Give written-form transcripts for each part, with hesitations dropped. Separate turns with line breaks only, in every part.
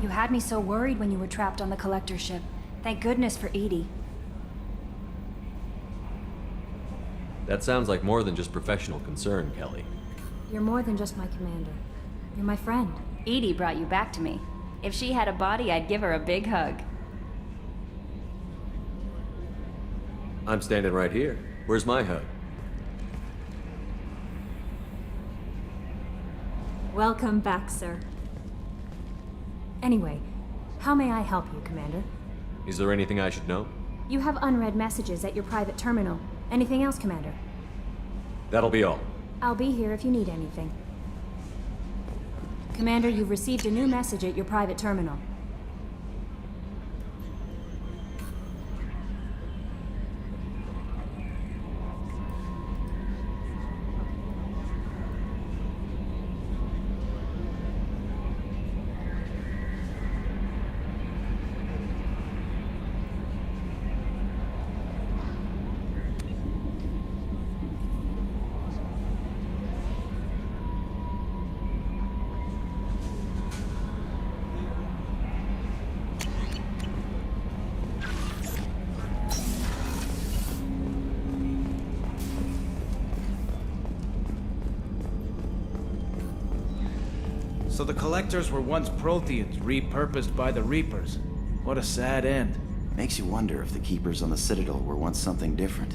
You had me so worried when you were trapped on the Collector ship. Thank goodness for Edie.
That sounds like more than just professional concern, Kelly.
You're more than just my commander. You're my friend.
Edie brought you back to me. If she had a body, I'd give her a big hug.
I'm standing right here. Where's my hug?
Welcome back, sir. Anyway, how may I help you, Commander?
Is there anything I should know?
You have unread messages at your private terminal. Anything else, Commander?
That'll be all.
I'll be here if you need anything. Commander, you've received a new message at your private terminal.
So the Collectors were once Protheans, repurposed by the Reapers. What a sad end.
Makes you wonder if the Keepers on the Citadel were once something different.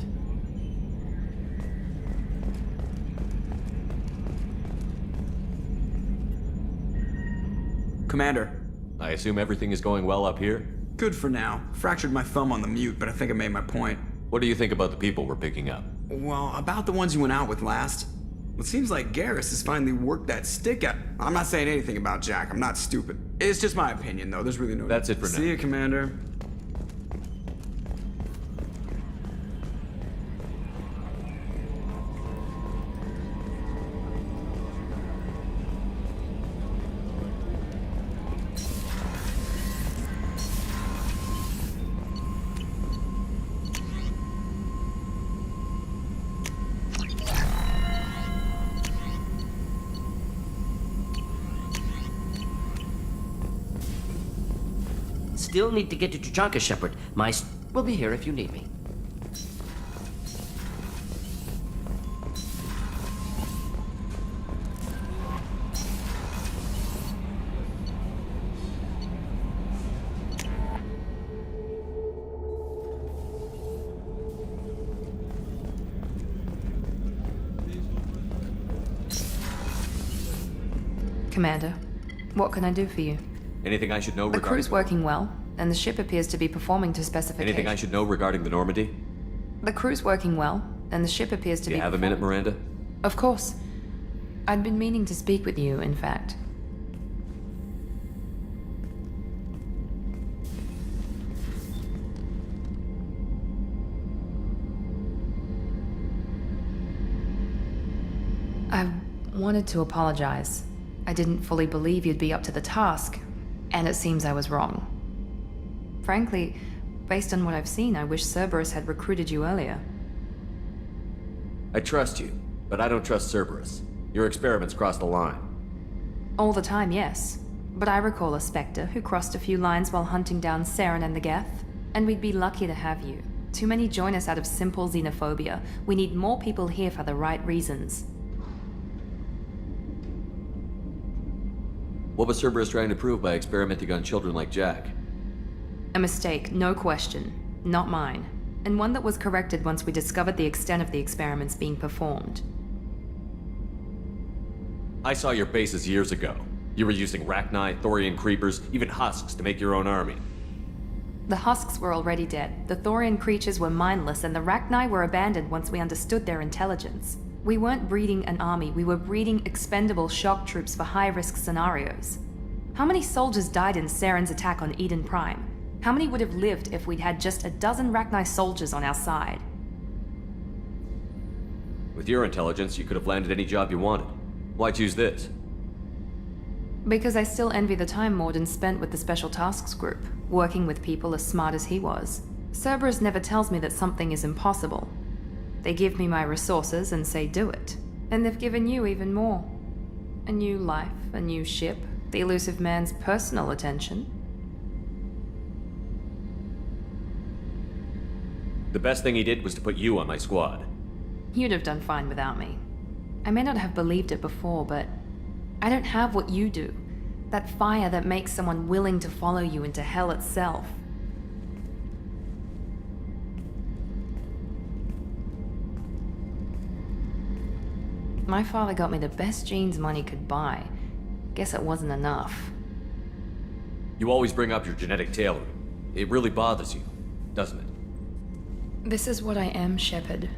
Commander.
I assume everything is going well up here?
Good for now. Fractured my thumb on the mute, but I think I made my point.
What do you think about the people we're picking up?
Well, about the ones you went out with last. It seems like Garrus has finally worked that stick out. I'm not saying anything about Jack. I'm not stupid. It's just my opinion, though. There's really no...
That's it for now.
See you, Commander.
Still need to get to Tuchanka, Shepard. Will be here if you need me.
Commander, what can I do for you?
Anything I should know
The
regarding...
crew's working well, and the ship appears to be performing to specification.
Anything I should know regarding the Normandy?
The crew's working well, and the ship appears to
Do
be
you have a minute, Miranda?
Of course. I'd been meaning to speak with you, in fact. I wanted to apologize. I didn't fully believe you'd be up to the task, and it seems I was wrong. Frankly, based on what I've seen, I wish Cerberus had recruited you earlier.
I trust you, but I don't trust Cerberus. Your experiments crossed the line.
All the time, yes. But I recall a Spectre who crossed a few lines while hunting down Saren and the Geth, and we'd be lucky to have you. Too many join us out of simple xenophobia. We need more people here for the right reasons.
What was Cerberus trying to prove by experimenting on children like Jack?
A mistake, no question. Not mine. And one that was corrected once we discovered the extent of the experiments being performed.
I saw your bases years ago. You were using Rachni, Thorian creepers, even husks to make your own army.
The husks were already dead, the Thorian creatures were mindless, and the Rachni were abandoned once we understood their intelligence. We weren't breeding an army, we were breeding expendable shock troops for high-risk scenarios. How many soldiers died in Saren's attack on Eden Prime? How many would have lived if we'd had just a dozen Rachni soldiers on our side?
With your intelligence, you could have landed any job you wanted. Why choose this?
Because I still envy the time Morden spent with the Special Tasks Group, working with people as smart as he was. Cerberus never tells me that something is impossible. They give me my resources and say do it. And they've given you even more. A new life, a new ship, The elusive man's personal attention.
The best thing he did was to put you on my squad.
You'd have done fine without me. I may not have believed it before, but I don't have what you do. That fire that makes someone willing to follow you into hell itself. My father got me the best jeans money could buy. Guess it wasn't enough.
You always bring up your genetic tailoring. It really bothers you, doesn't it?
This is what I am, Shepard.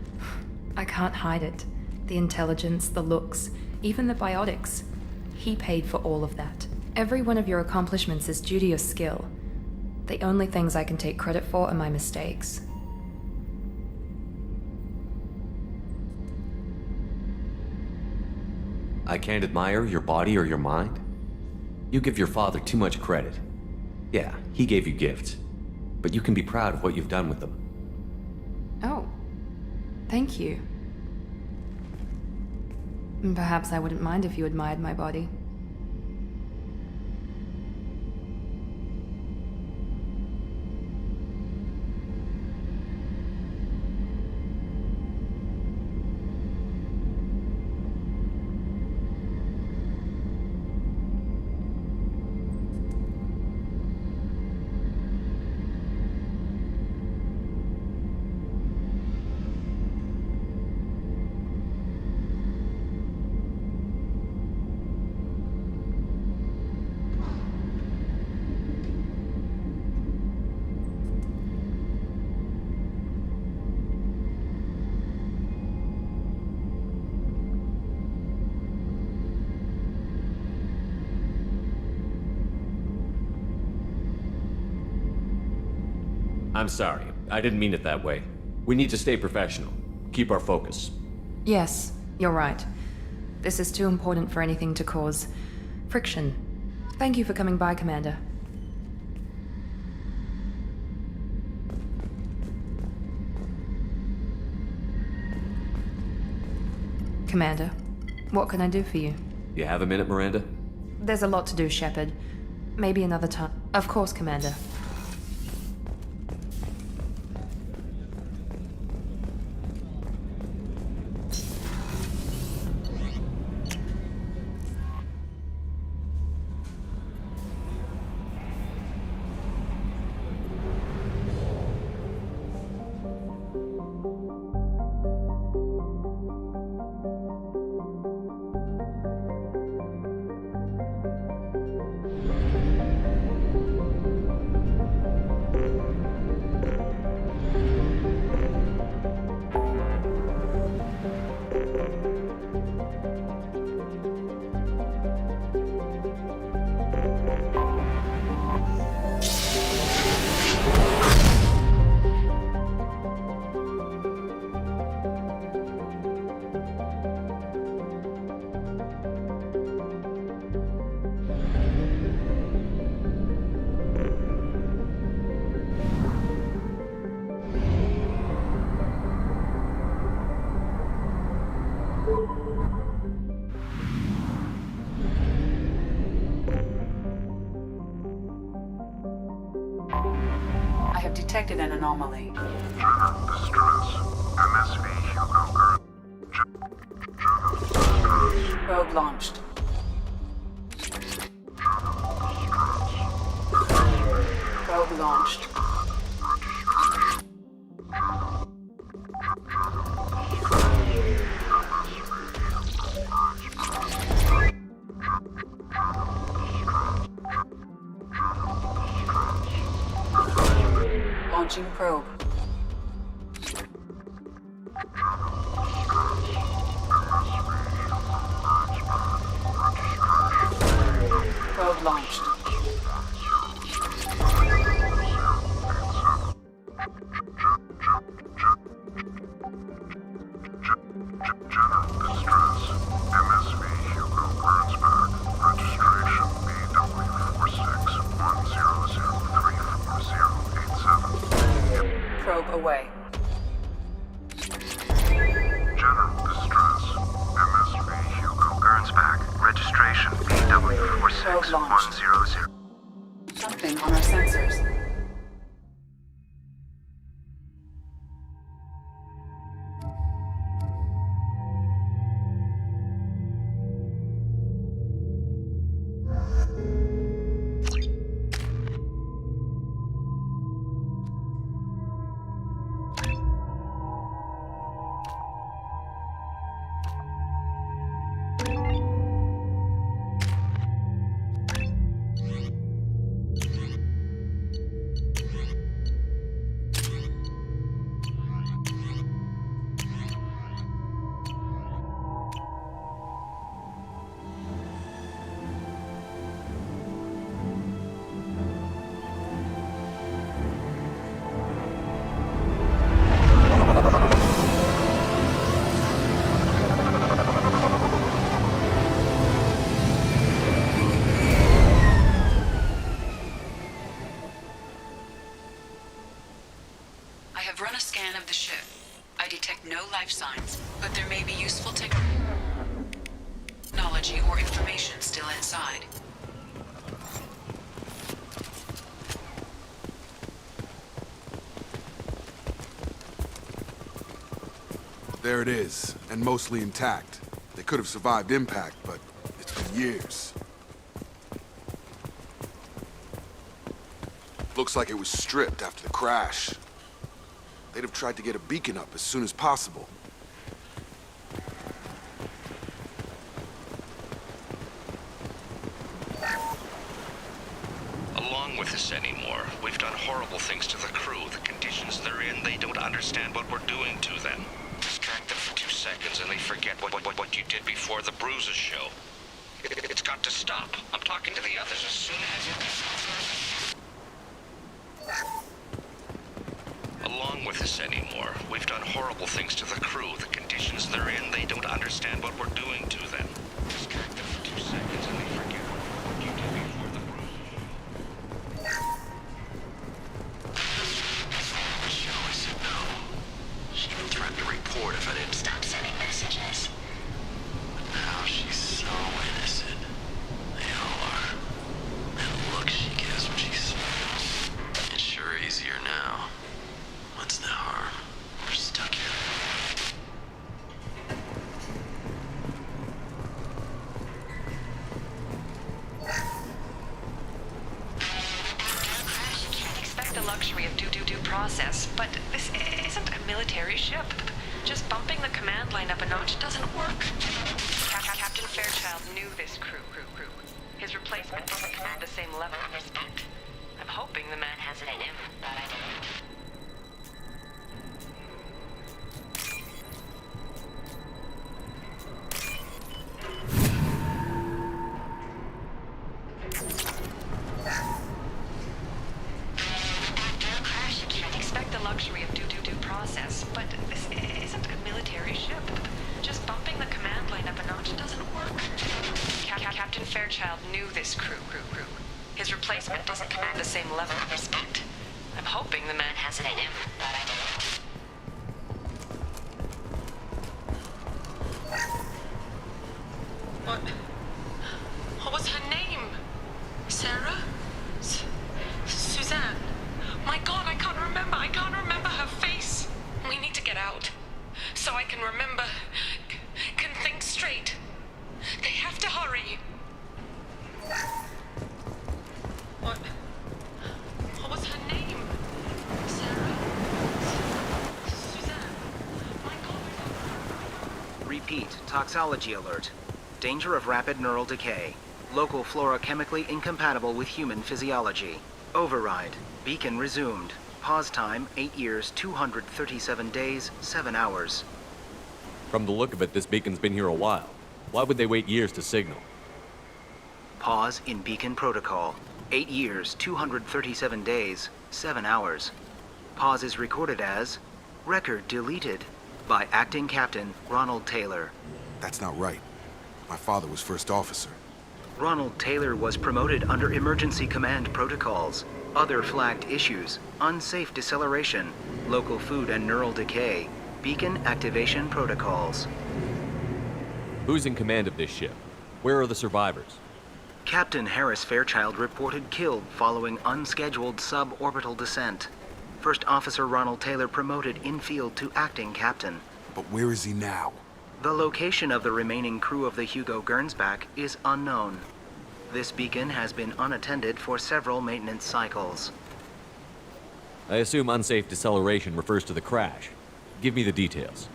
I can't hide it. The intelligence, the looks, even the biotics. He paid for all of that. Every one of your accomplishments is due to your skill. The only things I can take credit for are my mistakes.
I can't admire your body or your mind? You give your father too much credit. Yeah, he gave you gifts. But you can be proud of what you've done with them.
Oh, thank you. Perhaps I wouldn't mind if you admired my body.
I'm sorry. I didn't mean it that way. We need to stay professional. Keep our focus.
Yes, you're right. This is too important for anything to cause friction. Thank you for coming by, Commander. Commander, what can I do for you?
You have a minute, Miranda?
There's a lot to do, Shepard. Maybe another time. Of course, Commander.
I have detected an anomaly. Probe launched. Probe launched. Launching probe. Probe launched. Probe away.
General distress. MSV Hugo Gernsback. Registration BW46.
Probe Probe launched. Something on our sensors. I have run a scan of the ship. I detect no life signs, but there may be useful technology or information still inside.
There it is, and mostly intact. They could have survived impact, but it's been years. Looks like it was stripped after the crash. They'd have tried to get a beacon up as soon as possible.
Along with this anymore. We've done horrible things to the crew. The conditions they're in, they don't understand what we're doing to them. Distract them for 2 seconds and they forget what you did before the bruises show. It's got to stop. I'm talking to the others as soon as you... Along with this anymore. We've done horrible things to the crew. The conditions they're in, they don't understand what we're doing to them. Distract them for 2 seconds and they forget what you did before the bruises show. I said no. She even threatened to report if I didn't stop sending messages. But now she's so innocent. They all are. And the look she gives when she smiles. It's sure easier now. What's the harm? We're stuck here.
Can't expect the luxury of due process, but this isn't a military ship. Just bumping the command line up a notch doesn't work. Captain Fairchild knew this crew. His replacement doesn't command the same level of respect. I'm hoping the man has it in him, but I don't. Can't expect the luxury of due process, but this isn't a military ship. Just bumping the command line up a notch doesn't work. Captain Fairchild knew this crew. His replacement doesn't command the same level of respect. I'm hoping the man has it in him, but I don't. What was her name? Sarah? Suzanne? My God, I can't remember. I can't remember her face. We need to get out. So I can remember. Can think straight. They have to hurry. What was her name? Sarah? Suzanne? My God.
Repeat, toxology alert. Danger of rapid neural decay. Local flora chemically incompatible with human physiology. Override. Beacon resumed. Pause time 8 years, 237 days, 7 hours.
From the look of it, this beacon's been here a while. Why would they wait years to signal?
Pause in beacon protocol. 8 years, 237 days, 7 hours. Pause is recorded as record deleted by Acting Captain Ronald Taylor.
That's not right. My father was first officer.
Ronald Taylor was promoted under emergency command protocols. Other flagged issues: unsafe deceleration, local food and neural decay, beacon activation protocols.
Who's in command of this ship? Where are the survivors?
Captain Harris Fairchild reported killed following unscheduled suborbital descent. First Officer Ronald Taylor promoted in-field to acting captain.
But where is he now?
The location of the remaining crew of the Hugo Gernsback is unknown. This beacon has been unattended for several maintenance cycles.
I assume unsafe deceleration refers to the crash. Give me the details.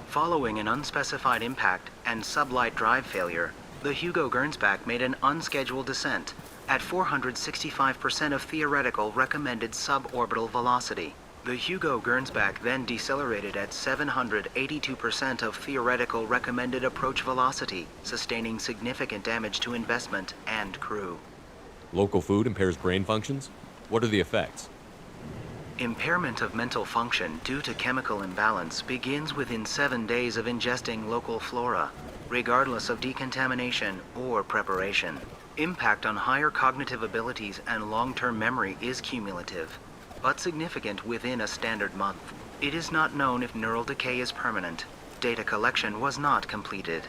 Following an unspecified impact and sublight drive failure, the Hugo Gernsback made an unscheduled descent at 465% of theoretical recommended suborbital velocity. The Hugo Gernsback then decelerated at 782% of theoretical recommended approach velocity, sustaining significant damage to investment and crew.
Local food impairs brain functions? What are the effects?
Impairment of mental function due to chemical imbalance begins within 7 days of ingesting local flora, regardless of decontamination or preparation. Impact on higher cognitive abilities and long-term memory is cumulative, but significant within a standard month. It is not known if neural decay is permanent. Data collection was not completed.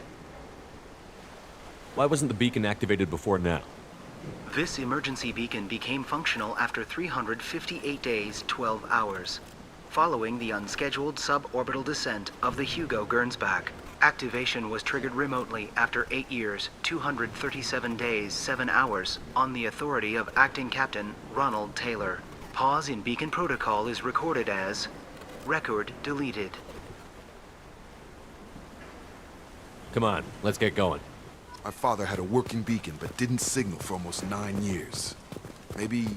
Why wasn't the beacon activated before now?
This emergency beacon became functional after 358 days, 12 hours, following the unscheduled suborbital descent of the Hugo Gernsback. Activation was triggered remotely after 8 years, 237 days, 7 hours, on the authority of Acting Captain Ronald Taylor. Pause in beacon protocol is recorded as record deleted.
Come on, let's get going.
My father had a working beacon, but didn't signal for almost 9 years. Maybe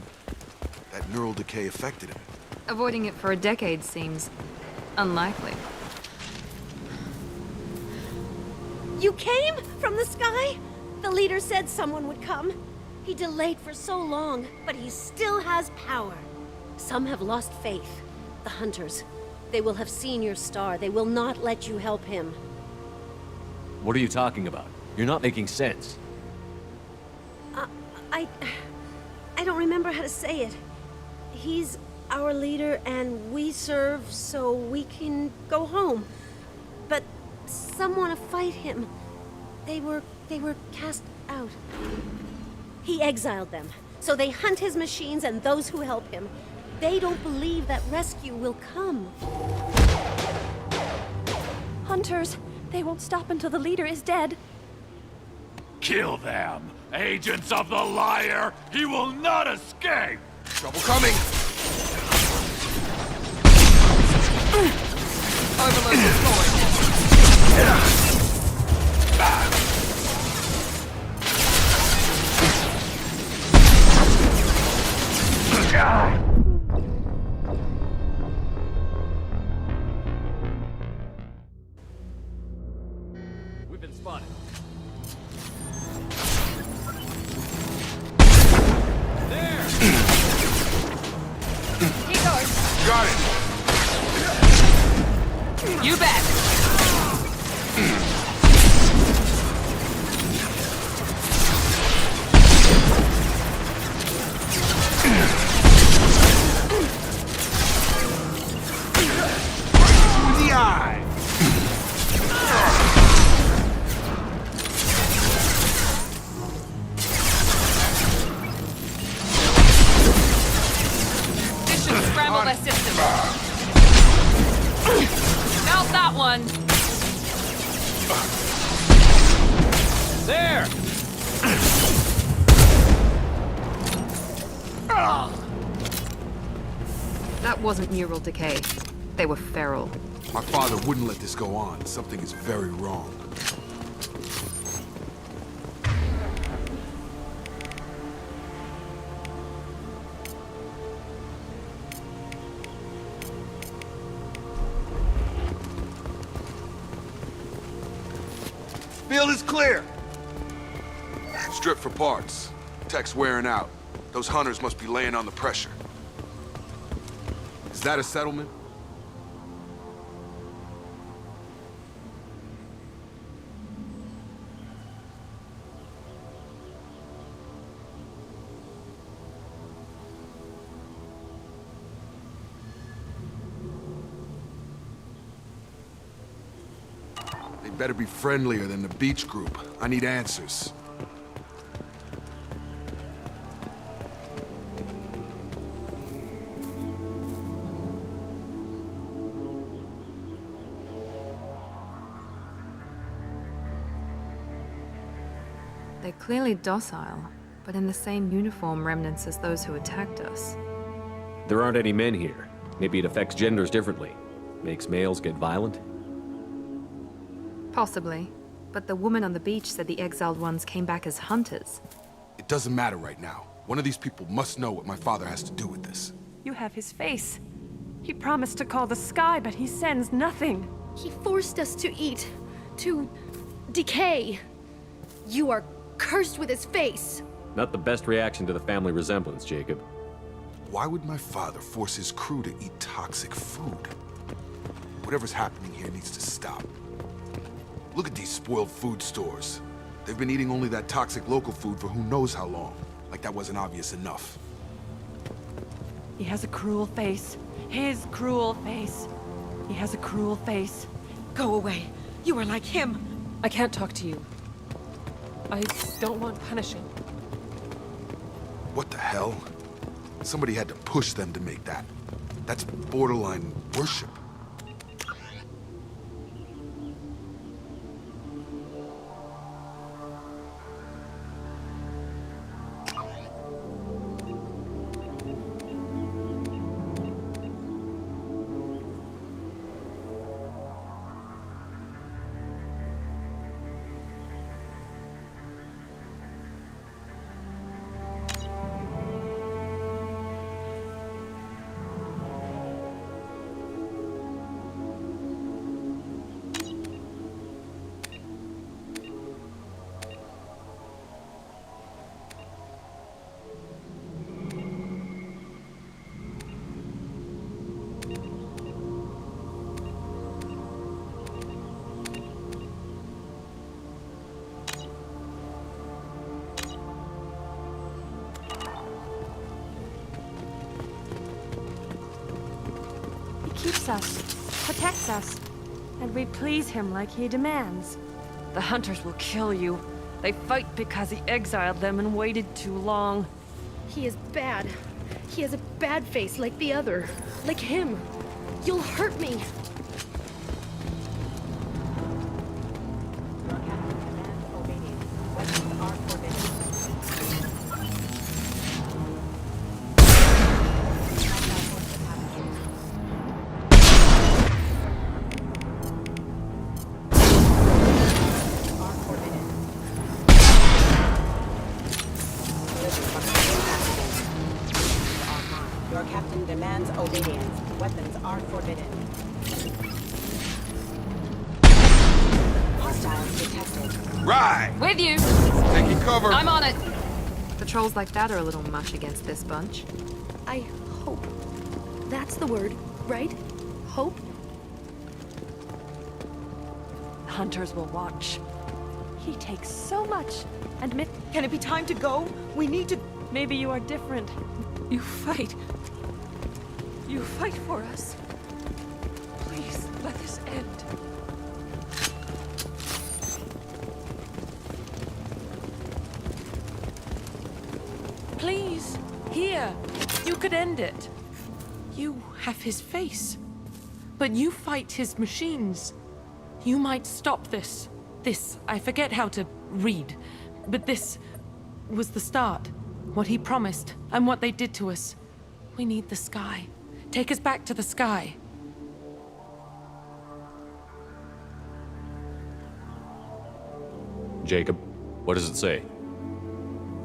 that neural decay affected him.
Avoiding it for a decade seems unlikely.
You came from the sky? The leader said someone would come. He delayed for so long, but he still has power. Some have lost faith. The hunters. They will have seen your star. They will not let you help him.
What are you talking about? You're not making sense.
I don't remember how to say it. He's our leader and we serve so we can go home. But some want to fight him. They were cast out. He exiled them, so they hunt his machines and those who help him. They don't believe that rescue will come.
Hunters, they won't stop until the leader is dead.
Kill them! Agents of the liar! He will not escape!
Trouble coming!
Overload deployed!
We've been spotted.
There!
Keep going.
Got it!
You bet!
The eye!
This should scramble their system. Not that one!
There!
That wasn't neural decay. They were feral.
My father wouldn't let this go on. Something is very wrong.
Field is clear!
Strip for parts. Tech's wearing out. Those hunters must be laying on the pressure. Is that a settlement? They better be friendlier than the beach group. I need answers.
They're clearly docile, but in the same uniform remnants as those who attacked us.
There aren't any men here. Maybe it affects genders differently. Makes males get violent?
Possibly. But the woman on the beach said the exiled ones came back as hunters.
It doesn't matter right now. One of these people must know what my father has to do with this.
You have his face. He promised to call the sky, but he sends nothing.
He forced us to eat, to decay. You are cursed with his face.
Not the best reaction to the family resemblance, Jacob.
Why would my father force his crew to eat toxic food? Whatever's happening here needs to stop. Look at these spoiled food stores. They've been eating only that toxic local food for who knows how long. Like that wasn't obvious enough.
He has a cruel face. His cruel face. He has a cruel face.
Go away. You are like him.
I can't talk to you. I don't want punishing.
What the hell? Somebody had to push them to make that. That's borderline worship.
Keeps us, protects us, and we please him like he demands. The hunters will kill you. They fight because he exiled them and waited too long.
He is bad. He has a bad face like the other. Like him. You'll hurt me.
Your captain demands obedience. Weapons are forbidden. Hostiles detected.
Right!
With you!
Taking cover!
I'm on it! Patrols like that are a little much against this bunch.
I hope. That's the word, right? Hope?
Hunters will watch. He takes so much. And
can it be time to go? We need to...
Maybe you are different. You fight. You fight for us. Please, let this end. Please, here. You could end it. You have his face. But you fight his machines. You might stop this. This, I forget how to read. But this was the start. What he promised, and what they did to us. We need the sky. Take us back to the sky.
Jacob, what does it say?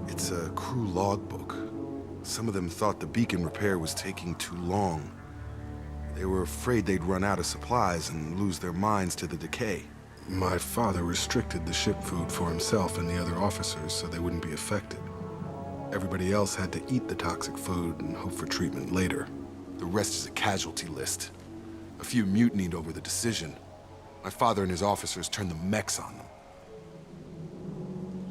It's a crew logbook. Some of them thought the beacon repair was taking too long. They were afraid they'd run out of supplies and lose their minds to the decay. My father restricted the ship food for himself and the other officers so they wouldn't be affected. Everybody else had to eat the toxic food and hope for treatment later. The rest is a casualty list. A few mutinied over the decision. My father and his officers turned the mechs on them.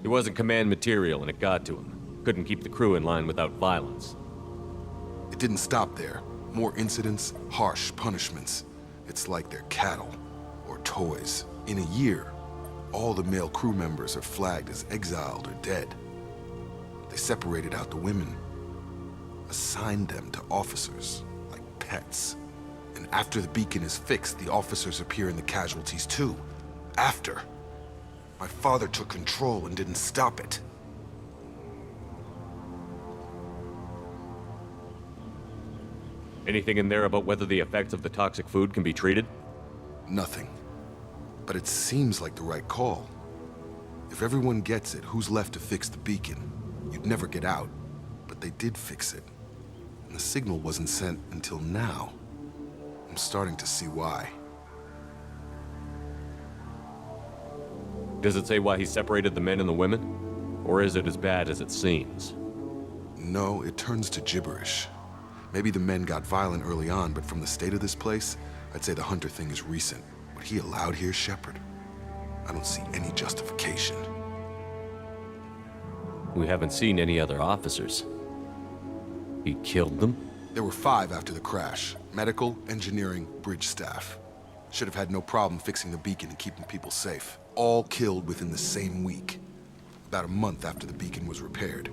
He wasn't command material and it got to him. Couldn't keep the crew in line without violence.
It didn't stop there. More incidents, harsh punishments. It's like they're cattle or toys. In a year, all the male crew members are flagged as exiled or dead. They separated out the women, assigned them to officers, like pets. And after the beacon is fixed, the officers appear in the casualties too. After. My father took control and didn't stop it.
Anything in there about whether the effects of the toxic food can be treated?
Nothing. But it seems like the right call. If everyone gets it, who's left to fix the beacon? You'd never get out. But they did fix it. And the signal wasn't sent until now. I'm starting to see why.
Does it say why he separated the men and the women? Or is it as bad as it seems?
No, it turns to gibberish. Maybe the men got violent early on, but from the state of this place, I'd say the Hunter thing is recent. What he allowed here, Shepard? I don't see any justification.
We haven't seen any other officers. He killed them?
There were 5 after the crash. Medical, engineering, bridge staff. Should have had no problem fixing the beacon and keeping people safe. All killed within the same week. About a month after the beacon was repaired.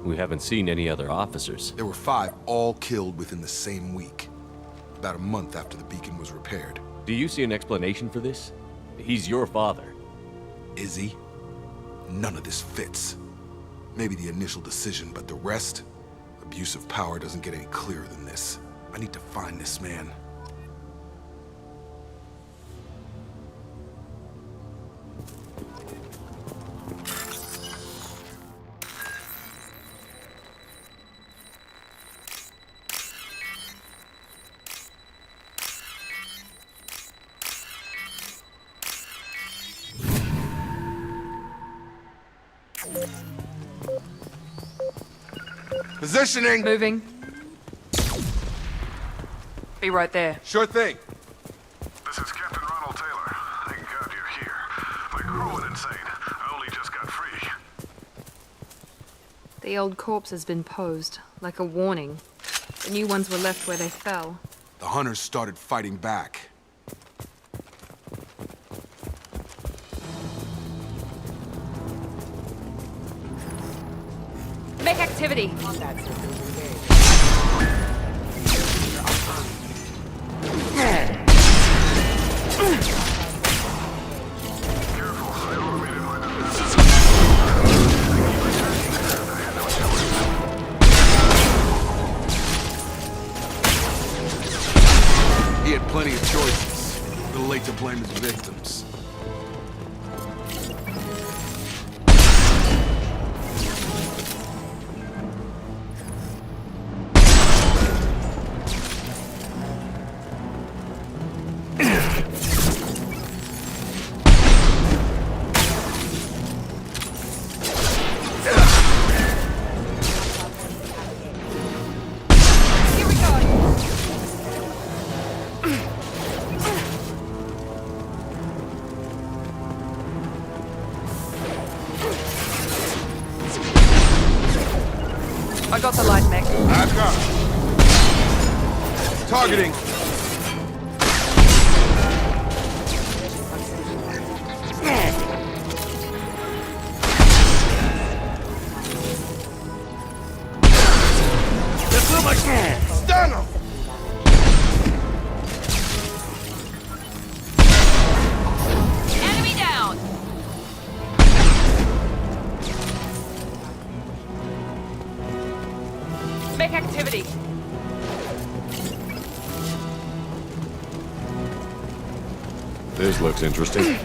We haven't seen any other officers.
There were 5 all killed within the same week. About a month after the beacon was repaired.
Do you see an explanation for this? He's your father.
Is he? None of this fits. Maybe the initial decision, but the rest? Abuse of power doesn't get any clearer than this. I need to find this man. Positioning!
Moving. Be right there.
Sure thing.
This is Captain Ronald Taylor. Thank God you're here. My crew went insane. I only just got free.
The old corpse has been posed, like a warning. The new ones were left where they fell.
The Hunters started fighting back.
Make activity!
He had plenty of choices. A little late to blame his victims.
I got the light mech.
I've got it. Targeting.
This look like
Stun him!
Enemy down! Make activity.
This looks interesting.
Easy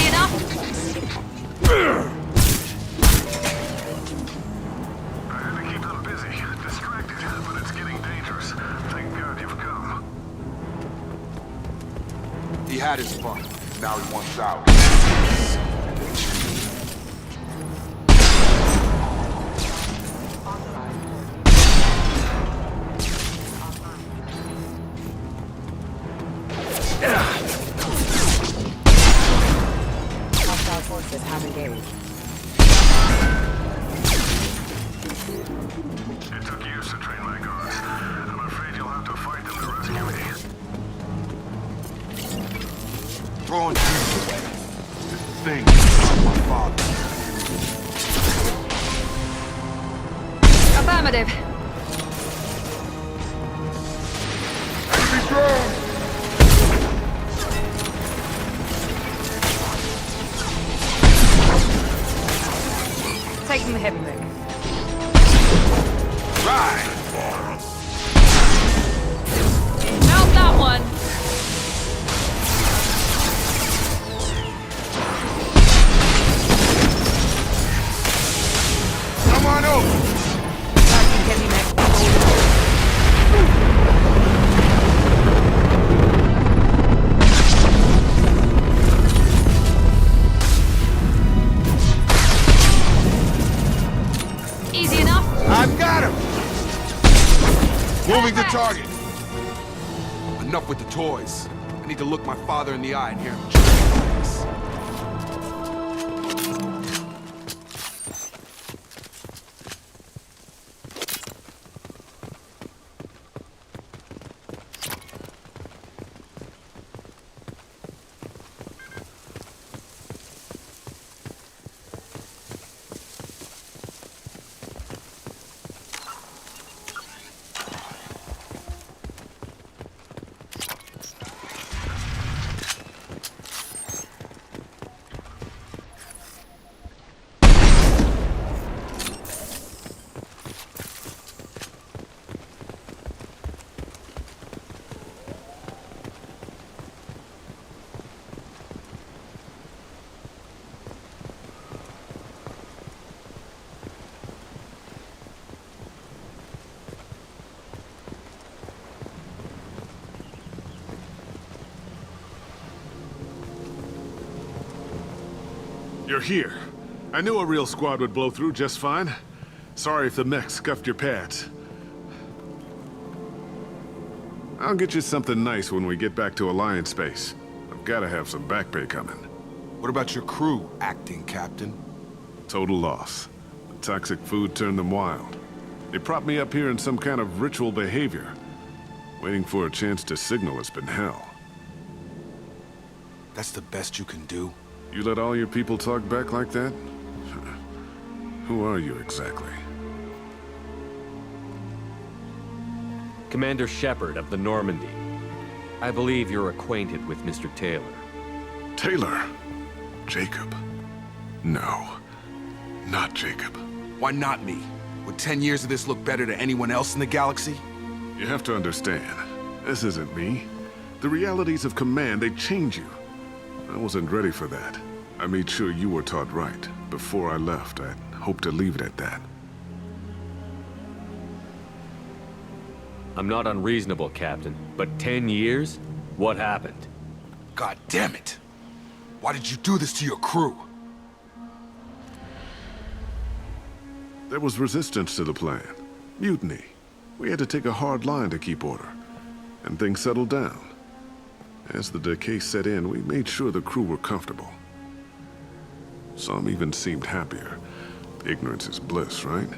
enough?
I had to keep them busy, distracted, but it's getting dangerous. Thank God you've come.
He had his fun. Now he wants out.
Hostile forces have engaged.
It took years to train my guards. I'm afraid you'll have to fight them to rescue me.
Throwing. father.
Affirmative.
Enemy drone!
Taking the heavy look.
Right!
Found that one!
Come on over!
Tagging heavy mech.
Easy enough.
I've got him! Moving to target. Enough with the toys. I need to look my father in the eye and hear him choose this.
You're here. I knew a real squad would blow through just fine. Sorry if the mech scuffed your pads. I'll get you something nice when we get back to Alliance base. I've gotta have some back pay coming.
What about your crew, acting captain?
Total loss. The toxic food turned them wild. They propped me up here in some kind of ritual behavior. Waiting for a chance to signal has been hell.
That's the best you can do?
You let all your people talk back like that? Who are you exactly?
Commander Shepard of the Normandy. I believe you're acquainted with Mr. Taylor.
Taylor? Jacob? No. Not Jacob.
Why not me? Would 10 years of this look better to anyone else in the galaxy?
You have to understand, this isn't me. The realities of command, they change you. I wasn't ready for that. I made sure you were taught right. Before I left, I hoped to leave it at that.
I'm not unreasonable, Captain, but 10 years? What happened?
God damn it! Why did you do this to your crew?
There was resistance to the plan. Mutiny. We had to take a hard line to keep order. And things settled down. As the decay set in, we made sure the crew were comfortable. Some even seemed happier. Ignorance is bliss, right?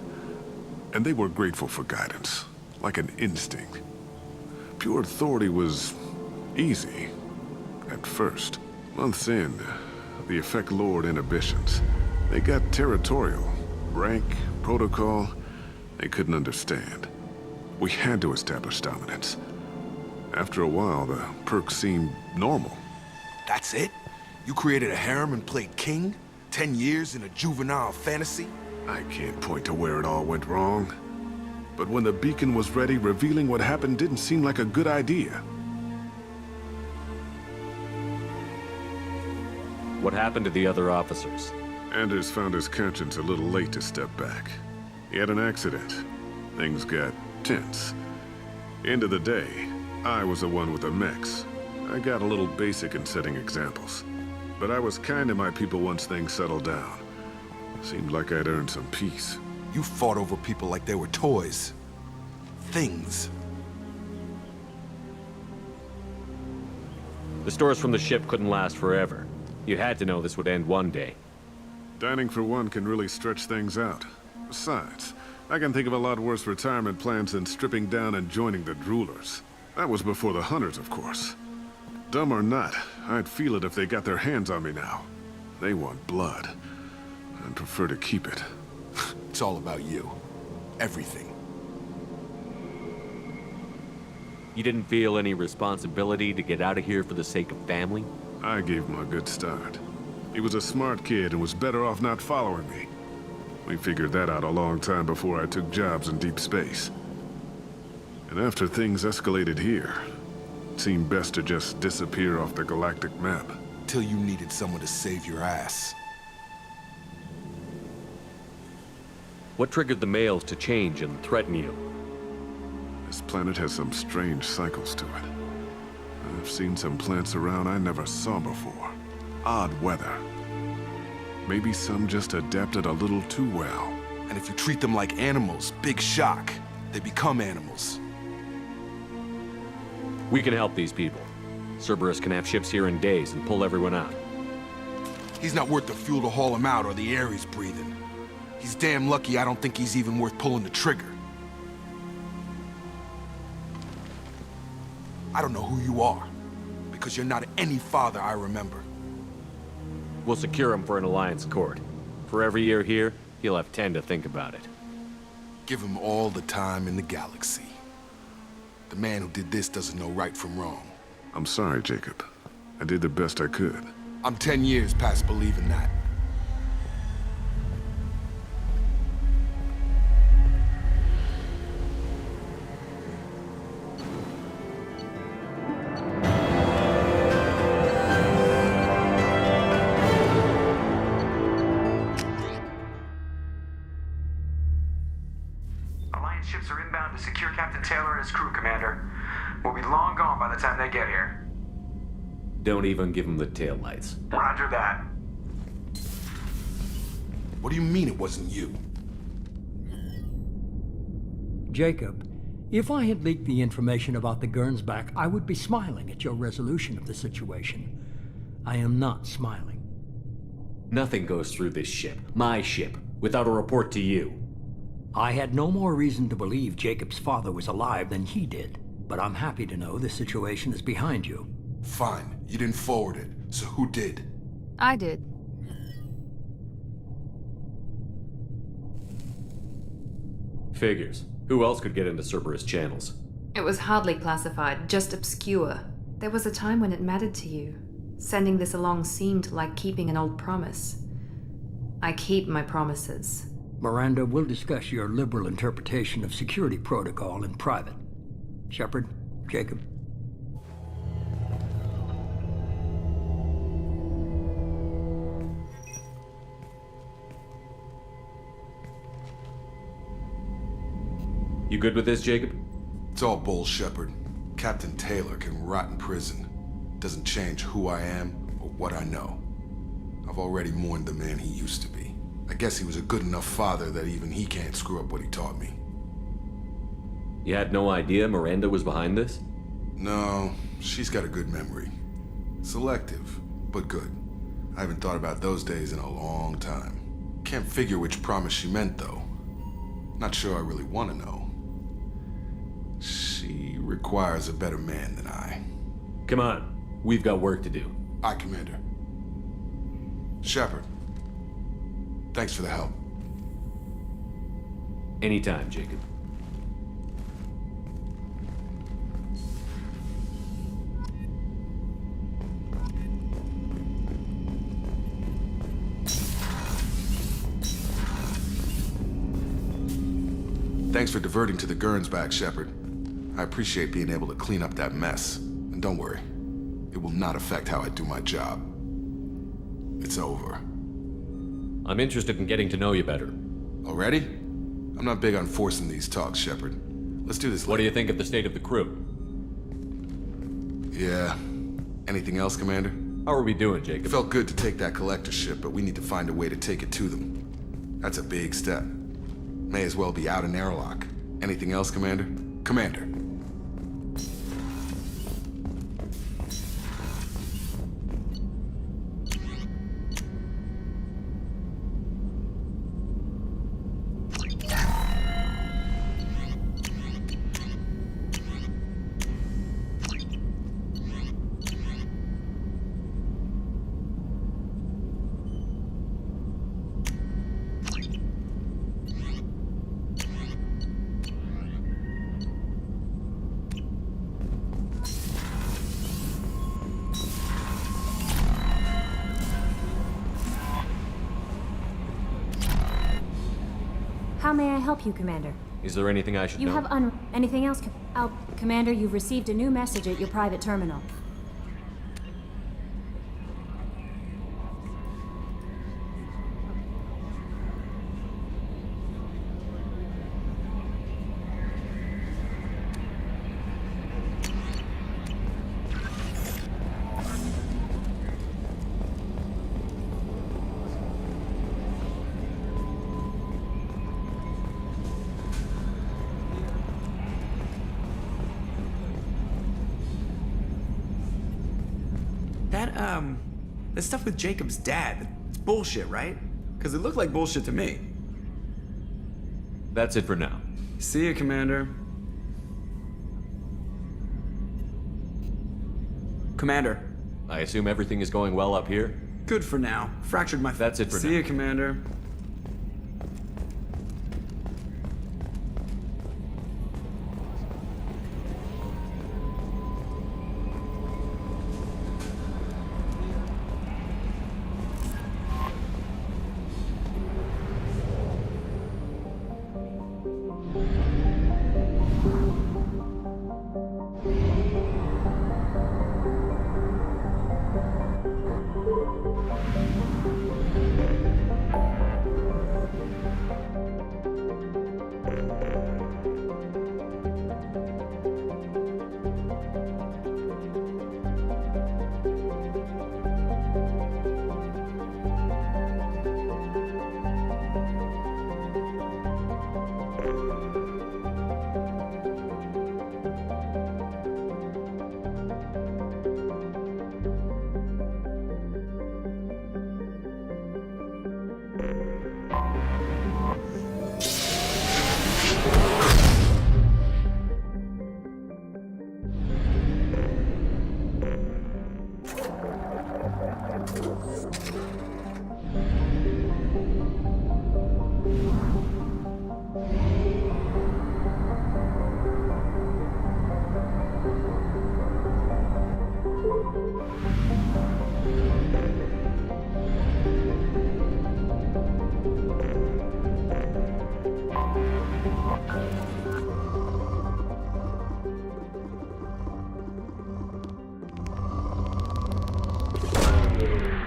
And they were grateful for guidance, like an instinct. Pure authority was easy, at first. Months in, the effect lowered inhibitions. They got territorial. Rank, protocol, they couldn't understand. We had to establish dominance. After a while, the perks seemed normal.
That's it? You created a harem and played king? 10 years in a juvenile fantasy?
I can't point to where it all went wrong. But when the beacon was ready, revealing what happened didn't seem like a good idea.
What happened to the other officers?
Anders found his conscience a little late to step back. He had an accident. Things got tense. End of the day, I was the one with the mechs. I got a little basic in setting examples. But I was kind to my people once things settled down. Seemed like I'd earned some peace.
You fought over people like they were toys. Things.
The stores from the ship couldn't last forever. You had to know this would end one day.
Dining for one can really stretch things out. Besides, I can think of a lot worse retirement plans than stripping down and joining the droolers. That was before the hunters, of course. Dumb or not, I'd feel it if they got their hands on me now. They want blood. prefer to keep it.
It's all about you. Everything.
You didn't feel any responsibility to get out of here for the sake of family?
I gave him a good start. He was a smart kid and was better off not following me. We figured that out a long time before I took jobs in deep space. And after things escalated here, it seemed best to just disappear off the galactic map.
Till you needed someone to save your ass.
What triggered the males to change and threaten you?
This planet has some strange cycles to it. I've seen some plants around I never saw before. Odd weather. Maybe some just adapted a little too well.
And if you treat them like animals, big shock. They become animals.
We can help these people. Cerberus can have ships here in days and pull everyone out.
He's not worth the fuel to haul him out or the air he's breathing. He's damn lucky I don't think he's even worth pulling the trigger. I don't know who you are, because you're not any father I remember.
We'll secure him for an Alliance court. For every year here, he'll have 10 to think about it.
Give him all the time in the galaxy. The man who did this doesn't know right from wrong.
I'm sorry, Jacob. I did the best I could.
I'm 10 years past believing that.
Alliance ships are inbound to secure Captain Taylor and his crew, Commander. We'll be long gone by the time they get here.
Don't even give him the taillights.
Roger that.
What do you mean it wasn't you?
Jacob, if I had leaked the information about the Gernsback, I would be smiling at your resolution of the situation. I am not smiling.
Nothing goes through this ship, my ship, without a report to you.
I had no more reason to believe Jacob's father was alive than he did, but I'm happy to know the situation is behind you.
Fine, you didn't forward it, so who did?
I did.
Figures. Who else could get into Cerberus channels?
It was hardly classified, just obscure. There was a time when it mattered to you. Sending this along seemed like keeping an old promise. I keep my promises.
Miranda, we'll discuss your liberal interpretation of security protocol in private. Shepard, Jacob.
You good with this, Jacob?
It's all bull, Shepard. Captain Taylor can rot in prison. Doesn't change who I am or what I know. I've already mourned the man he used to be. I guess he was a good enough father that even he can't screw up what he taught me.
You had no idea Miranda was behind this?
No, she's got a good memory. Selective, but good. I haven't thought about those days in a long time. Can't figure which promise she meant, though. Not sure I really want to know. She requires a better man than I.
Come on, we've got work to do.
Aye, Commander. Shepard, thanks for the help.
Anytime, Jacob.
Thanks for diverting to the Gernsback, Shepard. I appreciate being able to clean up that mess. And don't worry, it will not affect how I do my job. It's over.
I'm interested in getting to know you better.
Already? I'm not big on forcing these talks, Shepard. Let's do this later.
What do you think of the state of the crew?
Yeah. Anything else, Commander?
How are we doing, Jacob?
Felt good to take that collector ship, but we need to find a way to take it to them. That's a big step. May as well be out in airlock. Anything else, Commander? Commander.
may I help you, Commander?
Is there anything I should
You
know?
have anything else? Commander, you've received a new message at your private terminal.
That stuff with Jacob's dad, it's bullshit, right? Because it looked like bullshit to me.
That's it for now.
See you, Commander. Commander.
I assume everything is going well up here?
Good for now. Fractured my...
That's it for now.
See you, Commander.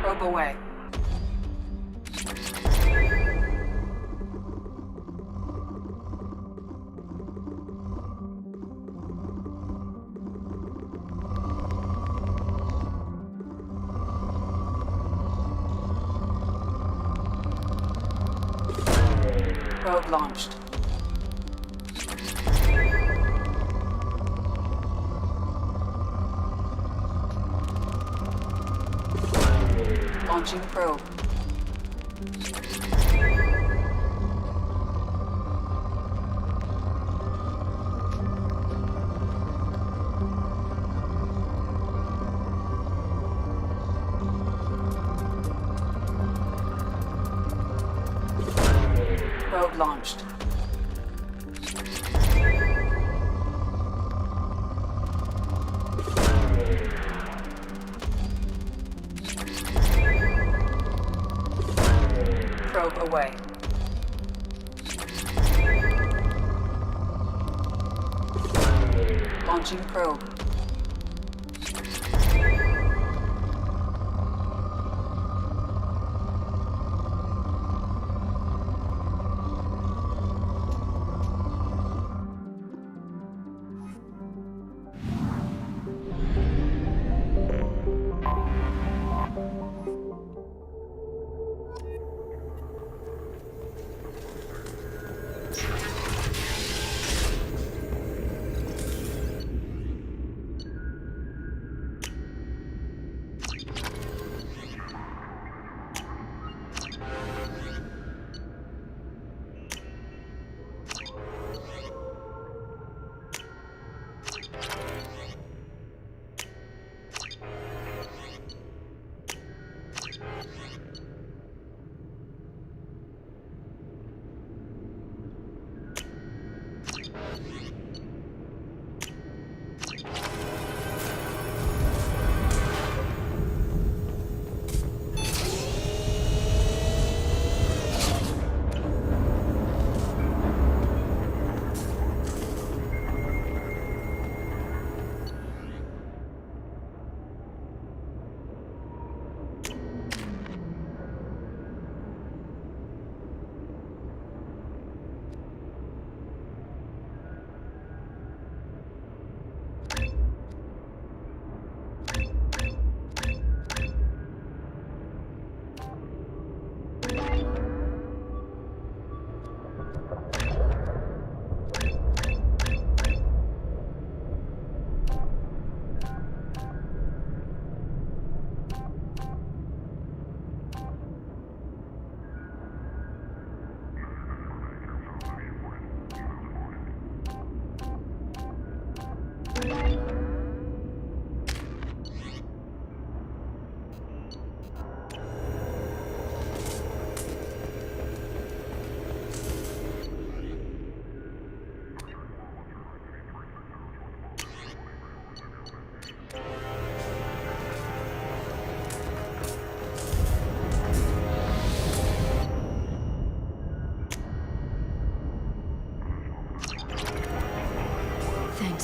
Probe away. Probe launched. Launching probe. Probe launched. Probe away. Launching probe.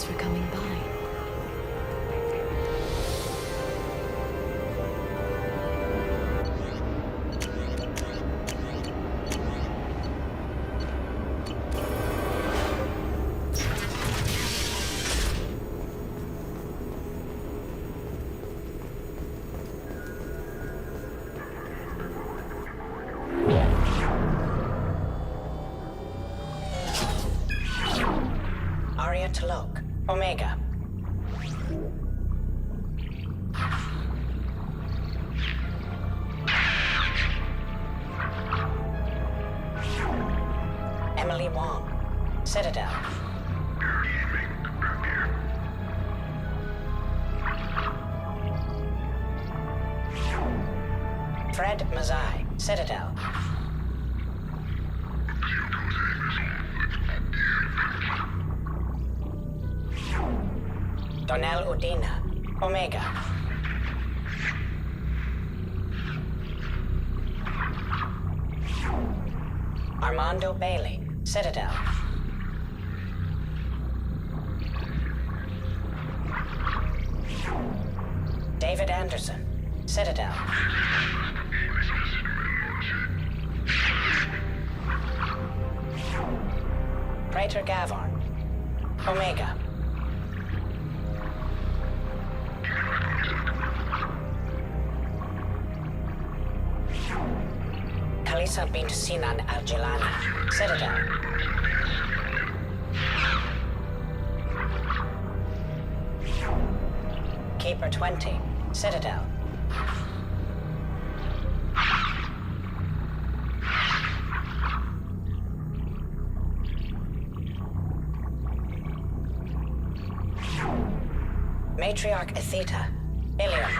Thanks for coming by.
Aria Talok, Omega. Emily Wong, Citadel. Fred Mazai, Citadel. Donnell Udina, Omega. Armando Bailey, Citadel. David Anderson, Citadel. Praetor Gavorn, Omega. Kalisa bint Sinan Al-Jilani, Citadel. Keeper 20, Citadel. Matriarch Atheta, Ilium.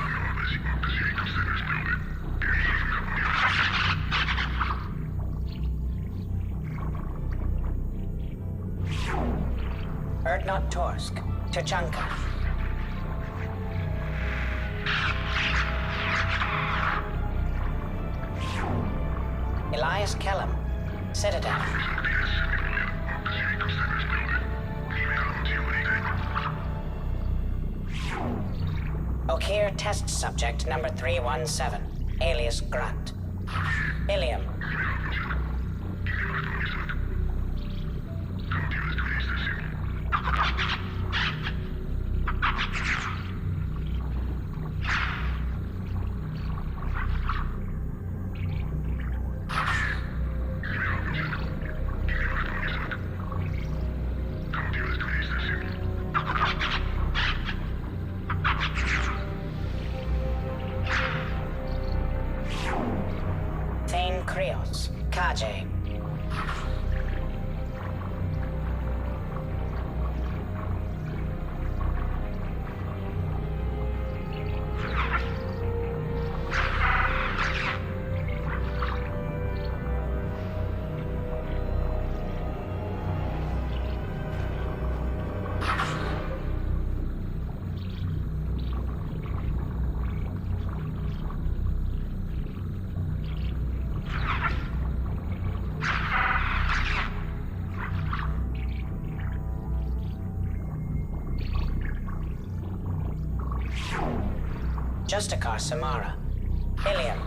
Erdnot Torsk, Tuchanka. Elias Kellum, Citadel. Okir test subject number 317, alias Grunt. Ilium. Thane Krios, Kaje. Justicar Samara, Ilium.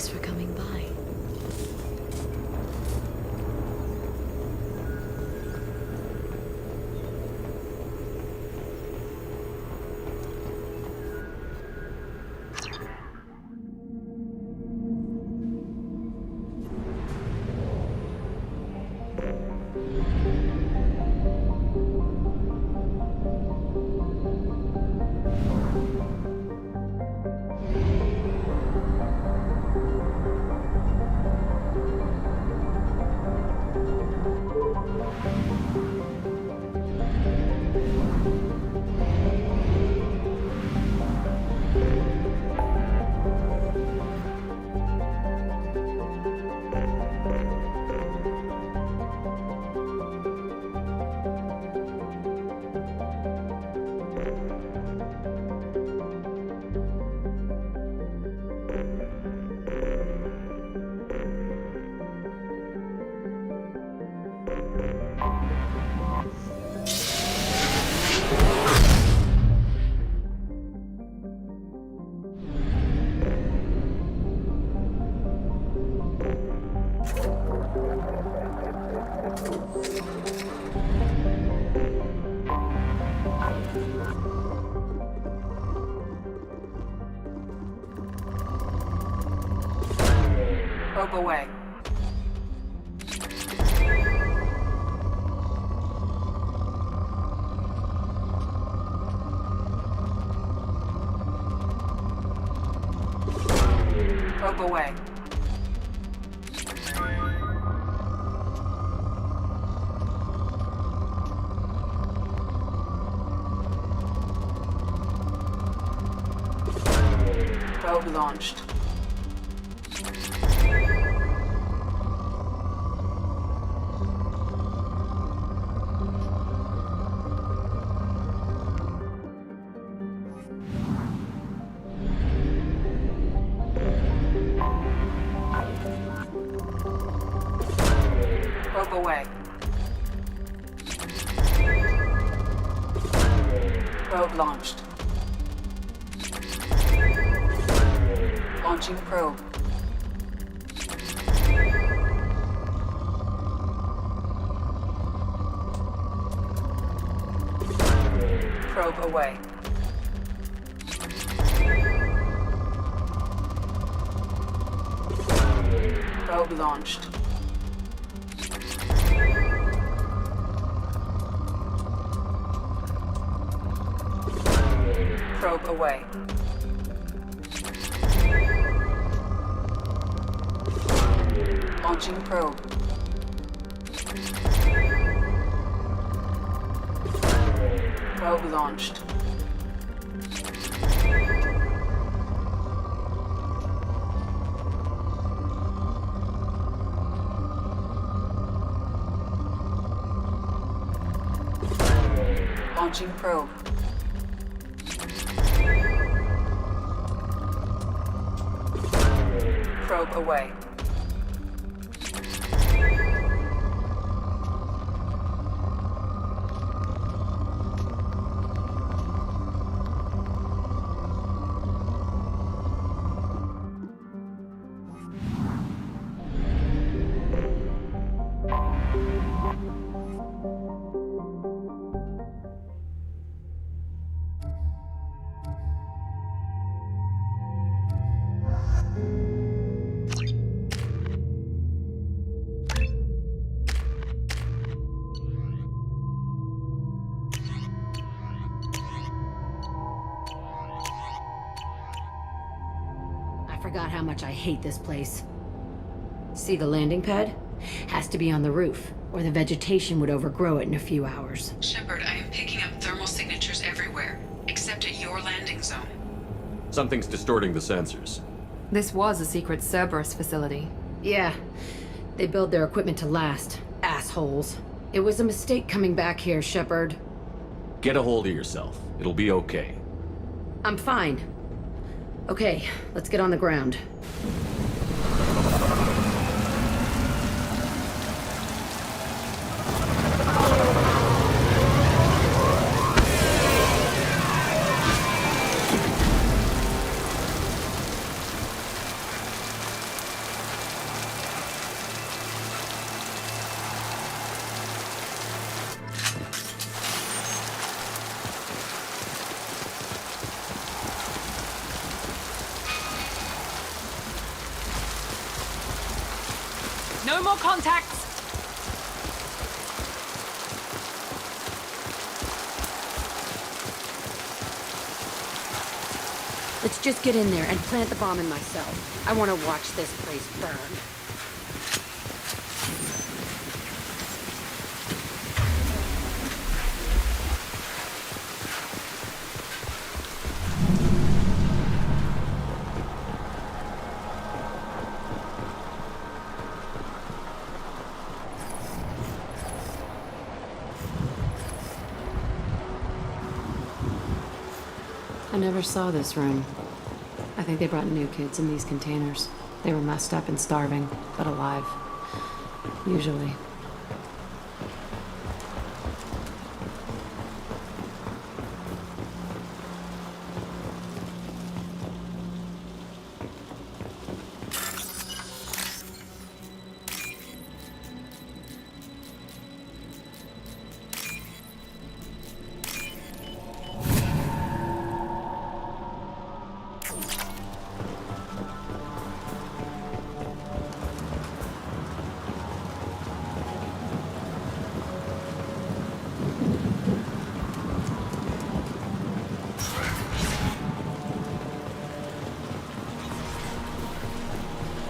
Thanks for coming by.
Probe away. Probe away. Probe launched. Probe away. Probe launched. Launching probe. Probe away. Probe launched. Probe away. Launching probe. Probe launched. Launching probe. Probe away.
Forgot how much I hate this place. See the landing pad? Has to be on the roof, or the vegetation would overgrow it in a few hours.
Shepard, I am picking up thermal signatures everywhere, except at your landing zone.
Something's distorting the sensors.
This was a secret Cerberus facility.
Yeah, they build their equipment to last. Assholes. It was a mistake coming back here, Shepard.
Get a hold of yourself. It'll be okay.
I'm fine. Okay, let's get on the ground.
No more contacts!
Let's just get in there and plant the bomb in my cell. I want to watch this place burn. I never saw this room. I think they brought new kids in these containers. They were messed up and starving, but alive. Usually.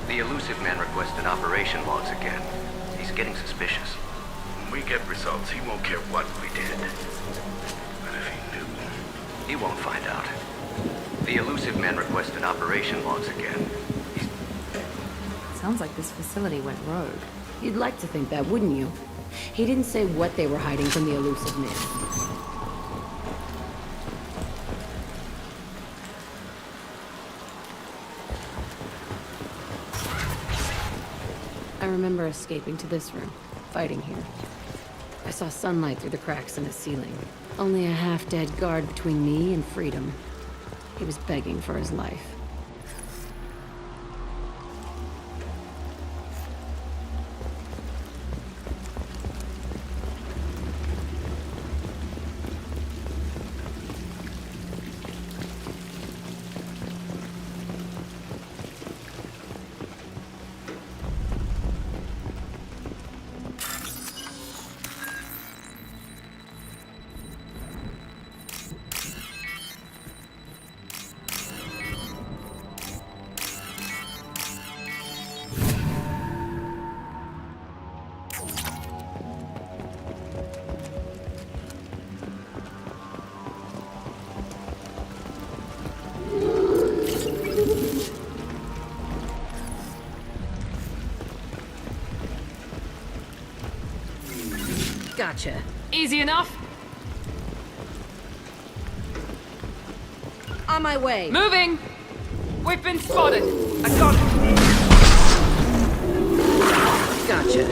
The elusive man requested operation logs again. He's getting suspicious.
When we get results, he won't care what we did. But if he knew...
He won't find out. The elusive man requested operation logs again.
Sounds like this facility went rogue.
You'd like to think that, wouldn't you? He didn't say what they were hiding from the elusive man. I remember escaping to this room, fighting here. I saw sunlight through the cracks in the ceiling. Only a half-dead guard between me and freedom. He was begging for his life. Gotcha.
Easy enough.
On my way.
Moving! We've been spotted. I got it.
Gotcha.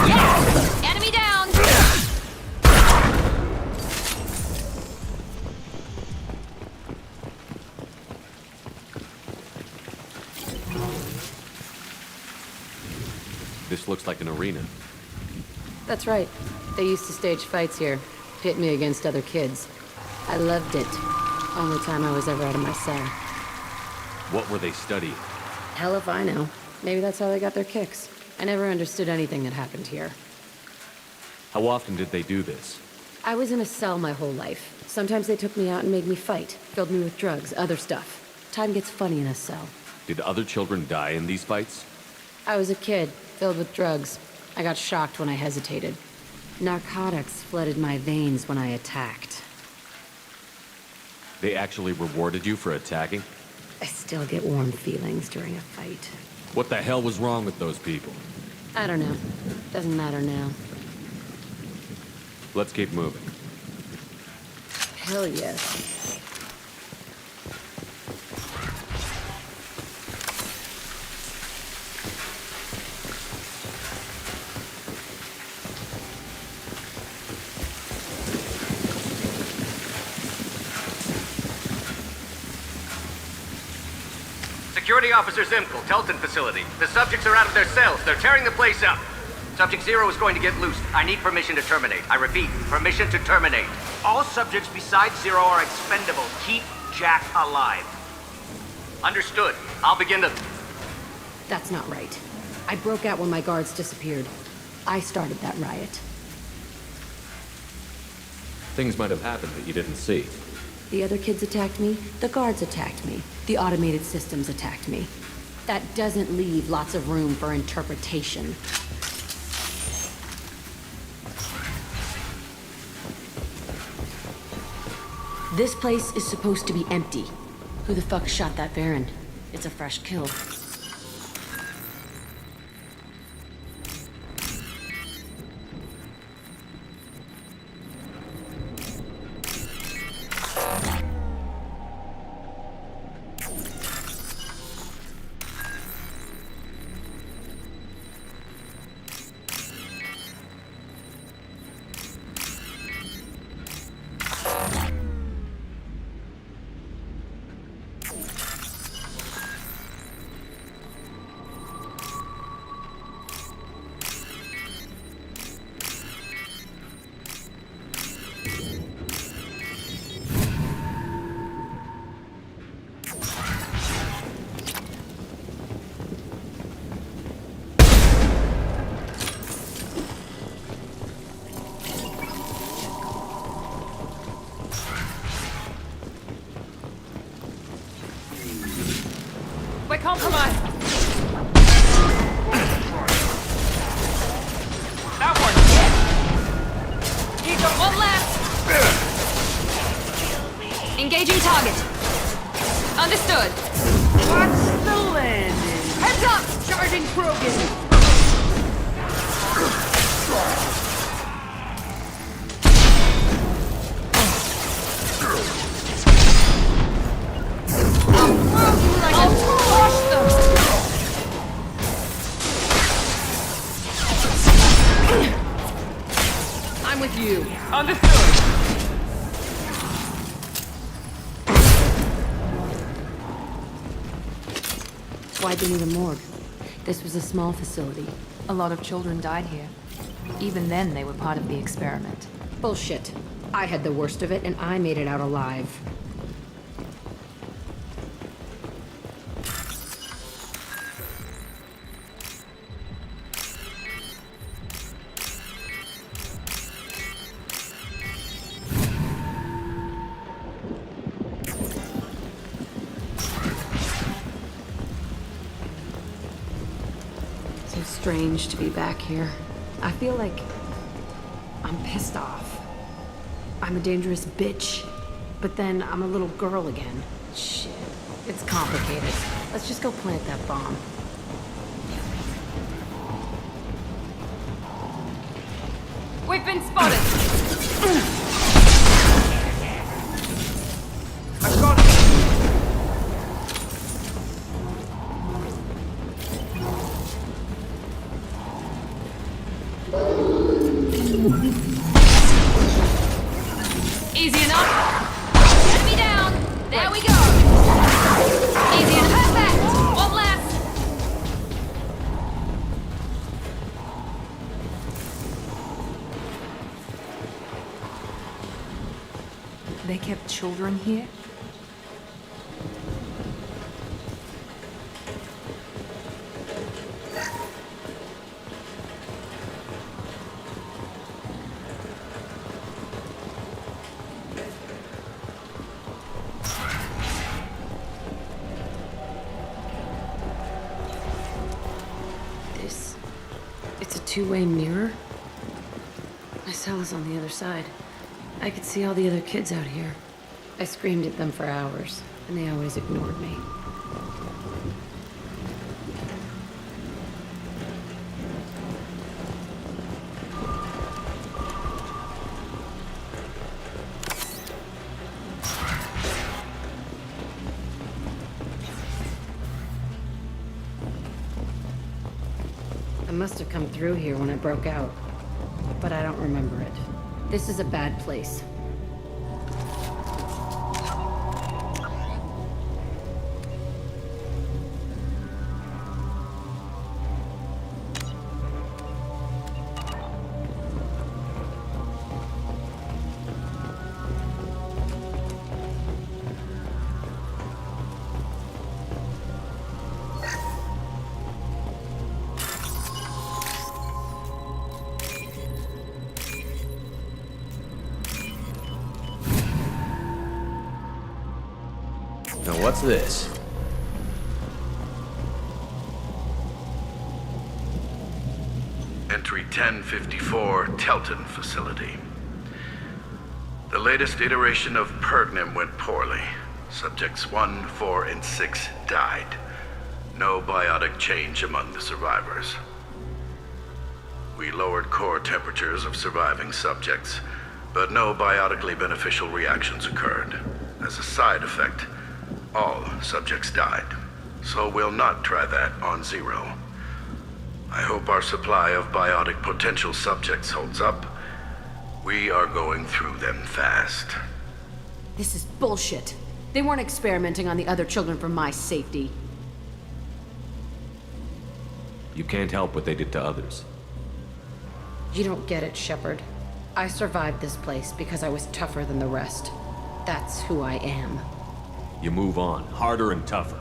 Yes! Enemy down!
This looks like an arena.
That's right. They used to stage fights here, pit me against other kids. I loved it. Only time I was ever out of my cell.
What were they studying?
Hell if I know. Maybe that's how they got their kicks. I never understood anything that happened here.
How often did they do this?
I was in a cell my whole life. Sometimes they took me out and made me fight, filled me with drugs, other stuff. Time gets funny in a cell.
Did other children die in these fights?
I was a kid, filled with drugs. I got shocked when I hesitated. Narcotics flooded my veins when I attacked.
They actually rewarded you for attacking?
I still get warm feelings during a fight.
What the hell was wrong with those people?
I don't know. Doesn't matter now.
Let's keep moving.
Hell yes.
Security Officer Zimkel, Telton facility. The subjects are out of their cells. They're tearing the place up. Subject Zero is going to get loose. I need permission to terminate. I repeat, permission to terminate.
All subjects besides Zero are expendable. Keep Jack alive.
Understood. I'll begin to...
That's not right. I broke out when my guards disappeared. I started that riot.
Things might have happened that you didn't see.
The other kids attacked me, the guards attacked me, the automated systems attacked me. That doesn't leave lots of room for interpretation. This place is supposed to be empty. Who the fuck shot that Baron? It's a fresh kill.
We're compromised. That one hit. He got one left.
Engaging target. Understood.
What's the landing?
Heads up! Charging Krogan. I'll crush them! I'm with you.
Understood.
Why'd they need a morgue? This was a small facility.
A lot of children died here. Even then, they were part of the experiment.
Bullshit. I had the worst of it, and I made it out alive. So strange to be back here. I feel like I'm pissed off. I'm a dangerous bitch, but then I'm a little girl again. Shit, it's complicated. Let's just go plant that bomb.
We've been spotted.
I've got it.
Easy enough. Enemy down. There we go. Easy enough. Perfect. One left. They kept children here?
It's a two-way mirror? My cell is on the other side. I could see all the other kids out here. I screamed at them for hours, and they always ignored me. I must have come through here when I broke out, but I don't remember it. This is a bad place.
What's this?
Entry 1054, Telton Facility. The latest iteration of Pergnim went poorly. Subjects 1, 4, and 6 died. No biotic change among the survivors. We lowered core temperatures of surviving subjects, but no biotically beneficial reactions occurred. As a side effect, all subjects died. So we'll not try that on Zero. I hope our supply of biotic potential subjects holds up. We are going through them fast.
This is bullshit. They weren't experimenting on the other children for my safety.
You can't help what they did to others.
You don't get it, Shepard. I survived this place because I was tougher than the rest. That's who I am.
You move on, harder and tougher.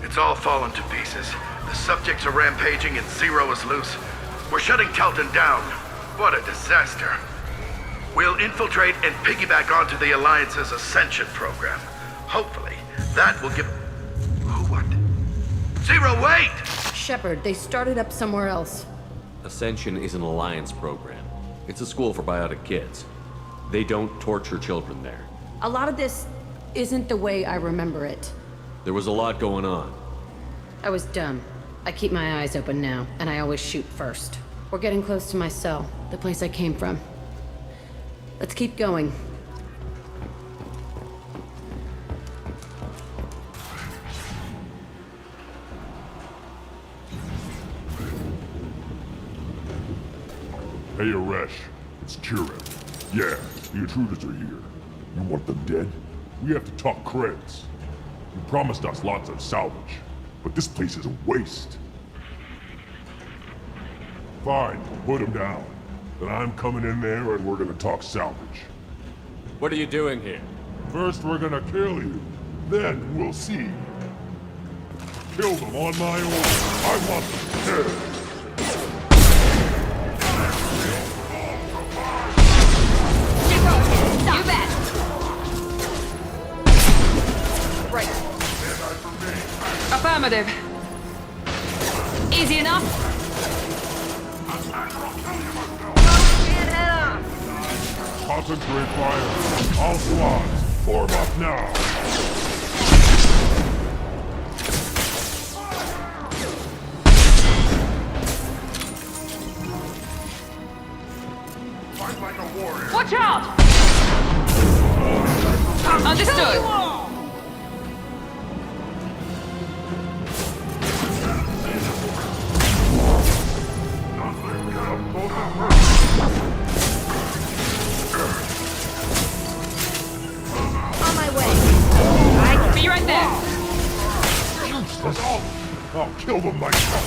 It's all fallen to pieces. The subjects are rampaging and Zero is loose. We're shutting Telton down. What a disaster. We'll infiltrate and piggyback onto the Alliance's Ascension program. Hopefully, that will give... Who what? Zero, wait!
Shepard, they started up somewhere else.
Ascension is an Alliance program. It's a school for biotic kids. They don't torture children there.
A lot of this isn't the way I remember it.
There was a lot going on.
I was dumb. I keep my eyes open now, and I always shoot first. We're getting close to my cell, the place I came from. Let's keep going.
Hey, Aresh. It's Kieran. Yeah, the intruders are here. You want them dead? We have to talk credits. You promised us lots of salvage, but this place is a waste. Fine, put him down. Then I'm coming in there and we're gonna talk salvage.
What are you doing here?
First we're gonna kill you, then we'll see. Kill them on my order. I want them dead.
You bet! Right. Affirmative. Easy enough?
Concentrate fire. All squads, form up now. Fight like a warrior.
Watch out! Understood.
On my way.
I'll be right there.
I'll kill them myself.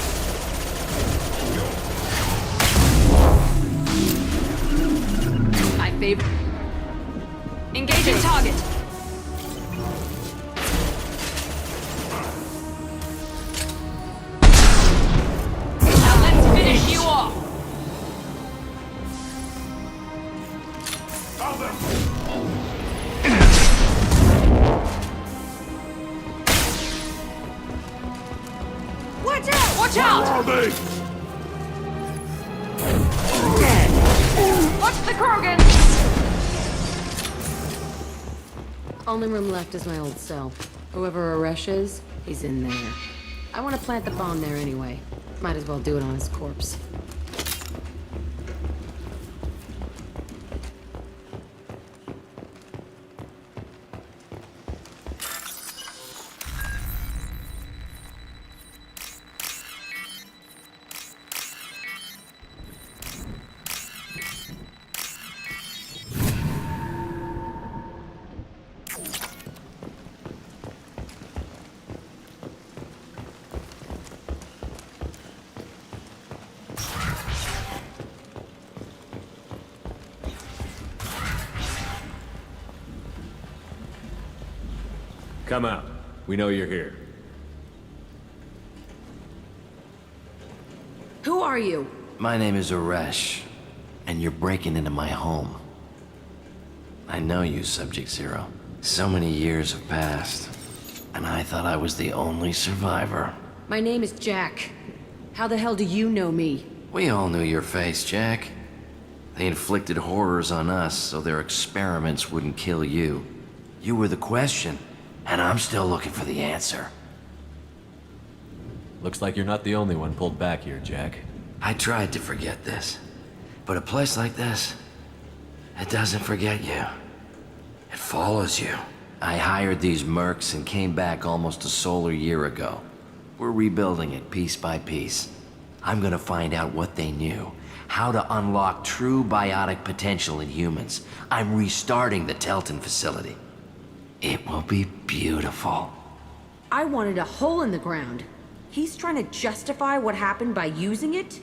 I favor.
Engaging target. Now let's finish you off.
Watch out!
Watch out!
Where are they?
Watch the Krogan!
Only room left is my old cell. Whoever Aresh is, he's in there. I want to plant the bomb there anyway. Might as well do it on his corpse.
Come out. We know you're here.
Who are you?
My name is Aresh.
And you're breaking into my home. I know you, Subject Zero. So many years have passed, and I thought I was the only survivor.
My name is Jack. How the hell do you know me?
We all knew your face, Jack. They inflicted horrors on us so their experiments wouldn't kill you. You were the question, and I'm still looking for the answer.
Looks like you're not the only one pulled back here, Jack.
I tried to forget this, but a place like this, it doesn't forget you. It follows you. I hired these mercs and came back almost a solar year ago. We're rebuilding it piece by piece. I'm gonna find out what they knew, how to unlock true biotic potential in humans. I'm restarting the Telton facility. It will be beautiful.
I wanted a hole in the ground. He's trying to justify what happened by using it?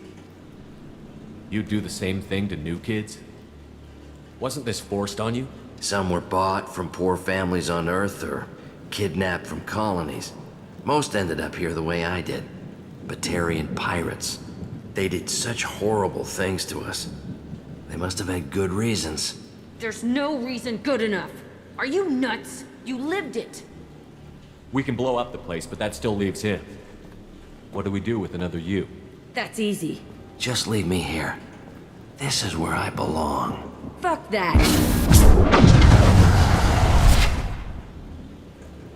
You do the same thing to new kids? Wasn't this forced on you?
Some were bought from poor families on Earth or kidnapped from colonies. Most ended up here the way I did. Batarian pirates. They did such horrible things to us. They must have had good reasons.
There's no reason good enough. Are you nuts? You lived it.
We can blow up the place, but that still leaves him. What do we do with another you?
That's easy.
Just leave me here. This is where I belong.
Fuck that.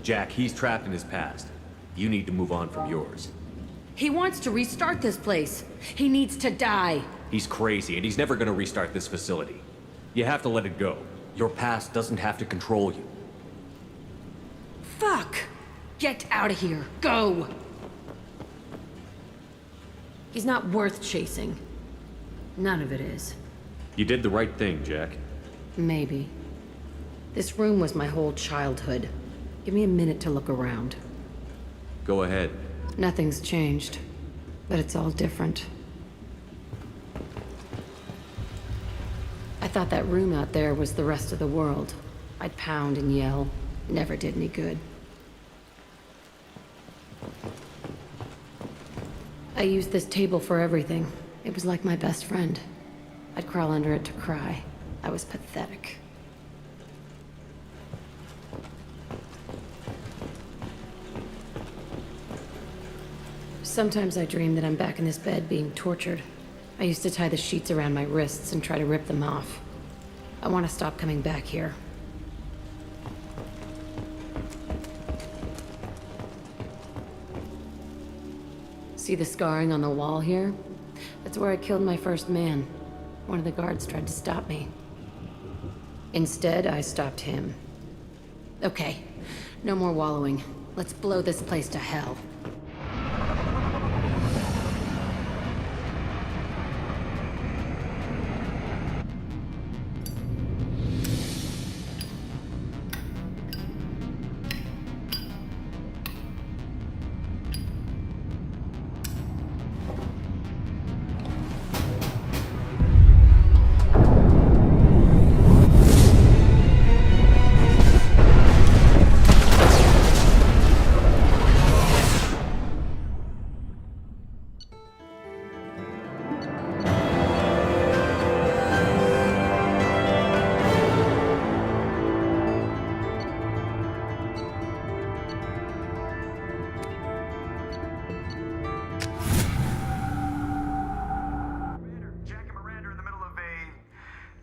Jack, he's trapped in his past. You need to move on from yours.
He wants to restart this place. He needs to die.
He's crazy, and he's never gonna restart this facility. You have to let it go. Your past doesn't have to control you.
Fuck! Get out of here. Go! He's not worth chasing. None of it is.
You did the right thing, Jack.
Maybe. This room was my whole childhood. Give me a minute to look around.
Go ahead.
Nothing's changed, but it's all different. I thought that room out there was the rest of the world. I'd pound and yell. Never did any good. I used this table for everything. It was like my best friend. I'd crawl under it to cry. I was pathetic. Sometimes I dream that I'm back in this bed being tortured. I used to tie the sheets around my wrists and try to rip them off. I want to stop coming back here. See the scarring on the wall here? That's where I killed my first man. One of the guards tried to stop me. Instead, I stopped him. Okay, no more wallowing. Let's blow this place to hell.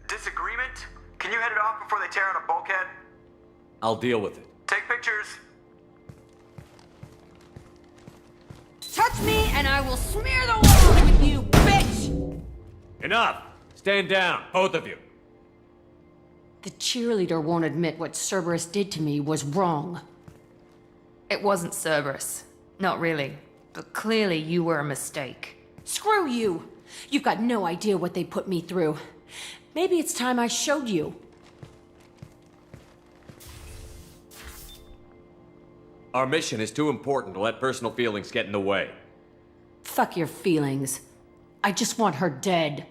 Disagreement? Can you head it off before they tear out a bulkhead?
I'll deal with it.
Take pictures.
Touch me and I will smear the walls with you, bitch!
Enough! Stand down, both of you.
The cheerleader won't admit what Cerberus did to me was wrong.
It wasn't Cerberus. Not really. But clearly you were a mistake.
Screw you! You've got no idea what they put me through. Maybe it's time I showed you.
Our mission is too important to let personal feelings get in the way.
Fuck your feelings. I just want her dead.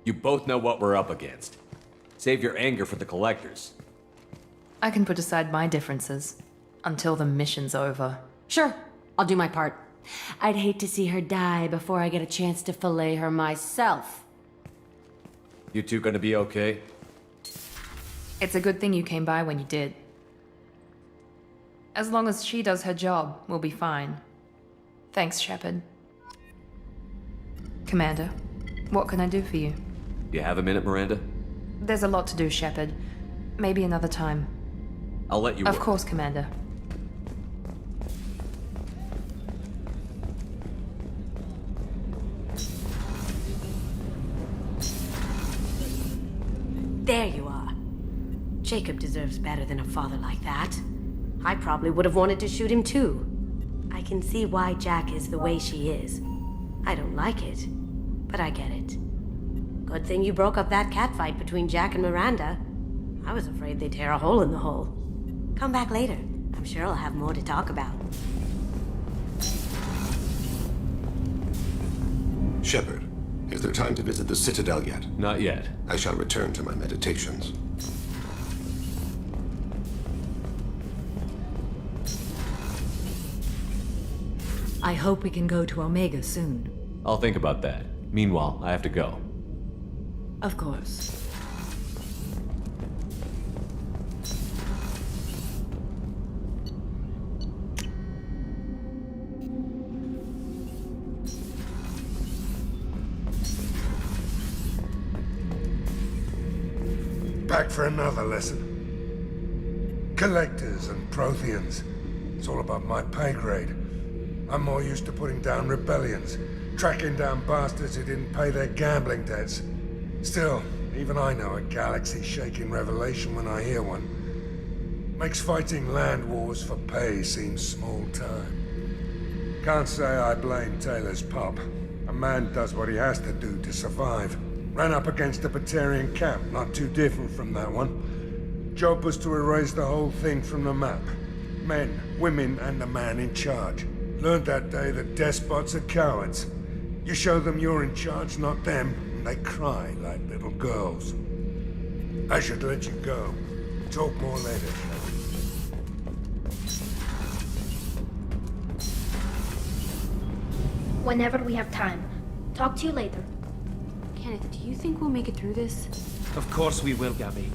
You both know what we're up against. Save your anger for the collectors.
I can put aside my differences until the mission's over.
Sure, I'll do my part. I'd hate to see her die before I get a chance to fillet her myself.
You two gonna be okay?
It's a good thing you came by when you did. As long as she does her job, we'll be fine. Thanks, Shepard. Commander, what can I do for you?
You have a minute, Miranda?
There's a lot to do, Shepard. Maybe another time.
I'll let you
Of
work.
course, Commander.
There you are. Jacob deserves better than a father like that. I probably would have wanted to shoot him too. I can see why Jack is the way she is. I don't like it, but I get it. Good thing you broke up that catfight between Jack and Miranda. I was afraid they'd tear a hole in the hull. Come back later. I'm sure I'll have more to talk about.
Shepard, is there time to visit the Citadel yet?
Not yet.
I shall return to my meditations.
I hope we can go to Omega soon.
I'll think about that. Meanwhile, I have to go.
Of course.
Back for another lesson. Collectors and Protheans. It's all above my pay grade. I'm more used to putting down rebellions, tracking down bastards who didn't pay their gambling debts. Still, even I know a galaxy-shaking revelation when I hear one. Makes fighting land wars for pay seem small time. Can't say I blame Taylor's pop. A man does what he has to do to survive. Ran up against a Batarian camp, not too different from that one. Job was to erase the whole thing from the map. Men, women, and the man in charge. Learned that day that despots are cowards. You show them you're in charge, not them, and they cry like little girls. I should let you go. Talk more later.
Whenever we have time. Talk to you later.
Kenneth, do you think we'll make it through this?
Of course we will, Gabby.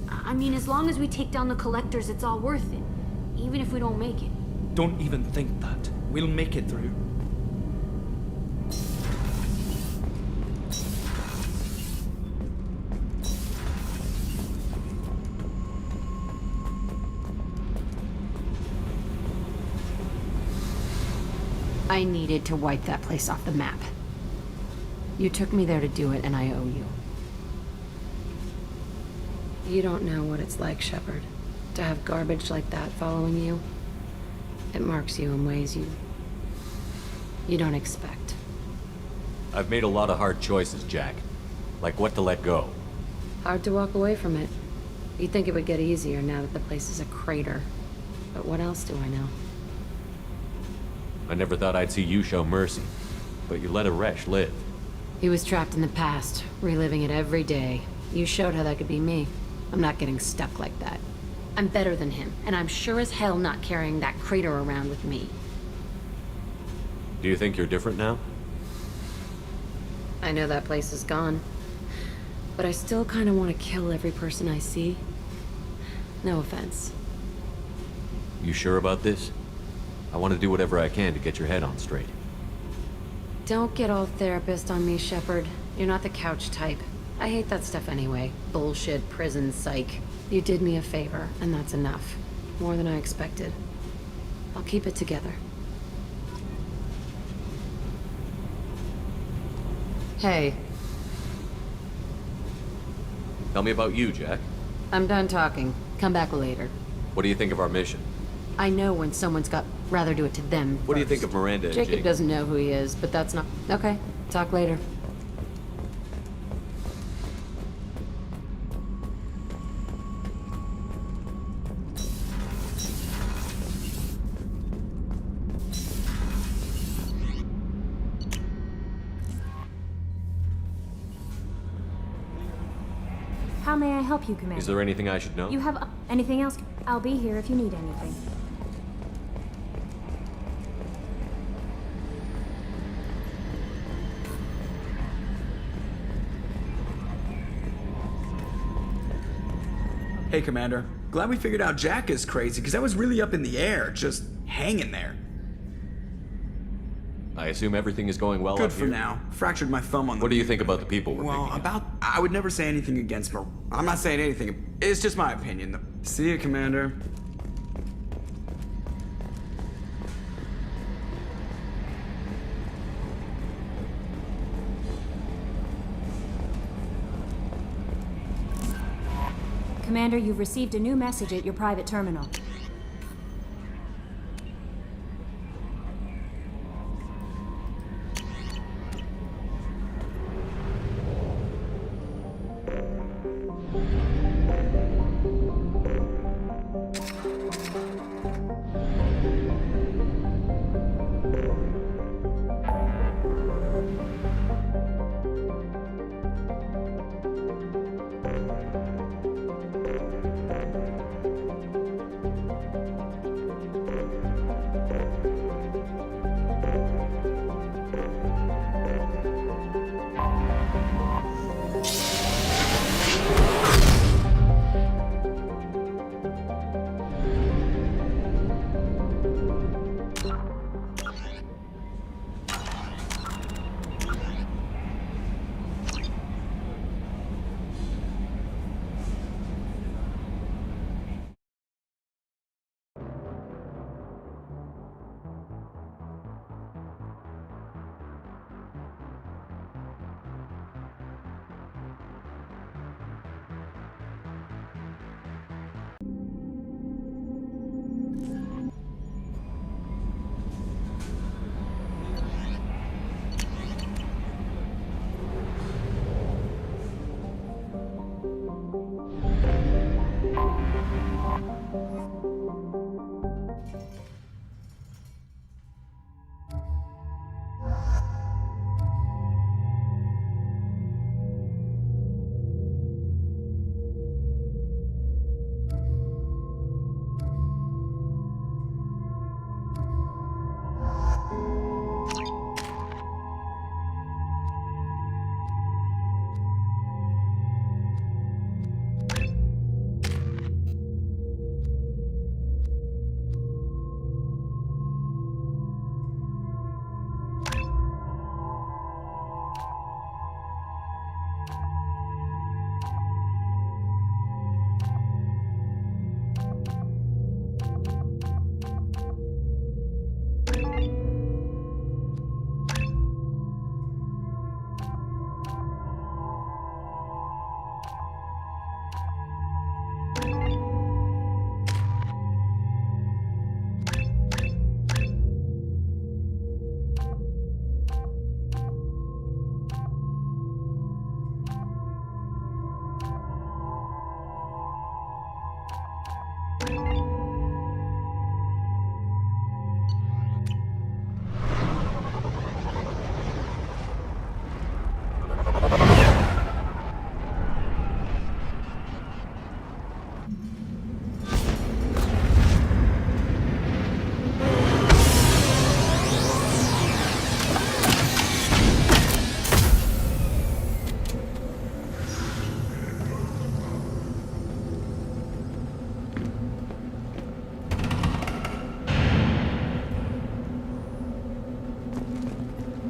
I mean, as long as we take down the collectors, it's all worth it. Even if we don't make it.
Don't even think that. We'll make it through.
I needed to wipe that place off the map. You took me there to do it, and I owe you. You don't know what it's like, Shepard, to have garbage like that following you. It marks you in ways you don't expect.
I've made a lot of hard choices, Jack. Like what to let go.
Hard to walk away from it. You'd think it would get easier now that the place is a crater. But what else do I know?
I never thought I'd see you show mercy, but you let Aresh live.
He was trapped in the past, reliving it every day. You showed how that could be me. I'm not getting stuck like that. I'm better than him, and I'm sure as hell not carrying that crater around with me.
Do you think you're different now?
I know that place is gone. But I still kind of want to kill every person I see. No offense.
You sure about this? I want to do whatever I can to get your head on straight.
Don't get all therapist on me, Shepard. You're not the couch type. I hate that stuff anyway. Bullshit, prison, psych. You did me a favor, and that's enough. More than I expected. I'll keep it together. Hey.
Tell me about you, Jack.
I'm done talking. Come back later.
What do you think of our mission?
I know when someone's got rather do it to them
What do you think of Miranda and
Jacob doesn't know who he is, but that's not... Okay, talk later.
How may I help you, Commander?
Is there anything I should know?
You have anything else? I'll be here if you need anything.
Hey, Commander. Glad we figured out Jack is crazy, because I was really up in the air, just hanging there.
I assume everything is going well
Good
up
for
here?
now. Fractured my thumb on the...
What do you think about the people we're
Well,
picking up?
I would never say anything against her. I'm not saying anything. It's just my opinion. See you, Commander.
Commander, you've received a new message at your private terminal.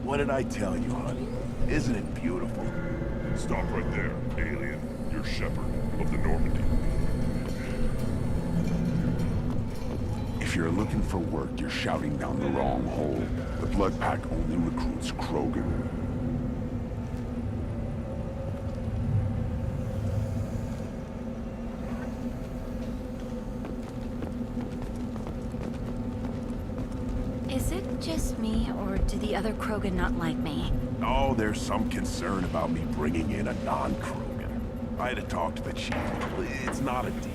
What did I tell you, honey? Isn't it beautiful? Stop right there, alien. You're Shepherd of the Normandy. If you're looking for work, you're shouting down the wrong hole. The Blood Pack only recruits Krogan.
Is it just me, or do the other Krogan not like me?
Oh, there's some concern about me bringing in a non-Krogan. I had to talk to the chief. It's not a deal.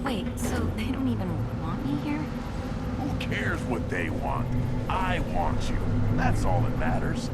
Wait, so they don't even want me here?
Who cares what they want? I want you. That's all that matters.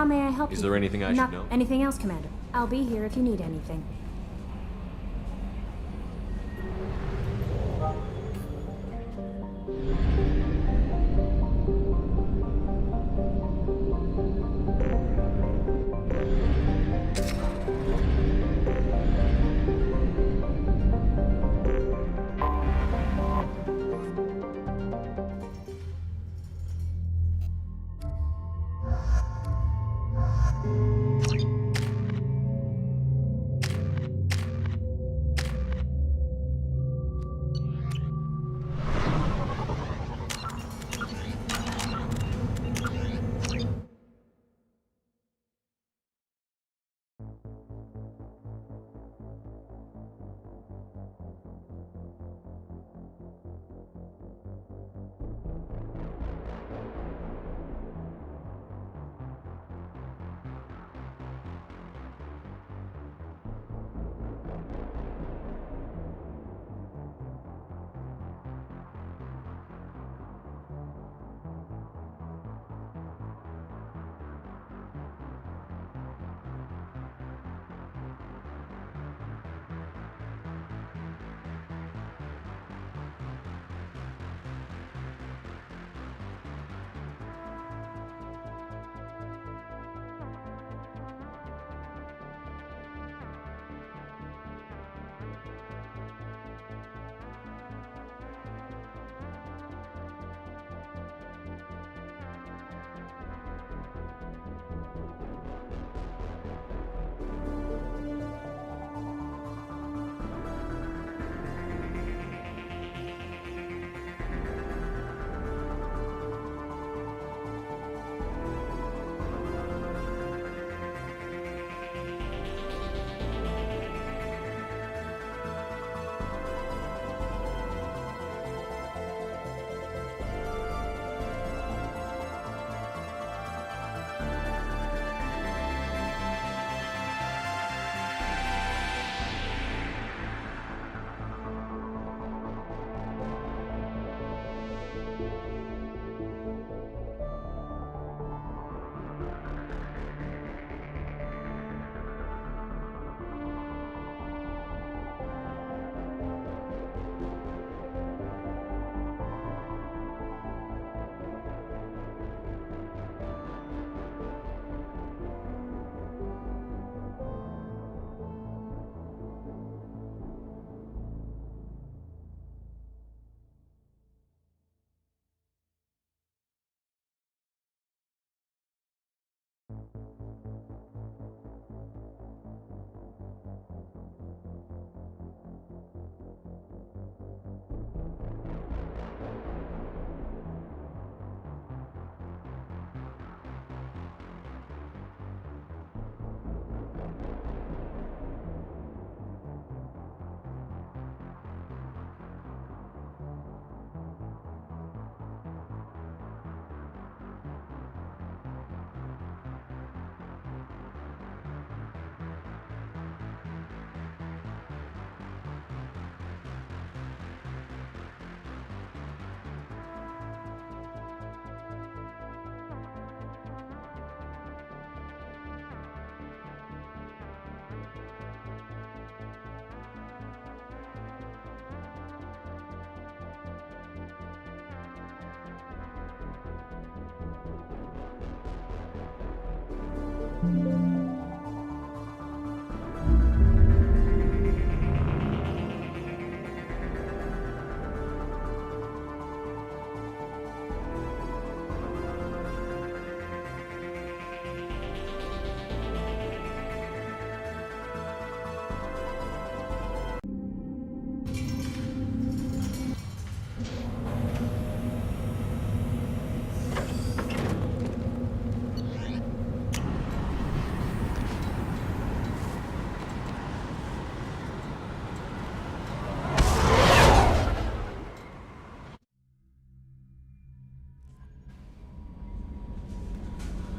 How may I help you?
Is there anything I should
Not
know?
anything else, Commander. I'll be here if you need anything.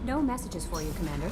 No messages for you, Commander.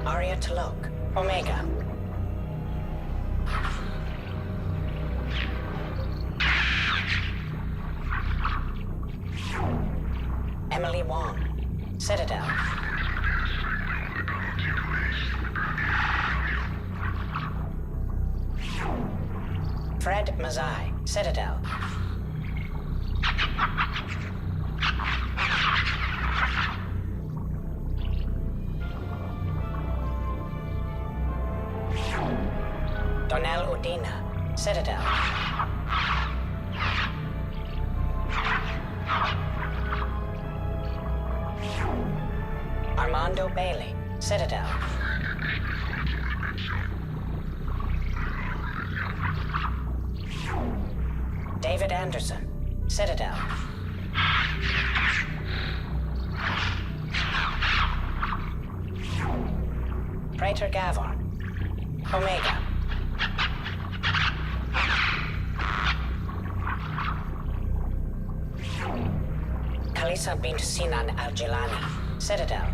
Aria Talok, Omega. Emily Wong, Citadel. Fred Mazai, Citadel. Donnell Udina, Citadel. Armando Bailey, Citadel. David Anderson, Citadel. Praetor Gavorn, Omega. Kalisa bint Sinan Al-Jilani, Citadel.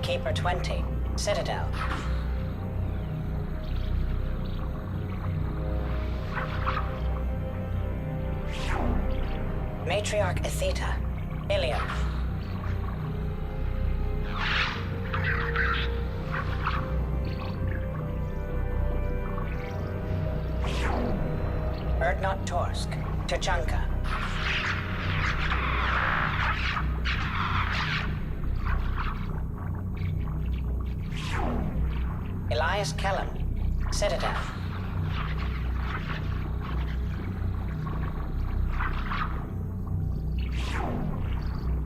Keeper 20, Citadel. Matriarch Atheta, Ilium. Erdnot Torsk, Tuchanka. Elias Kellum, Citadel.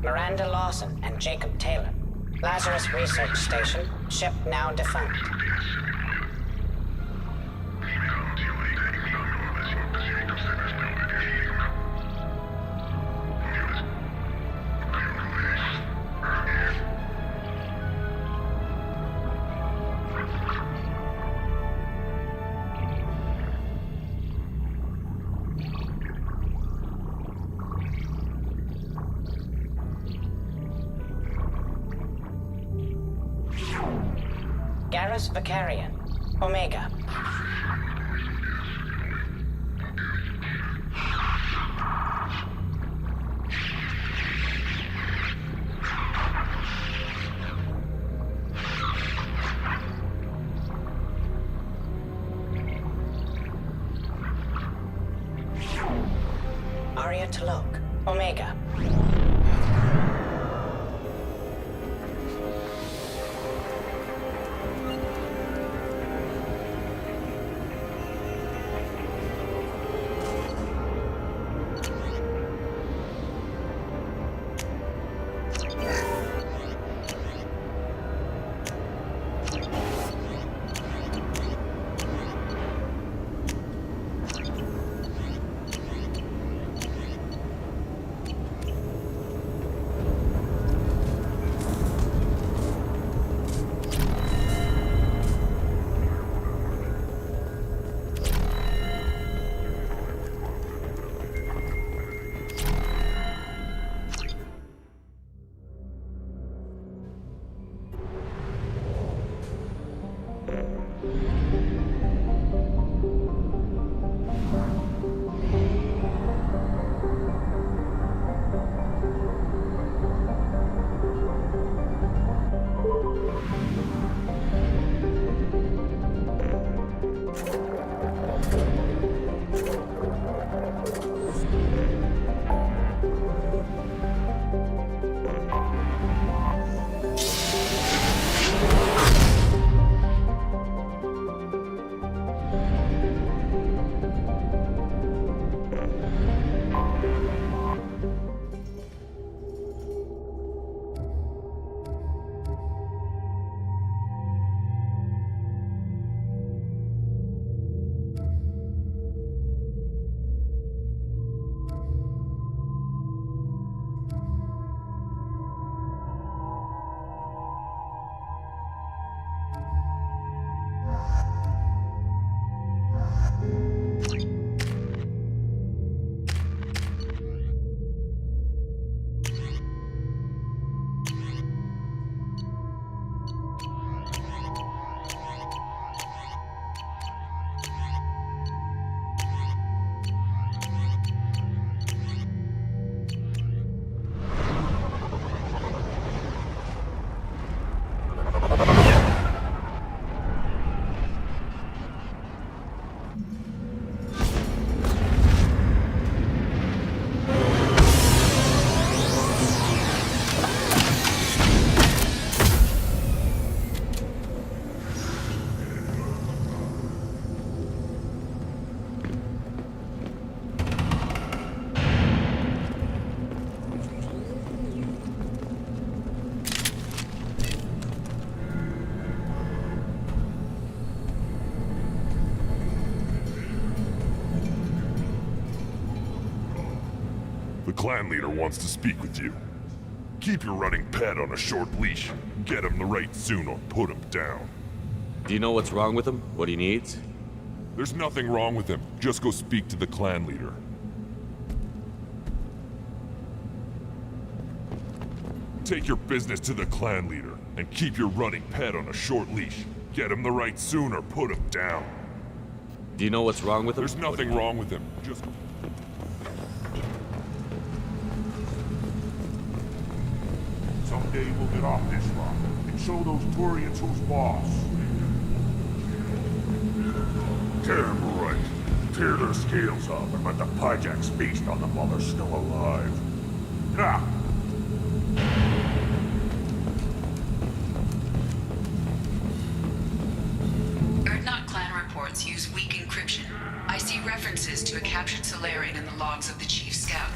Miranda Lawson and Jacob Taylor. Lazarus Research Station, ship now defunct. Garrus Vicarian, Omega. Aria Talok, Omega.
clan leader wants to speak with you. Keep your running pet on a short leash. Get him the right soon or put him down.
Do you know what's wrong with him? What he needs?
There's nothing wrong with him. Just go speak to the clan leader. Take your business to the clan leader, and keep your running pet on a short leash. Get him the right soon or put him down.
Do you know what's wrong with him?
There's nothing wrong with him. Just...
Someday we'll get off this rock and show those Turians who's boss. Damn right. Tear their scales off and let the Pyjaks feast on them while they're still alive. Ha!
Erdnot clan reports use weak encryption. I see references to a captured Solarian in the logs of the Chief Scout.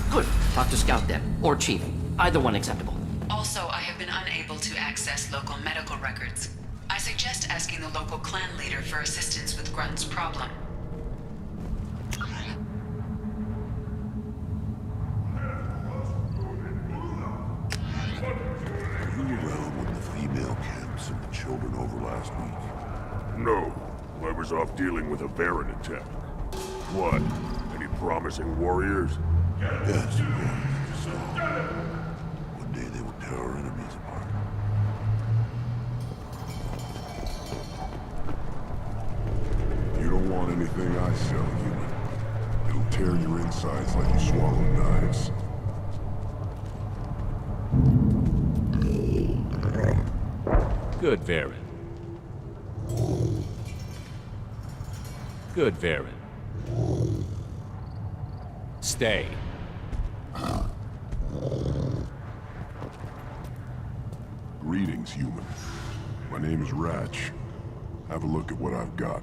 Good. Talk to Scout then. Or Chief. Either one acceptable.
Also, I have been unable to access local medical records. I suggest asking the local clan leader for assistance with Grunt's problem.
Were you around when the female camps and the children over last week? No. I was off dealing with a Baron attack. What? Any promising warriors? Yes, so one day they will tear our enemies apart. You don't want anything I sell, human. It'll tear your insides like you swallow knives.
Good, Varen. Good, Varen. Stay.
Greetings, human. My name is Ratch. Have a look at what I've got.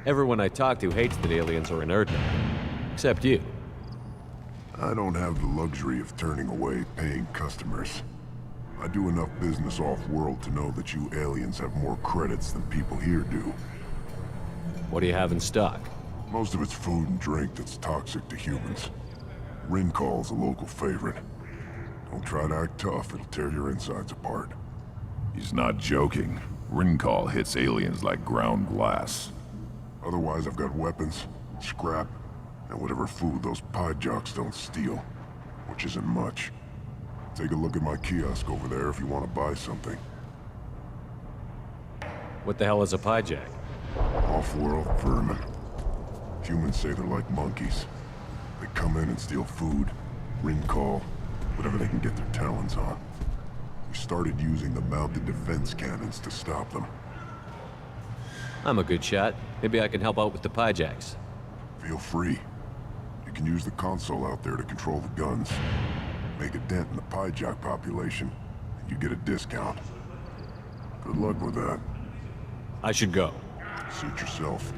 Everyone I talk to hates that aliens are in Erdnot. Except you.
I don't have the luxury of turning away paying customers. I do enough business off-world to know that you aliens have more credits than people here do.
What do you have in stock?
Most of it's food and drink that's toxic to humans. Rincall's a local favorite. Don't try to act tough, it'll tear your insides apart.
He's not joking. Rincall hits aliens like ground glass.
Otherwise, I've got weapons, scrap, and whatever food those Pyjaks don't steal. Which isn't much. Take a look at my kiosk over there if you want to buy something.
What the hell is a Pyjak?
Off-world vermin. Humans say they're like monkeys. They come in and steal food, Rincall, whatever they can get their talons on. We started using the mounted defense cannons to stop them.
I'm a good shot. Maybe I can help out with the Pyjaks.
Feel free. You can use the console out there to control the guns. Make a dent in the Pyjak population, and you get a discount. Good luck with that.
I should go.
Suit yourself.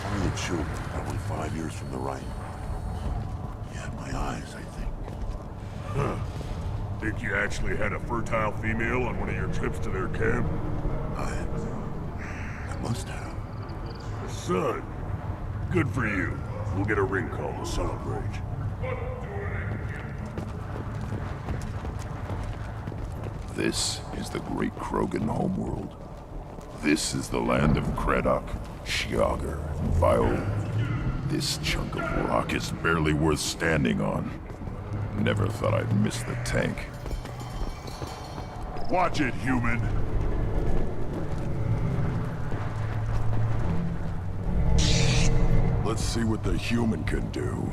One of the children, probably 5 years from the right. You had my eyes, I think.
Huh. Think you actually had a fertile female on one of your trips to their camp?
I must have.
Son, good for you. We'll get a ring call to celebrate.
This is the great Krogan homeworld. This is the land of Kredok, Shiagar, Viol. This chunk of rock is barely worth standing on. Never thought I'd miss the tank.
Watch it, human!
Let's see what the human can do.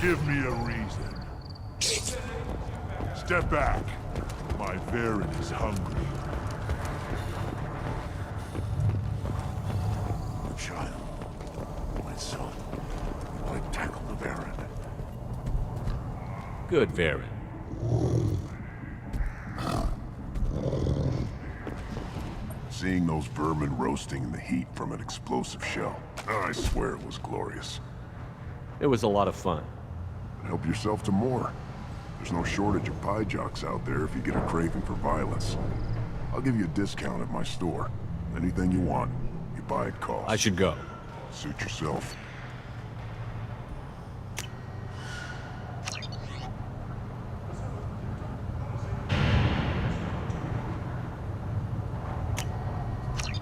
Give me a reason. Step back. My Baron is hungry.
Child, my son, I tackle the Baron.
Good, Baron.
Seeing those vermin roasting in the heat from an explosive shell, I swear it was glorious.
It was a lot of fun.
Help yourself to more. There's no shortage of pie jocks out there if you get a craving for violence. I'll give you a discount at my store. Anything you want, you buy at cost.
I should go.
Suit yourself.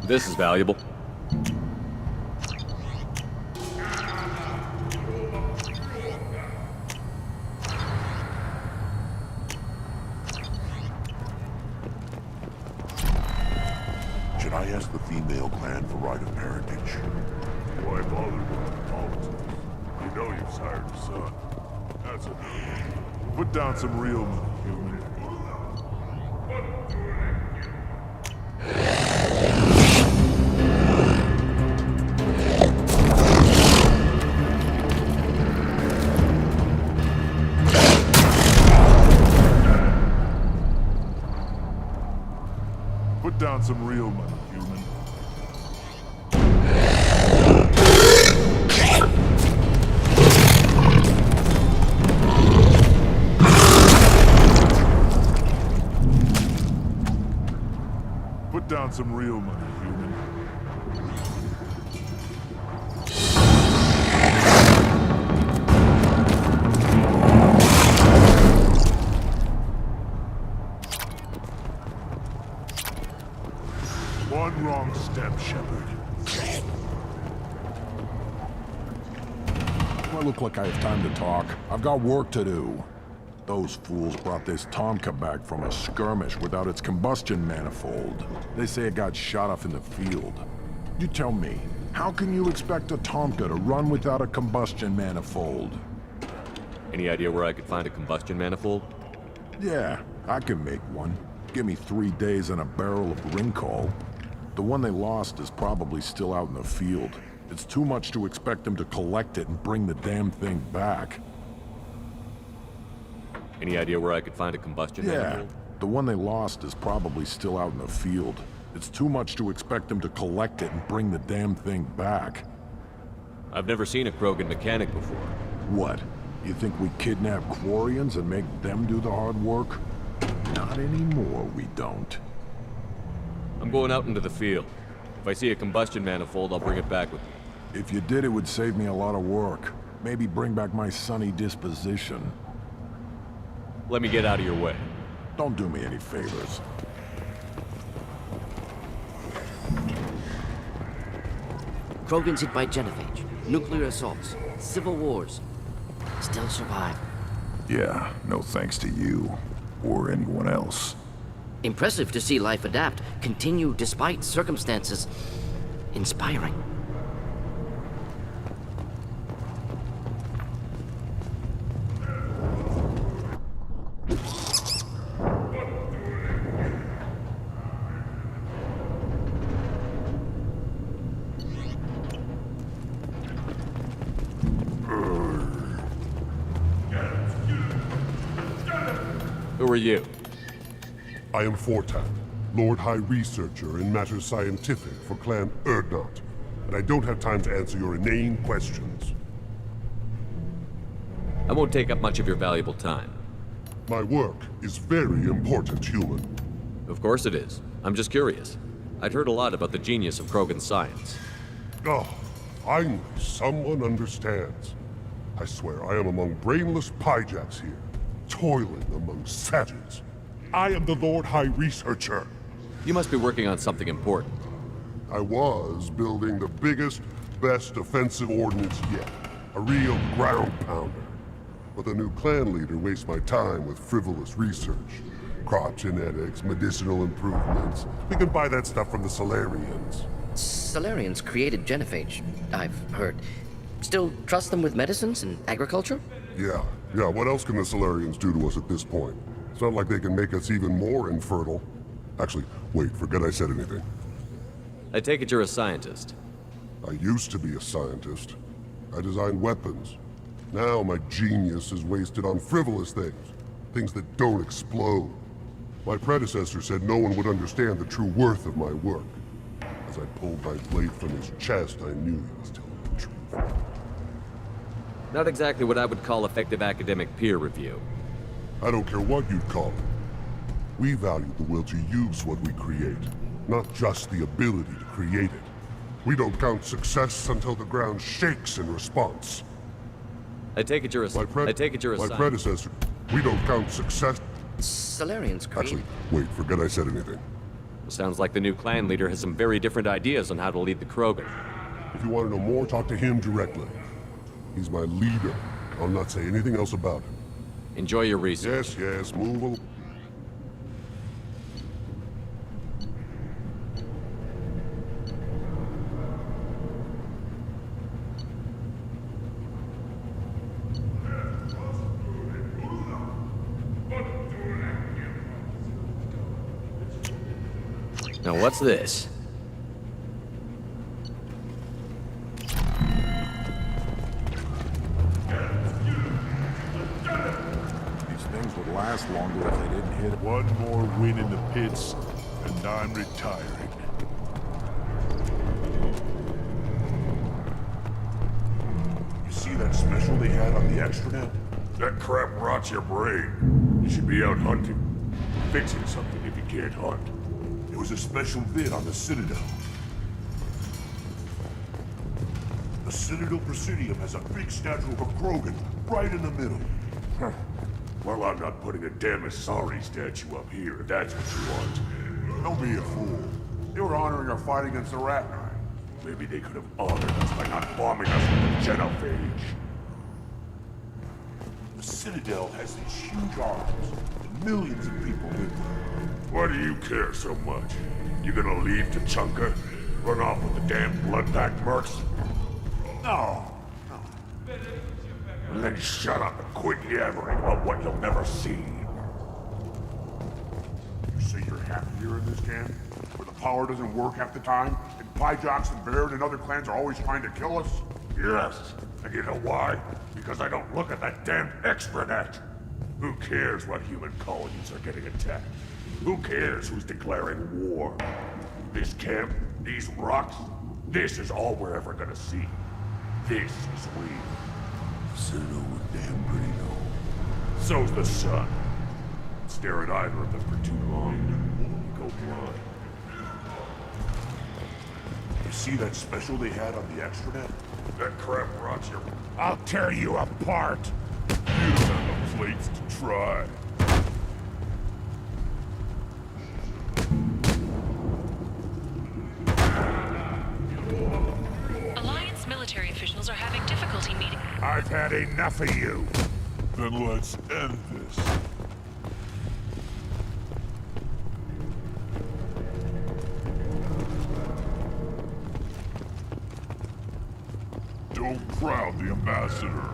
This is valuable.
Should I ask the female clan for right of parentage?
Why bother with politics? You know you've sired a son. That's enough. Put down some real money, human. Put down some real money, human. Put down some real money, human. One wrong step, Shepard.
My
look like I have time to talk. I've got work to do. Those fools brought this Tomka back from a skirmish without its combustion manifold. They say it got shot off in the field. You tell me, how can you expect a Tomka to run without a combustion manifold?
Any idea where I could find a combustion manifold?
Yeah, I can make one. Give me 3 days and a barrel of Ringcall. The one they lost is probably still out in the field. It's too much to expect them to collect it and bring the damn thing back.
Any idea where I could find a combustion manifold?
Yeah, the one they lost is probably still out in the field. It's too much to expect them to collect it and bring the damn thing back.
I've never seen a Krogan mechanic before.
What? You think we kidnap Quarians and make them do the hard work? Not anymore, we don't.
I'm going out into the field. If I see a combustion manifold, I'll bring it back with me.
If you did, it would save me a lot of work. Maybe bring back my sunny disposition.
Let me get out of your way.
Don't do me any favors.
Krogans hit by genophage, nuclear assaults, civil wars. Still survive.
Yeah, no thanks to you. Or anyone else.
Impressive to see life adapt, continue despite circumstances. Inspiring.
Who are you?
I am Fortak, Lord High Researcher in matters scientific for Clan Urdnot, and I don't have time to answer your inane questions.
I won't take up much of your valuable time.
My work is very important, human.
Of course it is. I'm just curious. I'd heard a lot about the genius of Krogan science.
Oh, finally, someone understands. I swear I am among brainless pyjaks here, toiling among savages. I am the Lord High Researcher.
You must be working on something important.
I was building the biggest, best offensive ordnance yet. A real ground pounder. But the new clan leader wastes my time with frivolous research. Crop genetics, medicinal improvements. We can buy that stuff from the Solarians.
Solarians created genophage, I've heard. Still trust them with medicines and agriculture?
Yeah. What else can the Solarians do to us at this point? It's not like they can make us even more infertile. Actually, wait, forget I said anything.
I take it you're a scientist.
I used to be a scientist. I designed weapons. Now my genius is wasted on frivolous things. Things that don't explode. My predecessor said no one would understand the true worth of my work. As I pulled my blade from his chest, I knew he was telling the truth.
Not exactly what I would call effective academic peer review.
I don't care what you'd call it. We value the will to use what we create, not just the ability to create it. We don't count success until the ground shakes in response.
I take it you're a
My predecessor. We don't count success.
Solarians create...
Actually, wait, forget I said anything.
Sounds like the new clan leader has some very different ideas on how to lead the Krogan.
If you want to know more, talk to him directly. He's my leader. I'll not say anything else about it.
Enjoy your research.
Yes, move along.
Now what's this?
Last longer if they didn't hit it.
One more win in the pits, and I'm retiring. You see that special they had on the extranet?
That crap rots your brain. You should be out hunting. Fixing something if you can't hunt.
It was a special vid on the Citadel. The Citadel Presidium has a big statue of a Krogan right in the middle.
Huh. Well, I'm not putting a damn Asari statue up here, if that's what you want.
Don't be a fool. They were honoring our fight against the Rat Knight.
Maybe they could have honored us by not bombing us with the genophage.
Citadel has these huge arms, and millions of people live there.
Why do you care so much? You gonna leave Tachanka? Run off with the damn blood-packed mercs?
No.
Then shut up and quit yammering about what you'll never see.
You say you're happy here in this camp? Where the power doesn't work half the time? And Pyjox and Baird and other clans are always trying to kill us?
Yes. And you know why? Because I don't look at that damn extranet. Who cares what human colonies are getting attacked? Who cares who's declaring war? This camp, these rocks, this is all we're ever gonna see. This is real.
Citadel was damn pretty though.
So's the sun. Stare at either of them for too long, you go blind.
You see that special they had on the extranet?
That crap rots your... I'll tear you apart!
You don't have the plates to try.
Alliance military officials are having difficulty meeting.
I've had enough of you!
Then let's end this. Don't crowd the ambassador.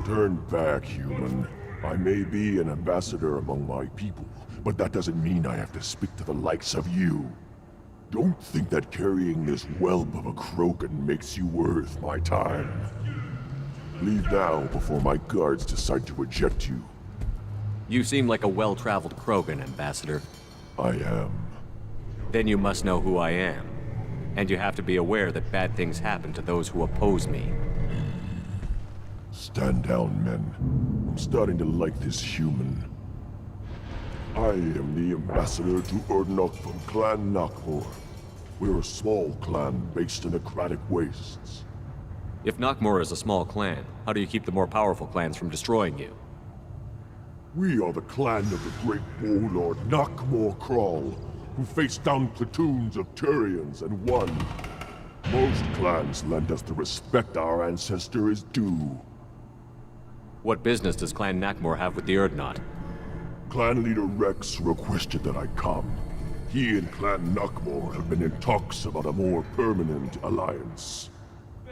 Turn back, human. I may be an ambassador among my people, but that doesn't mean I have to speak to the likes of you. Don't think that carrying this whelp of a Krogan makes you worth my time. Leave now before my guards decide to eject you.
You seem like a well-traveled Krogan, Ambassador.
I am.
Then you must know who I am. And you have to be aware that bad things happen to those who oppose me.
Stand down, men. I'm starting to like this human. I am the ambassador to Urdnot from Clan Nakmor. We're a small clan based in Aquatic Wastes.
If Nakmor is a small clan, how do you keep the more powerful clans from destroying you?
We are the clan of the great warlord Nakmor Krawl, who faced down platoons of Turians and won. Most clans lend us the respect our ancestor is due.
What business does Clan Nakmor have with the Urdnot?
Clan leader Rex requested that I come. He and Clan Nakmor have been in talks about a more permanent alliance.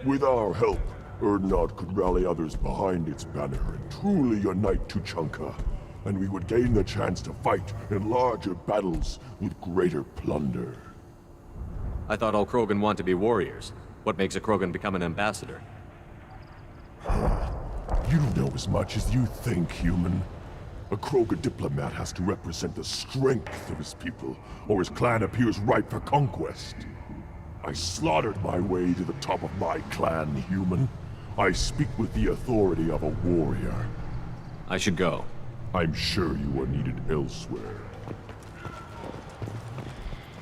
With our help, Urdnot could rally others behind its banner and truly unite Tuchanka, and we would gain the chance to fight in larger battles with greater plunder.
I thought all Krogan want to be warriors. What makes a Krogan become an ambassador?
You know as much as you think, human. A Krogan diplomat has to represent the strength of his people, or his clan appears ripe for conquest. I slaughtered my way to the top of my clan, human. I speak with the authority of a warrior.
I should go.
I'm sure you are needed elsewhere.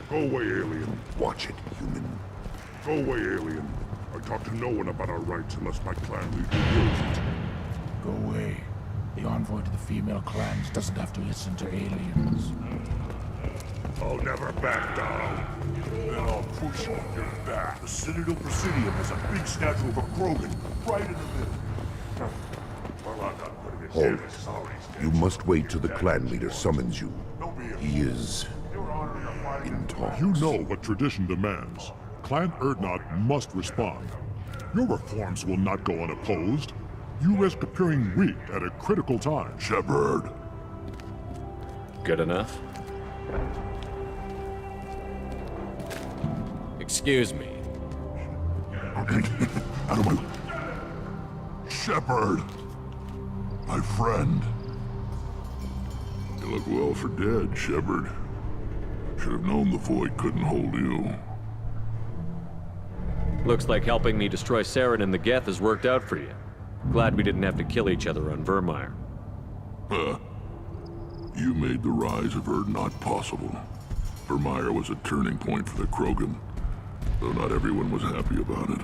Go away, alien.
Watch it, human.
Go away, alien. I talk to no one about our rights unless my clan leader wills it.
Go away. The envoy to the female clans doesn't have to listen to aliens.
I'll never back down.
Then I'll push you on your back. The Citadel Presidium has a big statue of a Krogan right in the middle.
Well, I'm not putting it
Halt.
down. It's already
You must wait till the clan leader summons you. He is in talks.
You know what tradition demands. Clan Urdnot must respond. Your reforms will not go unopposed. You risk appearing weak at a critical time.
Shepard.
Good enough? Excuse me.
Out of my... Shepard! My friend.
You look well for dead, Shepard. Should have known the Void couldn't hold you.
Looks like helping me destroy Saren and the Geth has worked out for you. Glad we didn't have to kill each other on Vermeer.
Huh. You made the rise of Urdnot possible. Vermeer was a turning point for the Krogan, though not everyone was happy about it.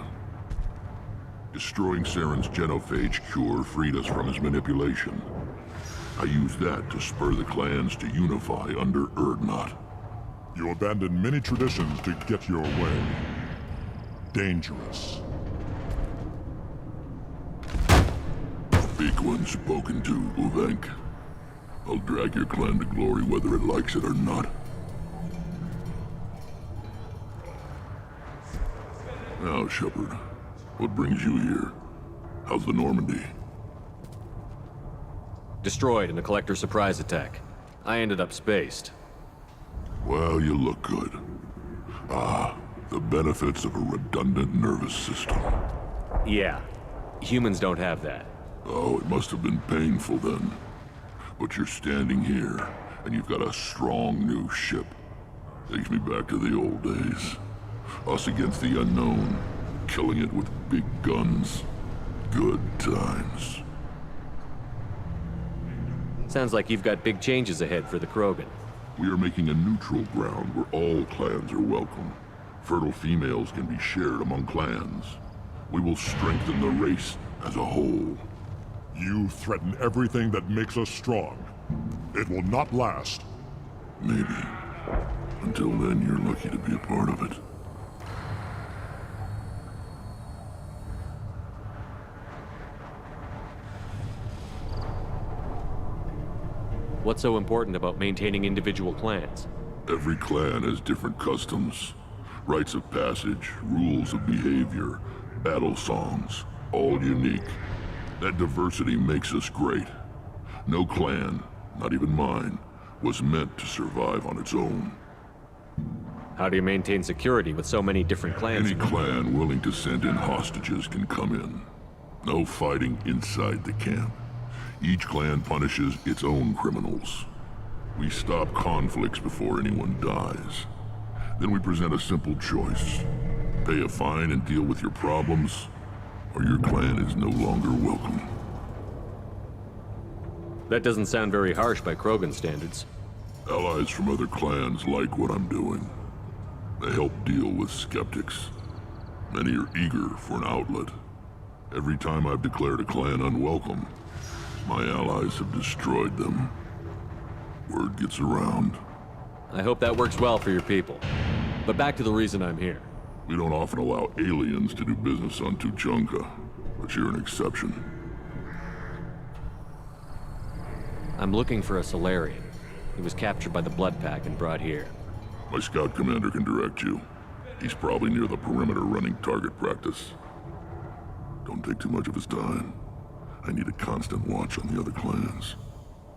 Destroying Saren's genophage cure freed us from his manipulation. I used that to spur the clans to unify under Urdnot.
You abandoned many traditions to get your way. Dangerous. Big one spoken to, Uvenk. I'll drag your clan to glory whether it likes it or not. Now, Shepard, what brings you here? How's the Normandy?
Destroyed in a Collector surprise attack. I ended up spaced.
Well, you look good. Ah, the benefits of a redundant nervous system.
Yeah. Humans don't have that.
Oh, it must have been painful then. But you're standing here, and you've got a strong new ship. Takes me back to the old days. Us against the unknown, killing it with big guns. Good times.
Sounds like you've got big changes ahead for the Krogan.
We are making a neutral ground where all clans are welcome. Fertile females can be shared among clans. We will strengthen the race as a whole. You threaten everything that makes us strong. It will not last. Maybe. Until then, you're lucky to be a part of it.
What's so important about maintaining individual clans?
Every clan has different customs, rites of passage, rules of behavior, battle songs, all unique. That diversity makes us great. No clan, not even mine, was meant to survive on its own.
How do you maintain security with so many different clans?
Any clan willing to send in hostages can come in. No fighting inside the camp. Each clan punishes its own criminals. We stop conflicts before anyone dies. Then we present a simple choice. Pay a fine and deal with your problems, or your clan is no longer welcome.
That doesn't sound very harsh by Krogan standards.
Allies from other clans like what I'm doing. They help deal with skeptics. Many are eager for an outlet. Every time I've declared a clan unwelcome, my allies have destroyed them. Word gets around.
I hope that works well for your people. But back to the reason I'm here.
We don't often allow aliens to do business on Tuchanka, but you're an exception.
I'm looking for a Solarian. He was captured by the Blood Pack and brought here.
My scout commander can direct you. He's probably near the perimeter running target practice. Don't take too much of his time. I need a constant watch on the other clans.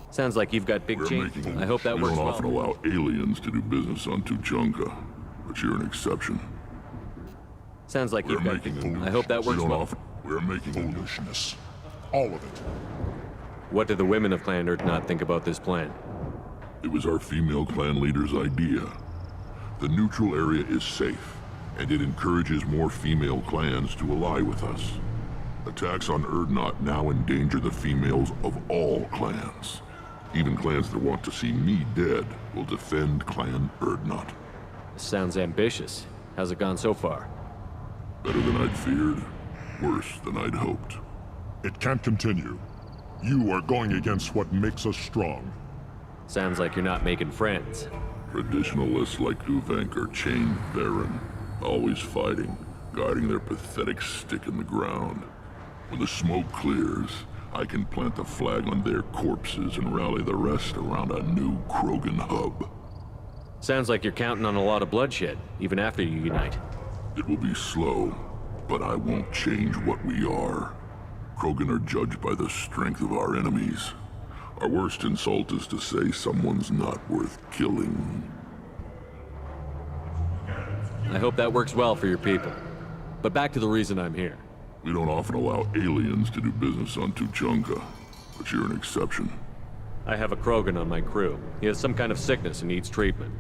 Sounds like you've got big change. I hope that works
We don't
well.
often allow aliens to do business on Tuchanka, but you're an exception.
Sounds like you've got big... I hope that works well.
We're making
foolishness. All of it.
What do the women of Clan Urdnot think about this plan?
It was our female clan leader's idea. The neutral area is safe, and it encourages more female clans to ally with us. Attacks on Urdnot now endanger the females of all clans. Even clans that want to see me dead will defend Clan Urdnot.
Sounds ambitious. How's it gone so far?
Better than I'd feared. Worse than I'd hoped.
It can't continue. You are going against what makes us strong.
Sounds like you're not making friends.
Traditionalists like Uvenk are chained Varen, always fighting, guarding their pathetic stick in the ground. When the smoke clears, I can plant the flag on their corpses and rally the rest around a new Krogan hub.
Sounds like you're counting on a lot of bloodshed, even after you unite.
It will be slow, but I won't change what we are. Krogan are judged by the strength of our enemies. Our worst insult is to say someone's not worth killing.
I hope that works well for your people. But back to the reason I'm here.
We don't often allow aliens to do business on Tuchanka, but you're an exception.
I have a Krogan on my crew. He has some kind of sickness and needs treatment.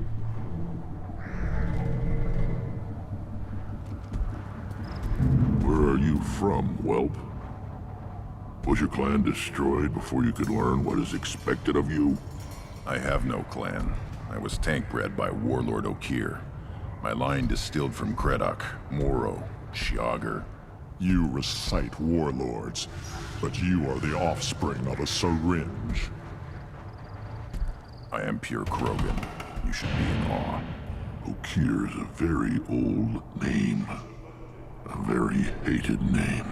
Where are you from, whelp? Was your clan destroyed before you could learn what is expected of you?
I have no clan. I was tank bred by Warlord Okir. My line distilled from Kredok, Moro, Shiagar.
You recite warlords, but you are the offspring of a syringe.
I am pure Krogan. You should be in awe.
Okir is a very old name. A very hated name.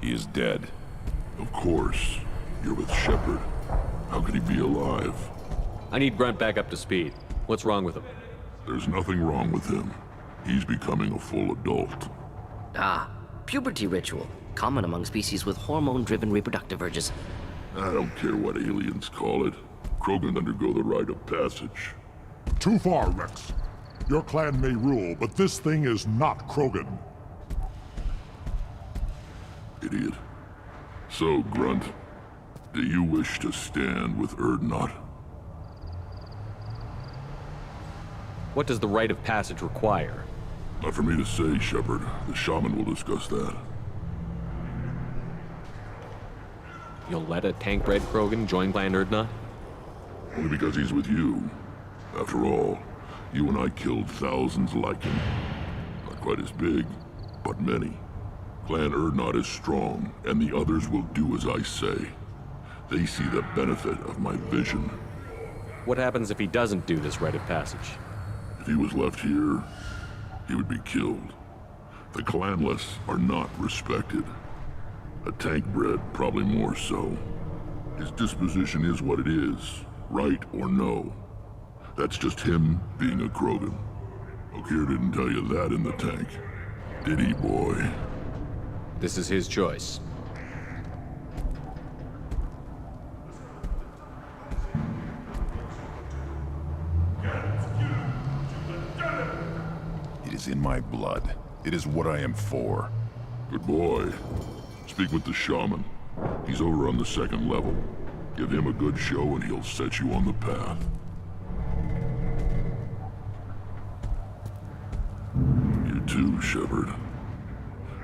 He is dead.
Of course. You're with Shepard. How could he be alive?
I need Grunt back up to speed. What's wrong with him?
There's nothing wrong with him. He's becoming a full adult.
Ah, puberty ritual. Common among species with hormone-driven reproductive urges.
I don't care what aliens call it. Krogan undergo the rite of passage.
Too far, Rex. Your clan may rule, but this thing is not Krogan.
Idiot. So, Grunt, do you wish to stand with Urdnot?
What does the rite of passage require?
Not for me to say, Shepard. The shaman will discuss that.
You'll let a tank-bred Krogan join Clan Urdnot?
Only because he's with you. After all, you and I killed thousands like him. Not quite as big, but many. Clan Urdnot is strong, and the others will do as I say. They see the benefit of my vision.
What happens if he doesn't do this rite of passage?
If he was left here, he would be killed. The clanless are not respected. A tank bred, probably more so. His disposition is what it is, right or no. That's just him being a Krogan. Okeer didn't tell you that in the tank, did he, boy?
This is his choice.
It is in my blood. It is what I am for.
Good boy. Speak with the shaman. He's over on the second level. Give him a good show and he'll set you on the path. You too, Shepard.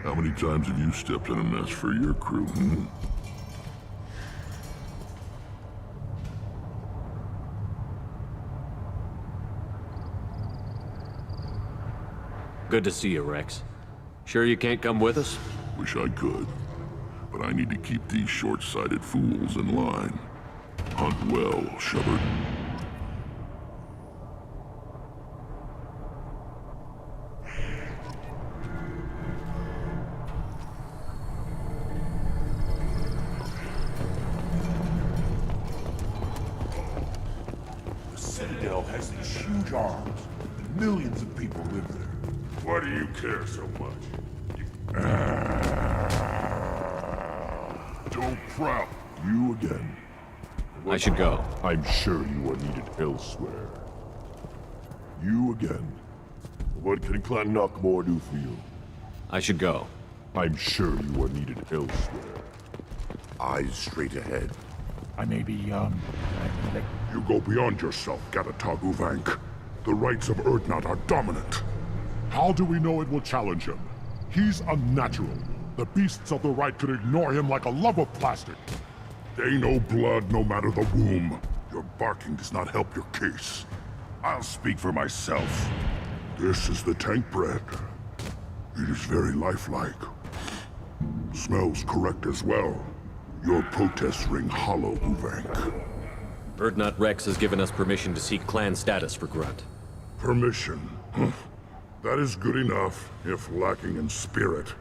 How many times have you stepped in a mess for your crew, hmm?
Good to see you, Rex. Sure you can't come with us?
Wish I could. But I need to keep these short-sighted fools in line. Hunt well, Shepard.
The Citadel has these huge arms. Millions of people live there.
Why do you care so much?
Don't prowl. You again.
I should go.
I'm sure you are needed elsewhere. You again. What can Clan Knockmore do for you?
I should go.
I'm sure you are needed elsewhere.
Eyes straight ahead.
I may be,
You go beyond yourself, Gatatog Uvank. The rights of Urdnot are dominant.
How do we know it will challenge him? He's unnatural. The beasts of the right could ignore him like a lump of plastic.
They know blood no matter the womb. Your barking does not help your case. I'll speak for myself. This is the tank bred. It is very lifelike. Smells correct as well. Your protests ring hollow, Uvank.
Urdnot Rex has given us permission to seek clan status for Grunt.
Permission? Huh. That is good enough, if lacking in spirit.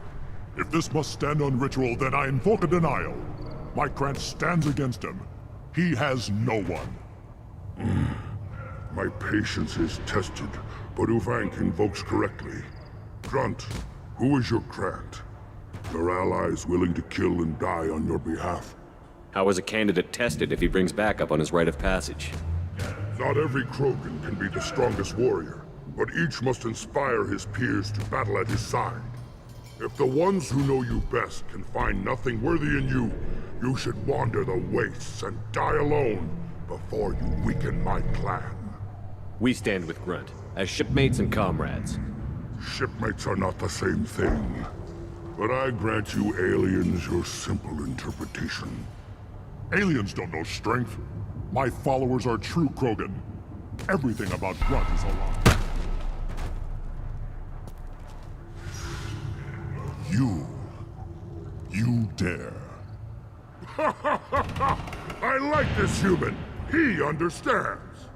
If this must stand on ritual, then I invoke a denial. My Grant stands against him. He has no one.
My patience is tested, but Uvank invokes correctly. Grunt, who is your Grant? Your allies willing to kill and die on your behalf?
How is a candidate tested if he brings backup on his rite of passage?
Not every Krogan can be the strongest warrior, but each must inspire his peers to battle at his side. If the ones who know you best can find nothing worthy in you, you should wander the wastes and die alone before you weaken my clan.
We stand with Grunt, as shipmates and comrades.
Shipmates are not the same thing. But I grant you aliens your simple interpretation.
Aliens don't know strength. My followers are true Krogan. Everything about Grunt is a lie. You dare.
I like this human. He understands.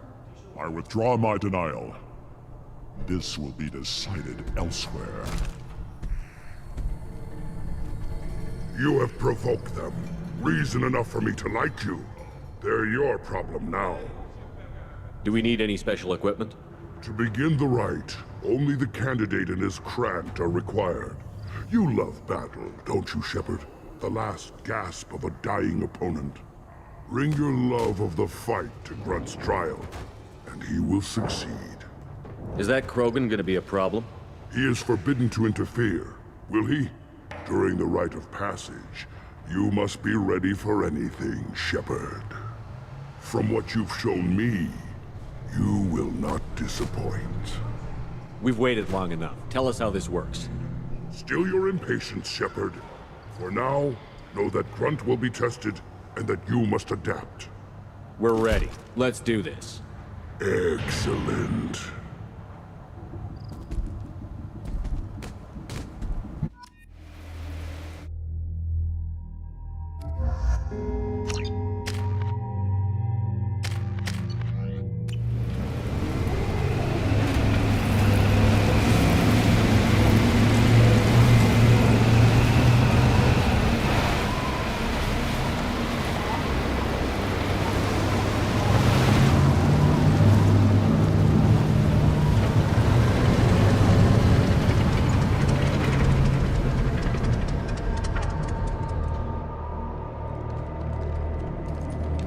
I withdraw my denial. This will be decided elsewhere.
You have provoked them. Reason enough for me to like you. They're your problem now.
Do we need any special equipment?
To begin the rite, only the candidate and his Krant are required. You love battle, don't you, Shepard? The last gasp of a dying opponent. Bring your love of the fight to Grunt's trial, and he will succeed.
Is that Krogan gonna be a problem?
He is forbidden to interfere, will he? During the rite of passage, you must be ready for anything, Shepard. From what you've shown me, you will not disappoint.
We've waited long enough. Tell us how this works.
Still your impatience, Shepard. For now, know that Grunt will be tested, and that you must adapt.
We're ready. Let's do this.
Excellent.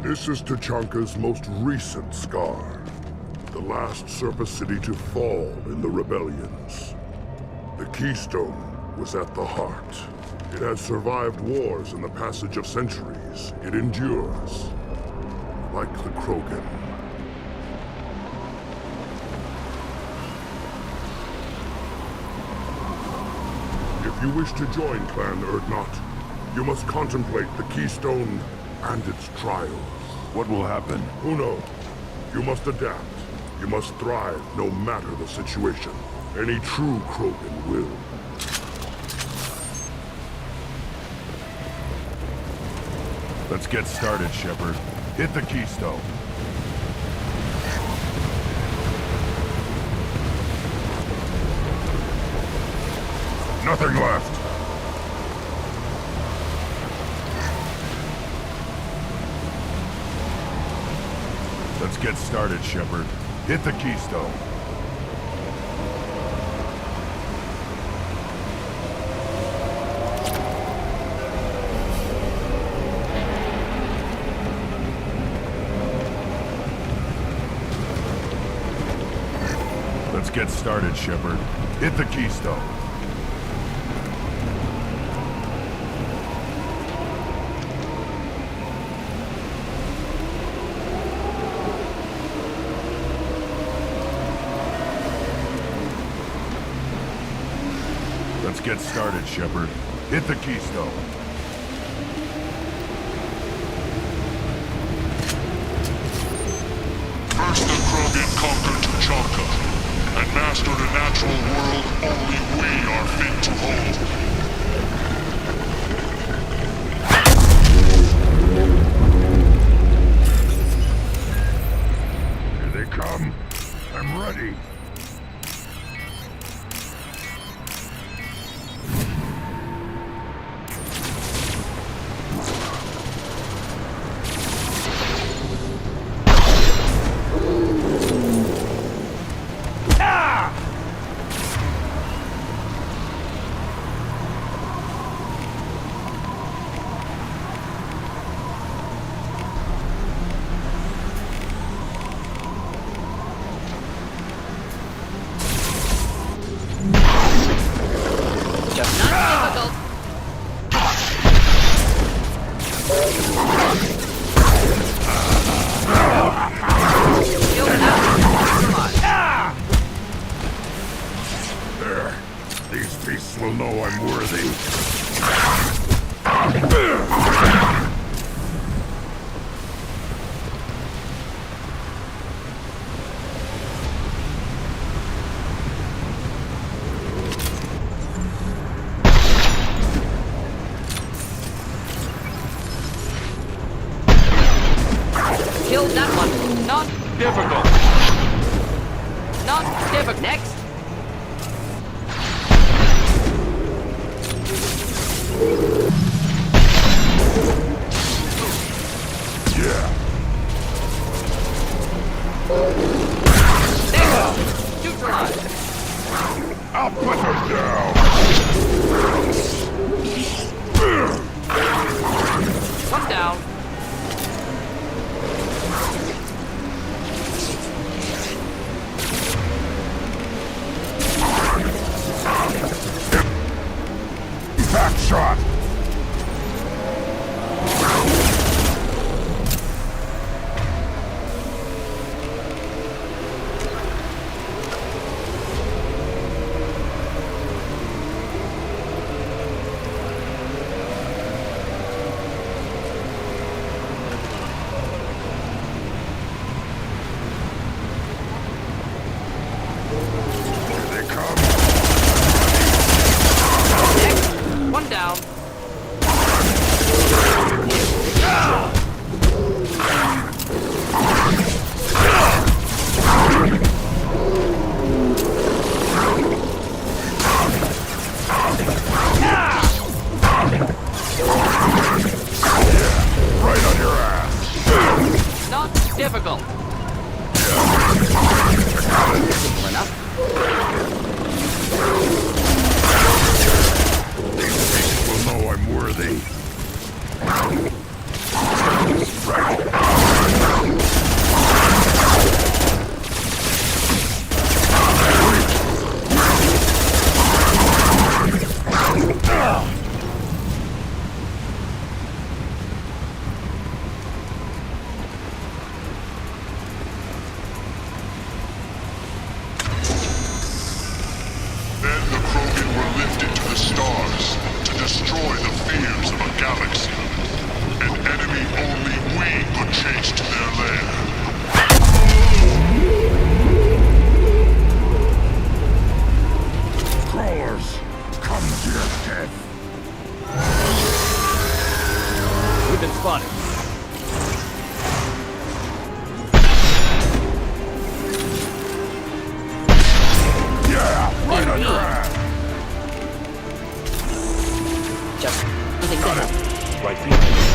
This is Tachanka's most recent scar. The last surface city to fall in the rebellions. The Keystone was at the heart. It has survived wars and the passage of centuries. It endures. Like the Krogan. If you wish to join Clan Urdnot, you must contemplate the Keystone and its trials.
What will happen?
Who knows? You must adapt. You must thrive no matter the situation. Any true Krogan will.
Let's get started, Shepard. Hit the Keystone. Nothing left. Let's get started, Shepard. Hit the Keystone. Let's get started, Shepard. Hit the Keystone. Let's get started, Shepard. Hit the Keystone.
First the Krogan conquered Tachanka, and mastered a natural world only we are fit to hold.
Here they come. I'm ready.
will know I'm worthy.
Killed that one. Not difficult. Not difficult. Next. One down.
Back shot!
One down.
Right on your ass!
Not difficult. Simple enough.
Will know I'm worthy.
Then the Krogan were lifted to the stars to destroy the fears of a galaxy. An enemy only we could chase to their lair.
Crawlers, come to your death.
We've been spotted.
Yeah, right on your ass.
Just nothing to help.
Right behind you.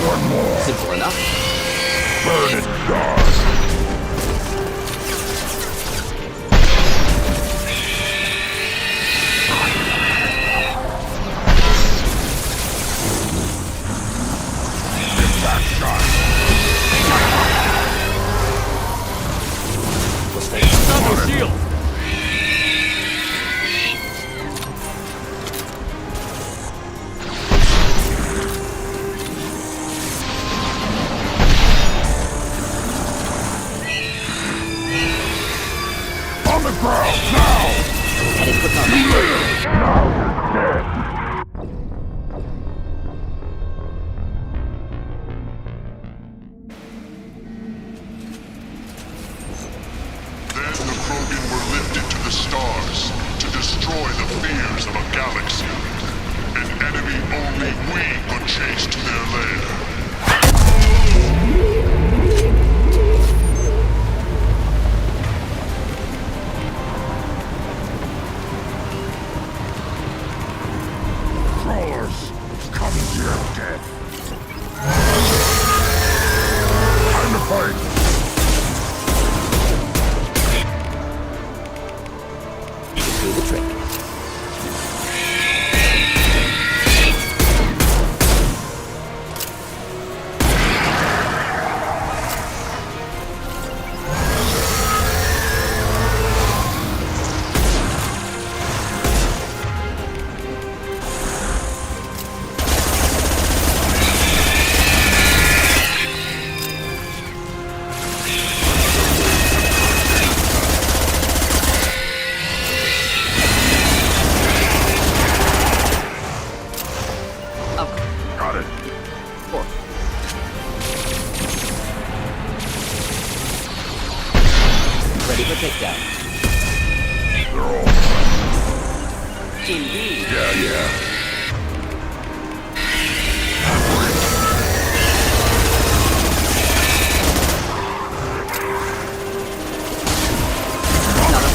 One more.
Simple enough.
Burn it, dark. Back shot.
Double shield.
On the ground, now!
Headed for cover.
Now you're dead.
Then the Krogan were lifted to the stars to destroy the fears of a galaxy. An enemy only we could chase to their lair.
Crawlers, come to your death. Time to fight.
You can do the trick.
Got it.
Four. Ready for takedown.
They're all
Indeed.
yeah.
Not a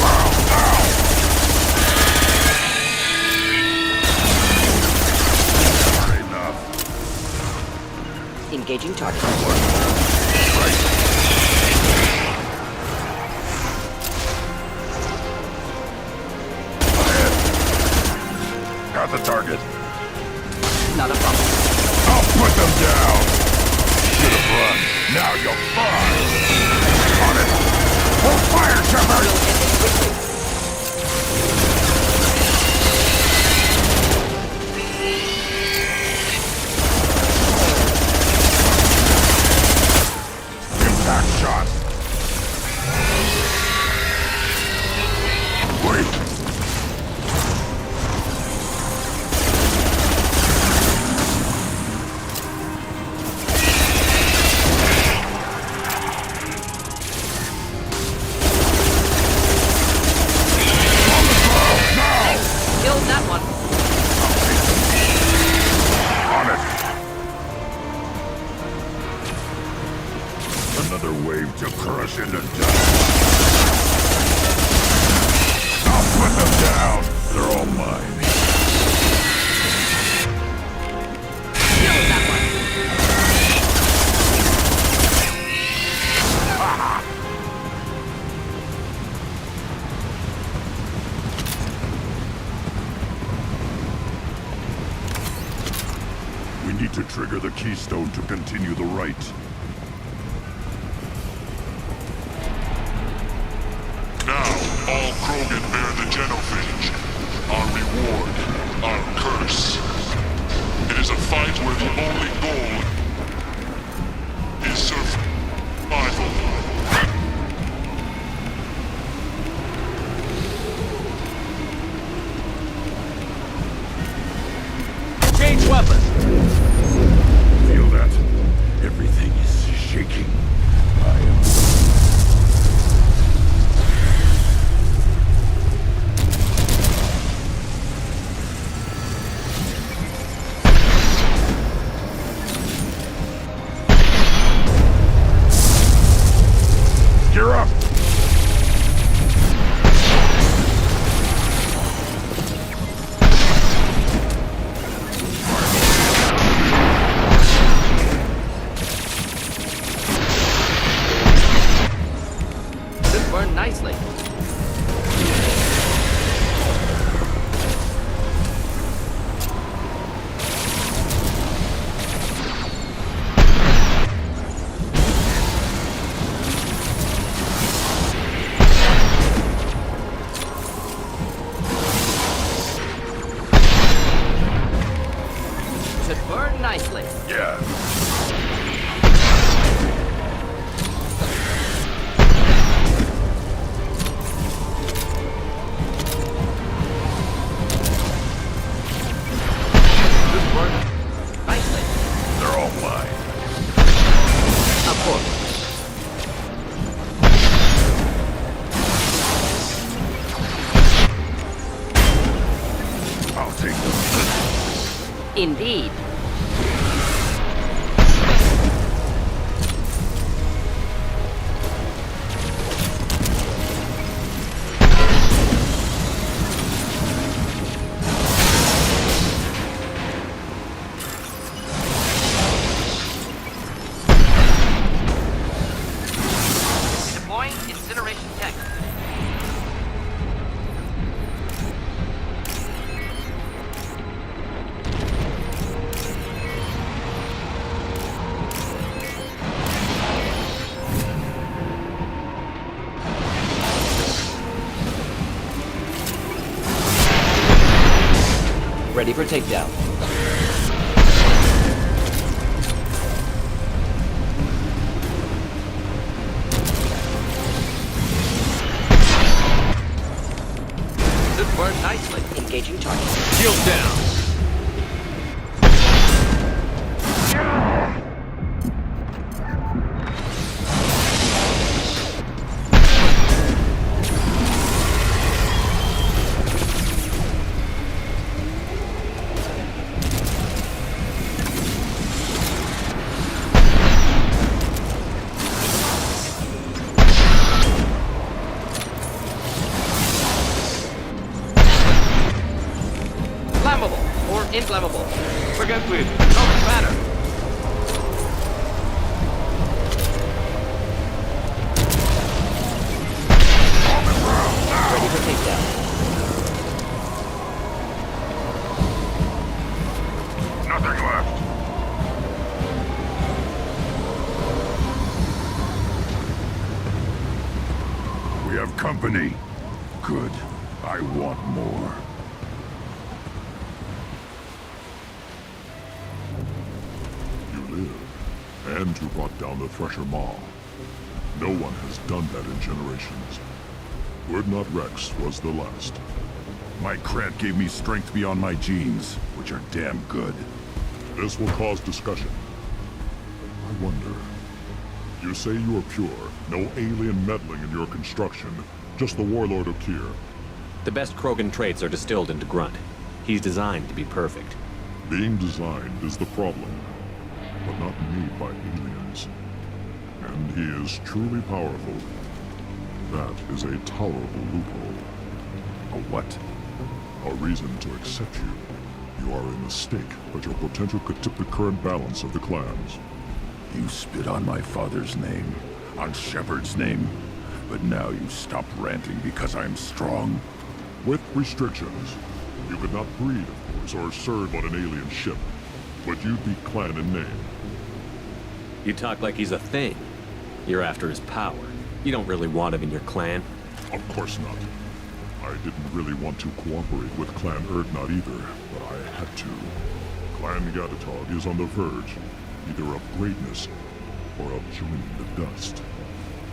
Engaging target.
Got the target.
Not a problem.
I'll put them down! Should have run. Now you'll find! On it! Hold fire, Shepard! Impact shot! Wait! Another wave to crush into dust. I'll put them down. They're all mine.
Kill that one.
We need to trigger the keystone to continue the rite.
All Krogan bear the genophage. Our reward, our curse. It is a fight where the only goal is survival.
Change weapon.
Feel that? Everything is shaking. I am... Gear up!
Should burn nicely. Should burn nicely.
Yeah.
Should burn nicely.
They're all mine.
Of course.
I'll take them.
Indeed. Deploying incineration tech. Ready for takedown. Should burn nicely. Engaging target.
Shield down.
Flammable or inflammable. We're going to no matter.
company. Good. I want more.
You live, and you brought down the Thresher Maw. No one has done that in generations. Urdnot Rex was the last.
My Krant gave me strength beyond my genes, which are damn good.
This will cause discussion. I wonder. You say you are pure, no alien meddling in your construction, just the Warlord Okier.
The best Krogan traits are distilled into Grunt. He's designed to be perfect.
Being designed is the problem, but not made by aliens. And he is truly powerful. That is a tolerable loophole.
A what?
A reason to accept you. You are a mistake, but your potential could tip the current balance of the clans.
You spit on my father's name, on Shepard's name, but now you stop ranting because I'm strong?
With restrictions. You could not breed, of course, or serve on an alien ship, but you'd be clan in name.
You talk like he's a thing. You're after his power. You don't really want him in your clan.
Of course not. I didn't really want to cooperate with Clan Urdnot either, but I had to. Clan Gatatog is on the verge, either of greatness or of joining the dust.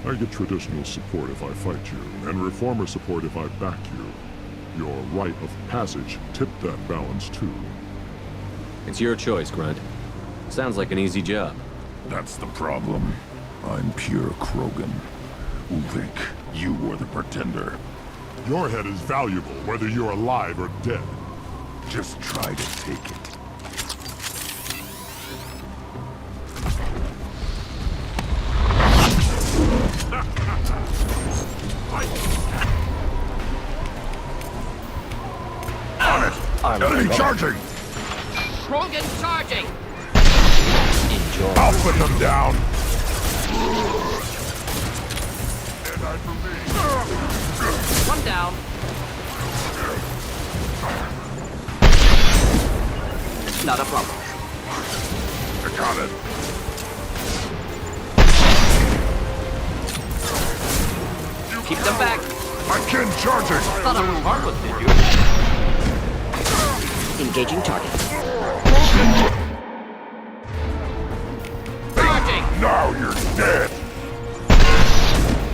I get traditional support if I fight you, and reformer support if I back you. Your rite of passage tipped that balance too.
It's your choice, Grunt. Sounds like an easy job.
That's the problem. I'm pure Krogan. Uvik, you were the pretender.
Your head is valuable, whether you're alive or dead.
Just try to take it.
Enemy charging!
Krogan charging!
Enjoy.
I'll put them down!
One down. Not a problem.
I got it.
Keep them back.
My kin charging!
Thought I was harmless, did you? Engaging target. Charging!
Now you're dead!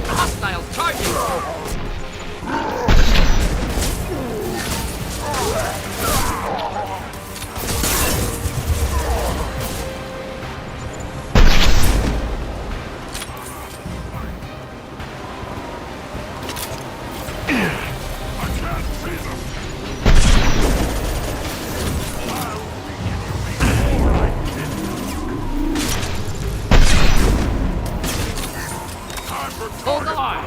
Hostiles charging! Hold the line!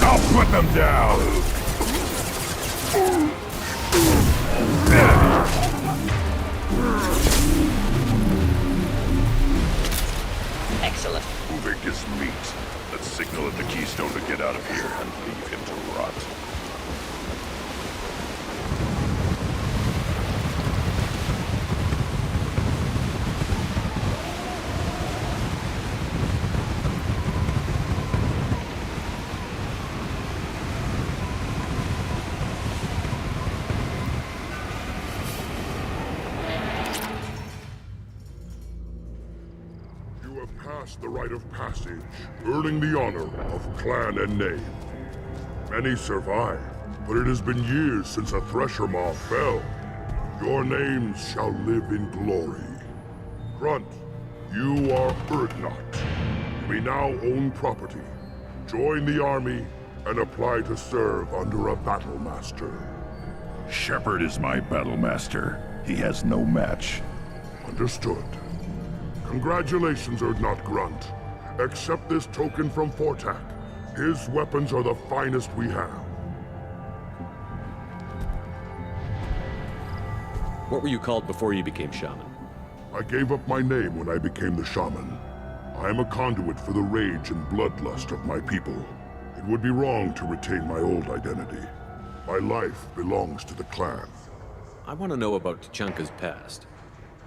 I'll put them down!
Excellent.
Uvik is meat. Let's signal at the Keystone to get out of here and leave him to rot.
The rite of passage, earning the honor of clan and name. Many survive, but it has been years since a Thresher Maw fell. Your names shall live in glory. Grunt, you are Urdnot. You may now own property, join the army, and apply to serve under a battle master.
Shepard is my battle master. He has no match.
Understood. Congratulations, Urdnot Grunt. Accept this token from Fortak. His weapons are the finest we have.
What were you called before you became shaman?
I gave up my name when I became the shaman. I am a conduit for the rage and bloodlust of my people. It would be wrong to retain my old identity. My life belongs to the clan.
I want to know about Tuchanka's past.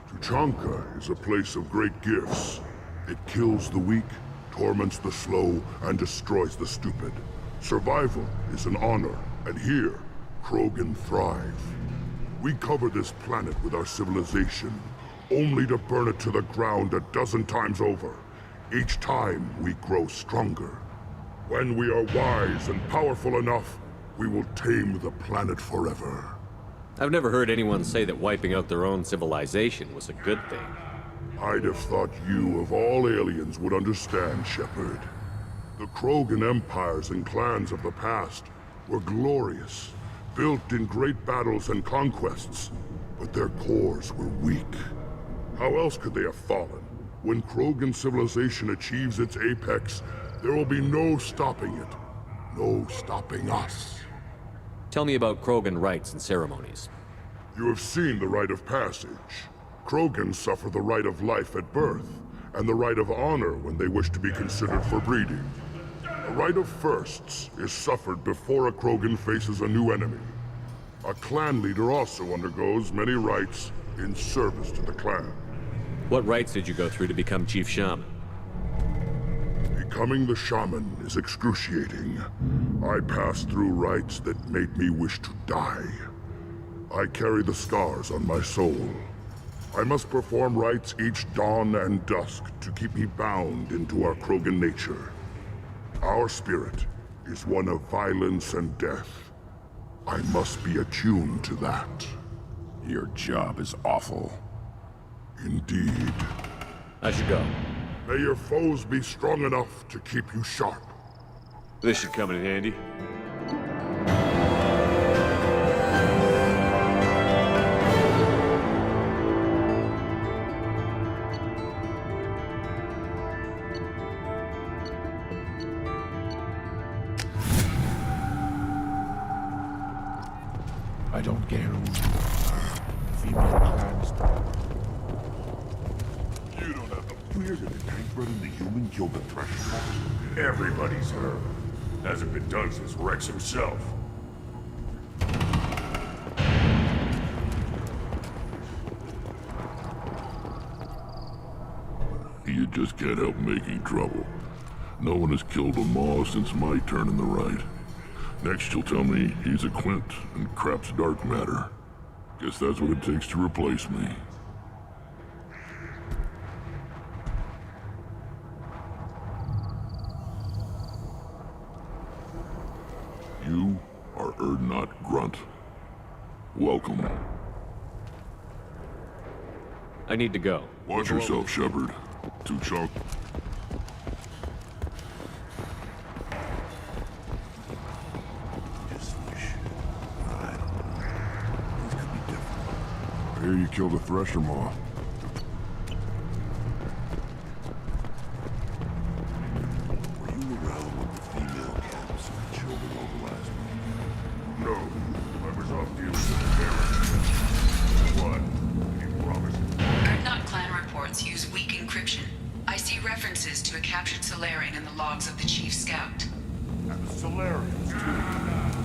Tuchanka is a place of great gifts. It kills the weak, torments the slow, and destroys the stupid. Survival is an honor, and here, Krogan thrive. We cover this planet with our civilization, only to burn it to the ground a dozen times over. Each time, we grow stronger. When we are wise and powerful enough, we will tame the planet forever.
I've never heard anyone say that wiping out their own civilization was a good thing.
I'd have thought you, of all aliens, would understand, Shepard. The Krogan empires and clans of the past were glorious, built in great battles and conquests, but their cores were weak. How else could they have fallen? When Krogan civilization achieves its apex, there will be no stopping it. No stopping us.
Tell me about Krogan rites and ceremonies.
You have seen the rite of passage. Krogans suffer the rite of life at birth, and the rite of honor when they wish to be considered for breeding. The rite of firsts is suffered before a Krogan faces a new enemy. A clan leader also undergoes many rites in service to the clan.
What rites did you go through to become Chief Shaman?
Becoming the shaman is excruciating. I passed through rites that made me wish to die. I carry the scars on my soul. I must perform rites each dawn and dusk to keep me bound into our Krogan nature. Our spirit is one of violence and death. I must be attuned to that.
Your job is awful.
Indeed.
I should go.
May your foes be strong enough to keep you sharp.
This should come in handy.
I don't care who female clans.
You don't have the fear that the tank bred and the human killed the Thresher. Everybody's heard. Hasn't been done since Rex himself.
You just can't help making trouble. No one has killed a Maw since my turn in the right. Next you'll tell me he's a Quint and crap's dark matter. Guess that's what it takes to replace me. You are Erdnot Grunt. Welcome.
I need to go.
Watch yourself, Shepard. Tuchanka. I hear you killed a Thresher Maw.
Were you around when the female camps and the children over last week? No. I was off dealing with the Paragon. What? Any promise?
Erdnot clan reports use weak encryption. I see references to a captured Solarian in the logs of the Chief Scout.
And the Solarians, too.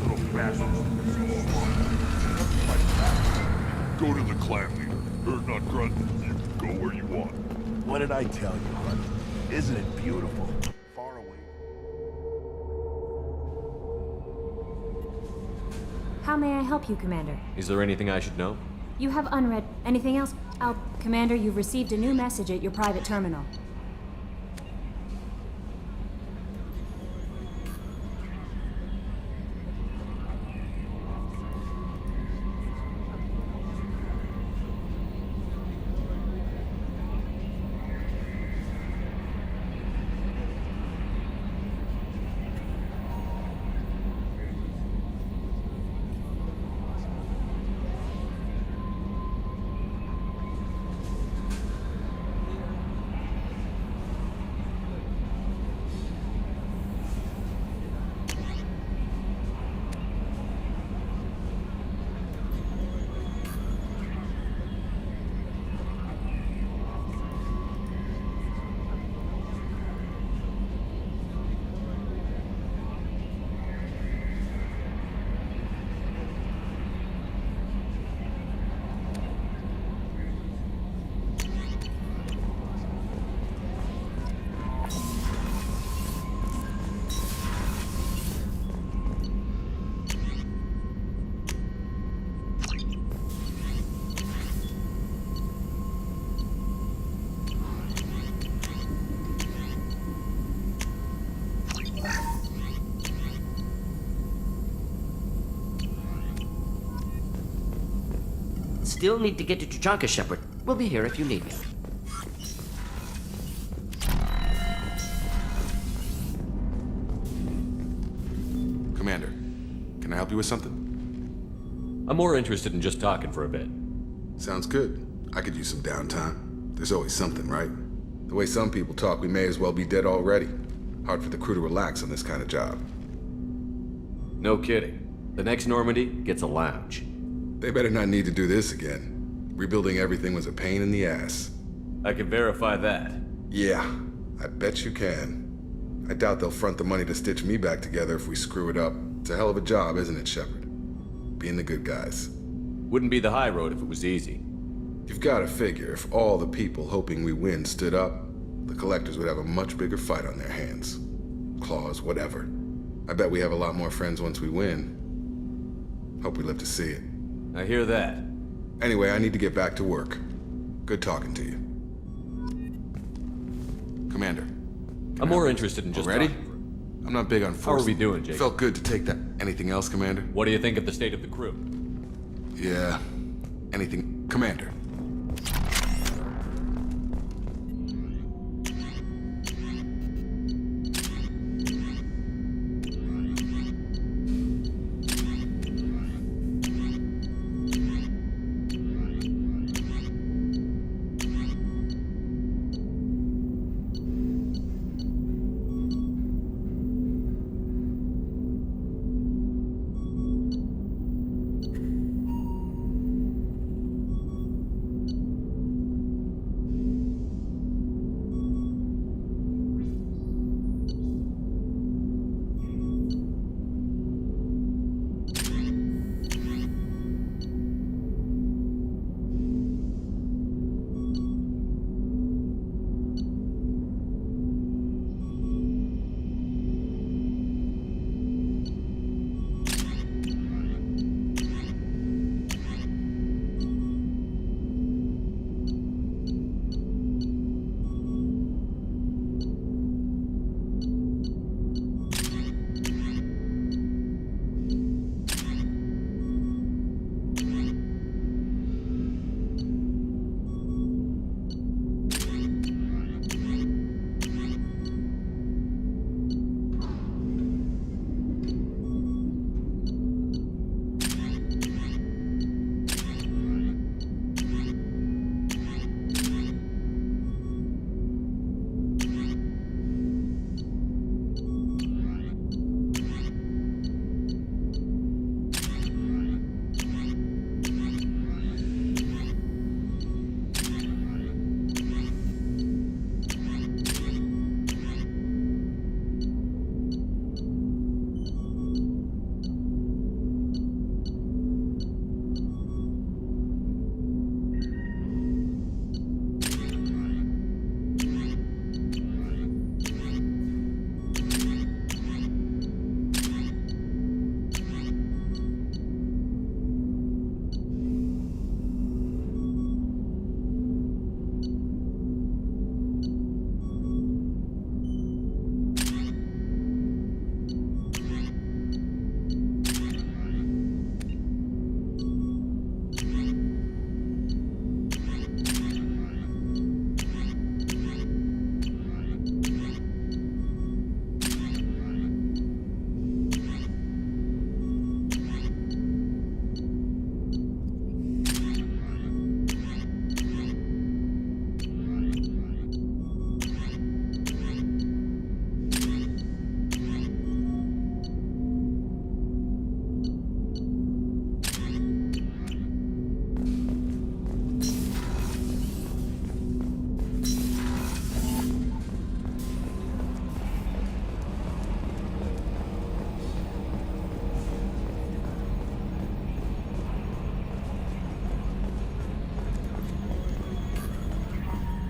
Little bastards. Go to the clan leader. Erdnot Grunt. You can go where you want.
What did I tell you, Hunt? Isn't it beautiful? Far away.
How may I help you, Commander?
Is there anything I should know?
You have unread. Anything else? Commander, you've received a new message at your private terminal.
still need to get to Tuchanka, Shepard. We'll be here if you need me.
Commander, can I help you with something?
I'm more interested in just talking for a bit.
Sounds good. I could use some downtime. There's always something, right? The way some people talk, we may as well be dead already. Hard for the crew to relax on this kind of job.
No kidding. The next Normandy gets a lounge.
They better not need to do this again. Rebuilding everything was a pain in the ass.
I can verify that.
Yeah, I bet you can. I doubt they'll front the money to stitch me back together if we screw it up. It's a hell of a job, isn't it, Shepard? Being the good guys.
Wouldn't be the high road if it was easy.
You've got to figure, if all the people hoping we win stood up, the Collectors would have a much bigger fight on their hands. Claws, whatever. I bet we have a lot more friends once we win. Hope we live to see it.
I hear that.
Anyway, I need to get back to work. Good talking to you. Commander.
I'm more interested in just
ready?
talking.
I'm not big on force.
How are we doing, Jake?
Felt good to take that. Anything else, Commander?
What do you think of the state of the crew?
Yeah. Anything. Commander.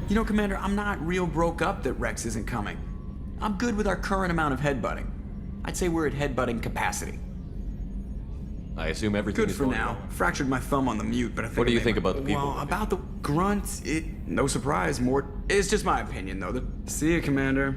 You know, Commander, I'm not real broke up that Rex isn't coming. I'm good with our current amount of headbutting. I'd say we're at headbutting capacity.
I assume everything
Good
is
for
going
now.
well.
Fractured my thumb on the mute, but I think.
What do you
I
think
made
about the people?
Well, about the grunts, no surprise. More. It's just my opinion, though. See you, Commander.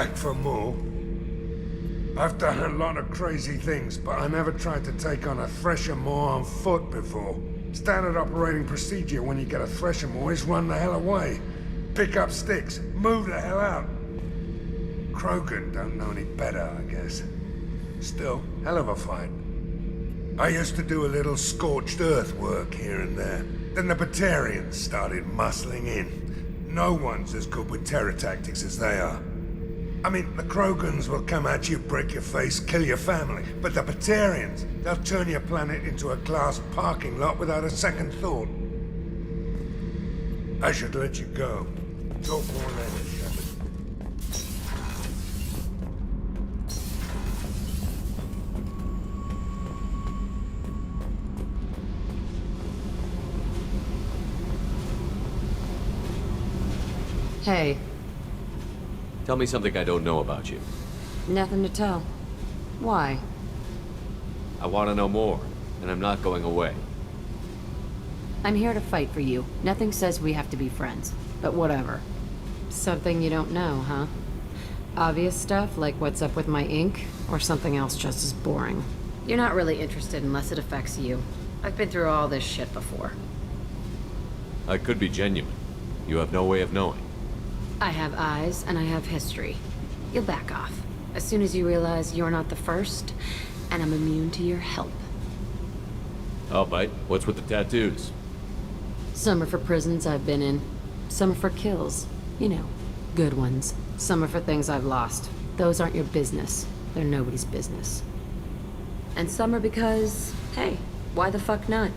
Back for more? I've done a lot of crazy things, but I never tried to take on a thresher maw on foot before. Standard operating procedure when you get a thresher maw is run the hell away. Pick up sticks, move the hell out. Krogan don't know any better, I guess. Still, hell of a fight. I used to do a little scorched earth work here and there. Then the Batarians started muscling in. No one's as good with terror tactics as they are. I mean, the Krogans will come at you, break your face, kill your family. But the Batarians, they'll turn your planet into a glass parking lot without a second thought. I should let you go. Talk more later, Shepard.
Hey,
Tell me something I don't know about you.
nothing to tell. Why?
I want to know more, and I'm not going away.
I'm here to fight for you. Nothing says we have to be friends, but whatever. Something you don't know, huh? Obvious stuff, like what's up with my ink, or something else just as boring? You're not really interested unless it affects you. I've been through all this shit before.
I could be genuine. You have no way of knowing.
I have eyes, and I have history. You'll back off. As soon as you realize you're not the first, and I'm immune to your help.
I'll bite. What's with the tattoos?
Some are for prisons I've been in. Some are for kills. You know, good ones. Some are for things I've lost. Those aren't your business. They're nobody's business. And some are because, hey, why the fuck not?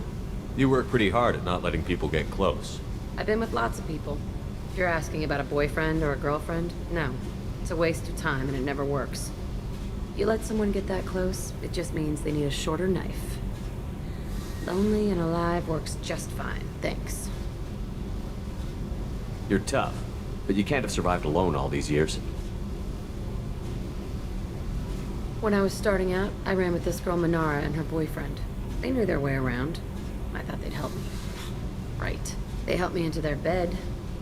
You work pretty hard at not letting people get close.
I've been with lots of people. If you're asking about a boyfriend or a girlfriend, no. It's a waste of time and it never works. You let someone get that close, it just means they need a shorter knife. Lonely and alive works just fine, thanks.
You're tough, but you can't have survived alone all these years.
When I was starting out, I ran with this girl Minara and her boyfriend. They knew their way around. I thought they'd help me. Right. They helped me into their bed.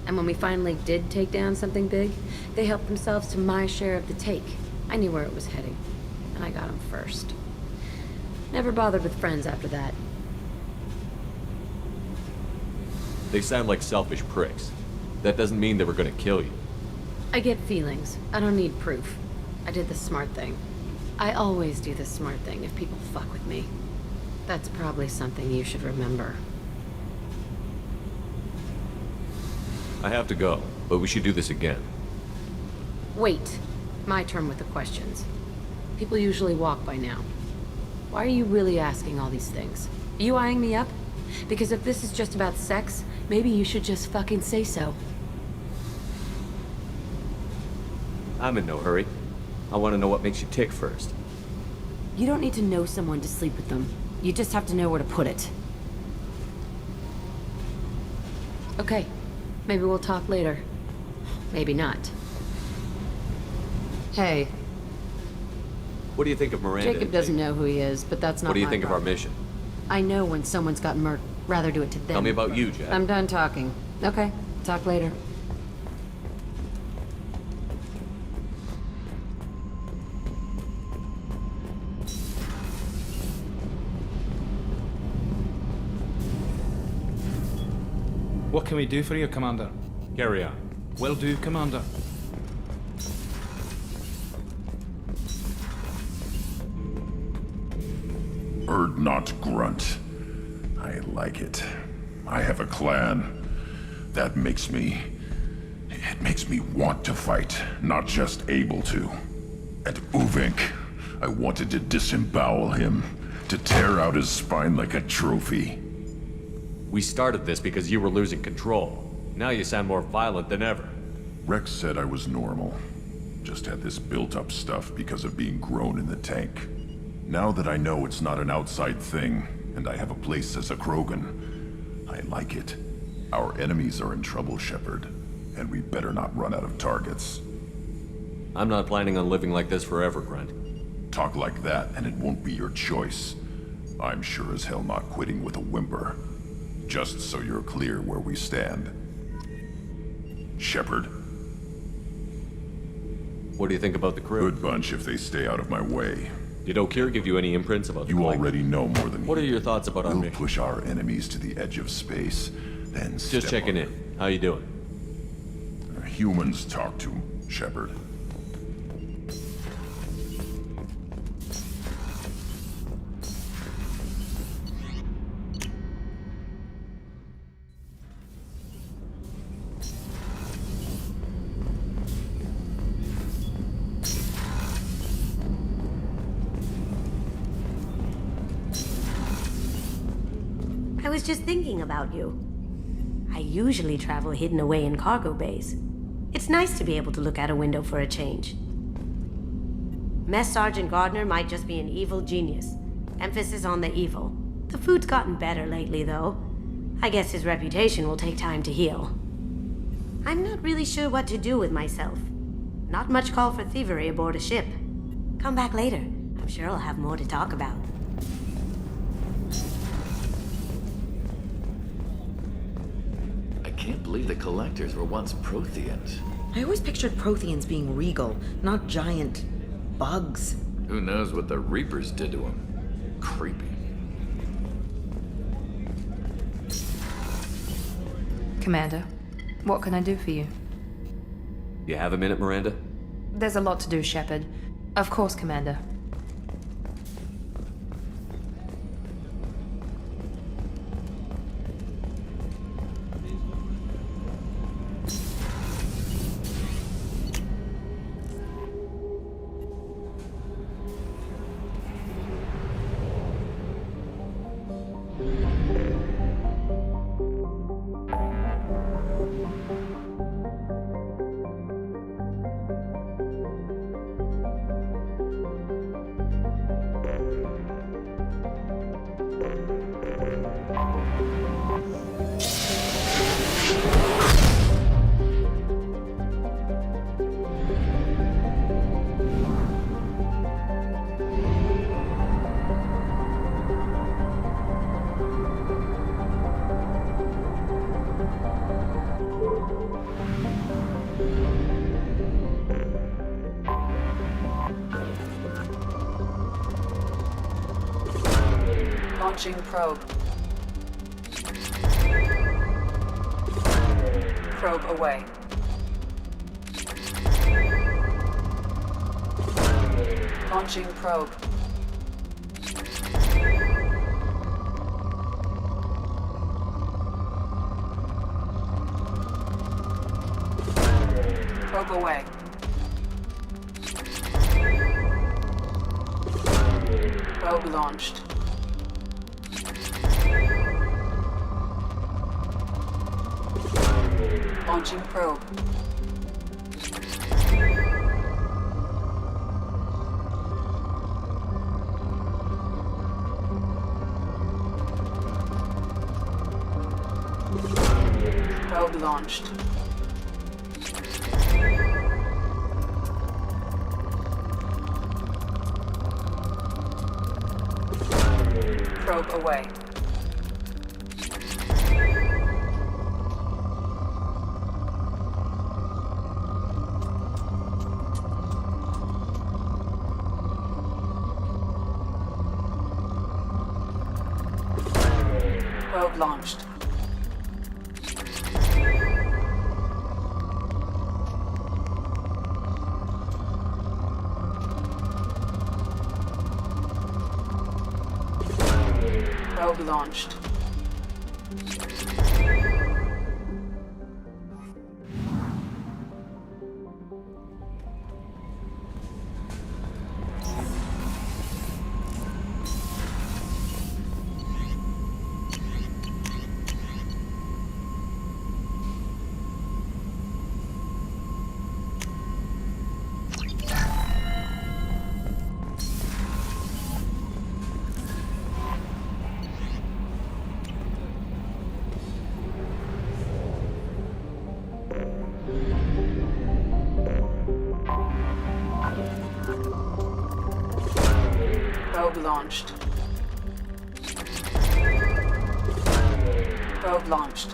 And when we finally did take down something big, they helped themselves to my share of the take. I knew where it was heading, and I got them first. Never bothered with friends after that.
They sound like selfish pricks. That doesn't mean they were gonna kill you.
I get feelings. I don't need proof. I did the smart thing. I always do the smart thing if people fuck with me. That's probably something you should remember.
I have to go, but we should do this again.
Wait. My turn with the questions. People usually walk by now. Why are you really asking all these things? Are you eyeing me up? Because if this is just about sex, maybe you should just fucking say so.
I'm in no hurry. I want to know what makes you tick first.
You don't need to know someone to sleep with them. You just have to know where to put it. Okay. Maybe we'll talk later. Maybe not. Hey.
What do you think of Miranda?
Jacob doesn't know who he is, but that's not my
What do you think of our
problem.
mission?
I know when someone's got murked. Rather do it to them.
Tell me about you, Jack.
I'm done talking. Okay. Talk later.
What can we do for you, Commander?
Carry on.
Will do, Commander.
Bird not grunt. I like it. I have a clan. That makes me... It makes me want to fight, not just able to. At Uvink, I wanted to disembowel him, to tear out his spine like a trophy.
We started this because you were losing control. Now you sound more violent than ever.
Rex said I was normal. Just had this built-up stuff because of being grown in the tank. Now that I know it's not an outside thing, and I have a place as a Krogan, I like it. Our enemies are in trouble, Shepard, and we better not run out of targets.
I'm not planning on living like this forever, Grunt.
Talk like that, and it won't be your choice. I'm sure as hell not quitting with a whimper. Just so you're clear where we stand. Shepard.
What do you think about the crew?
Good bunch if they stay out of my way.
Did O'Keefe give you any imprints about the
You
Collector?
already know more than
What
he
are your thoughts about our
We'll
mission?
push our enemies to the edge of space, then
Just
step
checking
on
in. How you doing?
Humans talk to, Shepard.
I was just thinking about you. I usually travel hidden away in cargo bays. It's nice to be able to look out a window for a change. Mess Sergeant Gardner might just be an evil genius. Emphasis on the evil. The food's gotten better lately, though. I guess his reputation will take time to heal. I'm not really sure what to do with myself. Not much call for thievery aboard a ship. Come back later. I'm sure I'll have more to talk about.
I can't believe the Collectors were once Protheans.
I always pictured Protheans being regal, not giant bugs.
Who knows what the Reapers did to them? Creepy.
Commander, what can I do for you?
You have a minute, Miranda?
There's a lot to do, Shepard. Of course, Commander.
Launching probe. Probe away. Launching probe. Probe away. Probe launched. Launching probe. Probe launched. Probe away. Probe launched. Probe launched. Probe launched. Probe launched.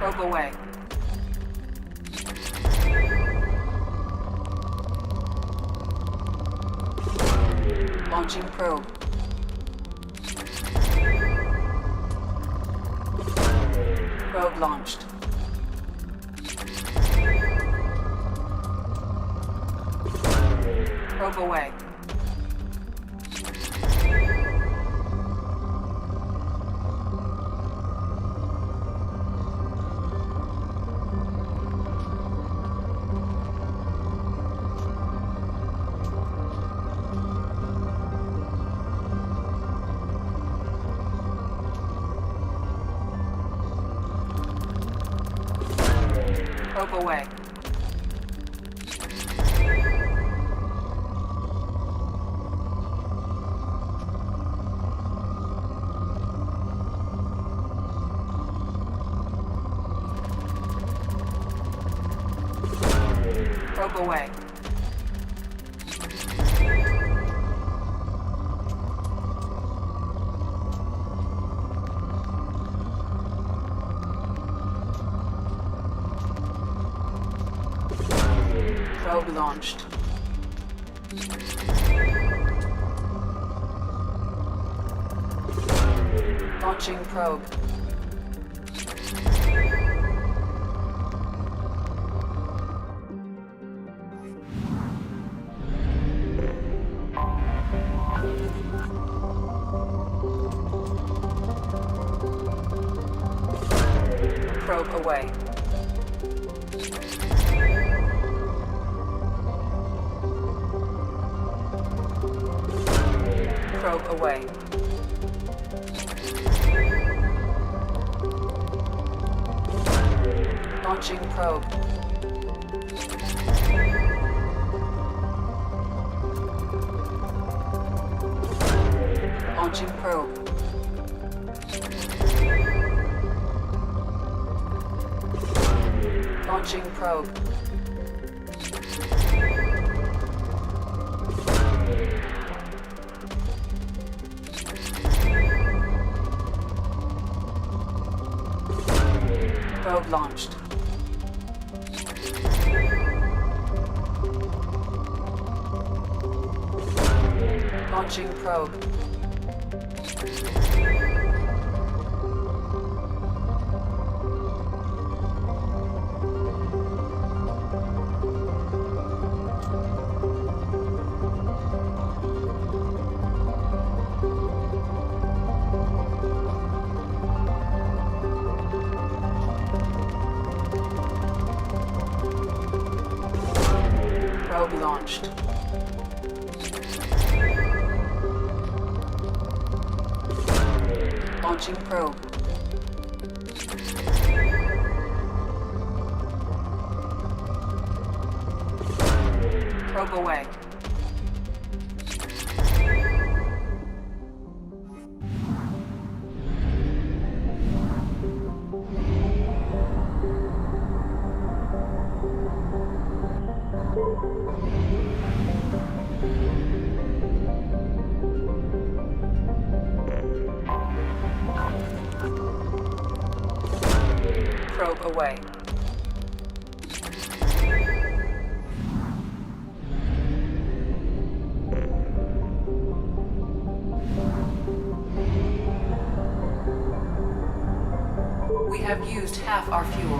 Probe away. Launching probe. Probe launched. Probe away. Probe away. Probe away. Probe launched. Launching probe. Probe away. Probe away. Launching probe. Launching probe. Launching probe. Probe launched. Launching probe. Probe launched. Launching probe. Probe away. Probe away. We have used half our fuel.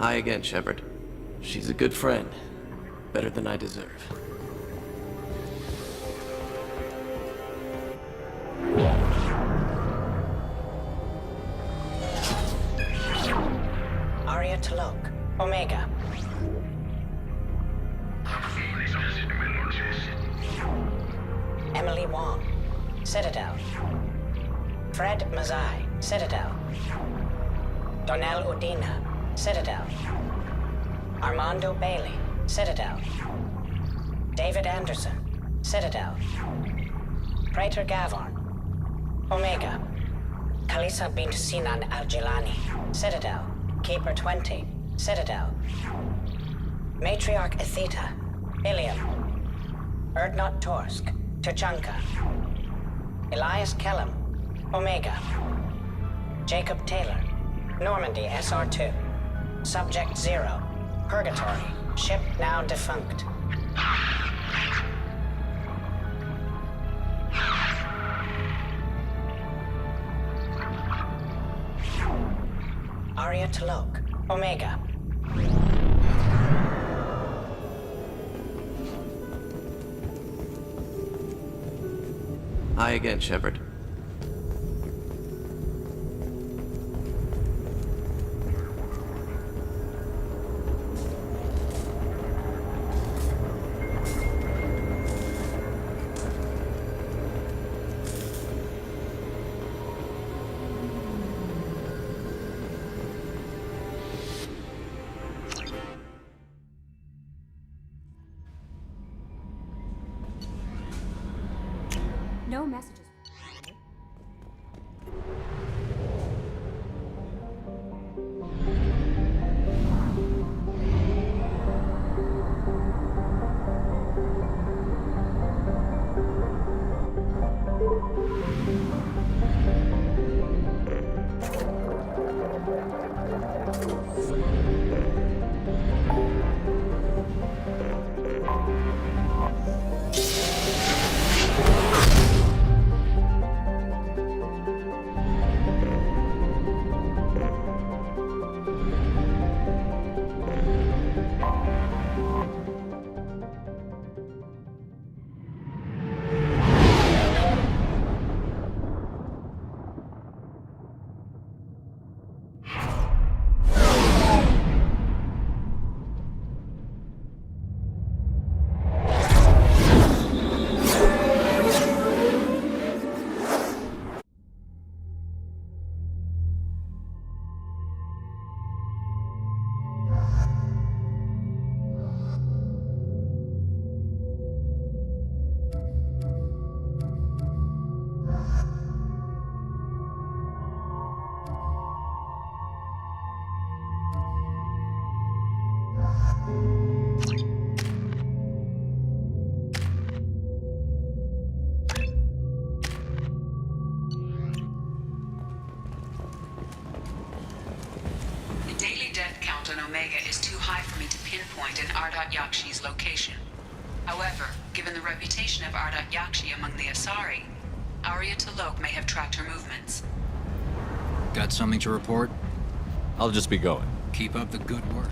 Hi again, Shepard. She's a good friend. Better than I deserve.
Arya Talok, Omega. Emily Wong, Citadel. Fred Mazai, Citadel. Donnell Udina, Citadel. Armando Bailey, Citadel. David Anderson, Citadel. Praetor Gavorn, Omega. Kalisa bint Sinan Al-Jilani, Citadel. Keeper 20, Citadel. Matriarch Etheta, Ilium. Erdnot Torsk, Tuchanka. Elias Kellum, Omega. Jacob Taylor, Normandy SR2. Subject 0, Purgatory, ship now defunct. Arya Talok, Omega.
Hi again, Shepard.
No messages.
Omega is too high for me to pinpoint an Ardat Yakshi's location. However, given the reputation of Ardat Yakshi among the Asari, Arya Talok may have tracked her movements.
Got something to report?
I'll just be going.
Keep up the good work.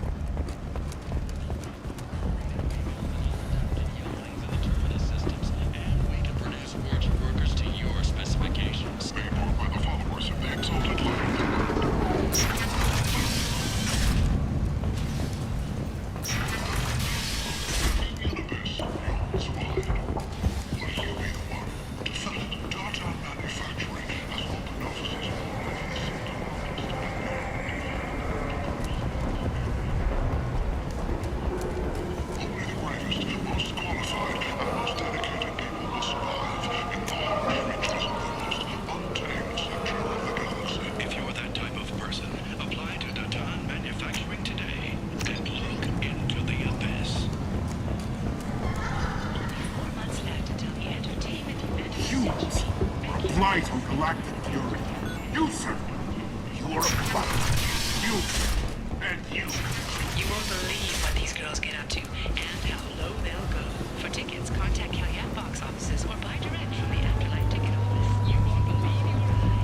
Light on galactic fury. You, sir. You're a button. You. And you.
You won't believe what these girls get up to and how low they'll go. For tickets, contact Kalyan box offices or buy direct from the Afterlife ticket office. You won't believe your eyes.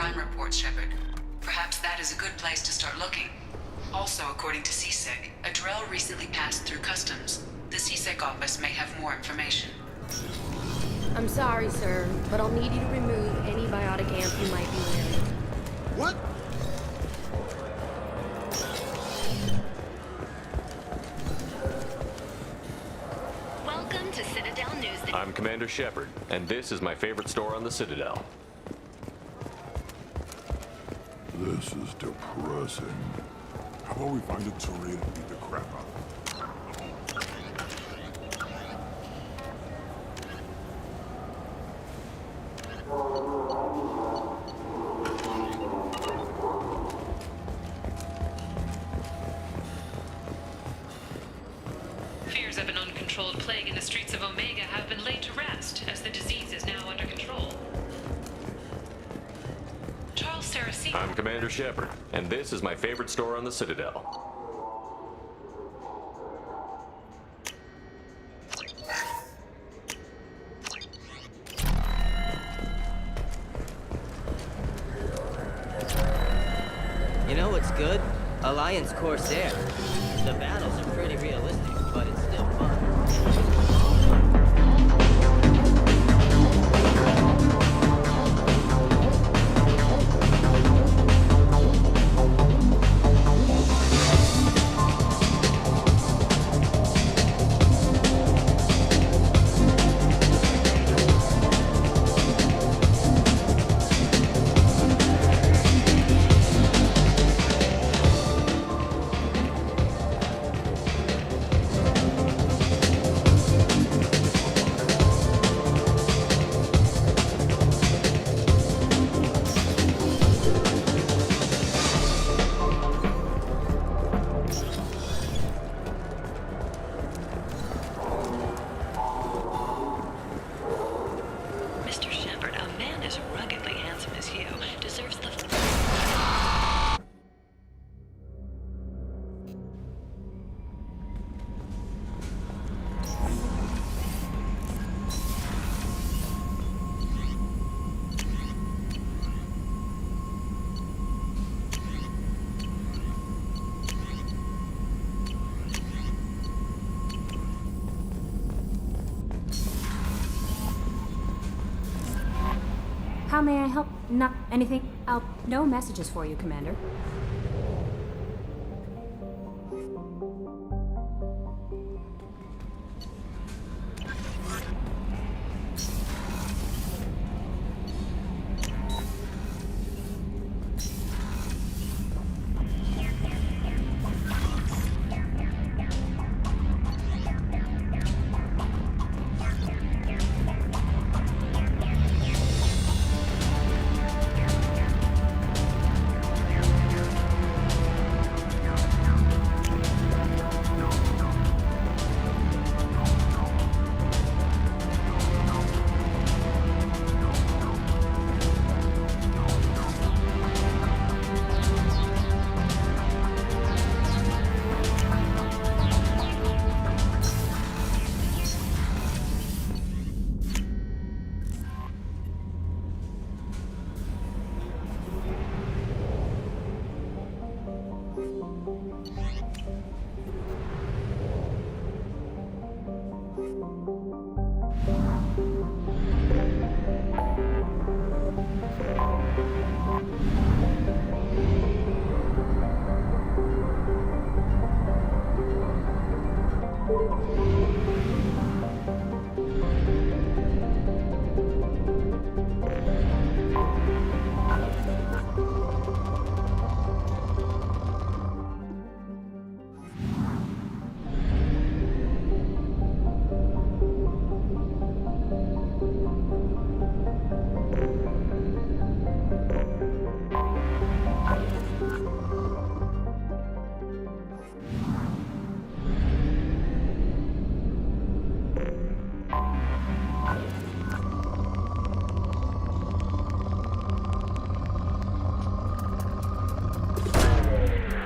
crime reports, Shepard. Perhaps that is a good place to start looking. Also, according to CSEC, a Drell recently passed through customs. The CSEC office may have more information.
I'm sorry, sir, but I'll need you to remove any biotic amp you might be wearing.
What?
Welcome to Citadel News.
I'm Commander Shepard, and this is my favorite store on the Citadel.
This is depressing.
How about we find a Turian and beat the crap out of him?
Fears of an uncontrolled plague in the streets of Omega have been laid to rest, as the disease is now under control. Charles Saraceno.
I'm Commander Shepard, and this is my favorite store on the Citadel.
You know what's good? Alliance Corsair. The battles are pretty realistic, but it's still fun.
Mr. Shepard, a man as ruggedly handsome as you deserves the...
How may I help? Not anything. No messages for you, Commander.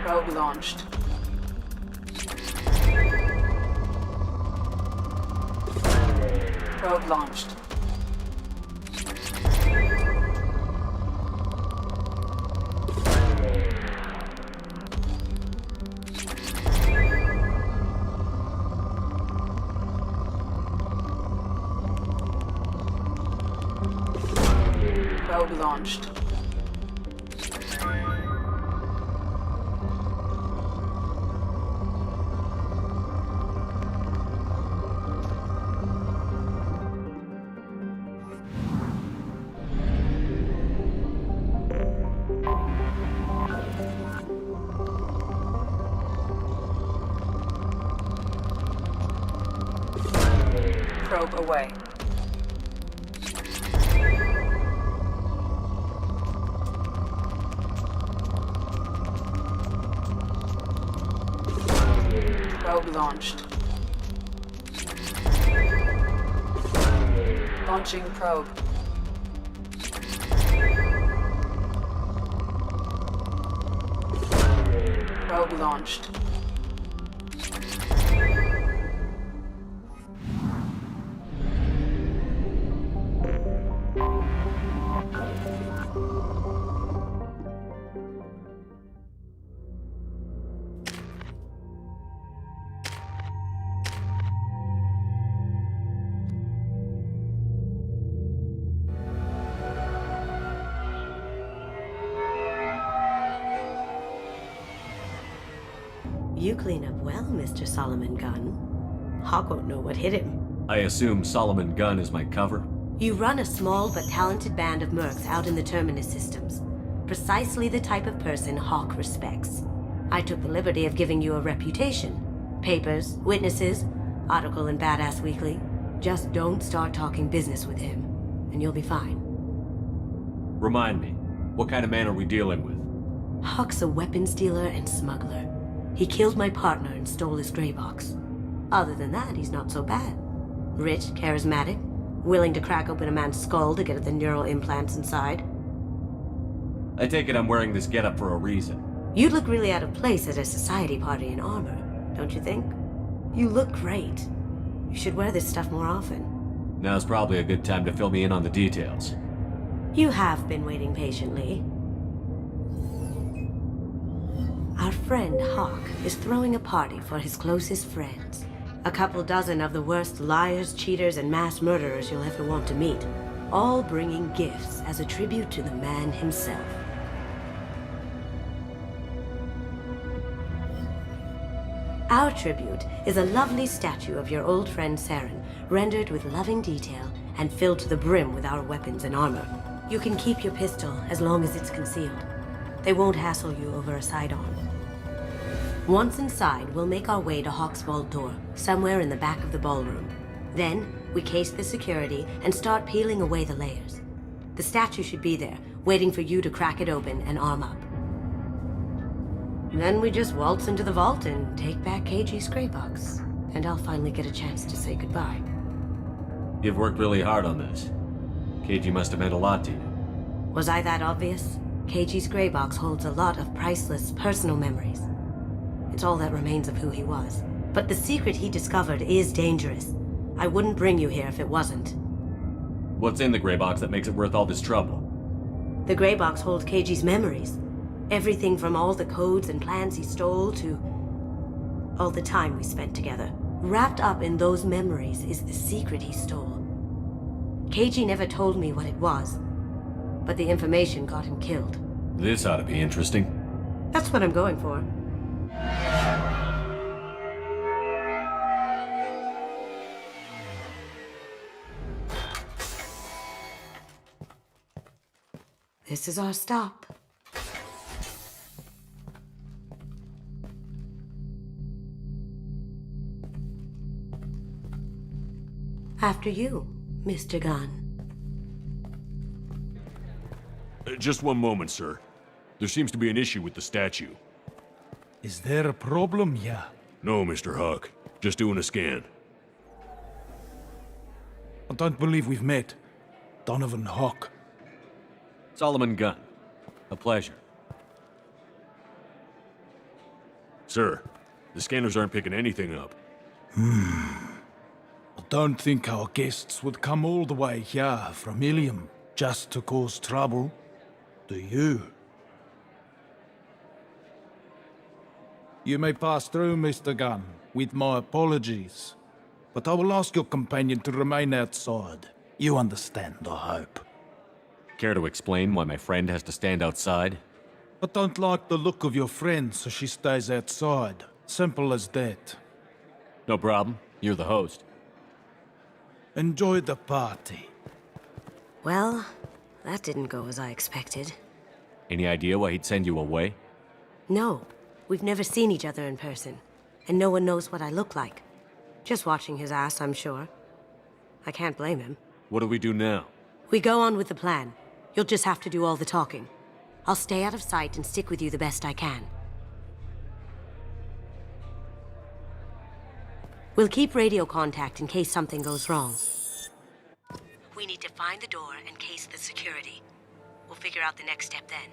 Probe launched. Probe launched. Probe launched. Probe away. Probe launched. Launching probe. Probe launched.
You clean up well, Mr. Solomon Gunn. Hawk won't know what hit him.
I assume Solomon Gunn is my cover?
You run a small but talented band of mercs out in the Terminus systems. Precisely the type of person Hawk respects. I took the liberty of giving you a reputation. Papers, witnesses, article in Badass Weekly. Just don't start talking business with him, and you'll be fine.
Remind me, what kind of man are we dealing with?
Hawk's a weapons dealer and smuggler. He killed my partner and stole his gray box. Other than that, he's not so bad. Rich, charismatic, willing to crack open a man's skull to get at the neural implants inside.
I take it I'm wearing this getup for a reason.
You'd look really out of place at a society party in armor, don't you think? You look great. You should wear this stuff more often.
Now's probably a good time to fill me in on the details.
You have been waiting patiently. Our friend Hawk is throwing a party for his closest friends. A couple dozen of the worst liars, cheaters, and mass murderers you'll ever want to meet. All bringing gifts as a tribute to the man himself. Our tribute is a lovely statue of your old friend Saren, rendered with loving detail and filled to the brim with our weapons and armor. You can keep your pistol as long as it's concealed. They won't hassle you over a sidearm. Once inside, we'll make our way to Hawk's vault door, somewhere in the back of the ballroom. Then, we case the security and start peeling away the layers. The statue should be there, waiting for you to crack it open and arm up. Then we just waltz into the vault and take back KG's gray box. And I'll finally get a chance to say goodbye.
You've worked really hard on this. KG must have meant a lot to you.
Was I that obvious? KG's gray box holds a lot of priceless personal memories. It's all that remains of who he was. But the secret he discovered is dangerous. I wouldn't bring you here if it wasn't.
What's in the gray box that makes it worth all this trouble?
The gray box holds KG's memories. Everything from all the codes and plans he stole to all the time we spent together. Wrapped up in those memories is the secret he stole. KG never told me what it was, but the information got him killed.
This ought to be interesting.
That's what I'm going for. This is our stop. After you, Mr. Gunn.
Just one moment, sir. There seems to be an issue with the statue.
Is there a problem here?
No, Mr. Huck. Just doing a scan.
I don't believe we've met. Donovan Hawk.
Solomon Gunn. A pleasure.
Sir, the scanners aren't picking anything up.
I don't think our guests would come all the way here from Ilium just to cause trouble. Do you? You may pass through, Mr. Gunn, with my apologies. But I will ask your companion to remain outside. You understand, I hope.
Care to explain why my friend has to stand outside?
I don't like the look of your friend, so she stays outside. Simple as that.
No problem. You're the host.
Enjoy the party.
Well, that didn't go as I expected.
Any idea why he'd send you away?
No, we've never seen each other in person, and no one knows what I look like. Just watching his ass, I'm sure. I can't blame him.
What do we do now?
We go on with the plan. You'll just have to do all the talking. I'll stay out of sight and stick with you the best I can. We'll keep radio contact in case something goes wrong. We need to find the door and case the security. We'll figure out the next step then.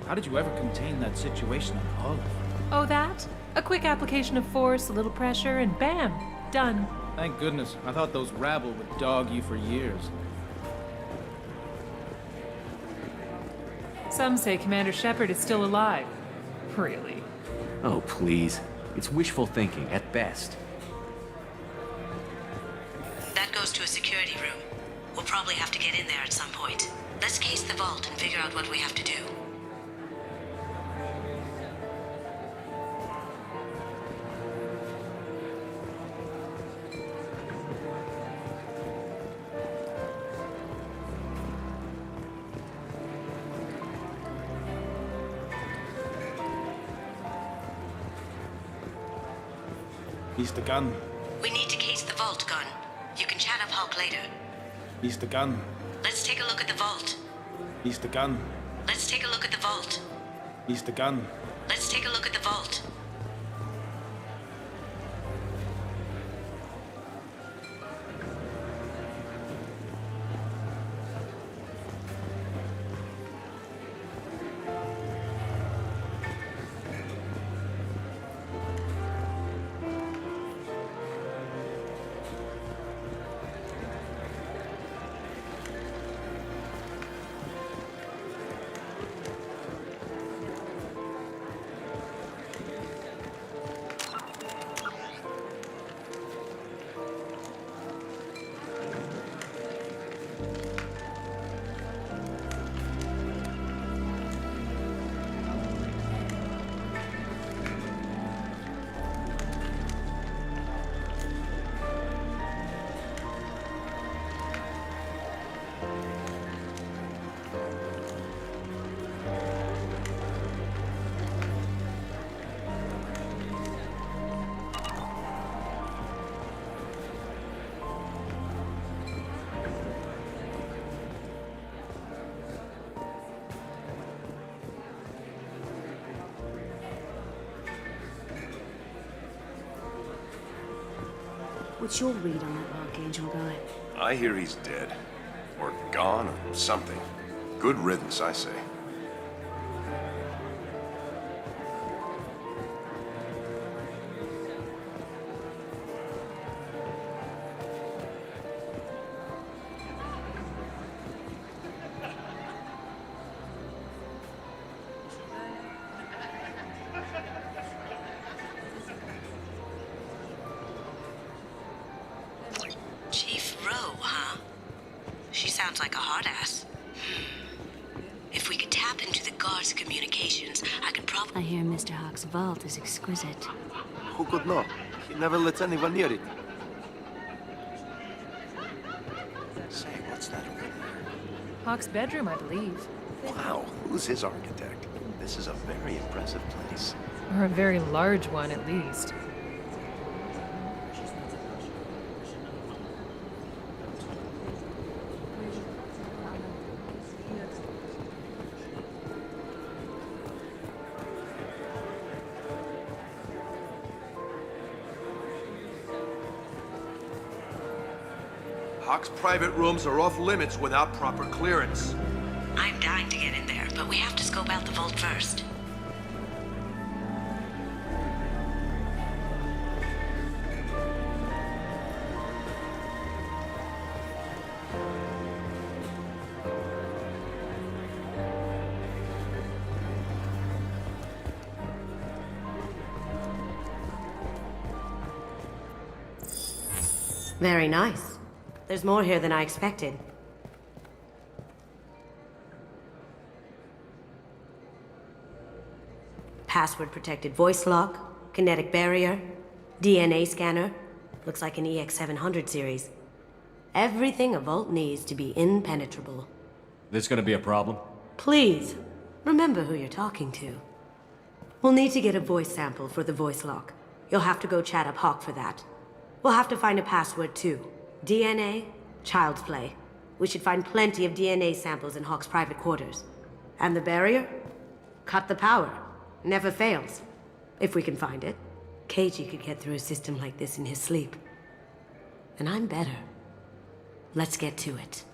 How did you ever contain that situation on Olive?
Oh, that? A quick application of force, a little pressure, and bam! Done.
Thank goodness. I thought those rabble would dog you for years.
Some say Commander Shepard is still alive. Really?
Oh, please. It's wishful thinking, at best.
That goes to a security room. We'll probably have to get in there at some point. Let's case the vault and figure out what we have to do.
He's the gun.
We need to case the vault, Gun. You can chat up Hawk later.
He's the gun.
Let's take a look at the vault.
He's the gun.
Let's take a look at the vault.
He's the gun.
Let's take a look at the vault.
What's your read on that Archangel guy?
I hear he's dead. Or gone, or something. Good riddance, I say.
Chief Rowe, huh? She sounds like a hard ass. If we could tap into the guard's communications, I could probably...
I hear Mr. Hawk's vault is exquisite.
Who could know? He never lets anyone near it. Say, what's that over there?
Hawk's bedroom, I believe.
Wow, who's his architect? This is a very impressive place.
Or a very large one, at least.
Hawk's private rooms are off limits without proper clearance.
I'm dying to get in there, but we have to scope out the vault first. Very nice. There's more here than I expected. Password-protected voice lock, kinetic barrier, DNA scanner. Looks like an EX700 series. Everything a vault needs to be impenetrable.
This gonna be a problem?
Please, remember who you're talking to. We'll need to get a voice sample for the voice lock. You'll have to go chat up Hawk for that. We'll have to find a password too. DNA, child's play. We should find plenty of DNA samples in Hawk's private quarters. And the barrier? Cut the power. Never fails. If we can find it. Keiji could get through a system like this in his sleep. And I'm better. Let's get to it.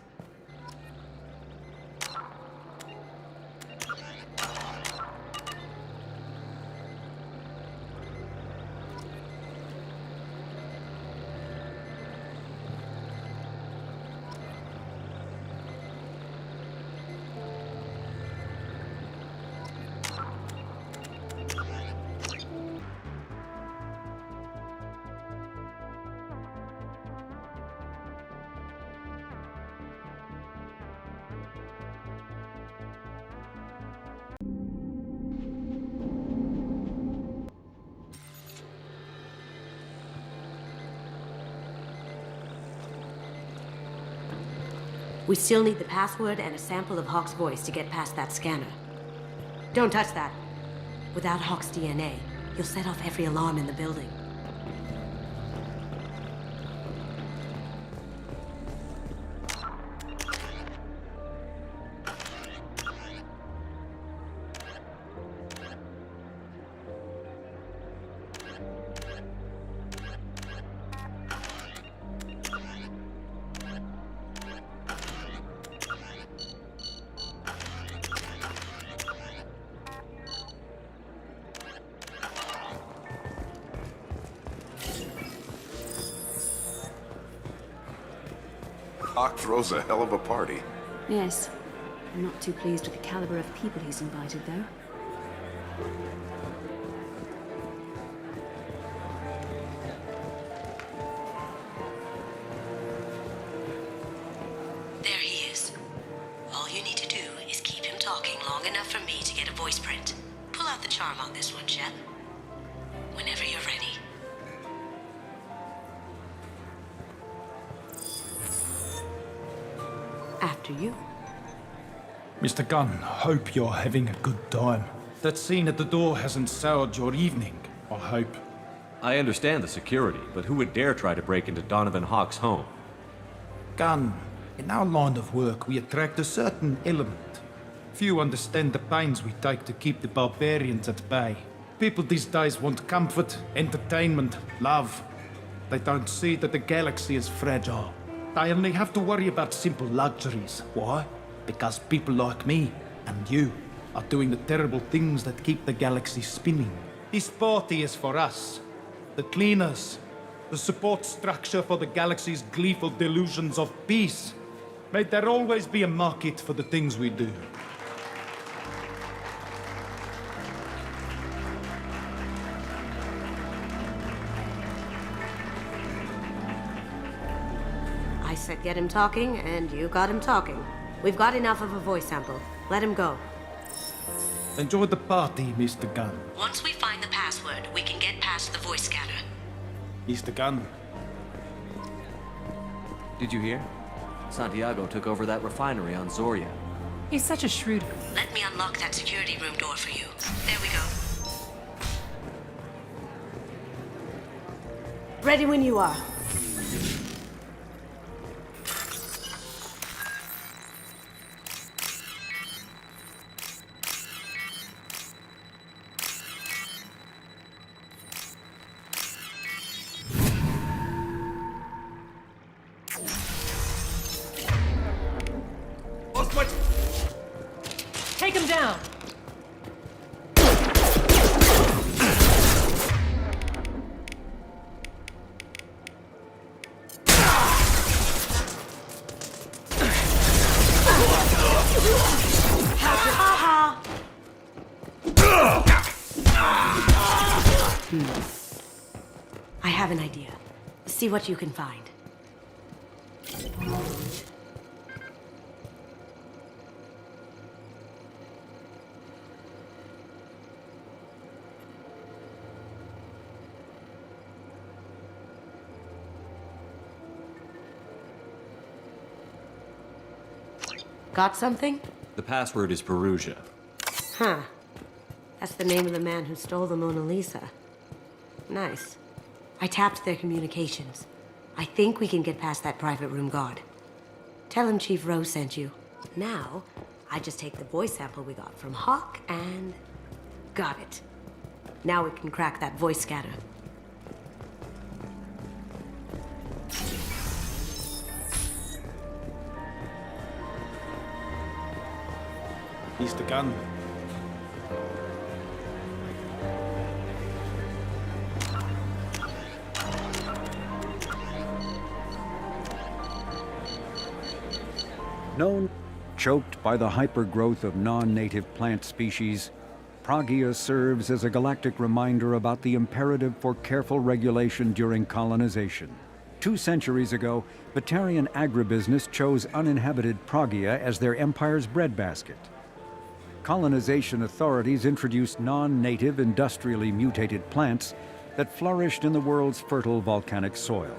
We still need the password and a sample of Hawk's voice to get past that scanner. Don't touch that. Without Hawk's DNA, you'll set off every alarm in the building.
Hawk throws a hell of a party.
Yes. I'm not too pleased with the caliber of people he's invited, though.
There he is. All you need to do is keep him talking long enough for me to get a voice print. Pull out the charm on this one, Shep. Whenever you're ready. After you.
Mr. Gunn, hope you're having a good time. That scene at the door hasn't soured your evening, I hope.
I understand the security, but who would dare try to break into Donovan Hawk's home?
Gunn, in our line of work, we attract a certain element. Few understand the pains we take to keep the barbarians at bay. People these days want comfort, entertainment, love. They don't see that the galaxy is fragile. They only have to worry about simple luxuries. Why? Because people like me and you are doing the terrible things that keep the galaxy spinning. This party is for us, the cleaners, the support structure for the galaxy's gleeful delusions of peace. May there always be a market for the things we do.
I said get him talking, and you got him talking. We've got enough of a voice sample. Let him go.
Enjoy the party, Mr. Gunn.
Once we find the password, we can get past the voice scanner.
Mr. Gunn.
Did you hear? Santiago took over that refinery on Zoria.
He's such a shrewd...
Let me unlock that security room door for you. There we go. Ready when you are.
Take him down!
I have an idea. See what you can find. Got something?
The password is Perugia.
Huh. That's the name of the man who stole the Mona Lisa. Nice. I tapped their communications. I think we can get past that private room guard. Tell him Chief Rose sent you. Now, I just take the voice sample we got from Hawk and... got it. Now we can crack that voice scatter.
He's the gun.
Known, choked by the hypergrowth of non-native plant species, Pragia serves as a galactic reminder about the imperative for careful regulation during colonization. 2 centuries ago, Batarian agribusiness chose uninhabited Pragia as their empire's breadbasket. Colonization authorities introduced non-native, industrially mutated plants that flourished in the world's fertile volcanic soil.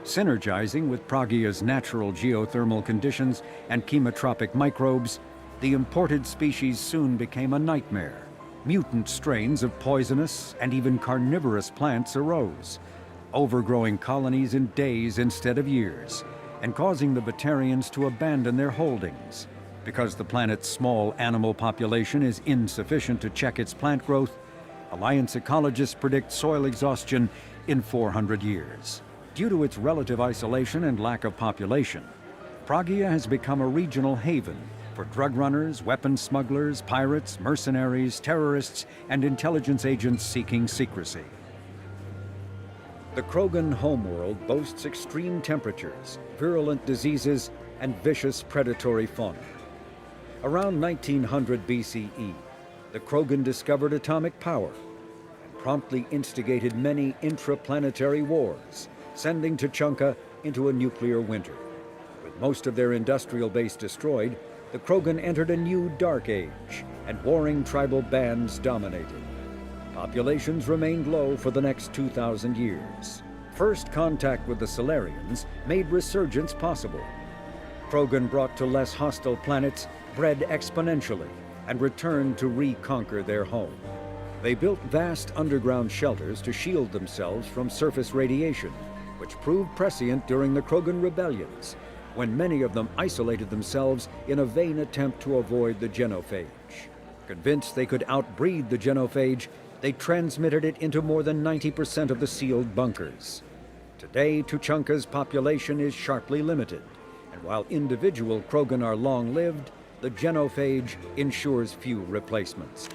Synergizing with Pragia's natural geothermal conditions and chemotropic microbes, the imported species soon became a nightmare. Mutant strains of poisonous and even carnivorous plants arose, overgrowing colonies in days instead of years, and causing the Batarians to abandon their holdings. Because the planet's small animal population is insufficient to check its plant growth, Alliance ecologists predict soil exhaustion in 400 years. Due to its relative isolation and lack of population, Pragia has become a regional haven for drug runners, weapons smugglers, pirates, mercenaries, terrorists, and intelligence agents seeking secrecy. The Krogan homeworld boasts extreme temperatures, virulent diseases, and vicious predatory fauna. Around 1900 BCE, the Krogan discovered atomic power and promptly instigated many intraplanetary wars, sending Tuchanka into a nuclear winter. With most of their industrial base destroyed, the Krogan entered a new dark age, and warring tribal bands dominated. Populations remained low for the next 2,000 years. First contact with the Solarians made resurgence possible. Krogan brought to less hostile planets bred exponentially and returned to reconquer their home. They built vast underground shelters to shield themselves from surface radiation, which proved prescient during the Krogan rebellions, when many of them isolated themselves in a vain attempt to avoid the genophage. Convinced they could outbreed the genophage, they transmitted it into more than 90% of the sealed bunkers. Today, Tuchanka's population is sharply limited, and while individual Krogan are long-lived, the genophage ensures few replacements.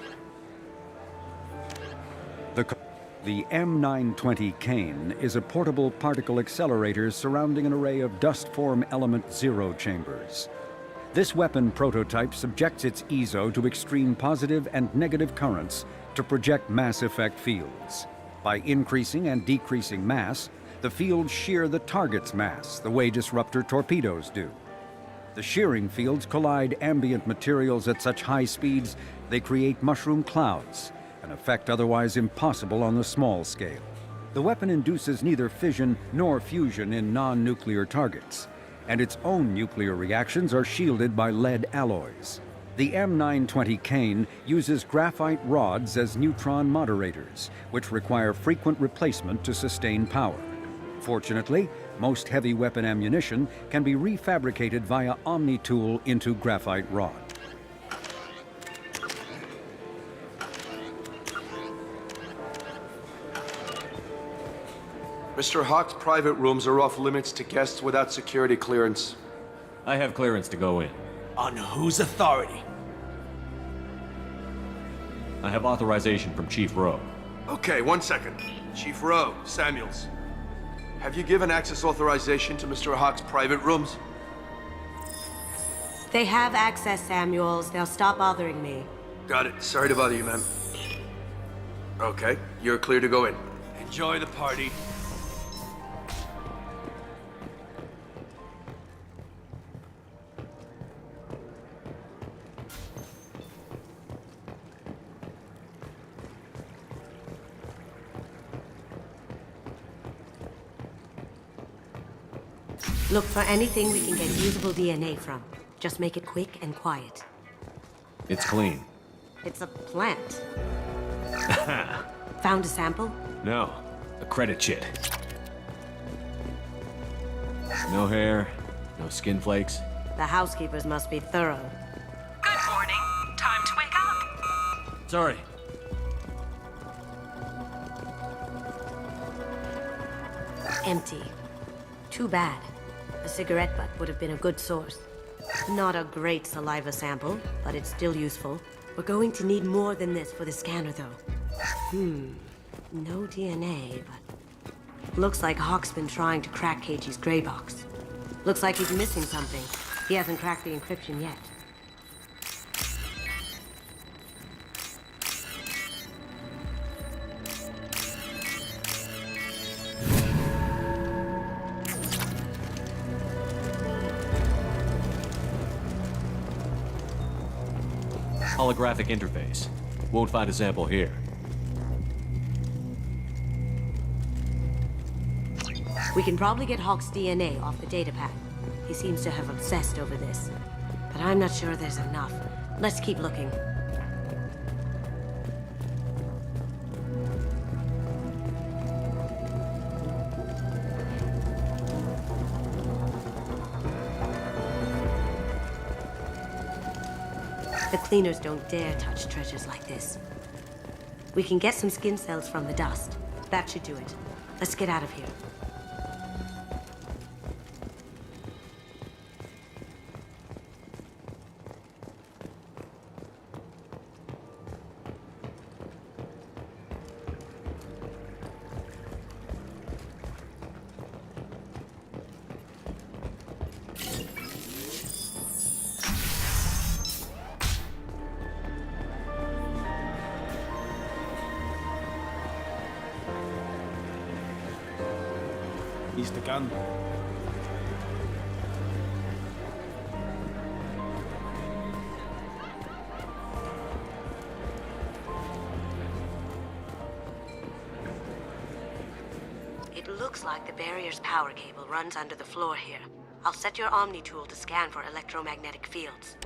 The M920 Kane is a portable particle accelerator surrounding an array of dust-form element zero chambers. This weapon prototype subjects its EZO to extreme positive and negative currents to project mass effect fields. By increasing and decreasing mass, the fields shear the target's mass, the way disruptor torpedoes do. The shearing fields collide ambient materials at such high speeds they create mushroom clouds, an effect otherwise impossible on the small scale. The weapon induces neither fission nor fusion in non-nuclear targets, and its own nuclear reactions are shielded by lead alloys. The M920 Kane uses graphite rods as neutron moderators, which require frequent replacement to sustain power. Fortunately, most heavy weapon ammunition can be refabricated via Omni-Tool into graphite rod.
Mr. Hawk's private rooms are off limits to guests without security clearance.
I have clearance to go in.
On whose authority?
I have authorization from Chief Rowe.
Okay, 1 second. Chief Rowe, Samuels. Have you given access authorization to Mr. Hawk's private rooms?
They have access, Samuels. They'll stop bothering me.
Got it. Sorry to bother you, ma'am. Okay, you're clear to go in.
Enjoy the party.
Look for anything we can get usable DNA from. Just make it quick and quiet.
It's clean.
It's a plant. Found a sample?
No, a credit chit.
No hair, no skin flakes.
The housekeepers must be thorough.
Good morning. Time to wake up.
Sorry.
Empty. Too bad. A cigarette butt would have been a good source. Not a great saliva sample, but it's still useful. We're going to need more than this for the scanner, though. No DNA, but... Looks like Hawk's been trying to crack Keiji's gray box. Looks like he's missing something. He hasn't cracked the encryption yet.
Holographic interface. Won't find a sample here.
We can probably get Hawk's DNA off the datapad. He seems to have obsessed over this. But I'm not sure there's enough. Let's keep looking. The cleaners don't dare touch treasures like this. We can get some skin cells from the dust. That should do it. Let's get out of here.
He's the gun.
It looks like the barrier's power cable runs under the floor here. I'll set your Omni tool to scan for electromagnetic fields.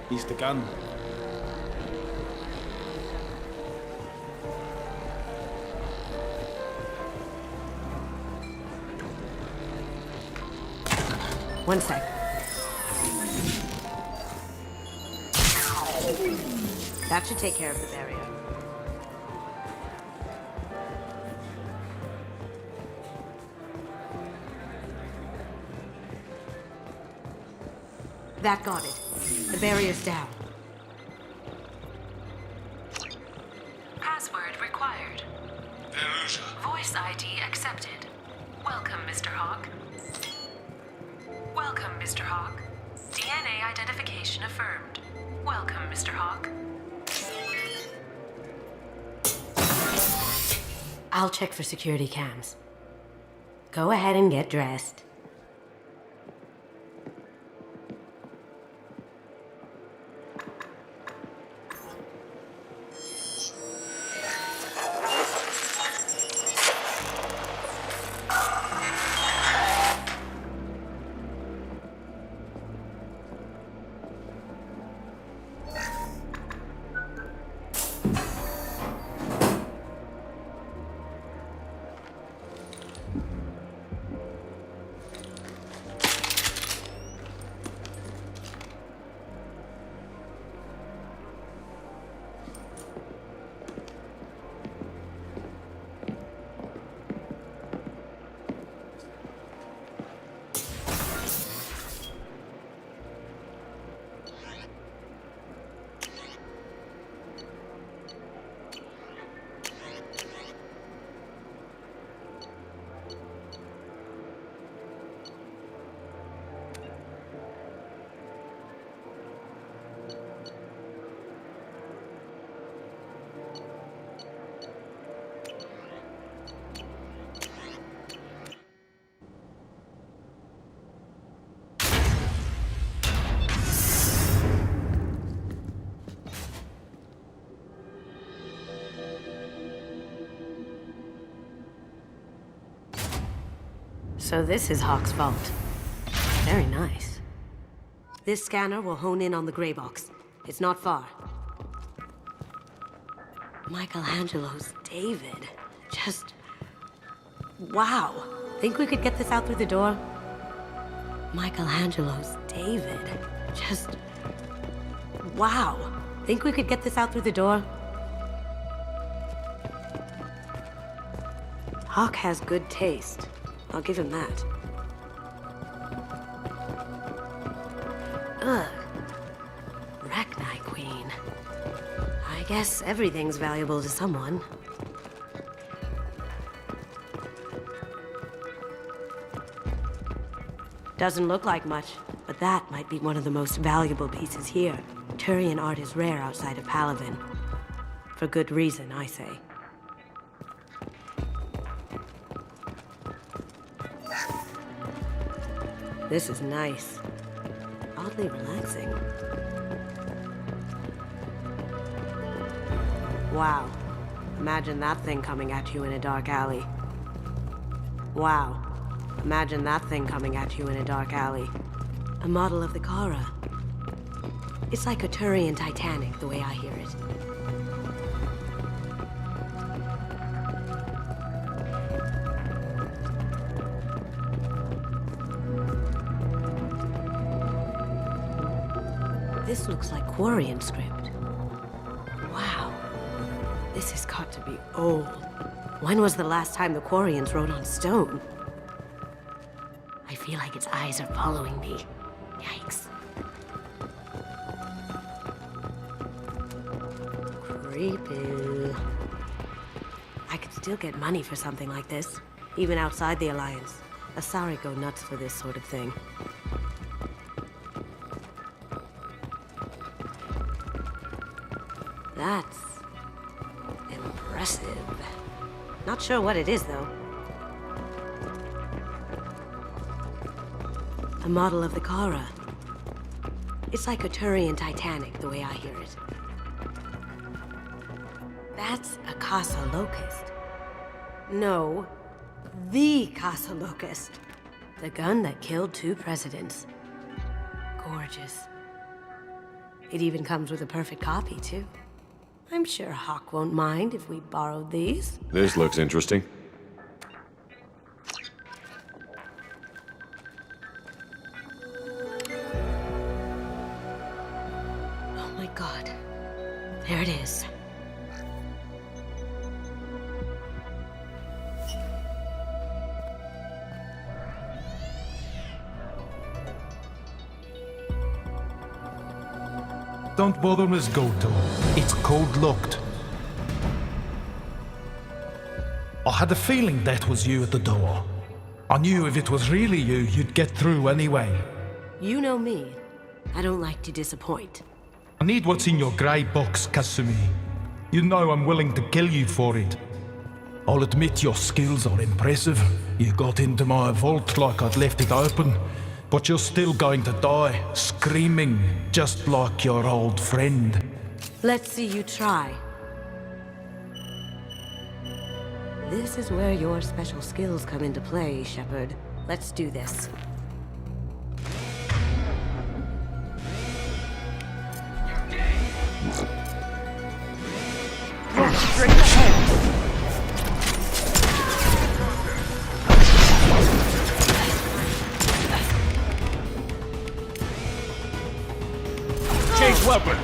He's the gun.
One sec. That should take care of the barrier. That got it. The barrier's down.
Password required. Voice ID accepted. Welcome, Mr. Hawk. Welcome, Mr. Hawk. DNA identification affirmed. Welcome, Mr. Hawk.
I'll check for security cams. Go ahead and get dressed. So this is Hawk's vault. Very nice. This scanner will hone in on the gray box. It's not far. Michelangelo's David. Just... wow. Think we could get this out through the door? Michelangelo's David. Just... wow. Think we could get this out through the door? Hawk has good taste. I'll give him that. Ugh. Rachni Queen. I guess everything's valuable to someone. Doesn't look like much, but that might be one of the most valuable pieces here. Turian art is rare outside of Palavin. For good reason, I say. This is nice. Oddly relaxing. Wow. Imagine that thing coming at you in a dark alley. Wow. Imagine that thing coming at you in a dark alley. A model of the Kara. It's like a Turian Titanic, the way I hear it. This looks like Quarian script. Wow. This has got to be old. When was the last time the Quarians wrote on stone? I feel like its eyes are following me. Yikes. Creepy. I could still get money for something like this, even outside the Alliance. Asari go nuts for this sort of thing. That's impressive. Not sure what it is, though. A model of the Kara. It's like a Turian Titanic, the way I hear it. That's a Casa Locust. No, the Casa Locust. The gun that killed 2 presidents. Gorgeous. It even comes with a perfect copy, too. I'm sure Hawk won't mind if we borrowed these.
This looks interesting.
Oh my god. There it is.
Don't bother, Miss Goto. It's code-locked. I had a feeling that was you at the door. I knew if it was really you, you'd get through anyway.
You know me. I don't like to disappoint.
I need what's in your grey box, Kasumi. You know I'm willing to kill you for it. I'll admit your skills are impressive. You got into my vault like I'd left it open. But you're still going to die, screaming, just like your old friend.
Let's see you try. This is where your special skills come into play, Shepard. Let's do this.
Look straight ahead!
Change weapon!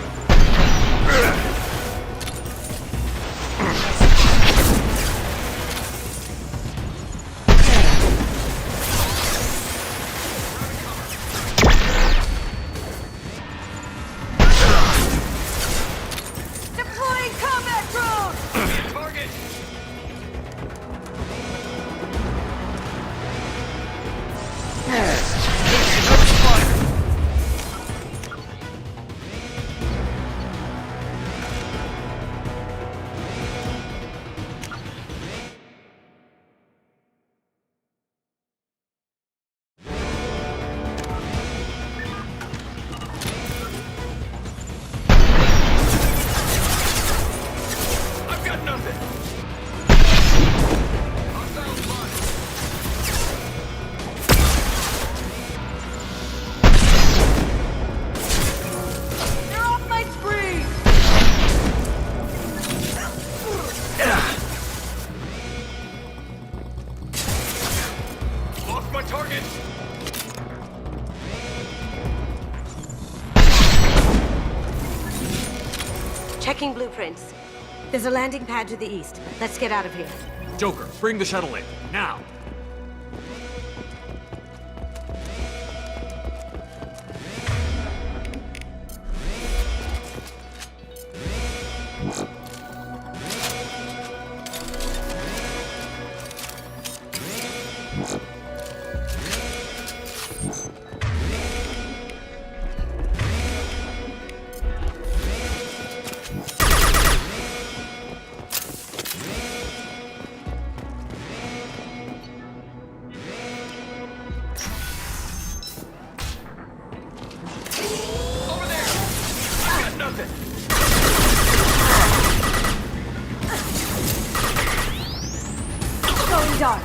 Deploying combat drone!
Target!
target!
Checking blueprints. There's a landing pad to the east. Let's get out of here.
Joker, bring the shuttle in. Now!
Going dark.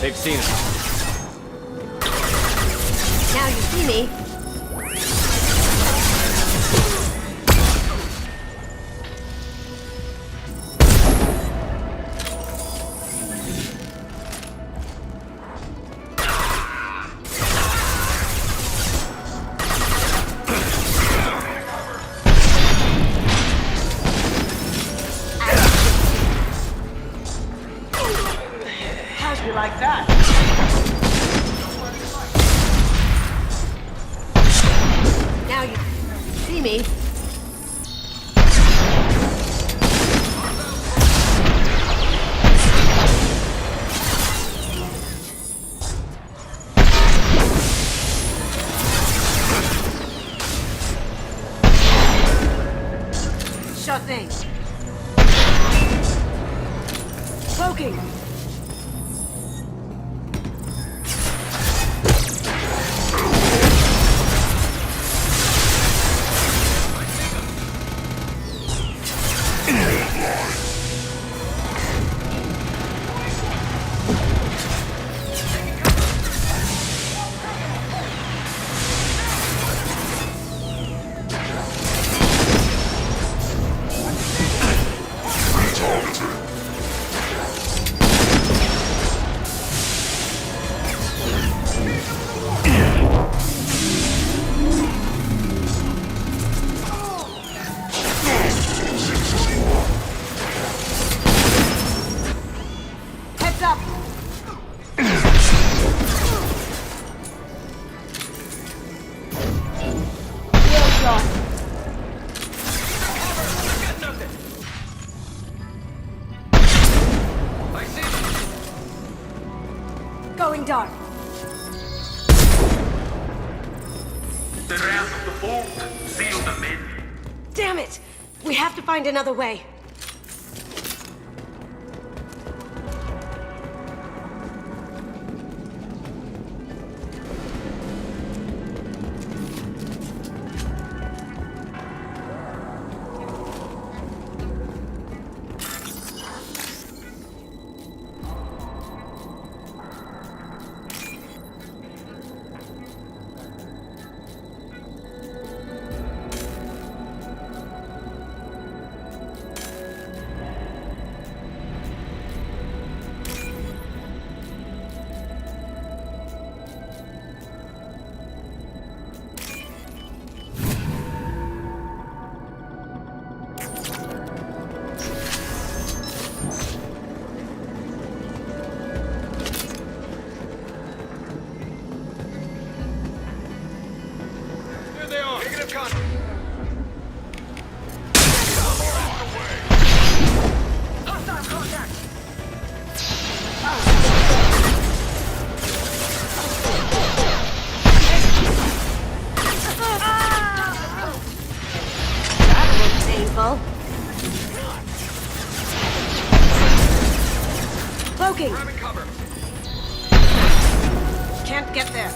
They've seen us.
Now you see me.
How'd you like that?
Now you see me. Sure thing. Cloaking. Heads up! Well done.
I see.
Going dark.
The wrath of the vault. Seal them in.
Damn it! We have to find another way. Cloaking!
Grabbing cover.
Can't get there.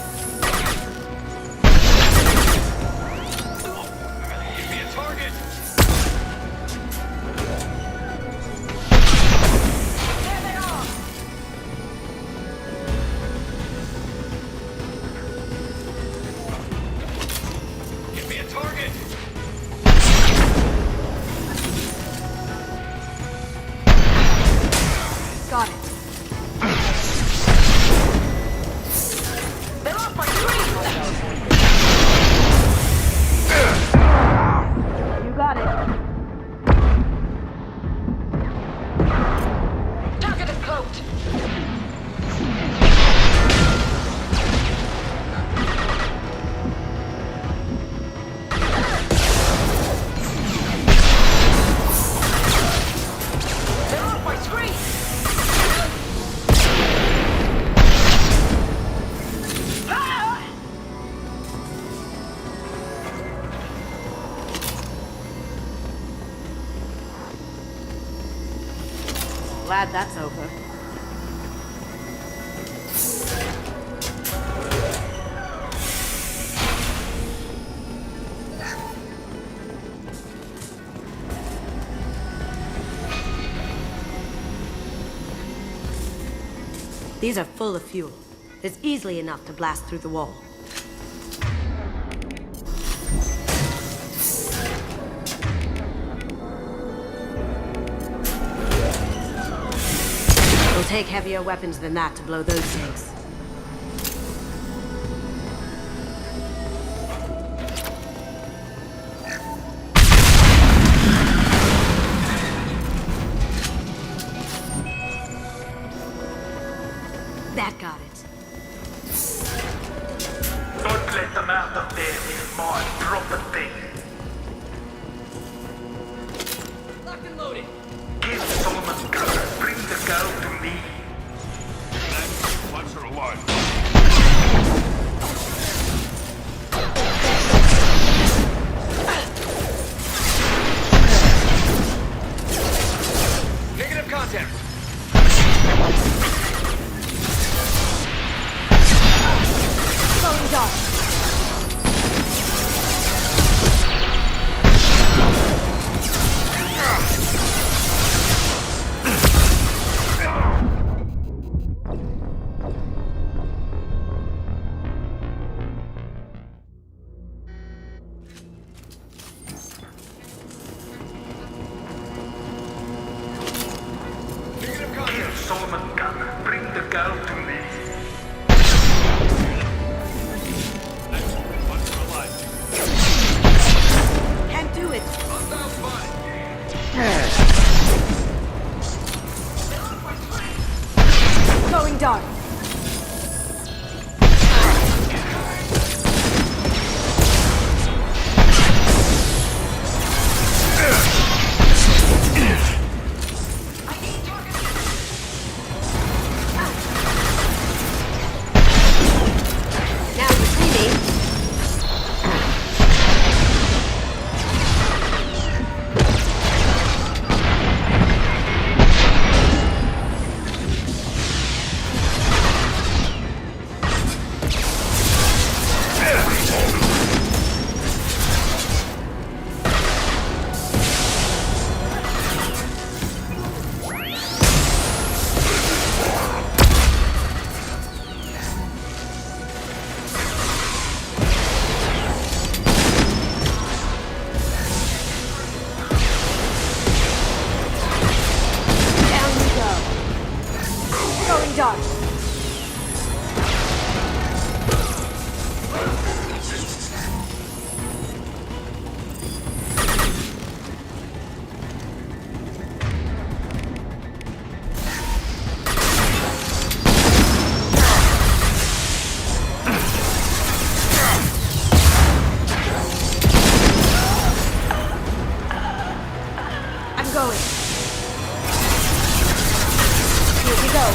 Give me a target.
There they are!
Give me a target.
Got it. They're off my screen! You got it. Target is cloaked. They're off my screen! Glad that's over. These are full of fuel. It's easily enough to blast through the wall. It'll take heavier weapons than that to blow those things. That got it.
Don't let them out of there with my property.
Locked and loaded.
Give Solomon cover. Bring the girl to me.
Once her alive.
Negative contact.
Going dark.
Negative contact.
Give Solomon cover. Bring the girl to me.
Once her alive.
Can't do it.
Hostile spotted.
Going dark. Now you see me. Down you go. Going dark. I'm going. Here we go.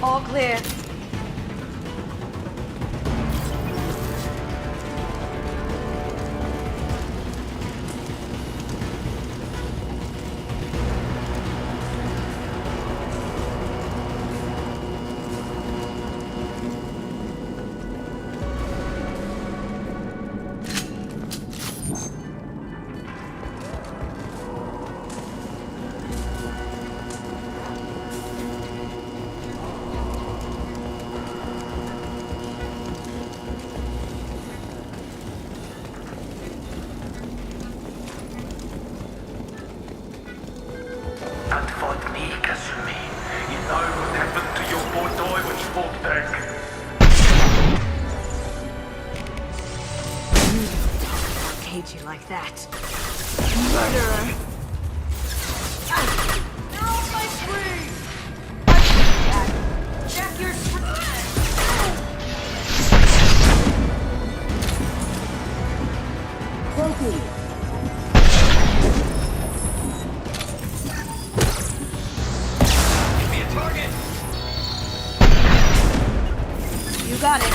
All clear.
full tank.
I'll cage you like that. Murderer!
They're off my screen! Check your
You got it.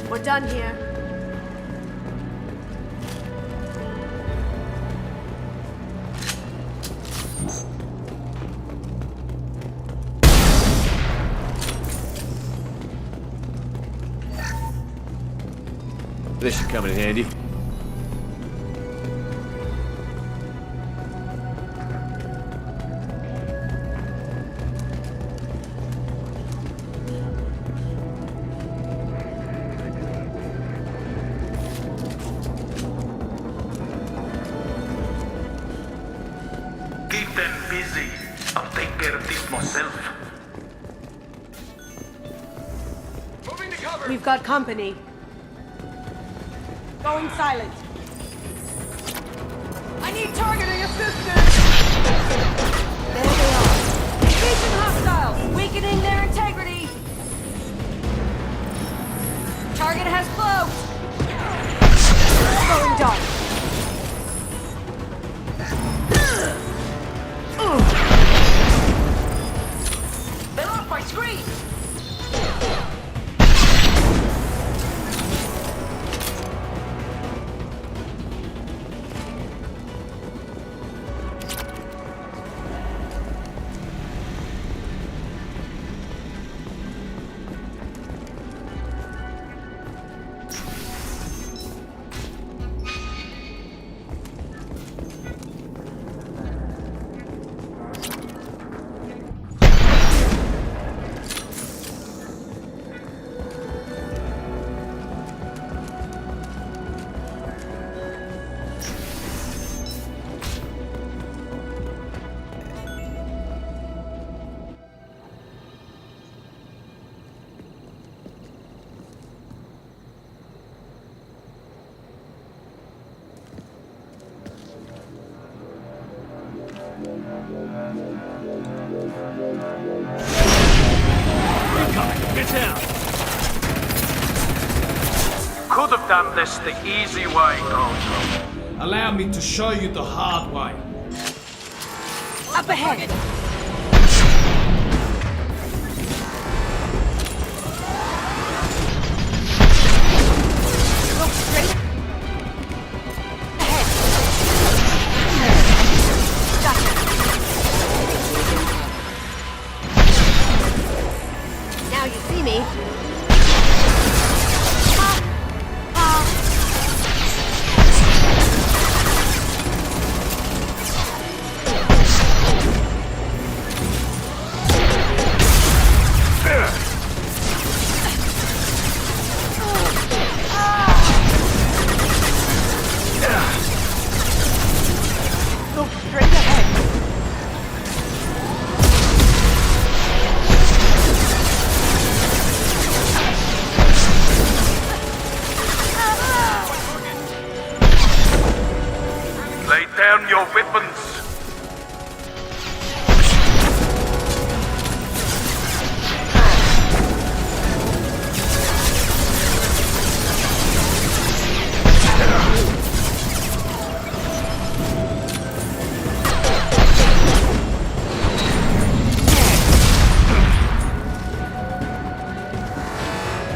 We're done here.
This should come in handy.
Keep them busy. I'll take care of this myself.
moving to cover.
We've got company.
Going silent. I need targeting assistance.
There they are.
Engaging hostiles. Weakening their integrity. Target has cloaked.
Going dark.
They're off my screen.
Get down!
Could have done this the easy way, Gojo.
Allow me to show you the hard way.
Up ahead. Look straight ahead. Gotcha. Now you see me. Look straight ahead.
Lay down your weapons.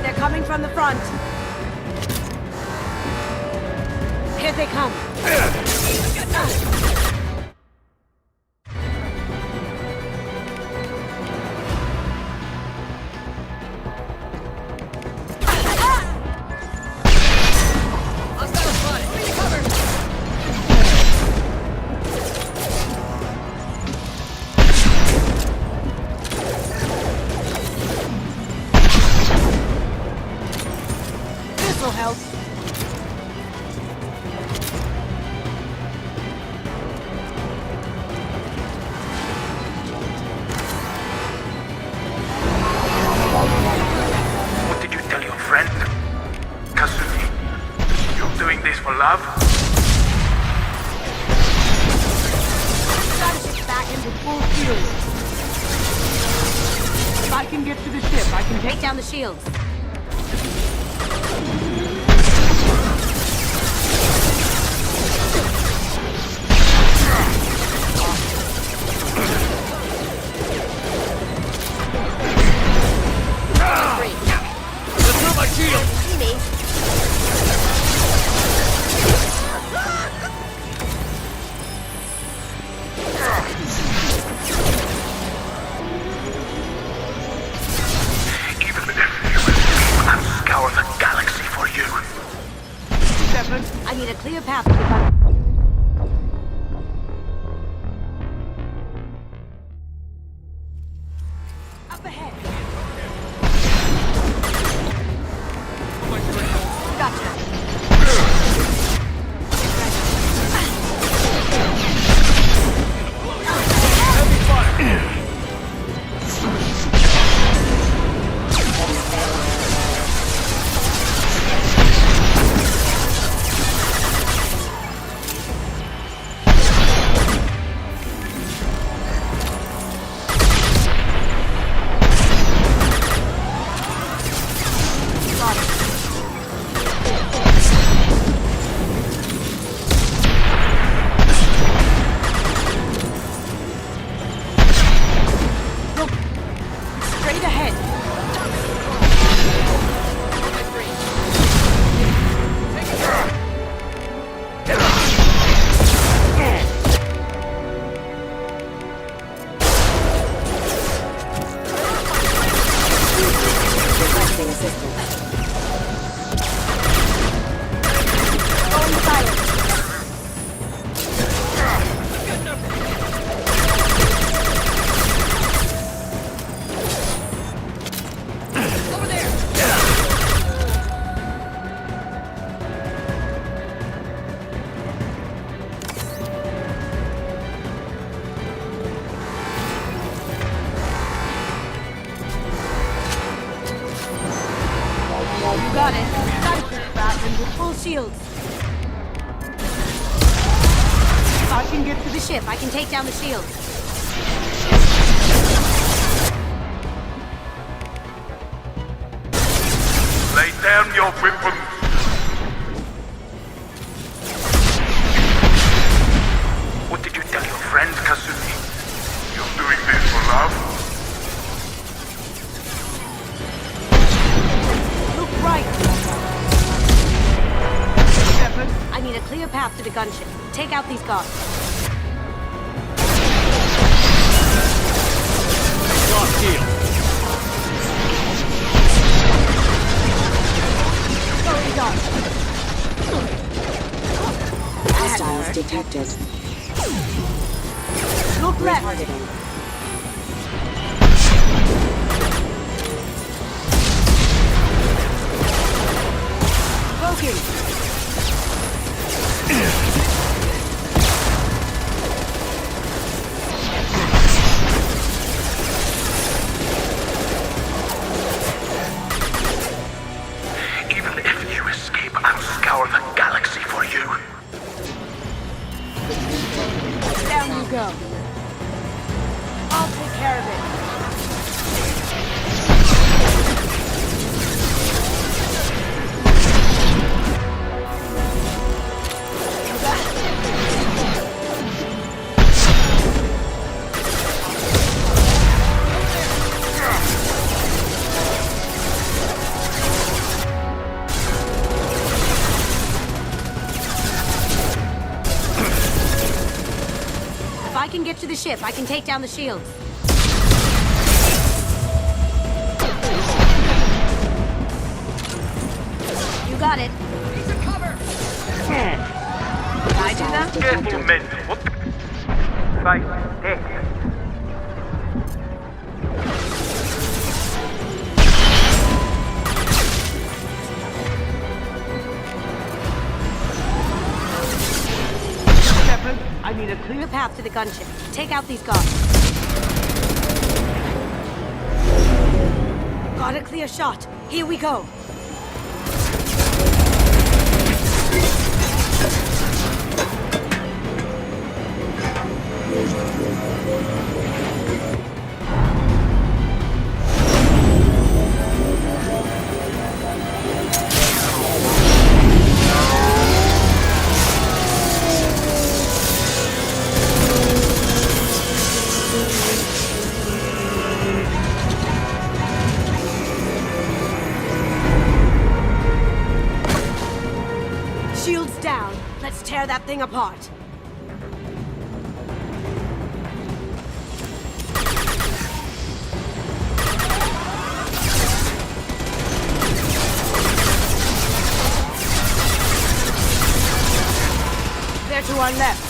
They're coming from the front. Here they come.
shields. If I can get to the ship, I can
Take down the shields.
Let's move my shield!
See me.
Even if you escape, I'll scour the galaxy for you.
Shepard.
I need a clear path to the gun. Up ahead. Gotcha.
Straight ahead.
Requesting assistance.
Going silent. You got it. Gunship Batman with full shields. If I can get to the ship, I can take down the shields.
Lay down your weapons. What did you tell your friends, Kasumi? You're doing this for love?
Look right.
Shepard.
I need a clear path to the gunship. Take out these guards.
Lost shield.
Going dark.
Hostiles detected.
Look left.
Targeting.
Broken.
Even if you escape, I'll scour the galaxy for you.
Down you go. I'll take care of it. If I can get to the ship, I can take down the shields. You got it.
Can I do that?
Careful, men. What the... Face, death.
Shepard, I need a
Clear path to the gunship. Take out these guards. Got a clear shot. Here we go. that thing apart. They're to our left.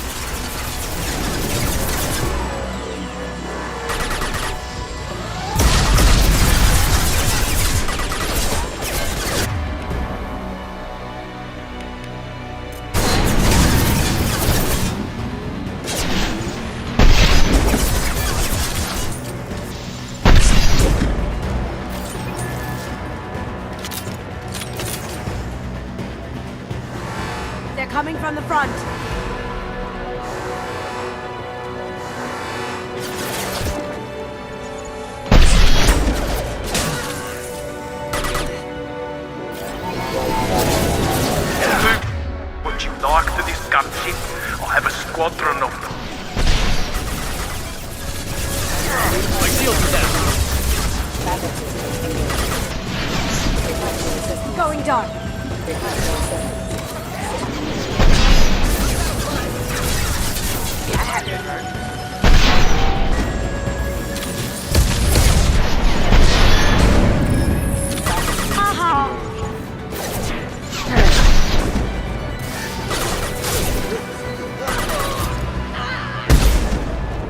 They're coming from the front.
Once you knock to this scum shit, I'll have a squadron of them.
My shields are down.
Going dark.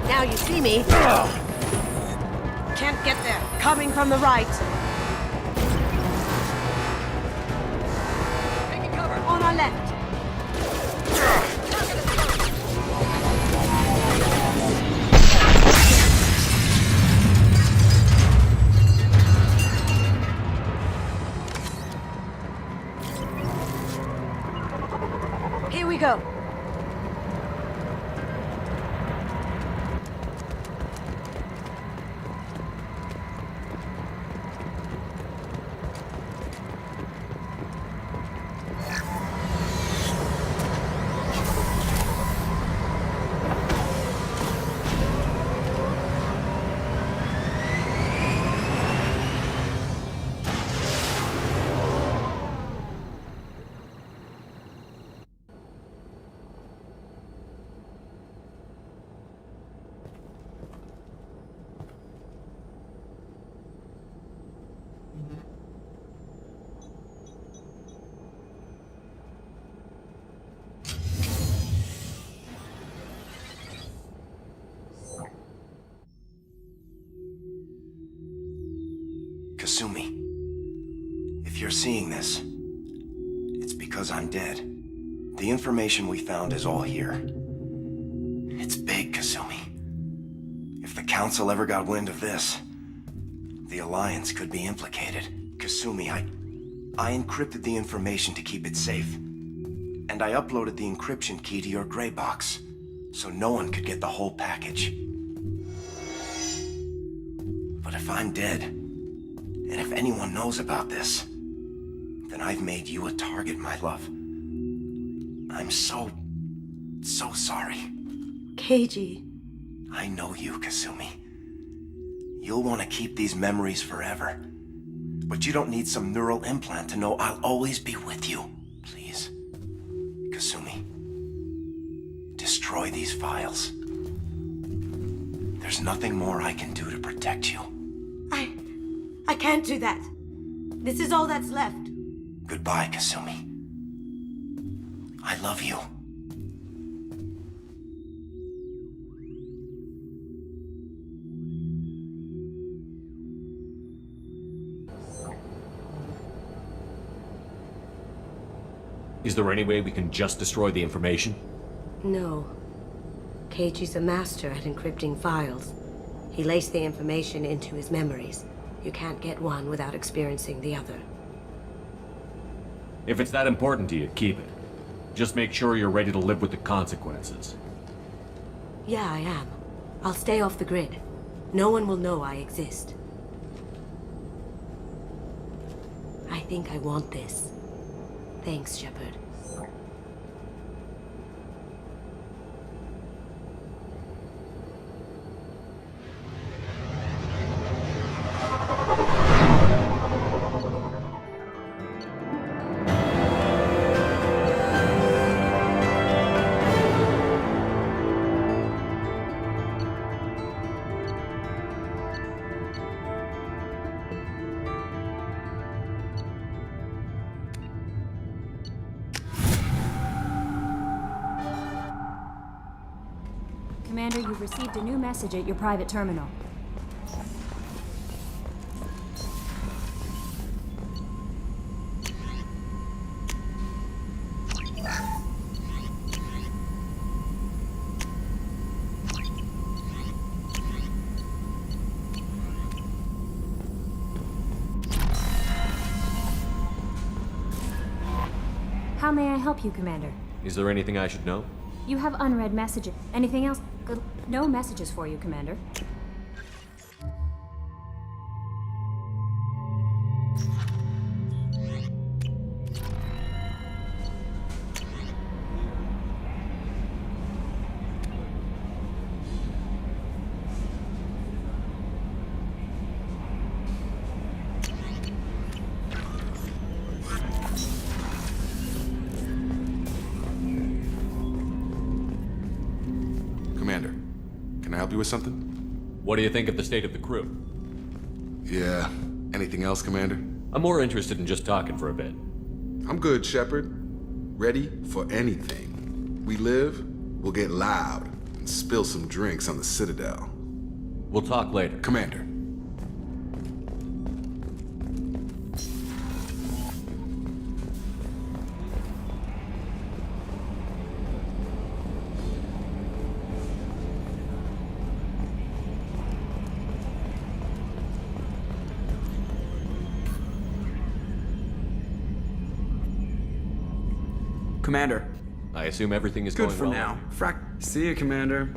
Now you see me. Can't get there. Coming from the right. Taking cover. On our left. Here we go.
Kasumi, if you're seeing this, it's because I'm dead. The information we found is all here. It's big, Kasumi. If the Council ever got wind of this, the Alliance could be implicated. Kasumi, I encrypted the information to keep it safe. And I uploaded the encryption key to your gray box, so no one could get the whole package. But if I'm dead, and if anyone knows about this, then I've made you a target, my love. I'm so sorry.
Keiji.
I know you, Kasumi. You'll want to keep these memories forever. But you don't need some neural implant to know I'll always be with you. Please. Kasumi. Destroy these files. There's nothing more I can do to protect you.
I can't do that. This is all that's left.
Goodbye, Kasumi. I love you.
Is there any way we can just destroy the information?
No. Keiji's a master at encrypting files. He laced the information into his memories. You can't get one without experiencing the other.
If it's that important to you, keep it. Just make sure you're ready to live with the consequences.
Yeah, I am. I'll stay off the grid. No one will know I exist. I think I want this. Thanks, Shepard.
Commander, you've received a new message at your private terminal. How may I help you, Commander?
Is there anything I should know?
You have unread messages. Anything else? Good. No messages for you, Commander.
Commander, can I help you with something?
What do you think of the state of the crew?
Yeah. Anything else, Commander?
I'm more interested in just talking for a bit.
I'm good, Shepard. Ready for anything. We live, we'll get loud, and spill some drinks on the Citadel.
We'll talk later.
Commander.
Commander.
I assume everything is
Good
going
for
well.
now. See you, Commander.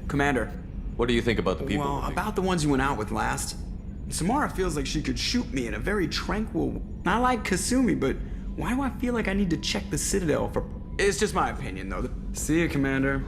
Commander.
What do you think about the people?
Well, about the ones you went out with last. Samara feels like she could shoot me in a very tranquil... I like Kasumi, but why do I feel like I need to check the Citadel for... It's just my opinion, though. See you, Commander.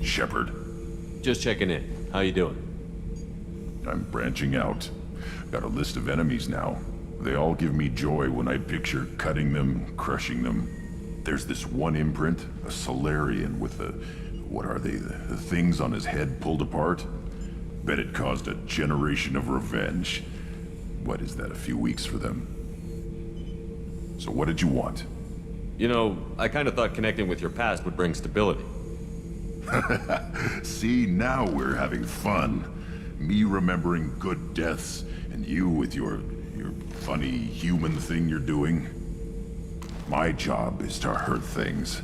Shepard.
Just checking in. How you doing?
I'm branching out. Got a list of enemies now. They all give me joy when I picture cutting them, crushing them. There's this one imprint, a Solarian with the... what are they? The things on his head pulled apart? Bet it caused a generation of revenge. What is that, a few weeks for them? So what did you want?
You know, I kind of thought connecting with your past would bring stability.
See, now we're having fun. Me remembering good deaths, and you with your funny human thing you're doing. My job is to hurt things.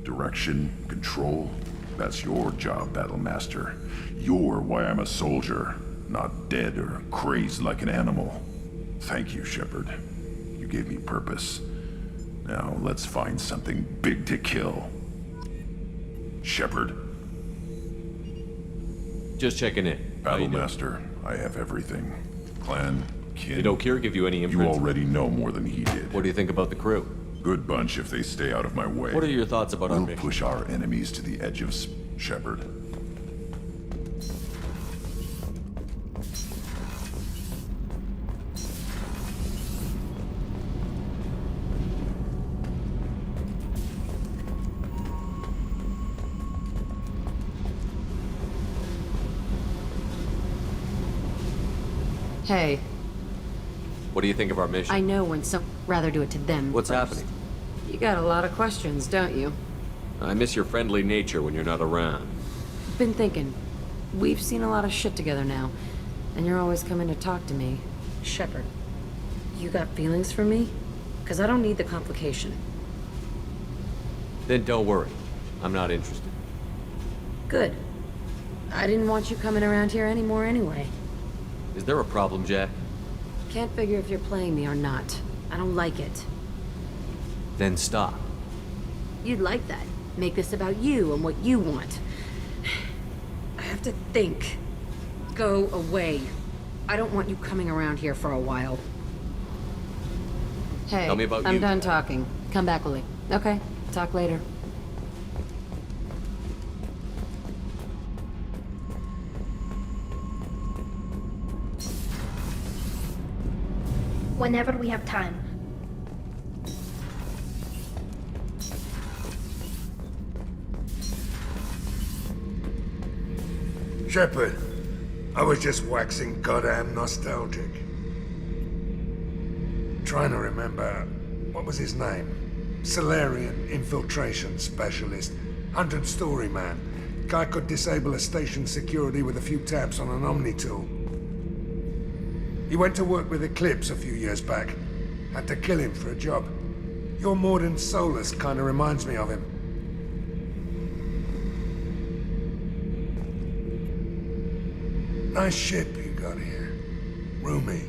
Direction, control, that's your job, Battlemaster. You're why I'm a soldier, not dead or crazed like an animal. Thank you, Shepard. You gave me purpose. Now let's find something big to kill. Shepard.
Just checking in.
Battlemaster, I have everything. Clan, kin.
Did O'Keefe give you any
You
imprints?
already know more than he did.
What do you think about the crew?
Good bunch if they stay out of my way.
What are your thoughts about our
We'll
mission?
push our enemies to the edge of Shepard.
Hey,
What do you think of our mission?
I know when some rather do it to them.
What's
first.
happening?
You got a lot of questions, don't you?
I miss your friendly nature when you're not around.
Been thinking. We've seen a lot of shit together now, and you're always coming to talk to me. Shepard, you got feelings for me? Because I don't need the complication.
Then don't worry. I'm not interested.
Good. I didn't want you coming around here anymore anyway.
Is there a problem, Jack?
Can't figure if you're playing me or not. I don't like it.
Then stop.
You'd like that. Make this about you and what you want. I have to think. Go away. I don't want you coming around here for a while. Hey,
Tell me about
I'm
you.
done talking. Come back, Willie. Okay, talk later.
whenever we have time.
Shepard, I was just waxing goddamn nostalgic. Trying to remember, what was his name? Solarian infiltration specialist. 100-story man. Guy could disable a station security with a few taps on an Omni tool. He went to work with Eclipse a few years back. Had to kill him for a job. Your Morden Solus kinda reminds me of him. Nice ship you got here. Roomy.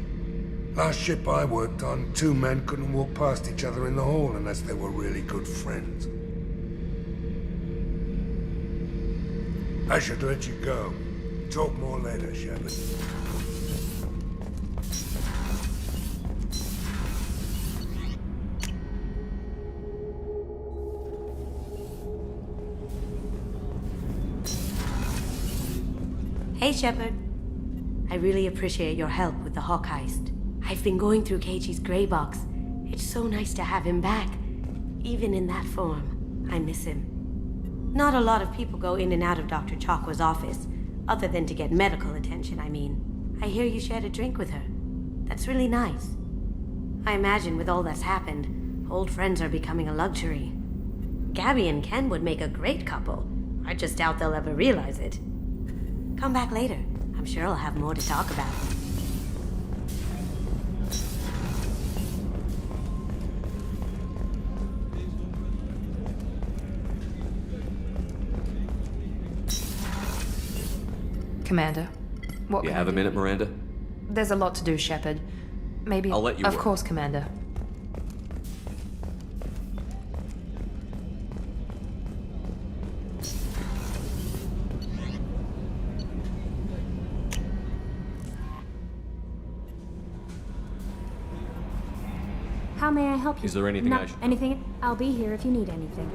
Last ship I worked on, 2 men couldn't walk past each other in the hall unless they were really good friends. I should let you go. Talk more later, Shepard.
Hey, Shepard. I really appreciate your help with the Hawk heist. I've been going through Keiichi's gray box. It's so nice to have him back. Even in that form, I miss him. Not a lot of people go in and out of Dr. Chakwa's office, other than to get medical attention, I mean. I hear you shared a drink with her. That's really nice. I imagine with all that's happened, old friends are becoming a luxury. Gabby and Ken would make a great couple. I just doubt they'll ever realize it. Come back later. I'm sure I'll have more to talk about.
Commander, what
You
can
have
I
a
do?
minute, Miranda?
There's a lot to do, Shepard. Maybe...
I'll let you
Of
work.
course, Commander.
How may I help you?
Is there anything
Not
I should...
anything? I'll be here if you need anything.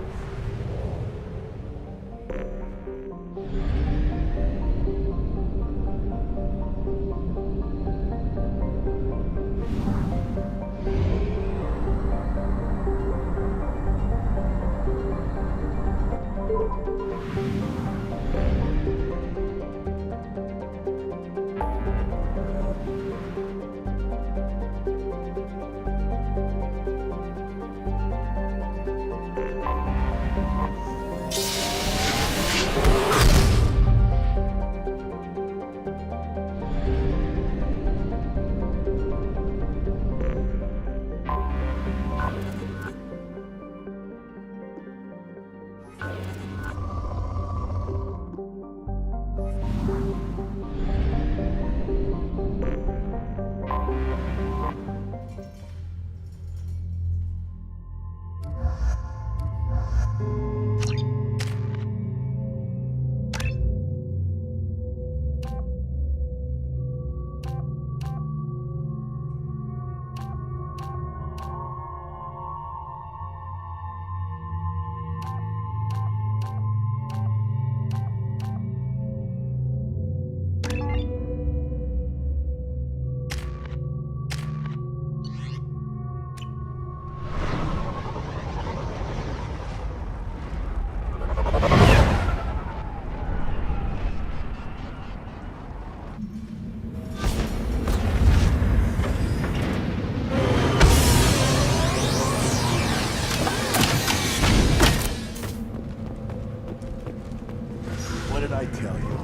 What did I tell you?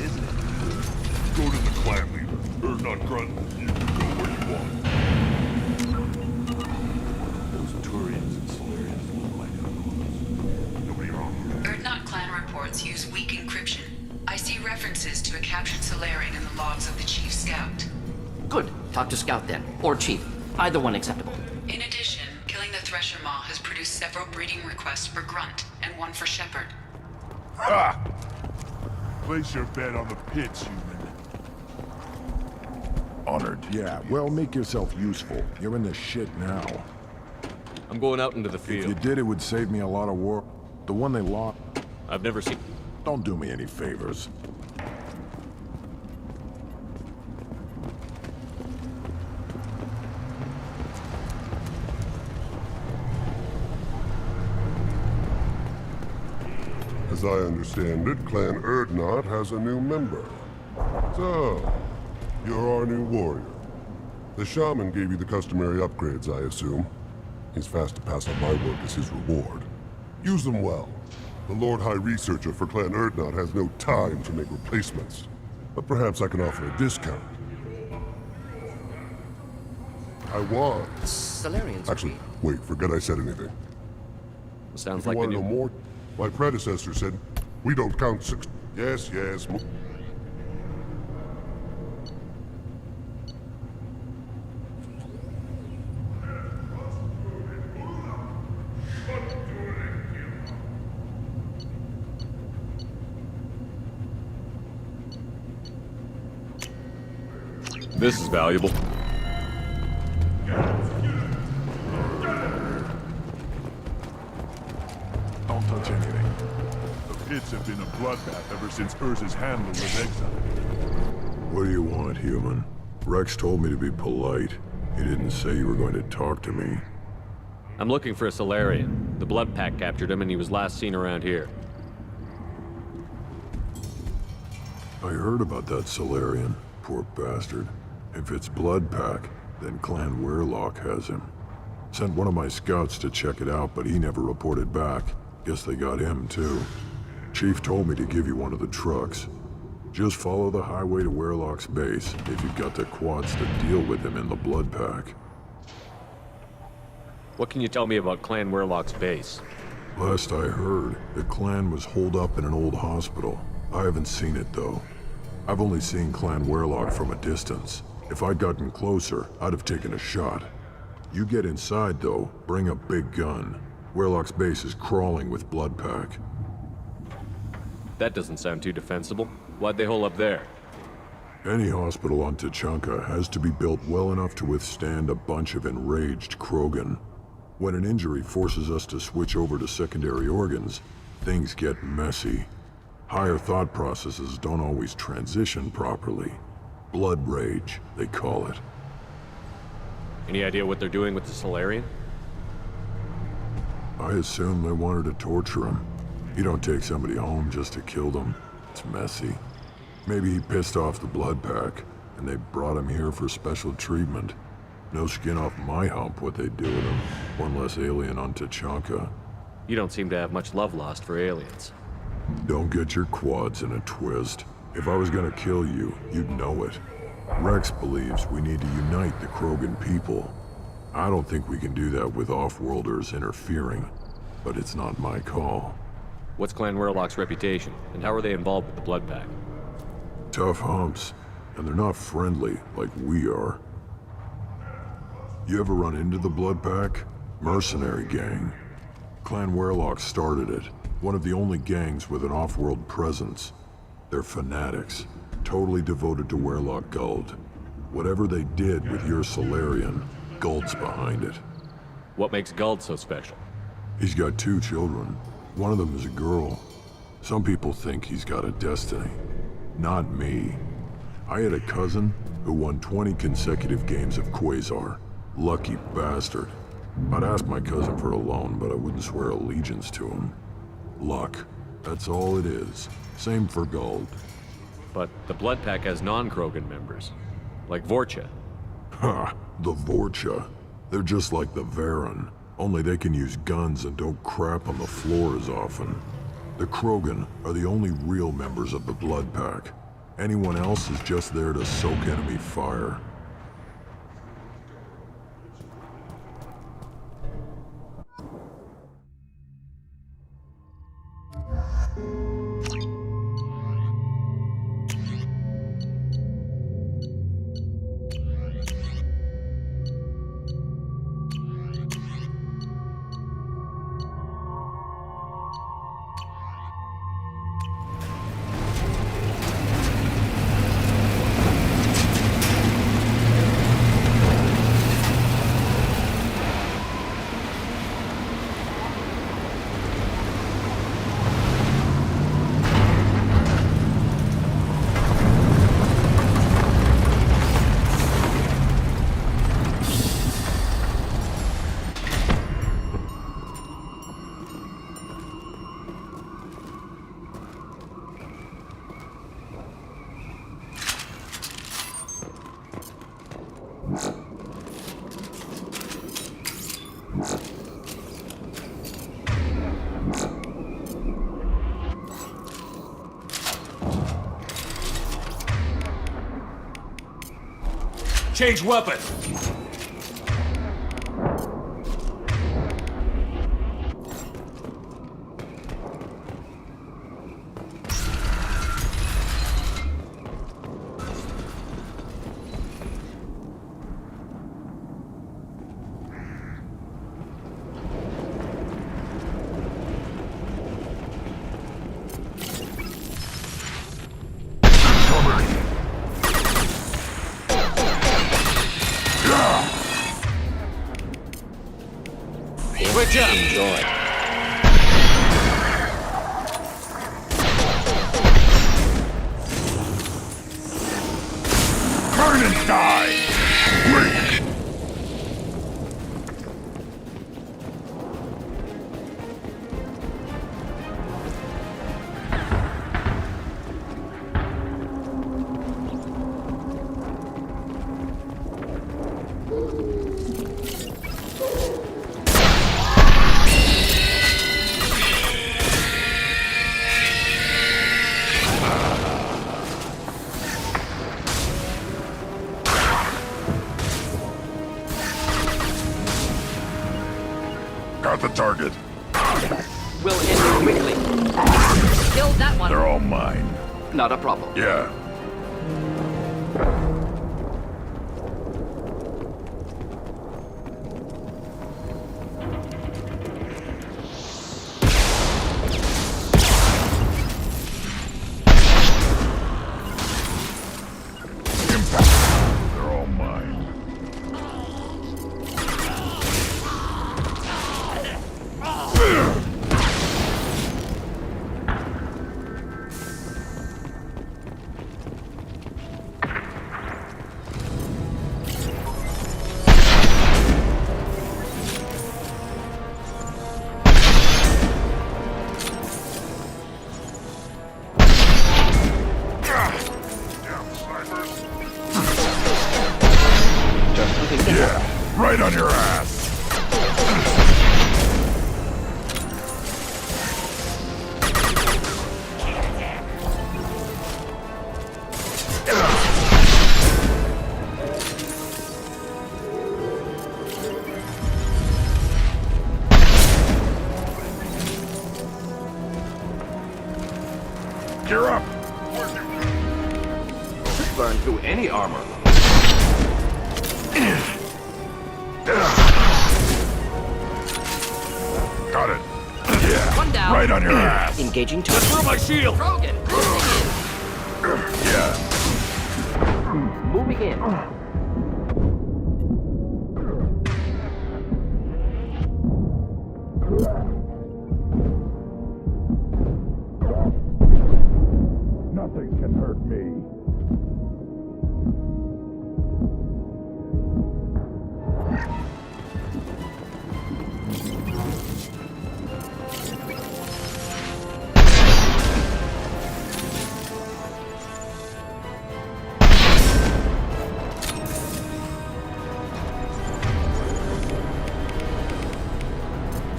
Isn't it? Go to the clan leader. Or not grunt. You can go where you want. Those Turians and Solarians look like them. Nobody wrong.
Erdnot clan reports use weak encryption. I see references to a captured Solarian in the logs of the Chief Scout.
Good. Talk to Scout then. Or Chief. Either one acceptable.
In addition, killing the Thresher Maw has produced several breeding requests for Grunt and one for Shepard.
Ah! Place your bet on the pits, human.
Honored. Yeah, well, make yourself useful. You're in the shit now.
I'm going out into the
If
field.
you did, it would save me a lot of work. The one they lost...
I've never seen...
Don't do me any favors.
As I understand it, Clan Erdnot has a new member. So, you're our new warrior. The shaman gave you the customary upgrades, I assume. He's fast to pass on my work as his reward. Use them well. The Lord High Researcher for Clan Erdnot has no time to make replacements. But perhaps I can offer a discount. I want...
Salarians.
Actually, wait, forget I said anything.
Sounds
If you
like
want
the
to know
new...
more, my predecessor said, we don't count six... Yes, yes...
This is valuable.
Don't touch anything. The pits have been a bloodbath ever since Urza's handler was exiled.
What do you want, human? Rex told me to be polite. He didn't say you were going to talk to me.
I'm looking for a Solarian. The Blood Pack captured him and he was last seen around here.
I heard about that Solarian. Poor bastard. If it's Blood Pack, then Clan Weirlock has him. Sent one of my scouts to check it out, but he never reported back. Guess they got him, too. Chief told me to give you one of the trucks. Just follow the highway to Weirlock's base if you've got the quads to deal with him in the Blood Pack.
What can you tell me about Clan Weirlock's base?
Last I heard, the clan was holed up in an old hospital. I haven't seen it, though. I've only seen Clan Weirlock from a distance. If I'd gotten closer, I'd have taken a shot. You get inside, though, bring a big gun. Weirlock's base is crawling with Blood Pack.
That doesn't sound too defensible. Why'd they hole up there?
Any hospital on Tachanka has to be built well enough to withstand a bunch of enraged Krogan. When an injury forces us to switch over to secondary organs, things get messy. Higher thought processes don't always transition properly. Blood rage, they call it.
Any idea what they're doing with the Solarian?
I assume they wanted to torture him. You don't take somebody home just to kill them. It's messy. Maybe he pissed off the Blood Pack, and they brought him here for special treatment. No skin off my hump what they do with him. One less alien on Tachanka.
You don't seem to have much love lost for aliens.
Don't get your quads in a twist. If I was gonna kill you, you'd know it. Rex believes we need to unite the Krogan people. I don't think we can do that with off-worlders interfering, but it's not my call.
What's Clan Weirlock's reputation, and how are they involved with the Blood Pack?
Tough humps, and they're not friendly like we are. You ever run into the Blood Pack? Mercenary gang. Clan Weirlock started it, one of the only gangs with an off-world presence. They're fanatics, totally devoted to Weirlock Guld. Whatever they did with your Solarian, Guld's behind it.
What makes Guld so special?
He's got 2 children. One of them is a girl. Some people think he's got a destiny. Not me. I had a cousin who won 20 consecutive games of Quasar. Lucky bastard. I'd ask my cousin for a loan, but I wouldn't swear allegiance to him. Luck. That's all it is. Same for Guld.
But the Blood Pack has non-Krogan members, like Vorcha.
Ha! The Vorcha. They're just like the Varen, only they can use guns and don't crap on the floor as often. The Krogan are the only real members of the Blood Pack. Anyone else is just there to soak enemy fire.
Change weapon!
Switch up. Enjoy.
Burn and die! Wait! Got the target.
We'll end it quickly.
Killed that one.
They're all mine.
Not a problem.
Yeah. Impact. They're all mine. Yeah, right on your ass. Gear up.
Burn through any armor.
Got it. Yeah.
One down.
Right on your ass.
Engaging to
Throw my shield!
Paragon.
Yeah.
moving in.
Nothing can hurt me.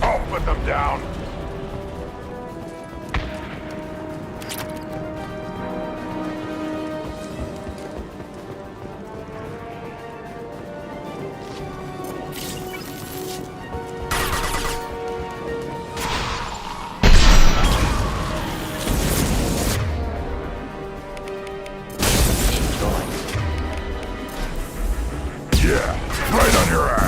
I'll put them down. Yeah, right on your ass.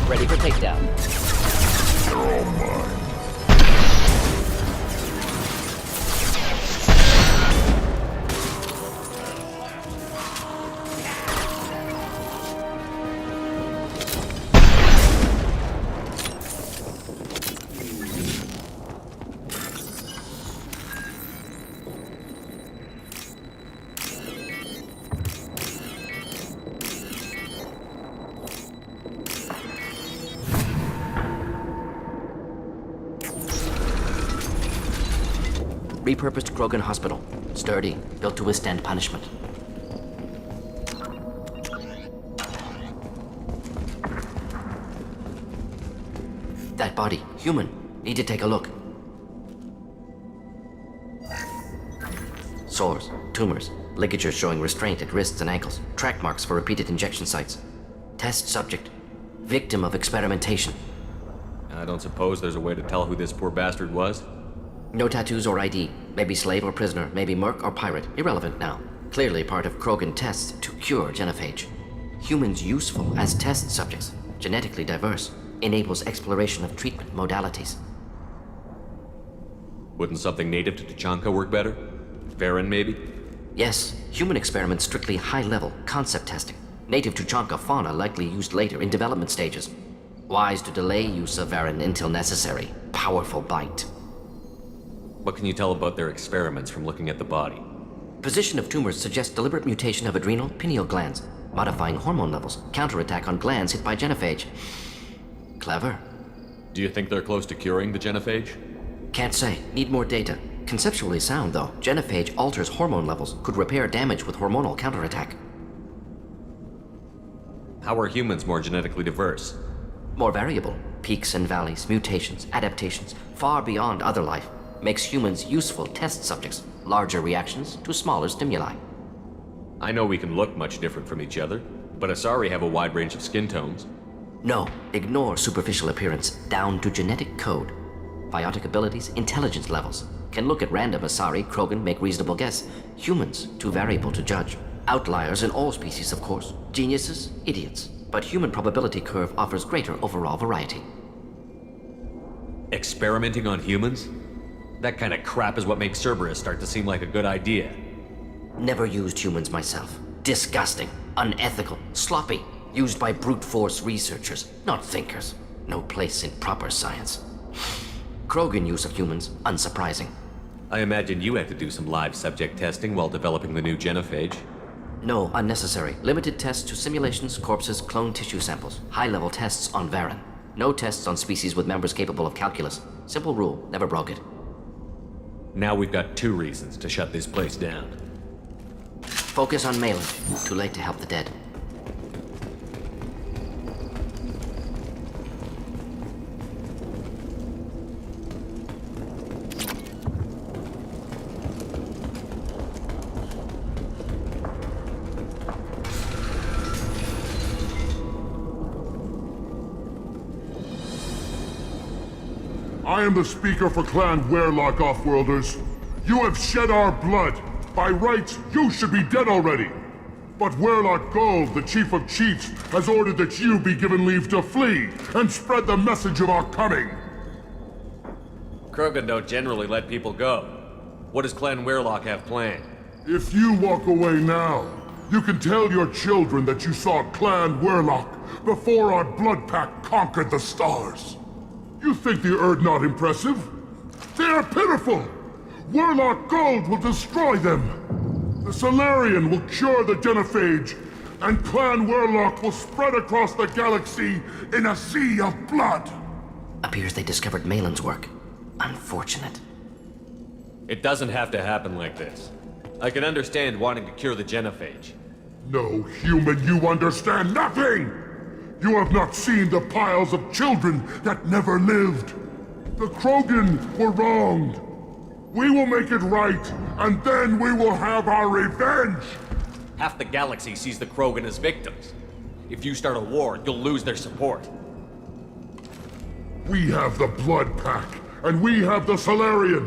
Ready for takedown.
They're all mine.
Repurposed Krogan hospital. Sturdy, built to withstand punishment. That body, human. Need to take a look. Sores, tumors, ligatures showing restraint at wrists and ankles, track marks for repeated injection sites. Test subject, victim of experimentation.
I don't suppose there's a way to tell who this poor bastard was?
No tattoos or ID. Maybe slave or prisoner, maybe merc or pirate. Irrelevant now. Clearly part of Krogan tests to cure genophage. Humans useful as test subjects, genetically diverse, enables exploration of treatment modalities.
Wouldn't something native to Tuchanka work better? Varen, maybe?
Yes, human experiments strictly high-level, concept testing. Native Tuchanka fauna likely used later in development stages. Wise to delay use of Varen until necessary. Powerful bite.
What can you tell about their experiments from looking at the body?
Position of tumors suggests deliberate mutation of adrenal, pineal glands, modifying hormone levels, counterattack on glands hit by genophage. Clever.
Do you think they're close to curing the genophage?
Can't say. Need more data. Conceptually sound, though. Genophage alters hormone levels, could repair damage with hormonal counterattack.
How are humans more genetically diverse?
More variable. Peaks and valleys, mutations, adaptations, far beyond other life. Makes humans useful test subjects. Larger reactions to smaller stimuli.
I know we can look much different from each other, but Asari have a wide range of skin tones.
No, ignore superficial appearance, down to genetic code. Biotic abilities, intelligence levels. Can look at random Asari, Krogan, make reasonable guess. Humans, too variable to judge. Outliers in all species, of course. Geniuses, idiots. But human probability curve offers greater overall variety.
Experimenting on humans? That kind of crap is what makes Cerberus start to seem like a good idea.
Never used humans myself. Disgusting, unethical, sloppy. Used by brute force researchers, not thinkers. No place in proper science. Krogan use of humans, unsurprising.
I imagine you had to do some live subject testing while developing the new genophage.
No, unnecessary. Limited tests to simulations, corpses, cloned tissue samples. High-level tests on Varen. No tests on species with members capable of calculus. Simple rule, never broke it.
Now we've got 2 reasons to shut this place down.
Focus on Malin. Too late to help the dead.
I am the speaker for Clan Werelock, Offworlders. You have shed our blood. By rights, you should be dead already. But Werelock Gold, the Chief of Chiefs, has ordered that you be given leave to flee and spread the message of our coming.
Krogan don't generally let people go. What does Clan Werelock have planned?
If you walk away now, you can tell your children that you saw Clan Werelock before our blood pact conquered the stars. You think the Erd not impressive? They are pitiful! Werelock Gold will destroy them! The Solarian will cure the genophage, and Clan Werelock will spread across the galaxy in a sea of blood!
Appears they discovered Malin's work. Unfortunate.
It doesn't have to happen like this. I can understand wanting to cure the genophage.
No, human, you understand nothing! You have not seen the piles of children that never lived. The Krogan were wronged. We will make it right, and then we will have our revenge!
Half the galaxy sees the Krogan as victims. If you start a war, you'll lose their support.
We have the Blood Pack, and we have the Solarian.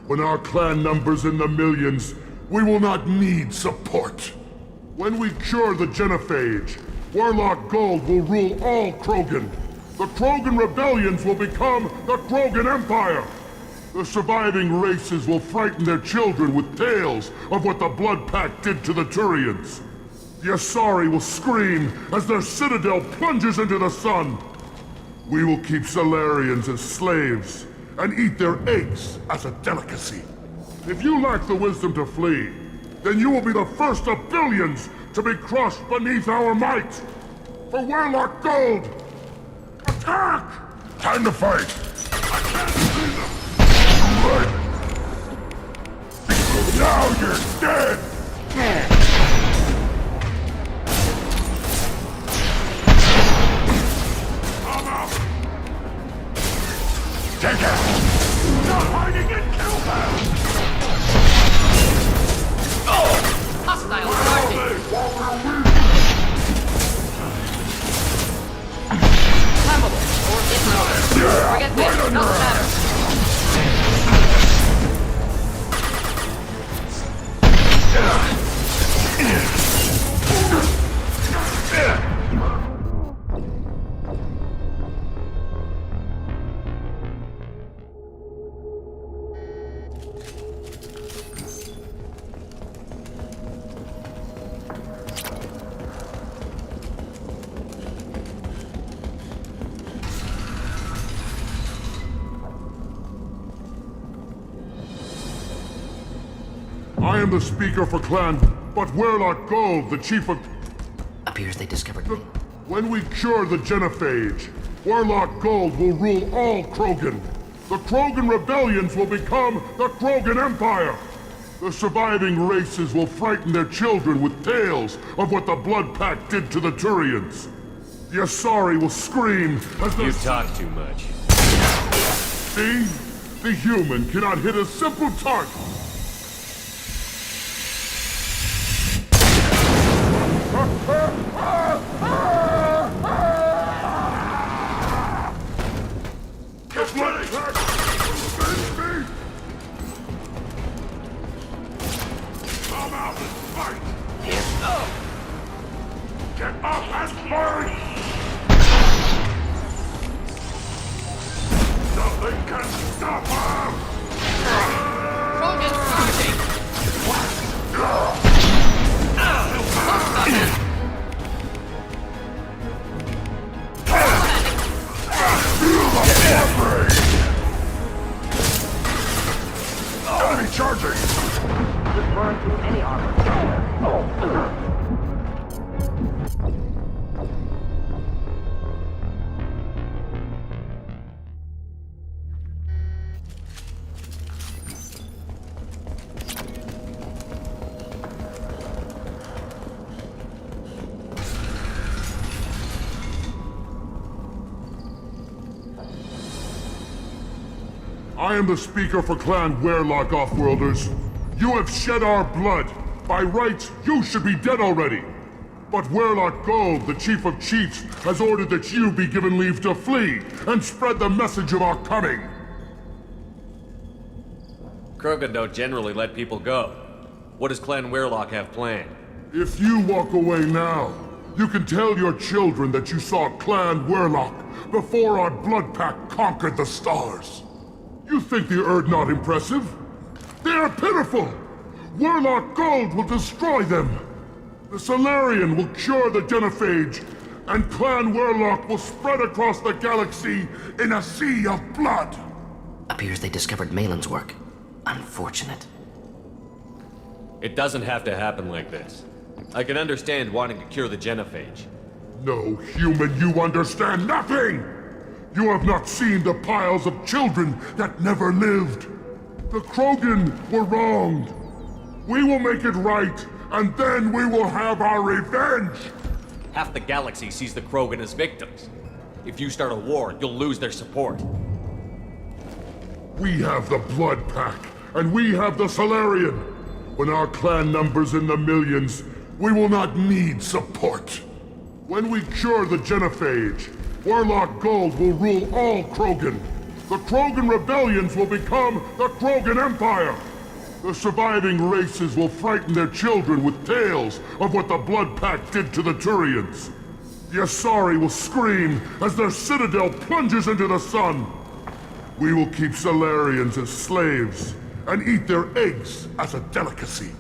When our clan numbers in the millions, we will not need support. When we cure the genophage, Werelock Gold will rule all Krogan. The Krogan rebellions will become the Krogan Empire. The surviving races will frighten their children with tales of what the Blood Pact did to the Turians. The Asari will scream as their citadel plunges into the sun. We will keep Solarians as slaves and eat their eggs as a delicacy. If you lack the wisdom to flee, then you will be the first of billions to be crushed beneath our might! For Werelock Gold! Attack! Time to fight! I can't see them! Right!
Now you're dead! I'm out! Take it! Not hiding in compound!
Hostile charging! Flammable or ignorant. Forget this, doesn't matter.
I am the speaker for Clan, but Werlock Gold, the chief of...
Appears they discovered me.
When we cure the genophage, Werlock Gold will rule all Krogan. The Krogan rebellions will become the Krogan Empire. The surviving races will frighten their children with tales of what the Blood Pact did to the Turians. The Asari will scream as the...
You talk too much.
See? The human cannot hit a simple target.
Get ready! Avenge me! Come out and fight! Get up and fight! Nothing can stop him!
Trojan charging!
Enemy charging!
Just burn through any armor.
I am the speaker for Clan Werlock, Offworlders. You have shed our blood. By rights, you should be dead already. But Werlock Gold, the chief of chiefs, has ordered that you be given leave to flee and spread the message of our coming.
Krogan don't generally let people go. What does Clan Werlock have planned?
If you walk away now, you can tell your children that you saw Clan Werlock before our Blood Pact conquered the stars. You think the Erd not impressive? They are pitiful! Werlock Gold will destroy them! The Solarian will cure the genophage, and Clan Werlock will spread across the galaxy in a sea of blood!
Appears they discovered Malin's work. Unfortunate.
It doesn't have to happen like this. I can understand wanting to cure the genophage.
No, human, you understand nothing! You have not seen the piles of children that never lived. The Krogan were wronged. We will make it right, and then we will have our revenge!
Half the galaxy sees the Krogan as victims. If you start a war, you'll lose their support.
We have the Blood Pact, and we have the Solarian. When our clan numbers in the millions, we will not need support. When we cure the genophage, Werlock Gold will rule all Krogan. The Krogan rebellions will become the Krogan Empire. The surviving races will frighten their children with tales of what the Blood Pact did to the Turians. The Asari will scream as their citadel plunges into the sun. We will keep Solarians as slaves and eat their eggs as a delicacy.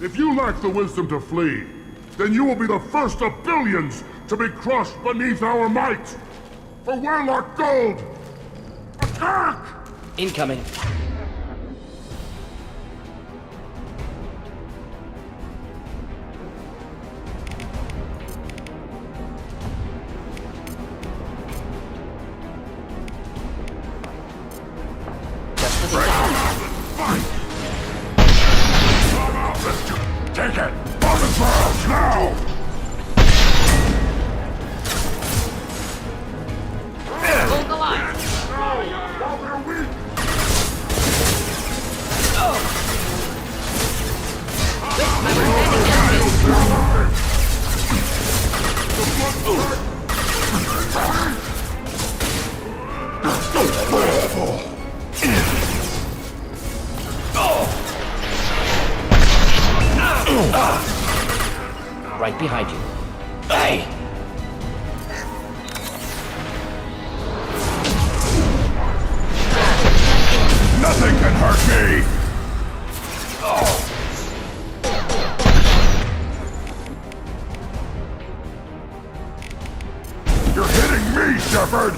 If you lack the wisdom to flee, then you will be the first of billions to be crushed beneath our might! For Werlock Gold! Attack!
Incoming.
Fight! Take it! On the ground, now!
Hold the line.
While they're weak!
Wait, my pretending enemy.
Right behind you. Hey!
Nothing can hurt me! You're hitting me, Shepard!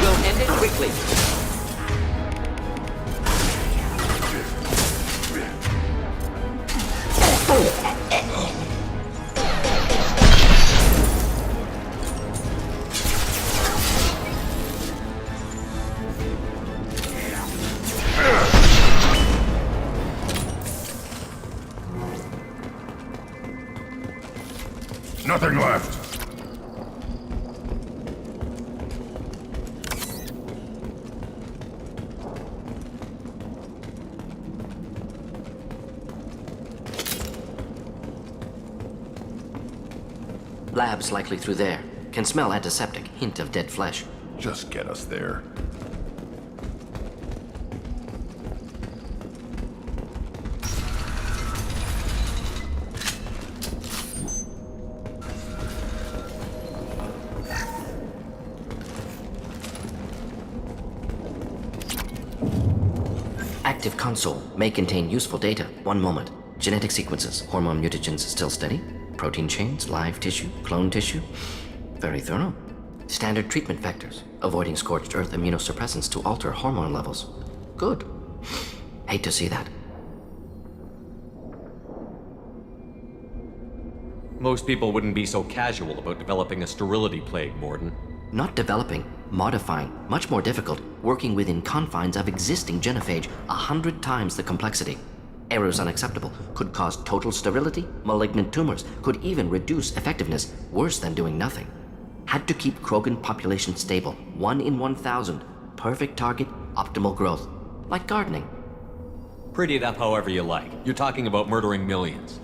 We'll end it quickly.
Nothing left.
Lab's likely through there. Can smell antiseptic, hint of dead flesh.
Just get us there.
Active console may contain useful data. One moment. Genetic sequences, hormone mutagens still steady. Protein chains, live tissue, clone tissue. Very thorough. Standard treatment vectors, avoiding scorched earth immunosuppressants to alter hormone levels. Good. Hate to see that.
Most people wouldn't be so casual about developing a sterility plague, Morden.
Not developing, modifying, much more difficult, working within confines of existing genophage, 100 times the complexity. Errors unacceptable, could cause total sterility, malignant tumors, could even reduce effectiveness, worse than doing nothing. Had to keep Krogan population stable, 1 in 1,000, perfect target, optimal growth. Like gardening.
Pretty it up however you like. You're talking about murdering millions.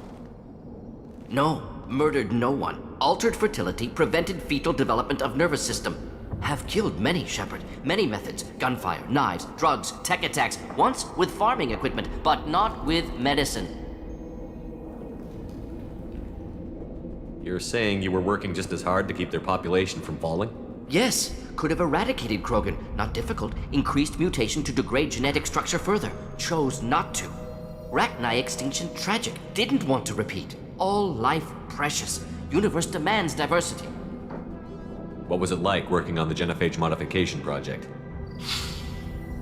No, murdered no one. Altered fertility, prevented fetal development of nervous system. Have killed many, Shepard. Many methods. Gunfire, knives, drugs, tech attacks. Once with farming equipment, but not with medicine.
You're saying you were working just as hard to keep their population from falling?
Yes, could have eradicated Krogan. Not difficult. Increased mutation to degrade genetic structure further. Chose not to. Rachni extinction tragic. Didn't want to repeat. All life precious. Universe demands diversity.
What was it like working on the genophage modification project?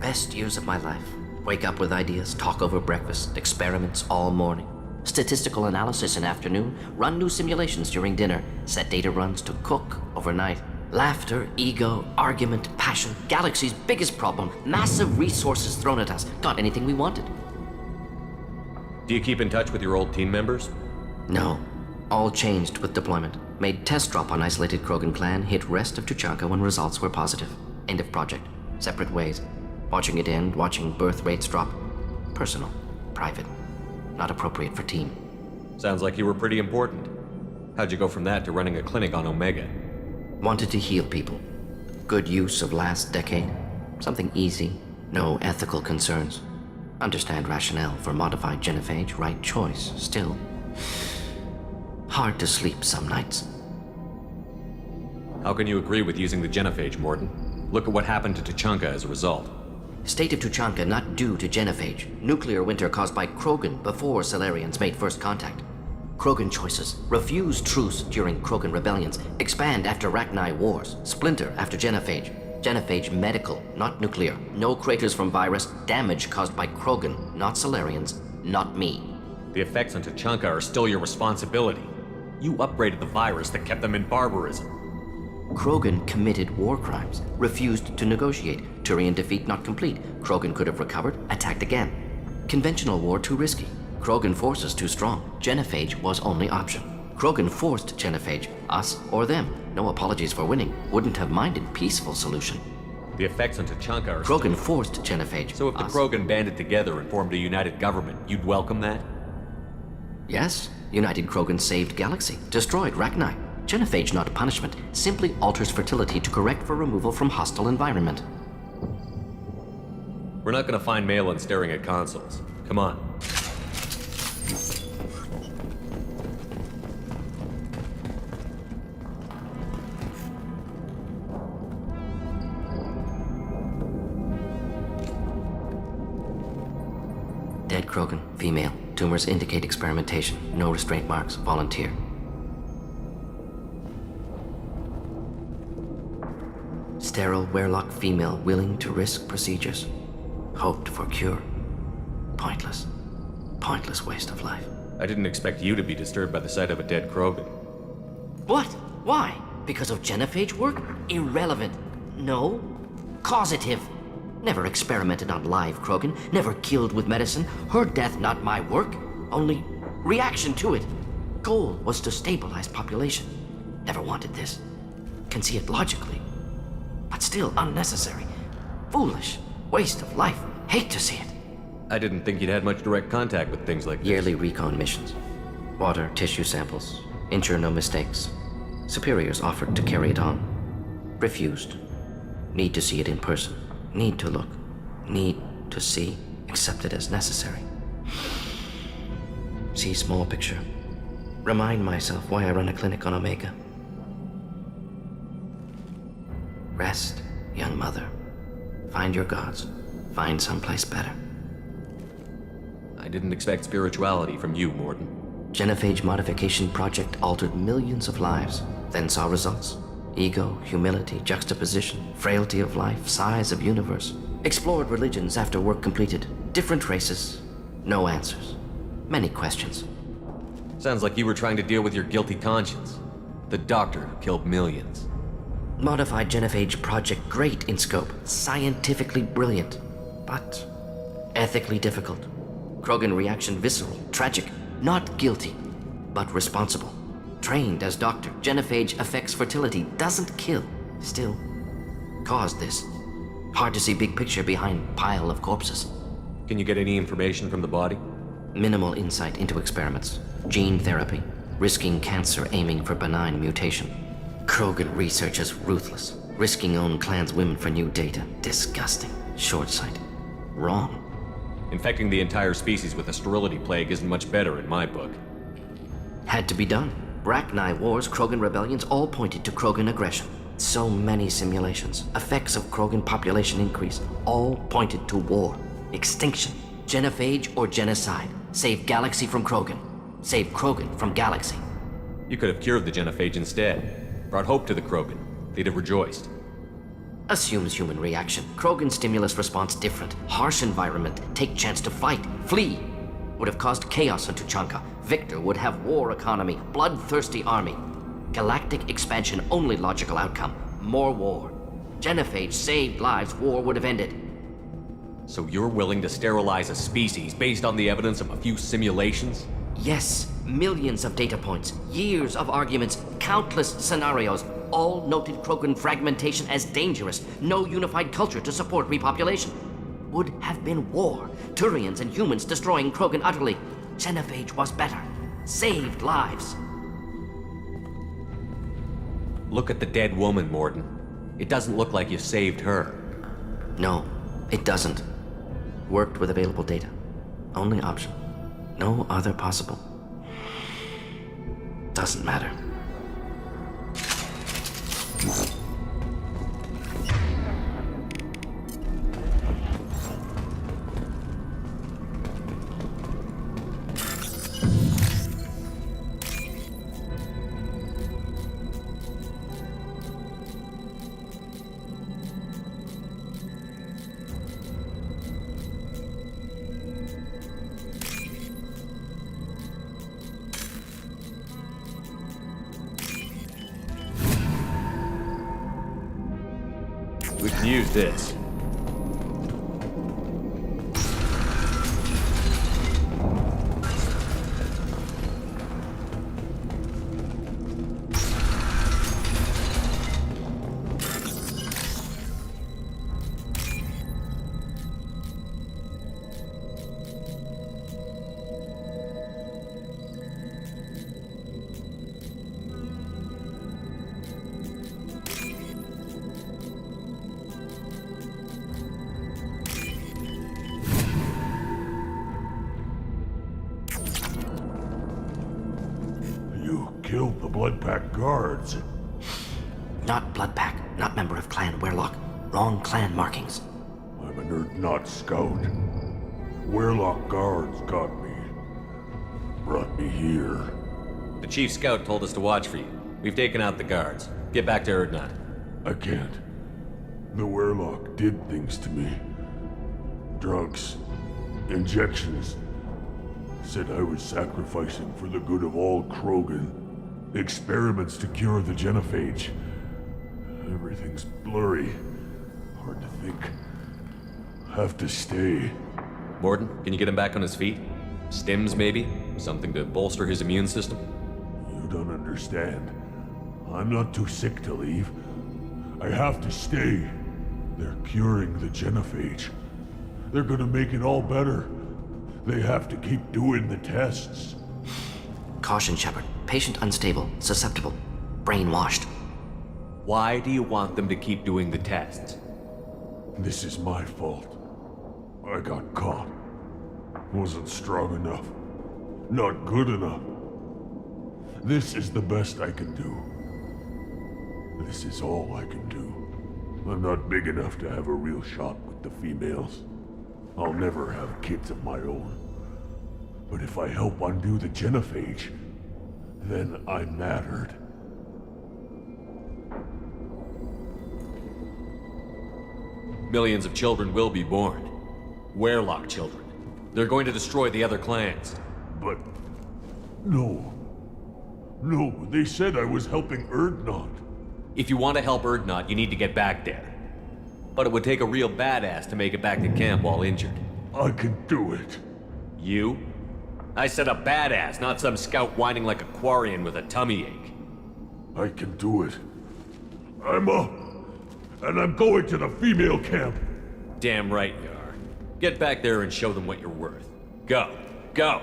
Best years of my life. Wake up with ideas, talk over breakfast, experiments all morning. Statistical analysis in afternoon, run new simulations during dinner, set data runs to cook overnight. Laughter, ego, argument, passion, galaxy's biggest problem, massive resources thrown at us. Got anything we wanted.
Do you keep in touch with your old team members?
No. All changed with deployment. Made test drop on isolated Krogan clan, hit rest of Tuchanka when results were positive. End of project. Separate ways. Watching it end, watching birth rates drop. Personal. Private. Not appropriate for team.
Sounds like you were pretty important. How'd you go from that to running a clinic on Omega?
Wanted to heal people. Good use of last decade. Something easy. No ethical concerns. Understand rationale for modified genophage. Right choice. Still. Hard to sleep some nights.
How can you agree with using the genophage, Morden? Look at what happened to Tuchanka as a result.
State of Tuchanka not due to genophage. Nuclear winter caused by Krogan before Salarians made first contact. Krogan choices. Refuse truce during Krogan rebellions. Expand after Rachni wars. Splinter after genophage. Genophage medical, not nuclear. No craters from virus. Damage caused by Krogan, not Salarians, not me.
The effects on Tuchanka are still your responsibility. You upgraded the virus that kept them in barbarism.
Krogan committed war crimes, refused to negotiate. Turian defeat not complete. Krogan could have recovered, attacked again. Conventional war too risky. Krogan forces too strong. Genophage was only option. Krogan forced Genophage, us or them. No apologies for winning. Wouldn't have minded peaceful solution.
The effects on Tachanka are
Krogan forced Genophage.
So if the Krogan banded together and formed a united government, you'd welcome that?
Yes, United Krogan saved Galaxy, destroyed Rachni. Genophage not punishment, simply alters fertility to correct for removal from hostile environment.
We're not gonna find Malin staring at consoles. Come on.
Dead Krogan, female. Tumors indicate experimentation. No restraint marks. Volunteer. Sterile Werelock female willing to risk procedures. Hoped for cure. Pointless. Pointless waste of life.
I didn't expect you to be disturbed by the sight of a dead Krogan.
What? Why? Because of Genophage work? Irrelevant. No. Causative. Never experimented on live Krogan, never killed with medicine. Her death not my work, only reaction to it. Goal was to stabilize population. Never wanted this. Can see it logically. But still unnecessary. Foolish. Waste of life. Hate to see it.
I didn't think you'd had much direct contact with things like this.
Yearly recon missions. Water, tissue samples. Ensure no mistakes. Superiors offered to carry it on. Refused. Need to see it in person. Need to look. Need to see. Accepted as necessary. See small picture. Remind myself why I run a clinic on Omega. Rest, young mother. Find your gods. Find someplace better.
I didn't expect spirituality from you, Mordin.
Genophage modification project altered millions of lives, then saw results. Ego, humility, juxtaposition, frailty of life, size of universe. Explored religions after work completed. Different races. No answers. Many questions.
Sounds like you were trying to deal with your guilty conscience. The doctor who killed millions.
Modified Genophage project great in scope. Scientifically brilliant. But ethically difficult. Krogan reaction visceral, tragic. Not guilty, but responsible. Trained as doctor, Genophage affects fertility, doesn't kill. Still, caused this. Hard to see big picture behind pile of corpses.
Can you get any information from the body?
Minimal insight into experiments. Gene therapy. Risking cancer aiming for benign mutation. Krogan researchers ruthless. Risking own clan's women for new data. Disgusting. Short sight. Wrong.
Infecting the entire species with a sterility plague isn't much better in my book.
Had to be done. Rachni wars, Krogan rebellions, all pointed to Krogan aggression. So many simulations. Effects of Krogan population increase. All pointed to war. Extinction. Genophage or genocide. Save Galaxy from Krogan. Save Krogan from Galaxy.
You could have cured the Genophage instead. Brought hope to the Krogan. They'd have rejoiced.
Assumes human reaction. Krogan stimulus response different. Harsh environment. Take chance to fight. Flee. Would have caused chaos on Tachanka. Victor would have war economy. Bloodthirsty army. Galactic expansion only logical outcome. More war. Genophage saved lives. War would have ended.
So you're willing to sterilize a species based on the evidence of a few simulations?
Yes. Millions of data points. Years of arguments. Countless scenarios. All noted Krogan fragmentation as dangerous. No unified culture to support repopulation. Would have been war. Turians and humans destroying Krogan utterly. Genophage was better. Saved lives.
Look at the dead woman, Mordin. It doesn't look like you saved her.
No, it doesn't. Worked with available data. Only option. No other possible. Doesn't matter.
can use this.
Killed the Bloodpack guards.
Not Bloodpack, not member of Clan Werlock. Wrong clan markings.
I'm a nerd not scout. Werlock guards got me. Brought me here.
The chief scout told us to watch for you. We've taken out the guards. Get back to Erdnot.
I can't. The Werlock did things to me. Drugs. Injections. Said I was sacrificing for the good of all Krogan. Experiments to cure the genophage. Everything's blurry. Hard to think. Have to stay.
Morden, can you get him back on his feet? Stims, maybe? Something to bolster his immune system?
You don't understand. I'm not too sick to leave. I have to stay. They're curing the genophage. They're gonna make it all better. They have to keep doing the tests.
Caution, Shepard. Patient unstable, susceptible, brainwashed.
Why do you want them to keep doing the tests?
This is my fault. I got caught. Wasn't strong enough. Not good enough. This is the best I can do. This is all I can do. I'm not big enough to have a real shot with the females. I'll never have kids of my own. But if I help undo the genophage, then I mattered.
Millions of children will be born. Werlock children. They're going to destroy the other clans.
But... no. No, they said I was helping Erdnot.
If you want to help Erdnot, you need to get back there. But it would take a real badass to make it back to camp while injured.
I can do it.
You? I said a badass, not some scout whining like a Quarian with a tummy ache.
I can do it. I'm up. And I'm going to the female camp.
Damn right you are. Get back there and show them what you're worth. Go. Go!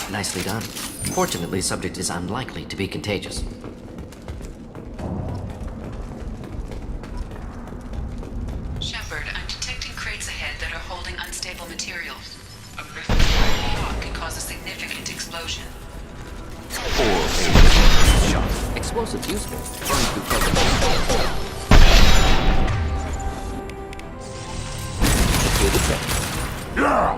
Nicely done. Fortunately, subject is unlikely to be contagious.
Shepard, I'm detecting crates ahead that are holding unstable materials. A refrigerated shock can cause a significant explosion.
Or a shock. Explosives useful. Burn through cover. Secure the check.
Yeah!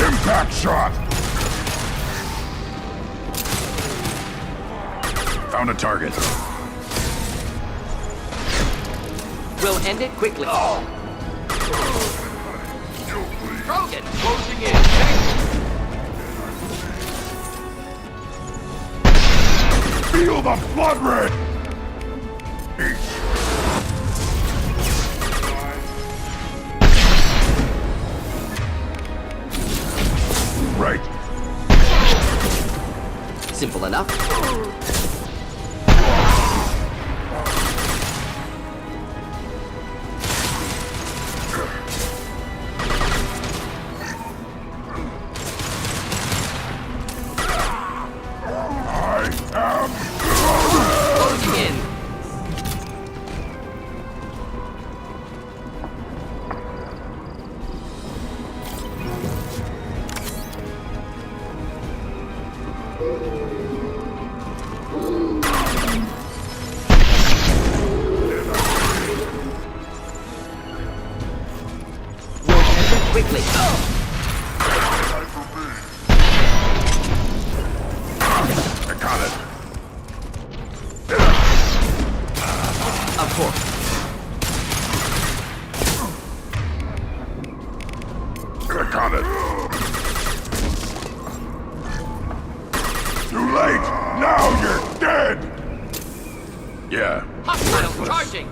Impact shot!
Found a target.
We'll end it quickly. Krogan, closing in.
Feel the blood red! Right.
Simple enough.
Quickly.
I got it.
Of course.
I got it. Too late. Now you're dead!
Yeah.
Hostiles charging!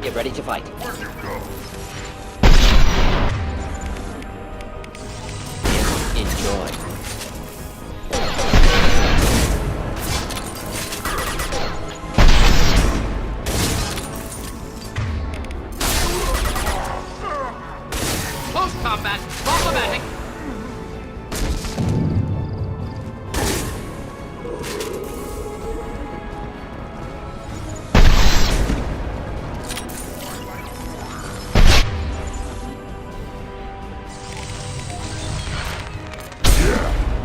Get ready to fight.
Where'd you go?
Enjoy.
Close combat, problematic.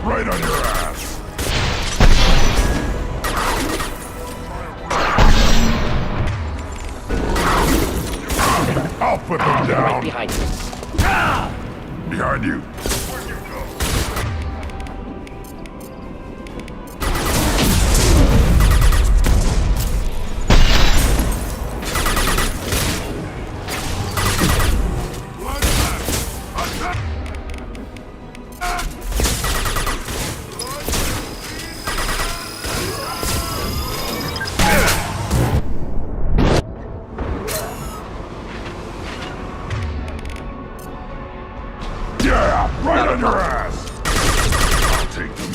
Right on your ass! I'll put them down!
Right behind you.
Behind you. Yeah! Right on your ass! I'll take them.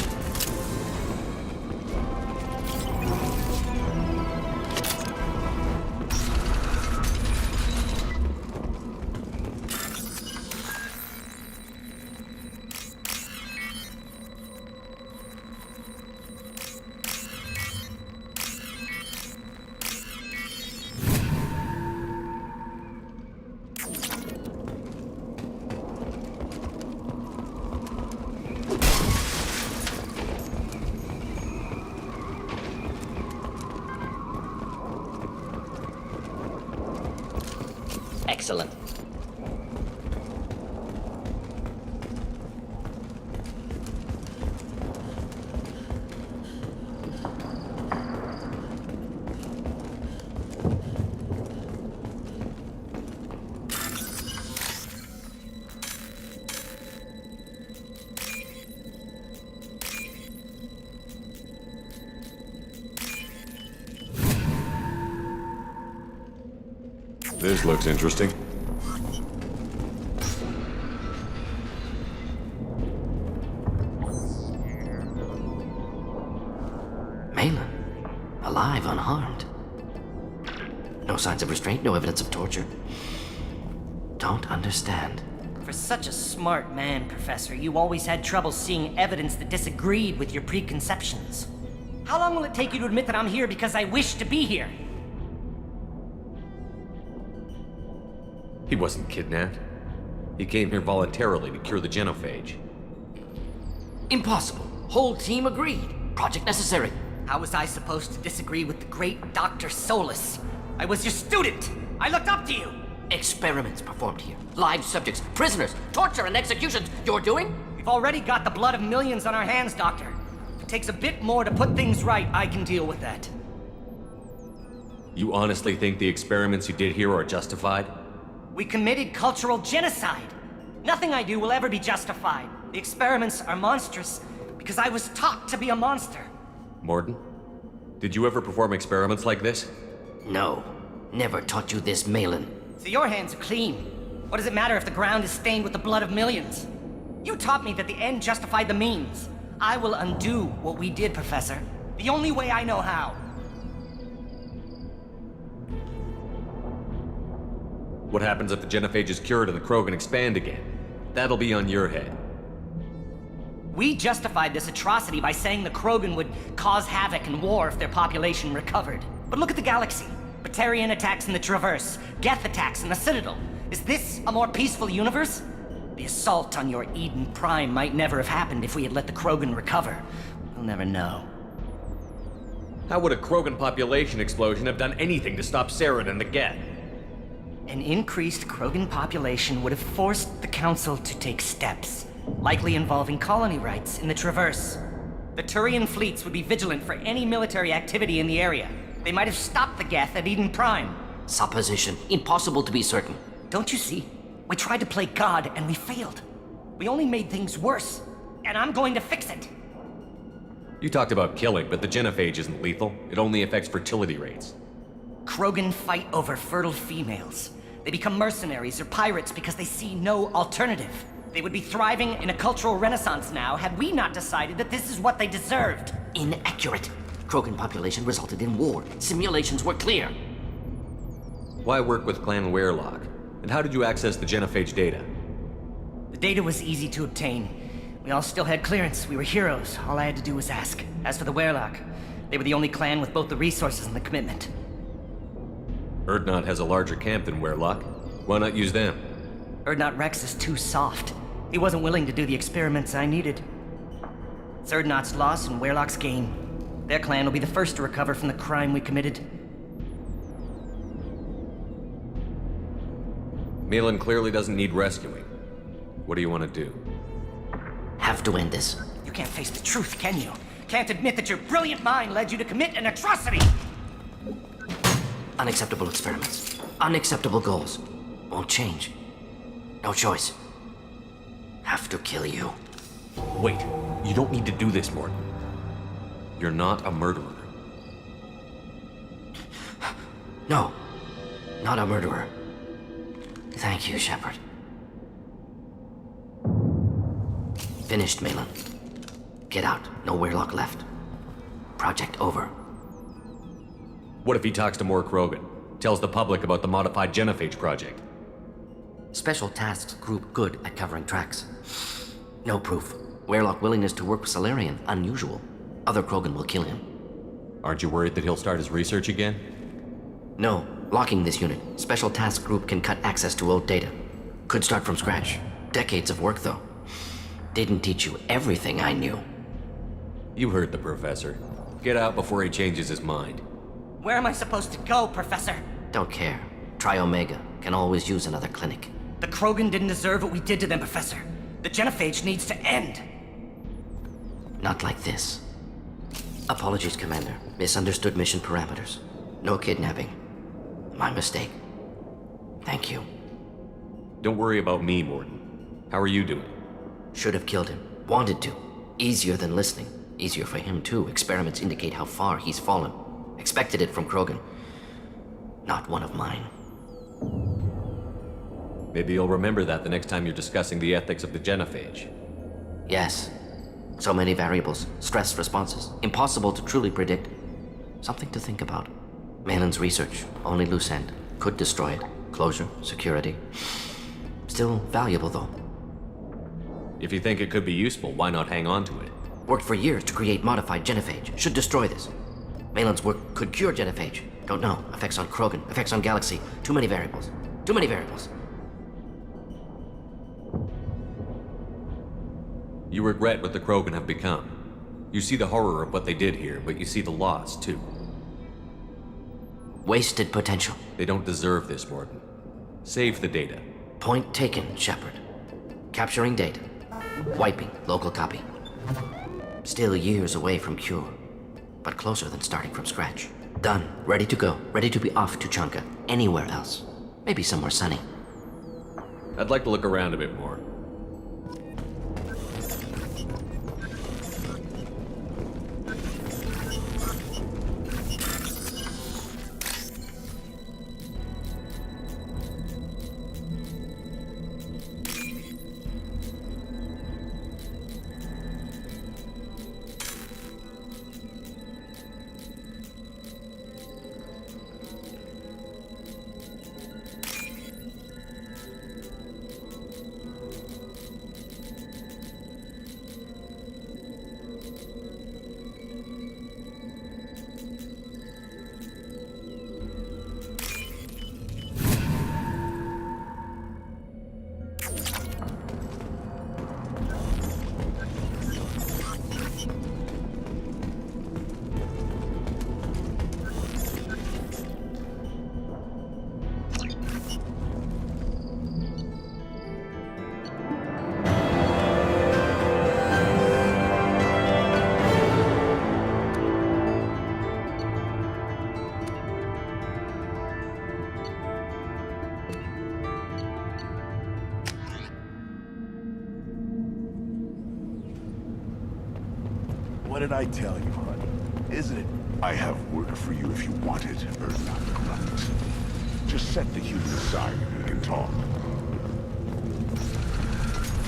Excellent.
This looks interesting.
Malin, alive, unharmed. No signs of restraint, no evidence of torture. Don't understand.
For such a smart man, Professor, you always had trouble seeing evidence that disagreed with your preconceptions. How long will it take you to admit that I'm here because I wish to be here?
He wasn't kidnapped. He came here voluntarily to cure the genophage.
Impossible. Whole team agreed. Project necessary.
How was I supposed to disagree with the great Dr. Solus? I was your student! I looked up to you!
Experiments performed here. Live subjects, prisoners, torture and executions. You're doing?
We've already got the blood of millions on our hands, Doctor. If it takes a bit more to put things right, I can deal with that.
You honestly think the experiments you did here are justified?
We committed cultural genocide. Nothing I do will ever be justified. The experiments are monstrous because I was taught to be a monster.
Morden, did you ever perform experiments like this?
No. Never taught you this, Malin.
So your hands are clean. What does it matter if the ground is stained with the blood of millions? You taught me that the end justified the means. I will undo what we did, Professor. The only way I know how.
What happens if the genophage is cured and the Krogan expand again? That'll be on your head.
We justified this atrocity by saying the Krogan would cause havoc and war if their population recovered. But look at the galaxy. Batarian attacks in the Traverse, Geth attacks in the Citadel. Is this a more peaceful universe? The assault on your Eden Prime might never have happened if we had let the Krogan recover. We'll never know.
How would a Krogan population explosion have done anything to stop Saren and the Geth?
An increased Krogan population would have forced the Council to take steps. likely involving colony rights in the Traverse. The Turian fleets would be vigilant for any military activity in the area. They might have stopped the Geth at Eden Prime.
Supposition. Impossible to be certain.
Don't you see? We tried to play God and we failed. We only made things worse. And I'm going to fix it.
You talked about killing, but the genophage isn't lethal. It only affects fertility rates.
Krogan fight over fertile females. They become mercenaries or pirates because they see no alternative. They would be thriving in a cultural renaissance now had we not decided that this is what they deserved.
Inaccurate. Krogan population resulted in war. Simulations were clear.
Why work with Clan Werelock? And how did you access the genophage data?
The data was easy to obtain. We all still had clearance. We were heroes. All I had to do was ask. As for the Werelock, they were the only clan with both the resources and the commitment.
Urdnot has a larger camp than Werelock. Why not use them?
Urdnot Rex is too soft. He wasn't willing to do the experiments I needed. It's Urdnot's loss and Werelock's gain. Their clan will be the first to recover from the crime we committed.
Malin clearly doesn't need rescuing. What do you want to do?
Have to end this.
You can't face the truth, can you? Can't admit that your brilliant mind led you to commit an atrocity!
Unacceptable experiments. Unacceptable goals. Won't change. No choice. Have to kill you.
Wait, you don't need to do this, Morton. You're not a murderer.
No, not a murderer. Thank you, Shepard. Finished, Malin. Get out. No Werelock left. Project over.
What if he talks to more Krogan? Tells the public about the modified genophage project?
Special tasks group good at covering tracks. No proof. Werelock willingness to work with Salarian, unusual. Other Krogan will kill him.
Aren't you worried that he'll start his research again?
No. Locking this unit. Special task group can cut access to old data. Could start from scratch. Decades of work, though. Didn't teach you everything I knew.
You heard the professor. Get out before he changes his mind.
Where am I supposed to go, Professor?
Don't care. Try Omega. Can always use another clinic.
The Krogan didn't deserve what we did to them, Professor. The genophage needs to end.
Not like this. Apologies, Commander. Misunderstood mission parameters. No kidnapping. My mistake. Thank you.
Don't worry about me, Morton. How are you doing?
Should have killed him. Wanted to. Easier than listening. Easier for him, too. Experiments indicate how far he's fallen. Expected it from Krogan. Not one of mine.
Maybe you'll remember that the next time you're discussing the ethics of the genophage.
Yes. So many variables. Stress responses. Impossible to truly predict. Something to think about. Malin's research. Only loose end. Could destroy it. Closure. Security. Still valuable, though.
If you think it could be useful, why not hang on to it?
Worked for years to create modified genophage. Should destroy this. Malin's work could cure genophage. Don't know. Effects on Krogan. Effects on Galaxy. Too many variables. Too many variables.
You regret what the Krogan have become. You see the horror of what they did here, but you see the loss, too.
Wasted potential.
They don't deserve this, Morton. Save the data.
Point taken, Shepard. Capturing data. Wiping local copy. Still years away from cure, but closer than starting from scratch. Done. Ready to go. Ready to be off to Chunka. Anywhere else. Maybe somewhere sunny.
I'd like to look around a bit more.
What did I tell you, honey? Isn't it? I have work for you if you want it, or not grunt. Just set the human aside and we can talk.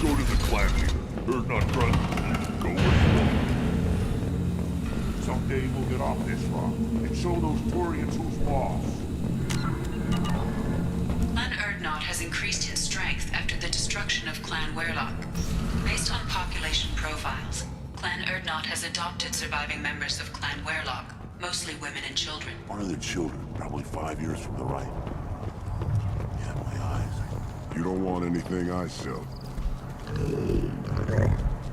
Go to the clan leader. Heard not grunt. Go where you want.
Someday we'll get off this rock and show those Turians who's boss.
Clan Erdnot has increased in strength after the destruction of Clan Werlock. Based on population profiles, Clan Erdnot has adopted surviving members of Clan Werlock, mostly women and children.
One of the children, probably 5 years from the right. Yeah, my eyes.
You don't want anything I sell.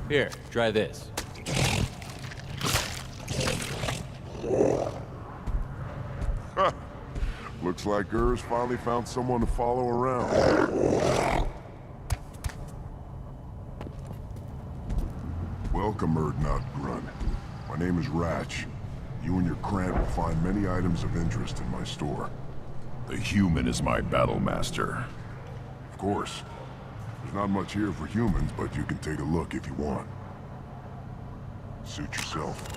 Here, try this.
Looks like Urs finally found someone to follow around. Welcome, Erdnot Grun. My name is Ratch. You and your clan will find many items of interest in my store.
The human is my battle master.
Of course. There's not much here for humans, but you can take a look if you want. Suit yourself.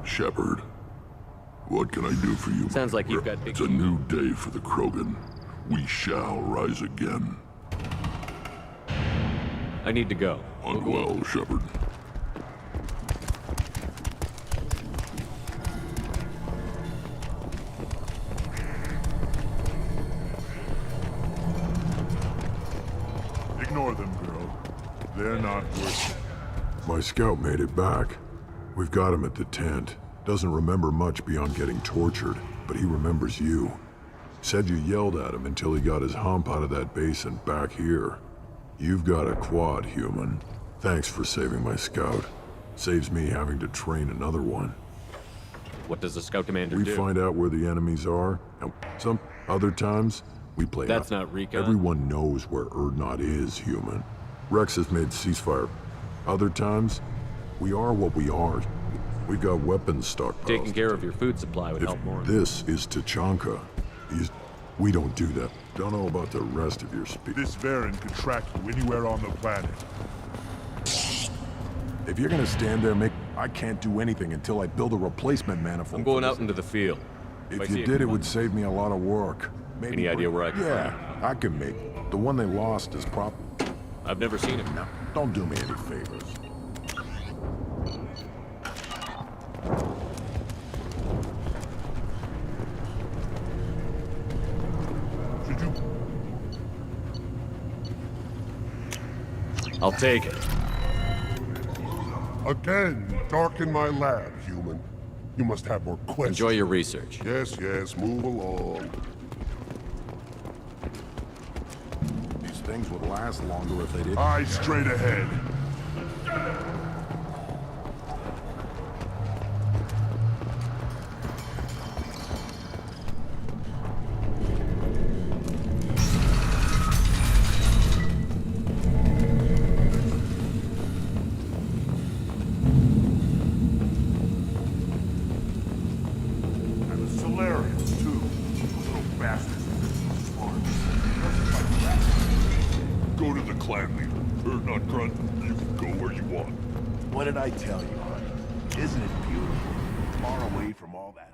Shepard, what can I do for you?
Sounds like you've got big...
It's a new day for the Krogan. We shall rise again.
I need to go.
On well, Shepard.
Ignore them, girl. They're not worth it.
My scout made it back. We've got him at the tent. Doesn't remember much beyond getting tortured, but he remembers you. Said you yelled at him until he got his hump out of that basin back here. You've got a quad, human. Thanks for saving my scout. Saves me having to train another one.
What does the scout commander
We
do?
find out where the enemies are, and some other times, we play
That's
out.
not recon.
Everyone knows where Erdnot is, human. Rex has made ceasefire. Other times, we are what we are. We've got weapons stockpiled.
Taking care of your food supply would help more.
This is Tachanka. We don't do that. Don't know about the rest of your speech.
This Varen could track you anywhere on the planet.
If you're gonna stand there, I can't do anything until I build a replacement manifold.
I'm going out into the field.
If you did, it would save me a lot of work. Maybe
Any idea where I can
Yeah,
find
I can make. The one they lost is
I've never seen him.
No, don't do me any favors.
I'll take it.
Again, darken my lab, human. You must have more questions.
Enjoy your research.
Yes, yes, move along.
These things would last longer if they didn't.
Eyes straight ahead.
What did I tell you, honey? Isn't it beautiful? Far away from all that.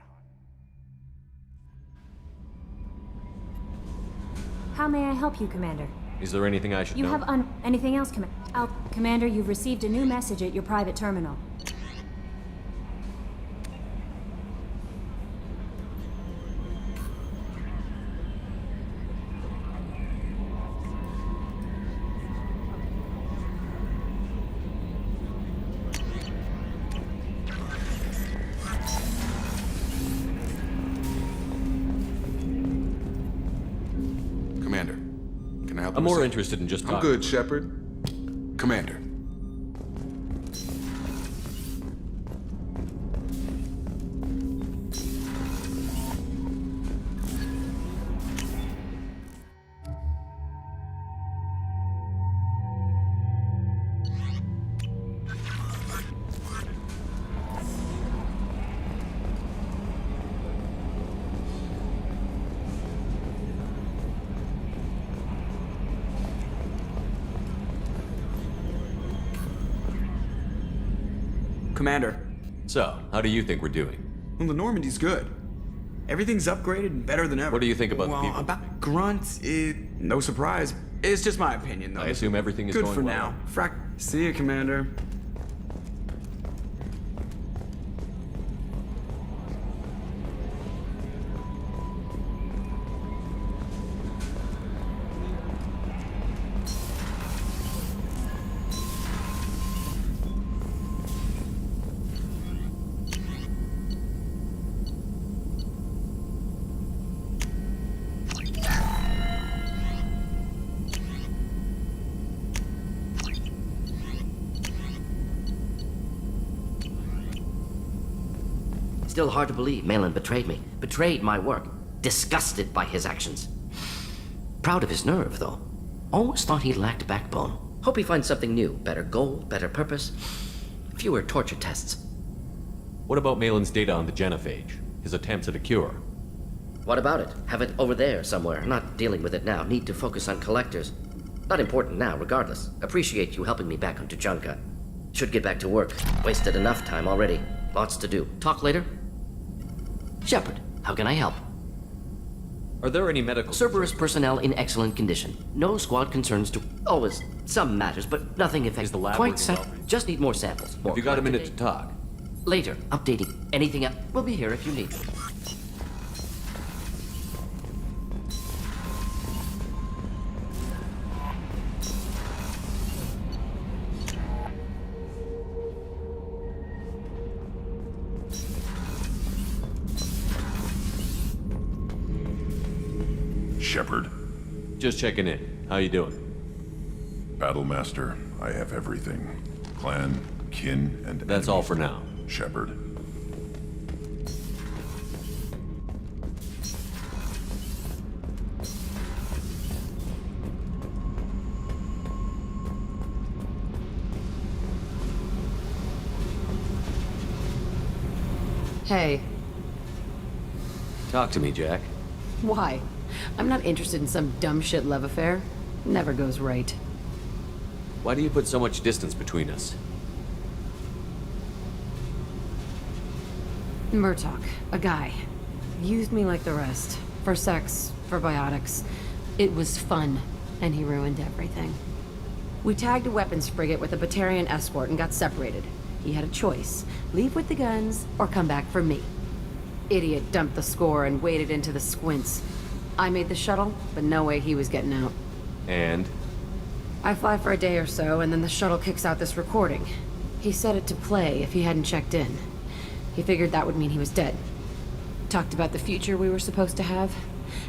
How may I help you, Commander?
Is there anything I should know?
You have anything else, Commander, you've received a new message at your private terminal.
I help?
I'm
you
more
with
interested in just
I'm
talking.
good, Shepard. Commander.
Commander.
So, how do you think we're doing?
Well, the Normandy's good. Everything's upgraded and better than ever.
What do you think about the
well,
people?
About grunts, no surprise. It's just my opinion, though.
I assume everything is
good
going
for
well.
now. See you, Commander.
Still hard to believe Malin betrayed me. Betrayed my work. Disgusted by his actions. Proud of his nerve, though. Always thought he lacked backbone. Hope he finds something new. Better goal, better purpose. Fewer torture tests.
What about Malin's data on the genophage? His attempts at a cure?
What about it? Have it over there somewhere. Not dealing with it now. Need to focus on collectors. Not important now, regardless. Appreciate you helping me back onto Junka. Should get back to work. Wasted enough time already. Lots to do. Talk later? Shepard, how can I help?
Are there any medical...
Cerberus personnel in excellent condition. No squad concerns to... Always some matters, but nothing effective.
Is the lab
Quite
working
set.
well?
Just need more samples. More
Have you got a minute
collected
to talk?
data. Later. Updating. Anything else? We'll be here if you need.
Shepard.
Just checking in. How you doing?
Battlemaster, I have everything. Clan, kin, and
That's all for now.
Shepard.
Hey,
Talk to me, Jack.
why? I'm not interested in some dumb shit love affair. Never goes right.
Why do you put so much distance between us?
Murtaugh, a guy, used me like the rest. For sex, for biotics. It was fun, and he ruined everything. We tagged a weapons frigate with a Batarian escort and got separated. He had a choice. Leave with the guns, or come back for me. Idiot dumped the score and waded into the squints. I made the shuttle, but no way he was getting out.
And?
I fly for a day or so, and then the shuttle kicks out this recording. He set it to play if he hadn't checked in. He figured that would mean he was dead. Talked about the future we were supposed to have.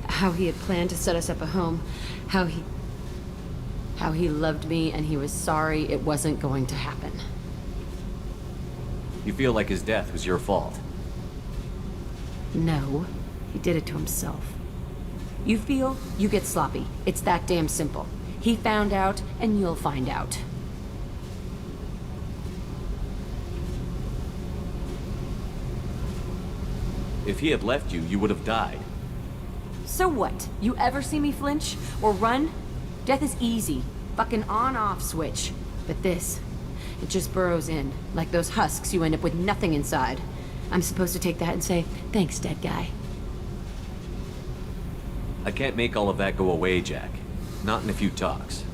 How he had planned to set us up a home. How he loved me and he was sorry it wasn't going to happen.
You feel like his death was your fault?
No, he did it to himself. You feel, you get sloppy. It's that damn simple. He found out, and you'll find out.
If he had left you, you would have died.
So what? You ever see me flinch? Or run? Death is easy. Fucking on-off switch. But this, it just burrows in. Like those husks, you end up with nothing inside. I'm supposed to take that and say, thanks, dead guy.
I can't make all of that go away, Jack. Not in a few talks.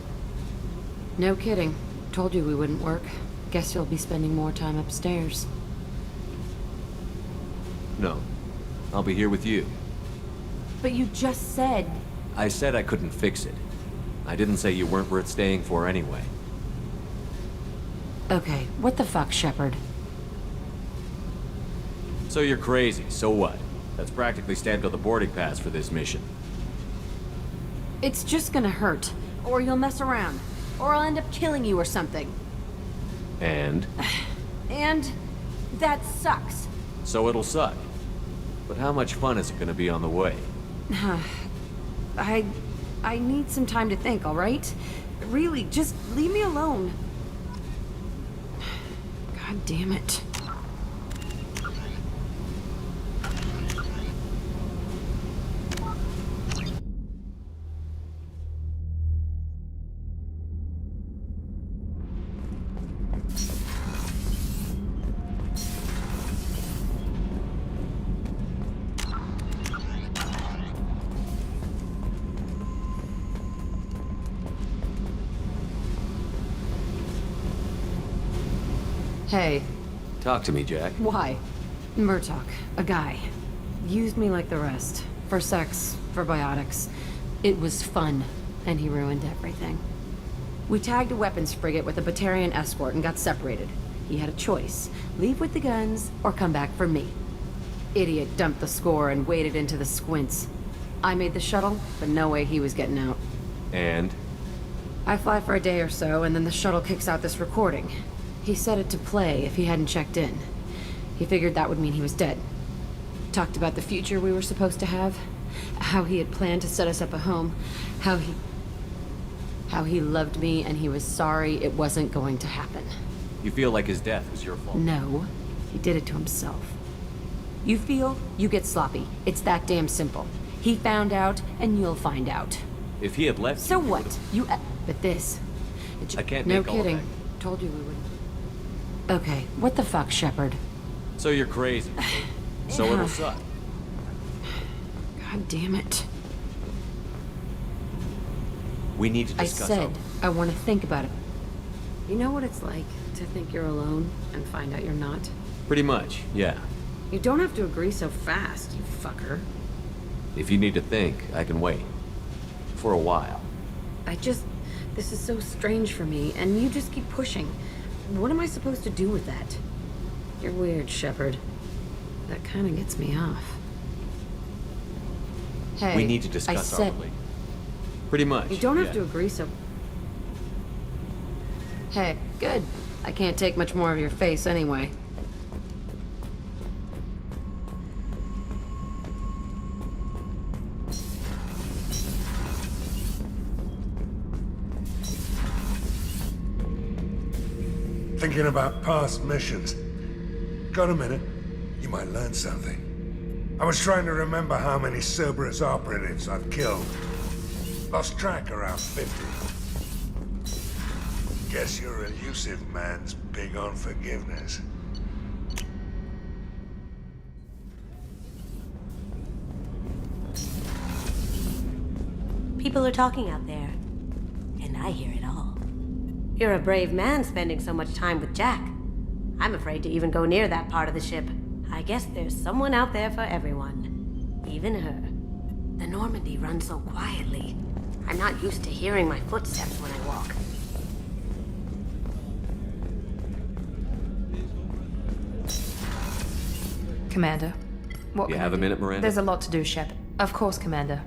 No kidding. Told you we wouldn't work. Guess you'll be spending more time upstairs.
No. I'll be here with you.
But you just said...
I said I couldn't fix it. I didn't say you weren't worth staying for anyway.
Okay, what the fuck, Shepard?
So you're crazy, so what? That's practically stamped on the boarding pass for this mission.
It's just gonna hurt. or you'll mess around, or I'll end up killing you or something.
And?
And that sucks.
So it'll suck. But how much fun is it gonna be on the way?
I need some time to think, all right? Really, just leave me alone. God damn it. Hey.
Talk to me, Jack.
Why? Murtaugh, a guy. Used me like the rest. For sex, for biotics. It was fun, and he ruined everything. We tagged a weapons frigate with a Batarian escort and got separated. He had a choice. Leave with the guns, or come back for me. Idiot dumped the score and waded into the squints. I made the shuttle, but no way he was getting out.
And?
I fly for a day or so, and then the shuttle kicks out this recording. He set it to play if he hadn't checked in. He figured that would mean he was dead. Talked about the future we were supposed to have, how he had planned to set us up a home, how he loved me and he was sorry it wasn't going to happen.
You feel like his death was your fault?
No, he did it to himself. You feel, you get sloppy. It's that damn simple. He found out, and you'll find out.
If he had left
So
you,
what? But this...
I can't
No
make all of
kidding.
that.
Told you we would. Okay, what the fuck, Shepard?
So you're crazy. So
Yeah.
it'll suck.
God damn it.
We need to
I
discuss
said I want to think about it. You know what it's like to think you're alone and find out you're not?
Pretty much, yeah.
You don't have to agree so fast, you fucker.
If you need to think, I can wait. For a while.
This is so strange for me, and you just keep pushing. What am I supposed to do with that? You're weird, Shepard. That kind of gets me off. Hey,
We need to discuss
I said,
our relationship. Pretty much.
You don't have
yeah.
to agree so... Hey, good. I can't take much more of your face anyway.
Thinking about past missions. Got a minute? You might learn something. I was trying to remember how many Cerberus operatives I've killed. Lost track around 50. Guess your elusive man's big on forgiveness.
People are talking out there, and I hear it all. You're a brave man spending so much time with Jack. I'm afraid to even go near that part of the ship. I guess there's someone out there for everyone. Even her. The Normandy runs so quietly. I'm not used to hearing my footsteps when I walk.
Commander. What
You
can
have
I
a
do?
minute, Miranda?
There's a lot to do, Shep. Of course, Commander.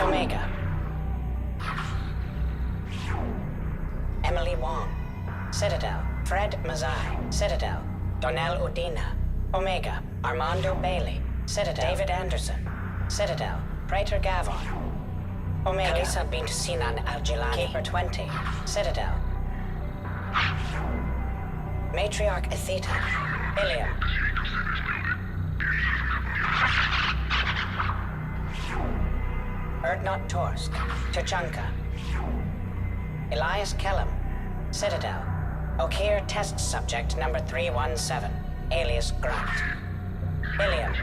Omega. Emily Wong. Citadel. Fred Mazai. Citadel. Donnell Udina. Omega. Armando Bailey. Citadel. David Anderson. Citadel. Praetor Gavon. Omega. Kalisa bint Sinan Al-Jilani. Keeper 20. Citadel. Matriarch Atheta. Ilium. Erdnot Torsk. Tuchanka. Elias Kellum. Citadel. Okir test subject number 317. Alias Grant. Ilium.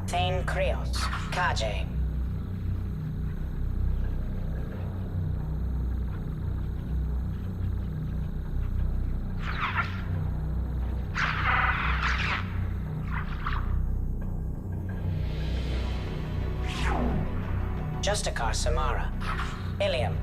Thane Krios. Kaje. Justikar Samara. Ilium.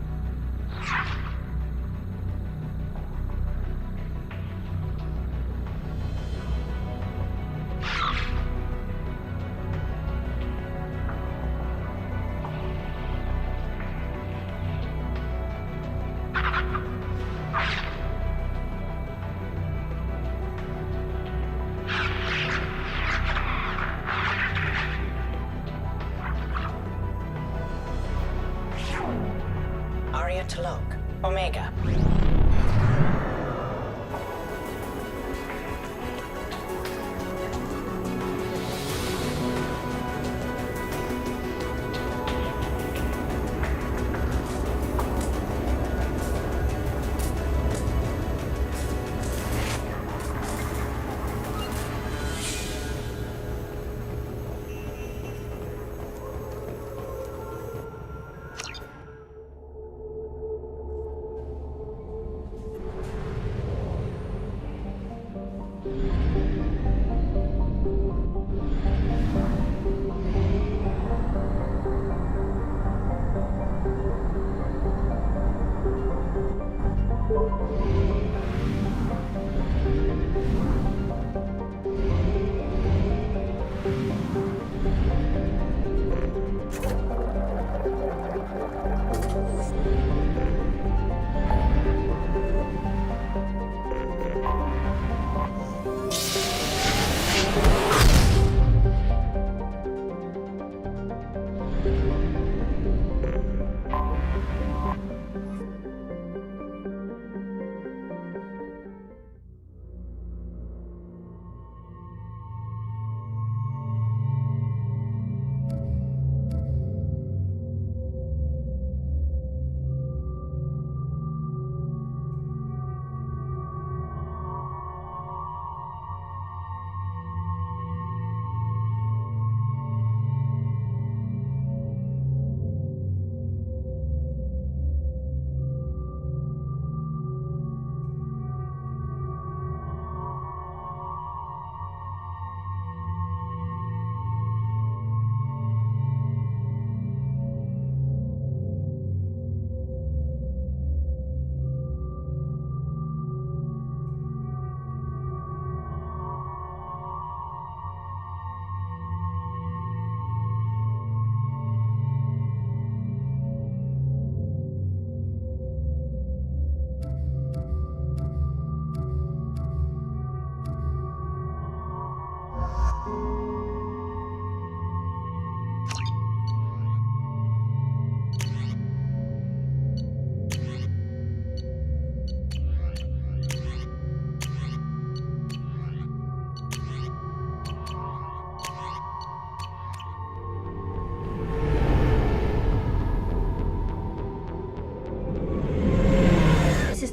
Arya Talok. Omega.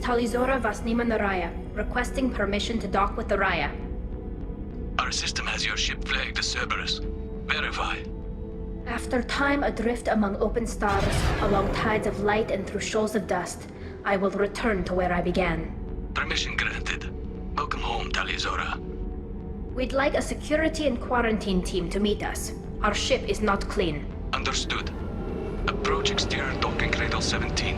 Talizora Vasnima Naraya, requesting permission to dock with the Raya.
Our system has your ship flagged as Cerberus. Verify.
After time adrift among open stars, along tides of light and through shoals of dust, I will return to where I began.
Permission granted. Welcome home, Talizora.
We'd like a security and quarantine team to meet us. Our ship is not clean.
Understood. Approach exterior docking cradle 17.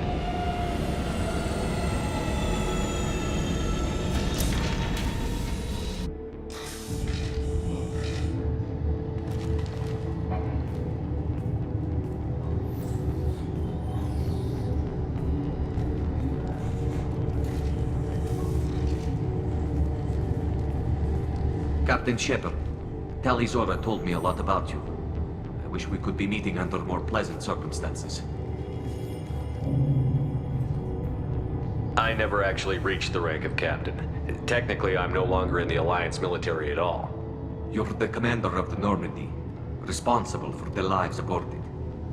Captain Shepard, Tali Zora told me a lot about you. I wish we could be meeting under more pleasant circumstances.
I never actually reached the rank of captain. Technically, I'm no longer in the Alliance military at all.
You're the commander of the Normandy, responsible for the lives aborted.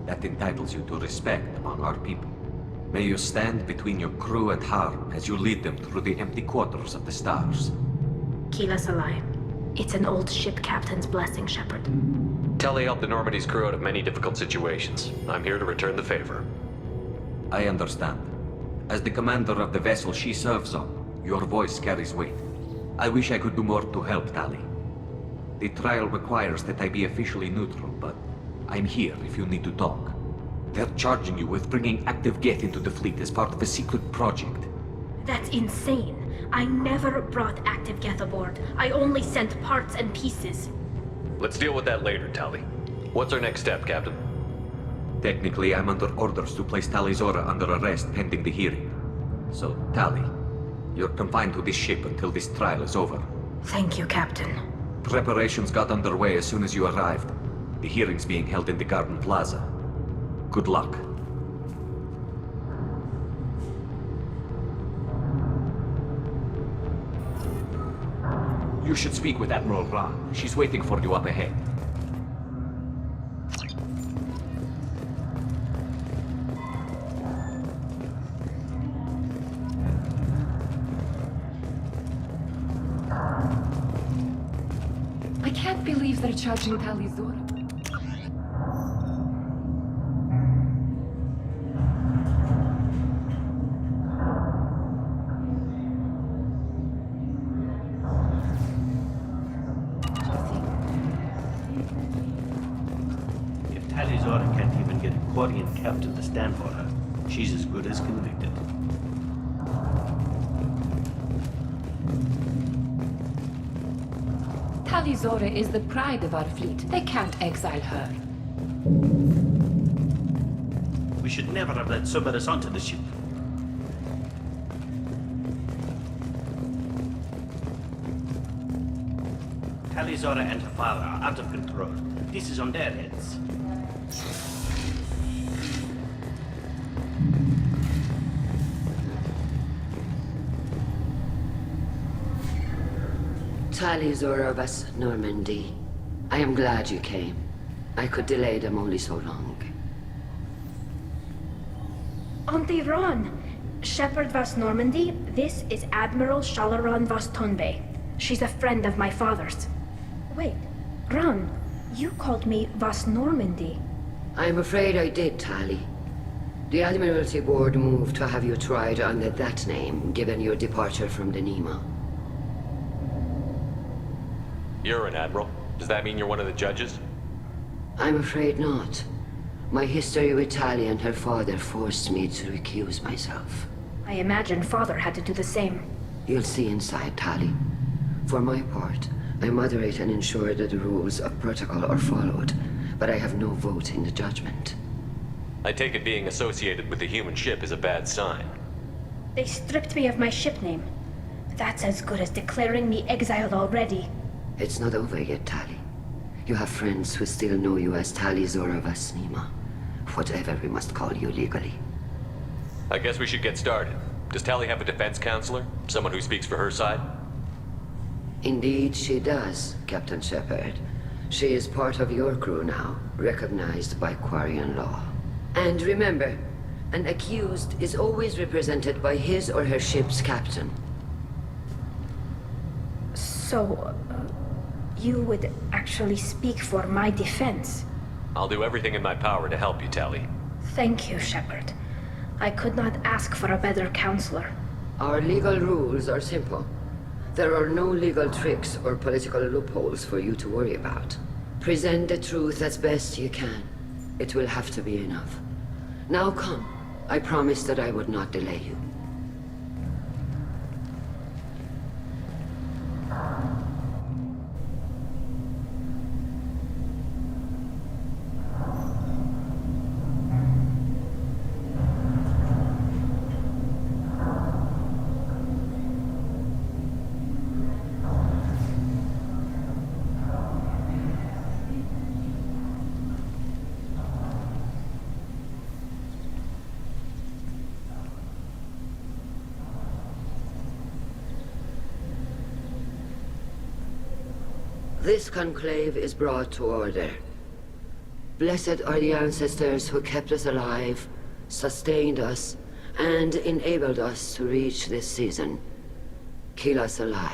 That entitles you to respect among our people. May you stand between your crew and harm as you lead them through the empty quarters of the stars.
Keyless alive. It's an old ship captain's blessing, Shepard.
Tali helped the Normandy's crew out of many difficult situations. I'm here to return the favor.
I understand. As the commander of the vessel she serves on, your voice carries weight. I wish I could do more to help Tali. The trial requires that I be officially neutral, but I'm here if you need to talk. They're charging you with bringing active Geth into the fleet as part of a secret project.
That's insane. I never brought active Geth aboard. I only sent parts and pieces.
Let's deal with that later, Tali. What's our next step, Captain?
Technically, I'm under orders to place Tali Zora under arrest pending the hearing. So, Tali, you're confined to this ship until this trial is over.
Thank you, Captain.
Preparations got underway as soon as you arrived. The hearing's being held in the Garden Plaza. Good luck. You should speak with Admiral Ra. She's waiting for you up ahead.
I can't believe they're charging Tali Zora.
If Tali Zora can't even get a Quarian captain to stand for her, she's as good as convicted.
Tali Zora is the pride of our fleet. They can't exile her.
We should never have let Cerberus onto the ship. Tali Zora and her father are out of control. This is on their heads.
Tali Zora vas Normandy. I am glad you came. I could delay them only so long.
Auntie Ron! Shepard vas Normandy, this is Admiral Shalaran vas Tonbe. She's a friend of my father's. Wait, Ron, you called me vas Normandy.
I'm afraid I did, Tali. The Admiralty Board moved to have you tried under that name, given your departure from the Nima.
You're an admiral. Does that mean you're one of the judges?
I'm afraid not. My history with Tali and her father forced me to recuse myself.
I imagine father had to do the same.
You'll see inside, Tali. For my part, I moderate and ensure that the rules of protocol are followed, but I have no vote in the judgment.
I take it being associated with the human ship is a bad sign.
They stripped me of my ship name. That's as good as declaring me exiled already.
It's not over yet, Tali. You have friends who still know you as Tali Zora vas Nima. Whatever we must call you legally.
I guess we should get started. Does Tali have a defense counselor? Someone who speaks for her side?
Indeed, she does, Captain Shepard. She is part of your crew now, recognized by Quarian law. And remember, an accused is always represented by his or her ship's captain.
So, you would actually speak for my defense?
I'll do everything in my power to help you, Tali.
Thank you, Shepard. I could not ask for a better counselor.
Our legal rules are simple. There are no legal tricks or political loopholes for you to worry about. Present the truth as best you can. It will have to be enough. Now come. I promised that I would not delay you. This conclave is brought to order. Blessed are the ancestors who kept us alive, sustained us, and enabled us to reach this season. Keep us alive.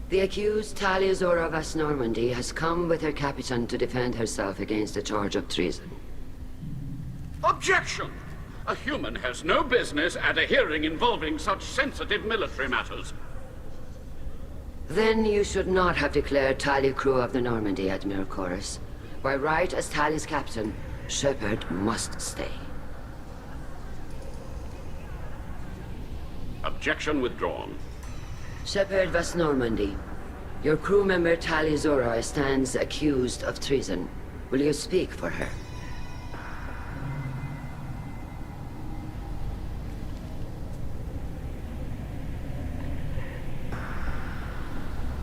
The accused Taliazora of As Normandy has come with her captain to defend herself against a charge of treason.
Objection! A human has no business at a hearing involving such sensitive military matters.
Then you should not have declared Tali crew of the Normandy, Admiral Chorus. By right as Tali's captain, Shepard must stay.
Objection withdrawn.
Shepard Vas Normandy, your crew member Taliazora stands accused of treason. Will you speak for her?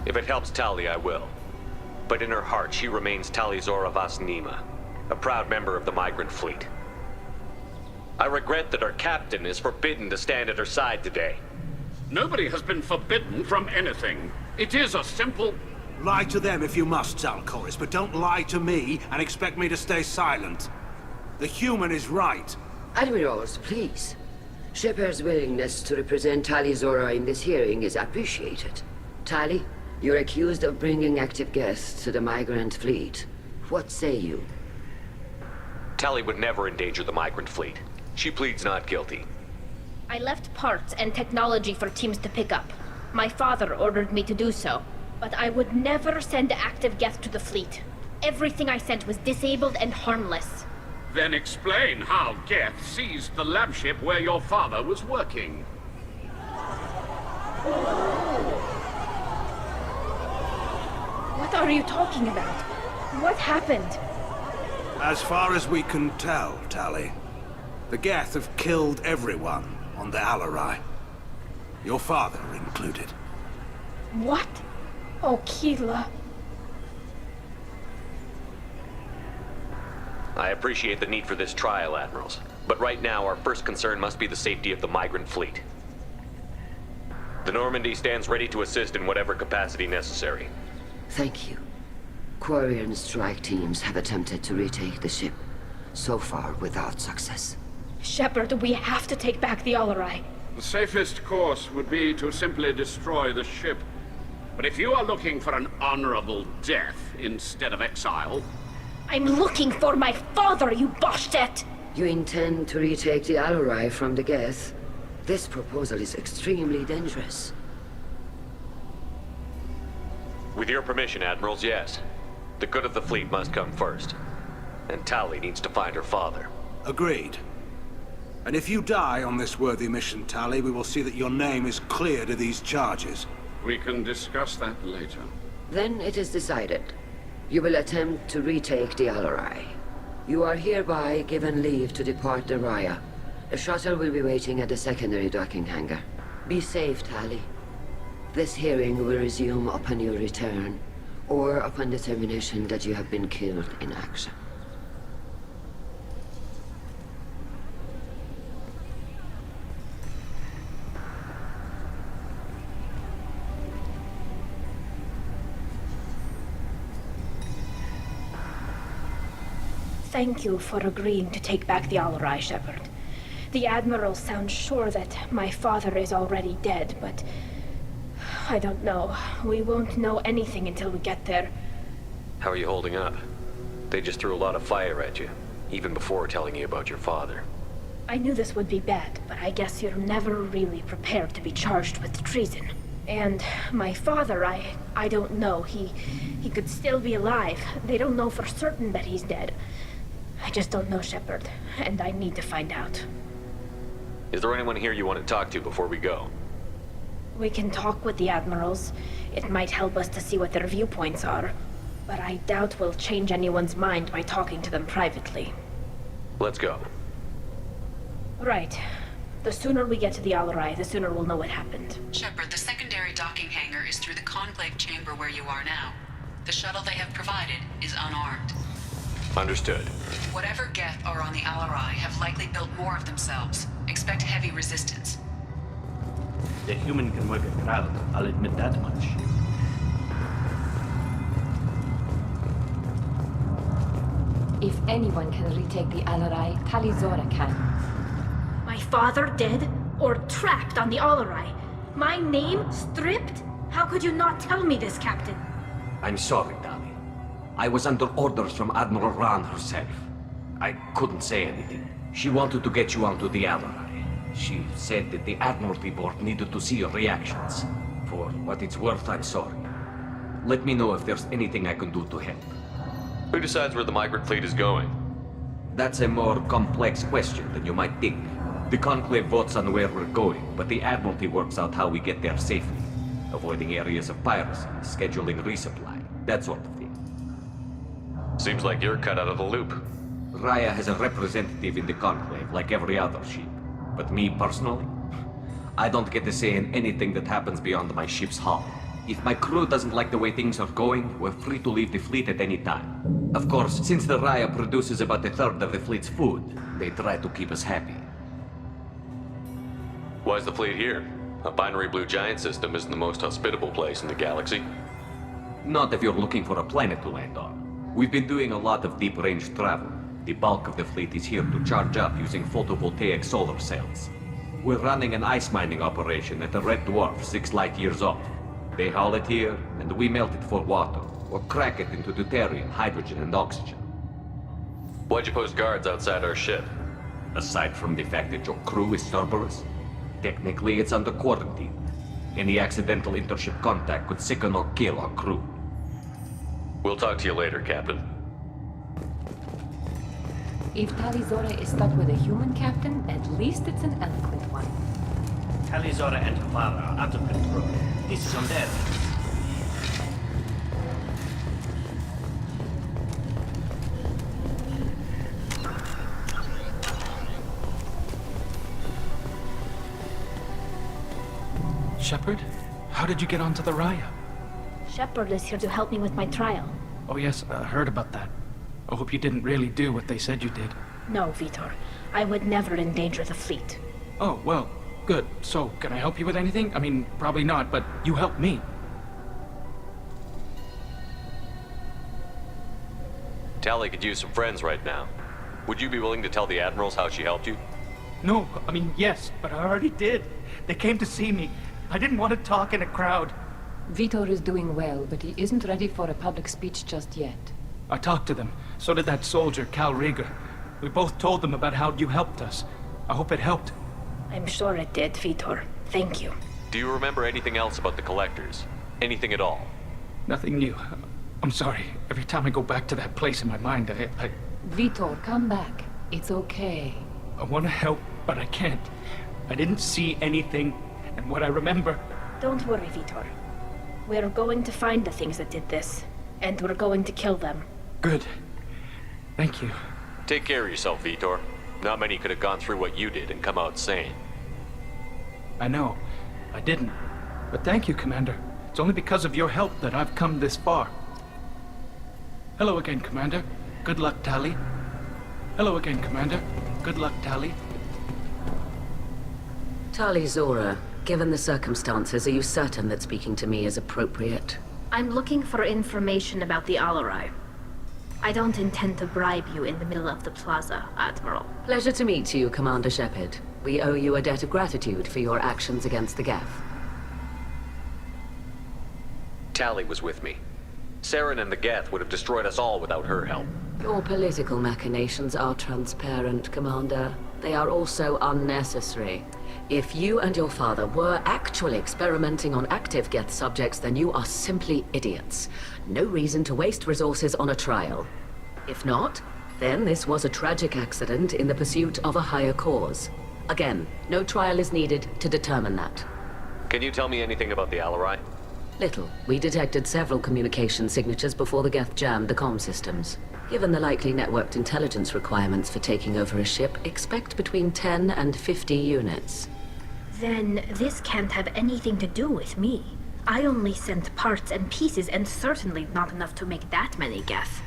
If it helps Tali, I will. But in her heart, she remains Taliazora Vas Nima, a proud member of the migrant fleet. I regret that our captain is forbidden to stand at her side today.
Nobody has been forbidden from anything. It is a simple...
Lie to them if you must, Zalcoris, but don't lie to me and expect me to stay silent. The human is right.
Admirals, please. Shepard's willingness to represent Taliazora in this hearing is appreciated. Tali, you're accused of bringing active guests to the migrant fleet. What say you?
Tali would never endanger the migrant fleet. She pleads not guilty.
I left parts and technology for teams to pick up. My father ordered me to do so, but I would never send active guests to the fleet. Everything I sent was disabled and harmless.
Then explain how Geth seized the lab ship where your father was working.
What are you talking about? What happened?
As far as we can tell, Tali, the Geth have killed everyone on the Alarai. Your father included.
What? Oh, Keela.
I appreciate the need for this trial, Admirals. But right now, our first concern must be the safety of the migrant fleet. The Normandy stands ready to assist in whatever capacity necessary.
Thank you. Quarian strike teams have attempted to retake the ship, so far without success.
Shepard, we have to take back the Alarai.
The safest course would be to simply destroy the ship. But if you are looking for an honorable death instead of exile...
I'm looking for my father, you bastet!
You intend to retake the Alarai from the Geth? This proposal is extremely dangerous.
With your permission, Admirals, yes. The good of the fleet must come first. And Tali needs to find her father.
Agreed. And if you die on this worthy mission, Tali, we will see that your name is cleared of these charges.
We can discuss that later.
Then it is decided. You will attempt to retake the Alarai. You are hereby given leave to depart the Raya. A shuttle will be waiting at the secondary docking hangar. Be safe, Tali. This hearing will resume upon your return, or upon determination that you have been killed in action.
Thank you for agreeing to take back the Alarai, Shepard. The Admiral sounds sure that my father is already dead, but... I don't know. We won't know anything until we get there.
How are you holding up? They just threw a lot of fire at you, even before telling you about your father.
I knew this would be bad, but I guess you're never really prepared to be charged with treason. And my father, I don't know. He could still be alive. They don't know for certain that he's dead. I just don't know, Shepard, and I need to find out.
Is there anyone here you want to talk to before we go?
We can talk with the admirals. It might help us to see what their viewpoints are. But I doubt we'll change anyone's mind by talking to them privately.
Let's go.
Right. The sooner we get to the Alarai, the sooner we'll know what happened.
Shepard, the secondary docking hangar is through the Conclave chamber where you are now. The shuttle they have provided is unarmed.
Understood.
Whatever Geth are on the Alarai have likely built more of themselves. Expect heavy resistance.
The human can work a crowd, I'll admit that much.
If anyone can retake the Alarai, Talizora can.
My father dead? Or trapped on the Alarai? My name stripped? How could you not tell me this, Captain?
I'm sorry, Tali. I was under orders from Admiral Ran herself. I couldn't say anything. She wanted to get you onto the Alarai. She said that the Admiralty Board needed to see your reactions. For what it's worth, I'm sorry. Let me know if there's anything I can do to help.
Who decides where the migrant fleet is going?
That's a more complex question than you might think. The Conclave votes on where we're going, but the Admiralty works out how we get there safely. Avoiding areas of piracy, scheduling resupply, that sort of thing.
Seems like you're cut out of the loop.
Raya has a representative in the Conclave, like every other ship. But me, personally, I don't get to say in anything that happens beyond my ship's hull. If my crew doesn't like the way things are going, we're free to leave the fleet at any time. Of course, since the Raya produces about a third of the fleet's food, they try to keep us happy.
Why's the fleet here? A binary blue giant system isn't the most hospitable place in the galaxy.
Not if you're looking for a planet to land on. We've been doing a lot of deep-range travel. The bulk of the fleet is here to charge up using photovoltaic solar cells. We're running an ice mining operation at the Red Dwarf 6 light years off. They haul it here, and we melt it for water, or crack it into deuterium, hydrogen, and oxygen.
Why'd you post guards outside our ship?
Aside from the fact that your crew is Cerberus, technically it's under quarantine. Any accidental intership contact could sicken or kill our crew.
We'll talk to you later, Captain.
If Talizora is stuck with a human captain, at least it's an eloquent one.
Talizora and her father are out of control. This is on them.
Shepard? How did you get onto the Raya?
Shepard is here to help me with my trial.
Oh yes, I heard about that. I hope you didn't really do what they said you did.
No, Vitor. I would never endanger the fleet.
Oh, well, good. So, can I help you with anything? I mean, probably not, but you helped me.
Tali could use some friends right now. Would you be willing to tell the admirals how she helped you?
No, I mean, yes, but I already did. They came to see me. I didn't want to talk in a crowd.
Vitor is doing well, but he isn't ready for a public speech just yet.
I talked to them. So did that soldier, Cal Rieger. We both told them about how you helped us. I hope it helped.
I'm sure it did, Vitor. Thank you.
Do you remember anything else about the Collectors? Anything at all?
Nothing new. I'm sorry. Every time I go back to that place in my mind, I...
Vitor, come back. It's okay.
I want to help, but I can't. I didn't see anything, and what I remember...
Don't worry, Vitor. We're going to find the things that did this, and we're going to kill them.
Good. Thank you.
Take care of yourself, Vitor. Not many could have gone through what you did and come out sane.
I know. I didn't. But thank you, Commander. It's only because of your help that I've come this far. Hello again, Commander. Good luck, Tali. Hello again, Commander. Good luck, Tali.
Talizora, given the circumstances, are you certain that speaking to me is appropriate?
I'm looking for information about the Alarai. I don't intend to bribe you in the middle of the plaza, Admiral.
Pleasure to meet you, Commander Shepard. We owe you a debt of gratitude for your actions against the Geth.
Tali was with me. Saren and the Geth would have destroyed us all without her help.
Your political machinations are transparent, Commander. They are also unnecessary. If you and your father were actually experimenting on active Geth subjects, then you are simply idiots. No reason to waste resources on a trial. If not,
Then this was a tragic accident in the pursuit of a higher cause. Again, no trial is needed to determine that.
Can you tell me anything about the Alarai?
Little. We detected several communication signatures before the Geth jammed the comm systems. Given the likely networked intelligence requirements for taking over a ship, expect between 10 and 50 units.
Then this can't have anything to do with me. I only sent parts and pieces, and certainly not enough to make that many Geth.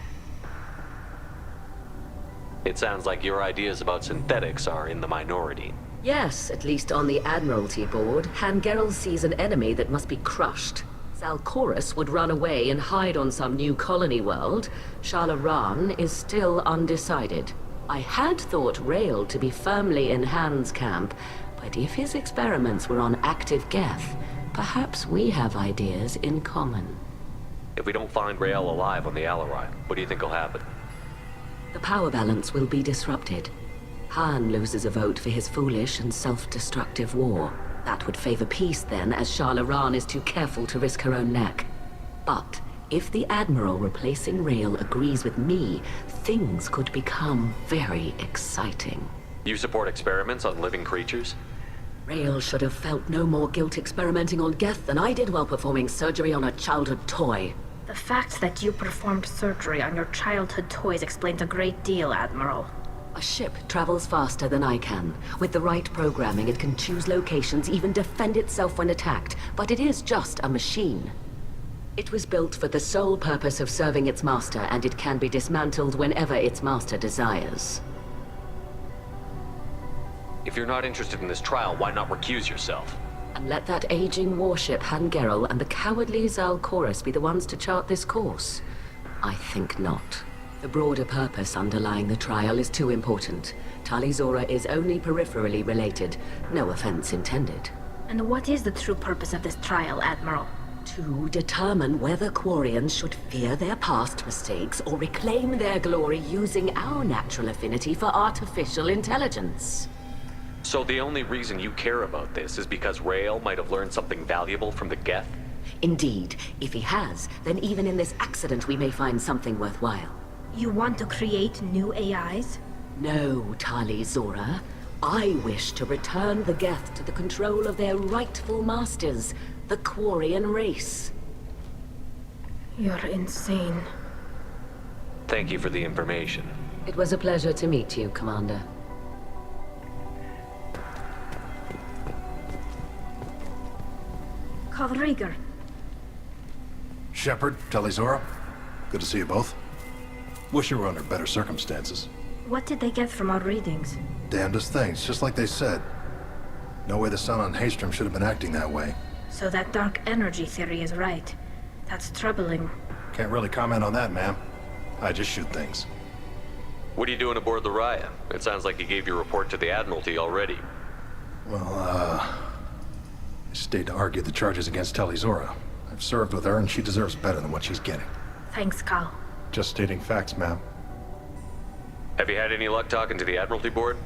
It sounds like your ideas about synthetics are in the minority.
Yes, at least on the Admiralty board, Hangerel sees an enemy that must be crushed. Zalcorus would run away and hide on some new colony world. Shalaran is still undecided. I had thought Rael to be firmly in Han's camp, but if his experiments were on active Geth, perhaps we have ideas in common.
If we don't find Rael alive on the Alarai, what do you think will happen?
The power balance will be disrupted. Han loses a vote for his foolish and self-destructive war. That would favor peace then, as Shalaran is too careful to risk her own neck. But if the Admiral replacing Rael agrees with me, things could become very exciting.
You support experiments on living creatures?
Rael should have felt no more guilt experimenting on Geth than I did while performing surgery on a childhood toy.
The fact that you performed surgery on your childhood toys explains a great deal, Admiral.
A ship travels faster than I can. With the right programming, it can choose locations, even defend itself when attacked. But it is just a machine. It was built for the sole purpose of serving its master, and it can be dismantled whenever its master desires.
If you're not interested in this trial, why not recuse yourself?
And let that aging warship Hangerel and the cowardly Zalcorus be the ones to chart this course? I think not. The broader purpose underlying the trial is too important. Talizora is only peripherally related. No offense intended.
And what is the true purpose of this trial, Admiral?
To determine whether Quarians should fear their past mistakes or reclaim their glory using our natural affinity for artificial intelligence.
So the only reason you care about this is because Rael might have learned something valuable from the Geth?
Indeed. If he has, then even in this accident we may find something worthwhile.
You want to create new AIs?
No, Talizora. I wish to return the Geth to the control of their rightful masters, the Quarian race.
You're insane.
Thank you for the information.
It was a pleasure to meet you, Commander.
Rieger.
Shepard, Talizora. Good to see you both. Wish you were under better circumstances.
What did they get from our readings?
Damnedest things, just like they said. No way the sun on Haystrom should have been acting that way.
So that dark energy theory is right. That's troubling.
Can't really comment on that, ma'am. I just shoot things.
What are you doing aboard the Raya? It sounds like you gave your report to the Admiralty already.
Well, I stayed to argue the charges against Talizora. I've served with her, and she deserves better than what she's getting.
Thanks, Cal.
Just stating facts, ma'am.
Have you had any luck talking to the Admiralty board?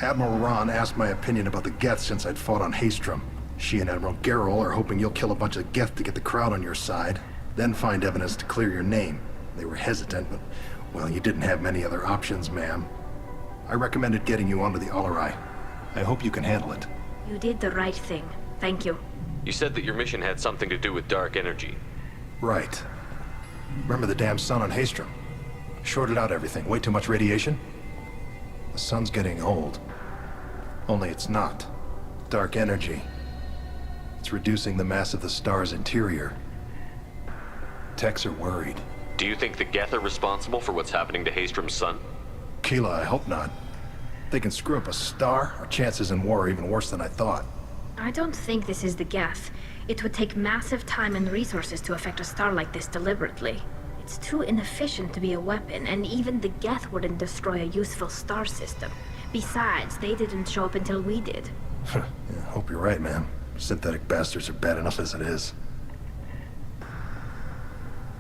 Admiral Ron asked my opinion about the Geth since I'd fought on Haystrom. She and Admiral Gerrel are hoping you'll kill a bunch of Geth to get the crowd on your side, then find evidence to clear your name. They were hesitant, but, well, you didn't have many other options, ma'am. I recommended getting you onto the Alarai. I hope you can handle it.
You did the right thing. Thank you.
You said that your mission had something to do with dark energy.
Right. Remember the damn sun on Haystrom? Shorted out everything. Way too much radiation? The sun's getting old. Only it's not. Dark energy. It's reducing the mass of the star's interior. Techs are worried.
Do you think the Geth are responsible for what's happening to Haystrom's sun?
Keela, I hope not. If they can screw up a star, our chances in war are even worse than I thought.
I don't think this is the Geth. It would take massive time and resources to affect a star like this deliberately. It's too inefficient to be a weapon, and even the Geth wouldn't destroy a useful star system. Besides, they didn't show up until we did.
Yeah, hope you're right, ma'am. Synthetic bastards are bad enough as it is.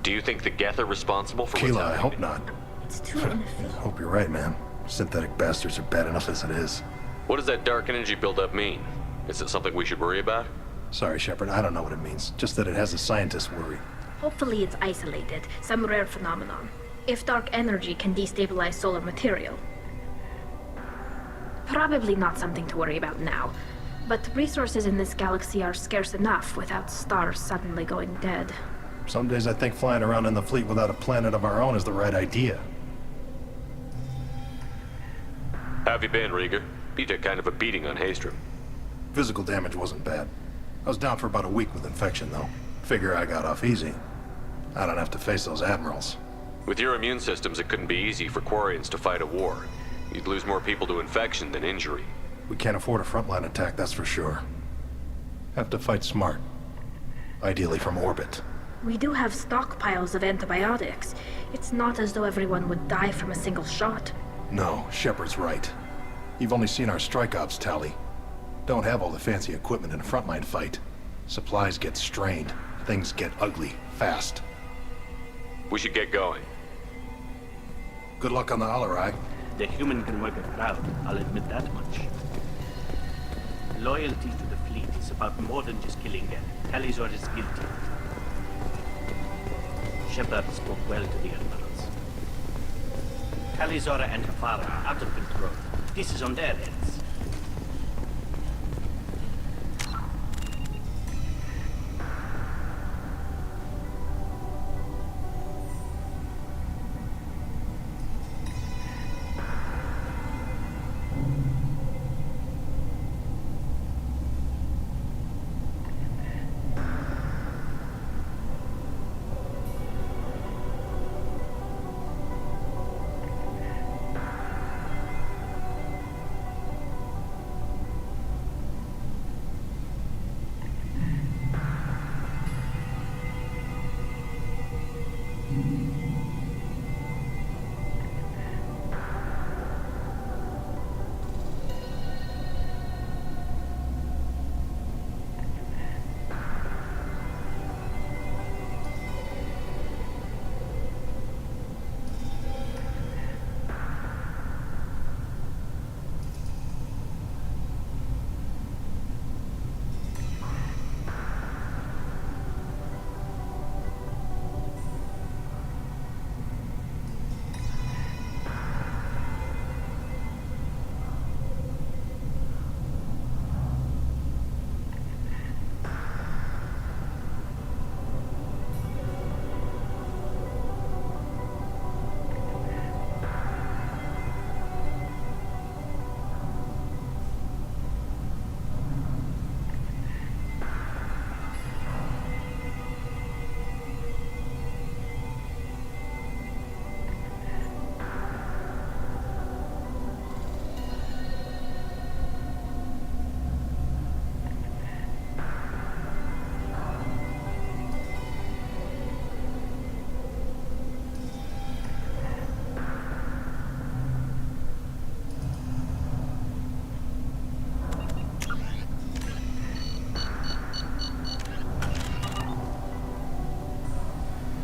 Do you think the Geth are responsible for
Keela,
what's happening?
I hope not.
It's too inefficient.
Hope you're right, ma'am. Synthetic bastards are bad enough as it is.
What does that dark energy buildup mean? Is it something we should worry about?
Sorry, Shepard, I don't know what it means. Just that it has the scientists worried.
Hopefully it's isolated, some rare phenomenon. if dark energy can destabilize solar material. Probably not something to worry about now, but resources in this galaxy are scarce enough without stars suddenly going dead.
Some days I think flying around in the fleet without a planet of our own is the right idea.
How have you been, Rieger? You took kind of a beating on Haystrom.
Physical damage wasn't bad. I was down for about a week with infection, though. Figure I got off easy. I don't have to face those admirals.
With your immune systems, it couldn't be easy for Quarians to fight a war. You'd lose more people to infection than injury.
We can't afford a frontline attack, that's for sure. Have to fight smart. Ideally from orbit.
We do have stockpiles of antibiotics. It's not as though everyone would die from a single shot.
No, Shepard's right. You've only seen our strike ops tally. Don't have all the fancy equipment in a frontline fight. Supplies get strained. Things get ugly, fast.
We should get going.
Good luck on the Alarai.
The human can work a crowd, I'll admit that much. Loyalty to the fleet is about more than just killing them. Talizor is guilty. Shepard spoke well to the admirals. Talizora and Hafara are out of control. This is on their heads.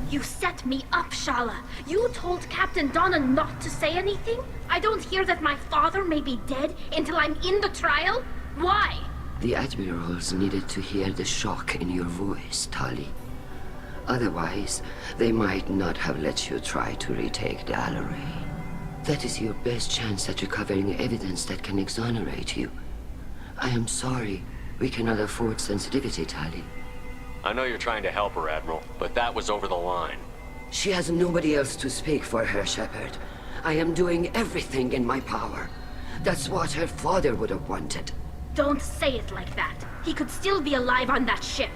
You set me up, Shala. You told Captain Donna not to say anything? I don't hear that my father may be dead until I'm in the trial? Why?
The admirals needed to hear the shock in your voice, Tali. Otherwise, they might not have let you try to retake the Alarai. That is your best chance at recovering evidence that can exonerate you. I am sorry. We cannot afford sensitivity, Tali.
I know you're trying to help her, Admiral, but that was over the line.
She has nobody else to speak for her, Shepard. I am doing everything in my power. That's what her father would have wanted.
Don't say it like that. He could still be alive on that ship.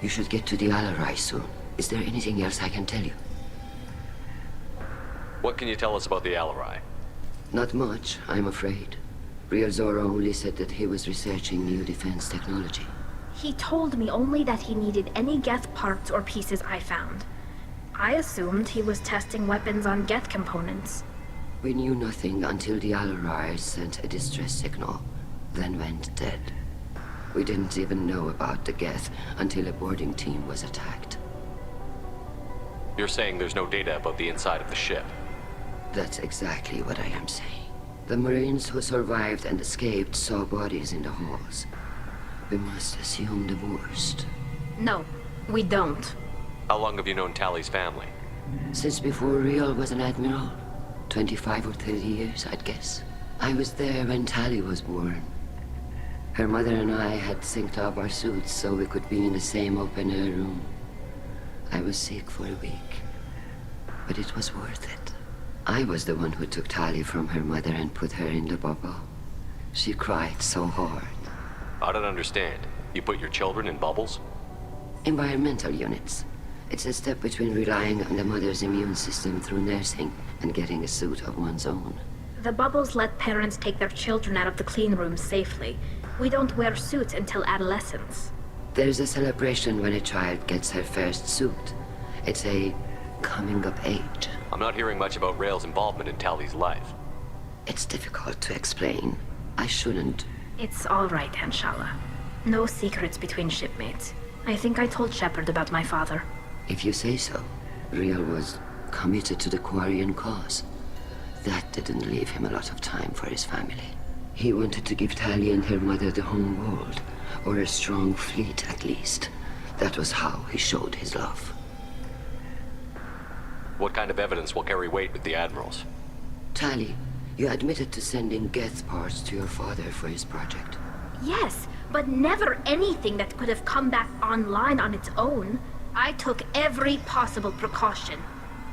You should get to the Alarai soon. Is there anything else I can tell you?
What can you tell us about the Alarai?
Not much, I'm afraid. Real Zora only said that he was researching new defense technology.
He told me only that he needed any Geth parts or pieces I found. I assumed he was testing weapons on Geth components.
We knew nothing until the Alarai sent a distress signal, then went dead. We didn't even know about the Geth until a boarding team was attacked.
You're saying there's no data about the inside of the ship?
That's exactly what I am saying. The Marines who survived and escaped saw bodies in the halls. We must assume the worst.
No, we don't.
How long have you known Tali's family?
Since before Riel was an admiral. 25 or 30 years, I'd guess. I was there when Tali was born. Her mother and I had synced up our suits so we could be in the same open-air room. I was sick for a week, but it was worth it. I was the one who took Tali from her mother and put her in the bubble. She cried so hard.
I don't understand. You put your children in bubbles?
Environmental units. It's a step between relying on the mother's immune system through nursing and getting a suit of one's own.
The bubbles let parents take their children out of the clean rooms safely. We don't wear suits until adolescence.
There's a celebration when a child gets her first suit. It's a coming of age.
I'm not hearing much about Rael's involvement in Tali's life.
It's difficult to explain. I shouldn't.
It's all right, Anshala. No secrets between shipmates. I think I told Shepard about my father.
If you say so. Riel was committed to the Quarian cause. That didn't leave him a lot of time for his family. He wanted to give Tali and her mother the home world, or a strong fleet at least. That was how he showed his love.
What kind of evidence will carry weight with the admirals?
Tali, you admitted to sending Geth parts to your father for his project.
Yes, but never anything that could have come back online on its own. I took every possible precaution.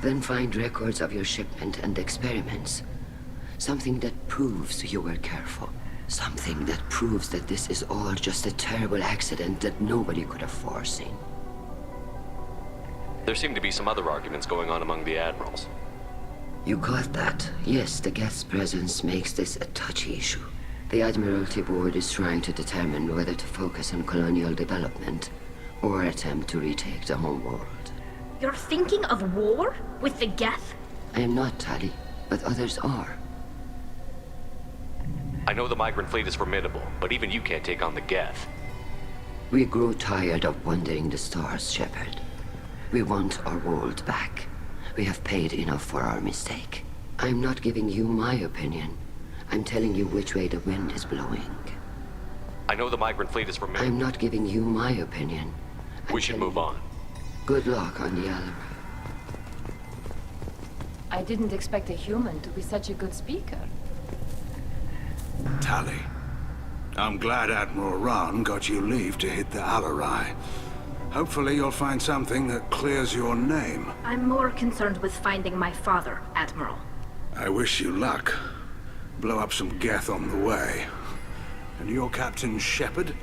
Then find records of your shipment and experiments. Something that proves you were careful. Something that proves that this is all just a terrible accident that nobody could have foreseen.
There seem to be some other arguments going on among the admirals.
You got that? Yes, the Geth's presence makes this a touchy issue. The Admiralty Board is trying to determine whether to focus on colonial development or attempt to retake the home world.
You're thinking of war? With the Geth?
I am not, Tali, but others are.
I know the migrant fleet is formidable, but even you can't take on the Geth.
We grow tired of wandering the stars, Shepard. We want our world back. We have paid enough for our mistake. I'm not giving you my opinion. I'm telling you which way the wind is blowing.
I know the migrant fleet is formidable.
I'm not giving you my opinion.
We should move on.
Good luck on the Alara.
I didn't expect a human to be such a good speaker.
Tali, I'm glad Admiral Rahn got you leave to hit the Alarai. Hopefully you'll find something that clears your name.
I'm more concerned with finding my father, Admiral.
I wish you luck. Blow up some Geth on the way. And your Captain Shepard,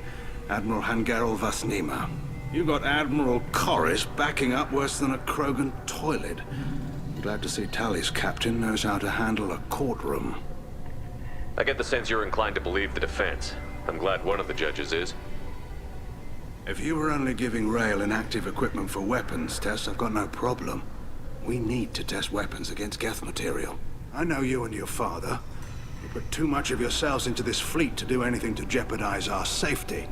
Admiral Hangerel Vasnima. You got Admiral Corris backing up worse than a Krogan toilet. Glad to see Tali's captain knows how to handle a courtroom.
I get the sense you're inclined to believe the defense. I'm glad one of the judges is.
If you were only giving Rael inactive equipment for weapons tests, I've got no problem. We need to test weapons against Geth material. I know you and your father. You put too much of yourselves into this fleet to do anything to jeopardize our safety.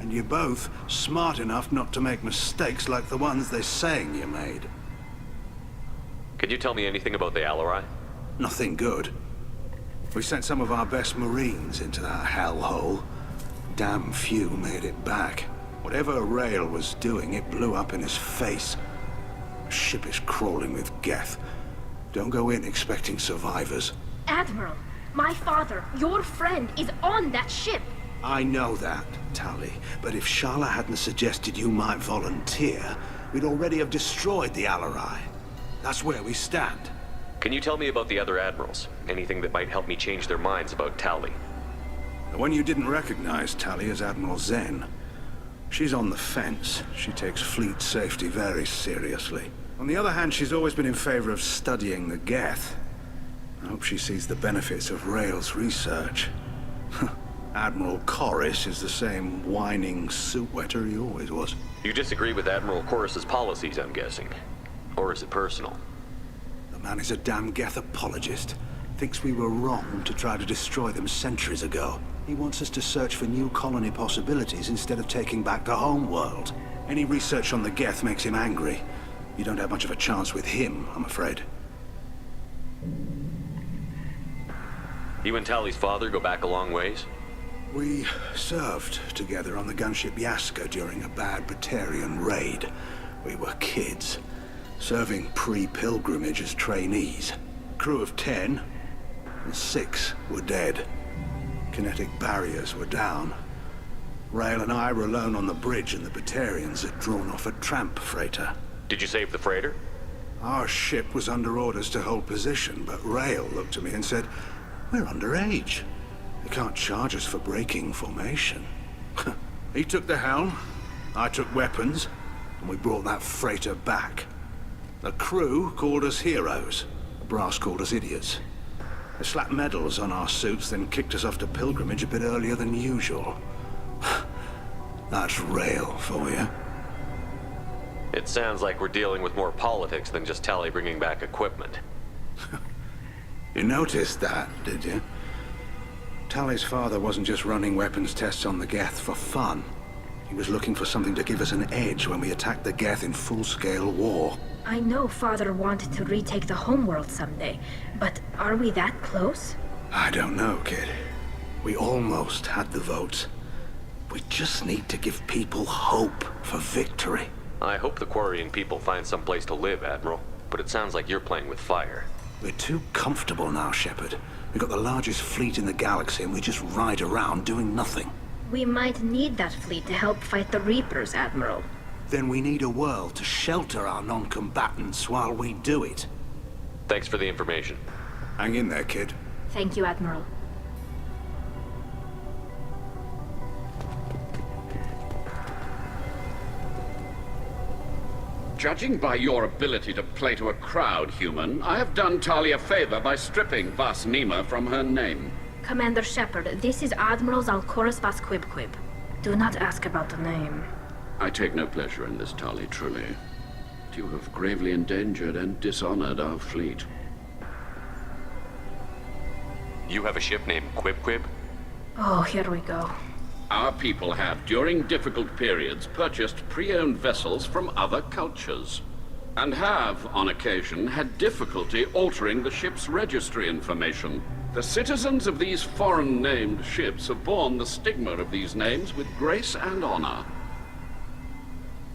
And you're both smart enough not to make mistakes like the ones they're saying you made.
Can you tell me anything about the Alarai?
Nothing good. We sent some of our best Marines into that hellhole. Damn few made it back. Whatever Rael was doing, it blew up in his face. The ship is crawling with Geth. Don't go in expecting survivors.
Admiral, my father, your friend, is on that ship.
I know that, Tali, but if Shala hadn't suggested you might volunteer, we'd already have destroyed the Alarai. That's where we stand.
Can you tell me about the other admirals? Anything that might help me change their minds about Tali?
The one you didn't recognize, Tali, is Admiral Zen. She's on the fence. She takes fleet safety very seriously. On the other hand, she's always been in favor of studying the Geth. I hope she sees the benefits of Rael's research. Admiral Corris is the same whining suit-wetter he always was.
You disagree with Admiral Corris's policies, I'm guessing. Or is it personal?
The man is a damn Geth apologist. Thinks we were wrong to try to destroy them centuries ago. He wants us to search for new colony possibilities instead of taking back the home world. Any research on the Geth makes him angry. You don't have much of a chance with him, I'm afraid.
You and Tali's father go back a long ways?
We served together on the gunship Yaska during a bad Batarian raid. We were kids. serving pre-pilgrimage as trainees. Crew of 10, and 6 were dead. Kinetic barriers were down. Rail and I were alone on the bridge, and the Batarians had drawn off a tramp freighter.
Did you save the freighter?
Our ship was under orders to hold position, but Rail looked at me and said, "We're underage. They can't charge us for breaking formation." He took the helm, I took weapons, and we brought that freighter back. The crew called us heroes. The brass called us idiots. They slapped medals on our suits, then kicked us off to pilgrimage a bit earlier than usual. That's Rail for you.
It sounds like we're dealing with more politics than just Tali bringing back equipment.
You noticed that, did you? Tali's father wasn't just running weapons tests on the Geth for fun. He was looking for something to give us an edge when we attacked the Geth in full-scale war.
I know Father wanted to retake the homeworld someday, but are we that close?
I don't know, kid. We almost had the votes. We just need to give people hope for victory.
I hope the Quarian people find some place to live, Admiral, but it sounds like you're playing with fire.
We're too comfortable now, Shepard. We've got the largest fleet in the galaxy and we just ride around doing nothing.
We might need that fleet to help fight the Reapers, Admiral.
Then we need a world to shelter our non-combatants while we do it.
Thanks for the information.
Hang in there, kid.
Thank you, Admiral.
Judging by your ability to play to a crowd, human, I have done Tali a favor by stripping Vas Nima from her name.
Commander Shepard, this is Admiral Zalcorus Vas Quib. Do not ask about the name.
I take no pleasure in this, Tali, truly. But you have gravely endangered and dishonored our fleet.
You have a ship named Quib?
Oh, here we go.
Our people have, during difficult periods, purchased pre-owned vessels from other cultures, and have, on occasion, had difficulty altering the ship's registry information. The citizens of these foreign-named ships have borne the stigma of these names with grace and honor.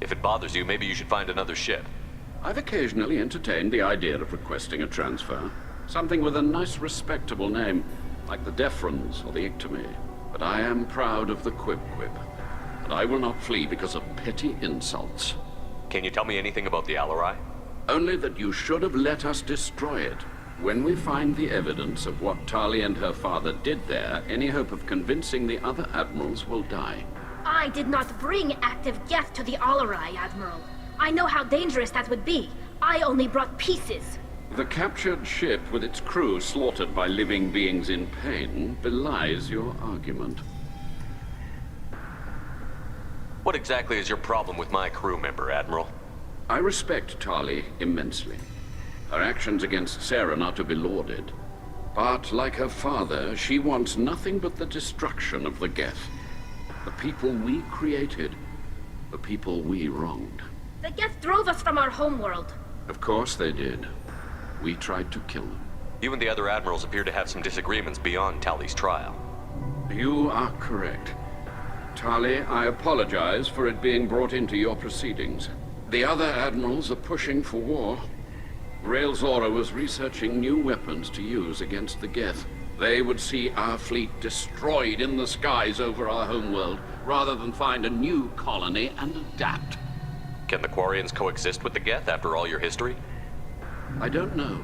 If it bothers you, maybe you should find another ship.
I've occasionally entertained the idea of requesting a transfer. Something with a nice, respectable name, like the Defrons or the Ictomy. But I am proud of the Quib, and I will not flee because of petty insults.
Can you tell me anything about the Alarai?
Only that you should have let us destroy it. When we find the evidence of what Tali and her father did there, any hope of convincing the other admirals will die.
I did not bring active Geth to the Alarai, Admiral. I know how dangerous that would be. I only brought pieces.
The captured ship with its crew slaughtered by living beings in pain belies your argument.
What exactly is your problem with my crew member, Admiral?
I respect Tali immensely. Her actions against Saren are to be lauded. But, like her father, she wants nothing but the destruction of the Geth. The people we created. The people we wronged.
The Geth drove us from our homeworld.
Of course they did. We tried to kill them.
You and the other admirals appear to have some disagreements beyond Tali's trial.
You are correct. Tali, I apologize for it being brought into your proceedings. The other admirals are pushing for war. Rail Zora was researching new weapons to use against the Geth. They would see our fleet destroyed in the skies over our homeworld, rather than find a new colony and adapt.
Can the Quarians coexist with the Geth after all your history?
I don't know.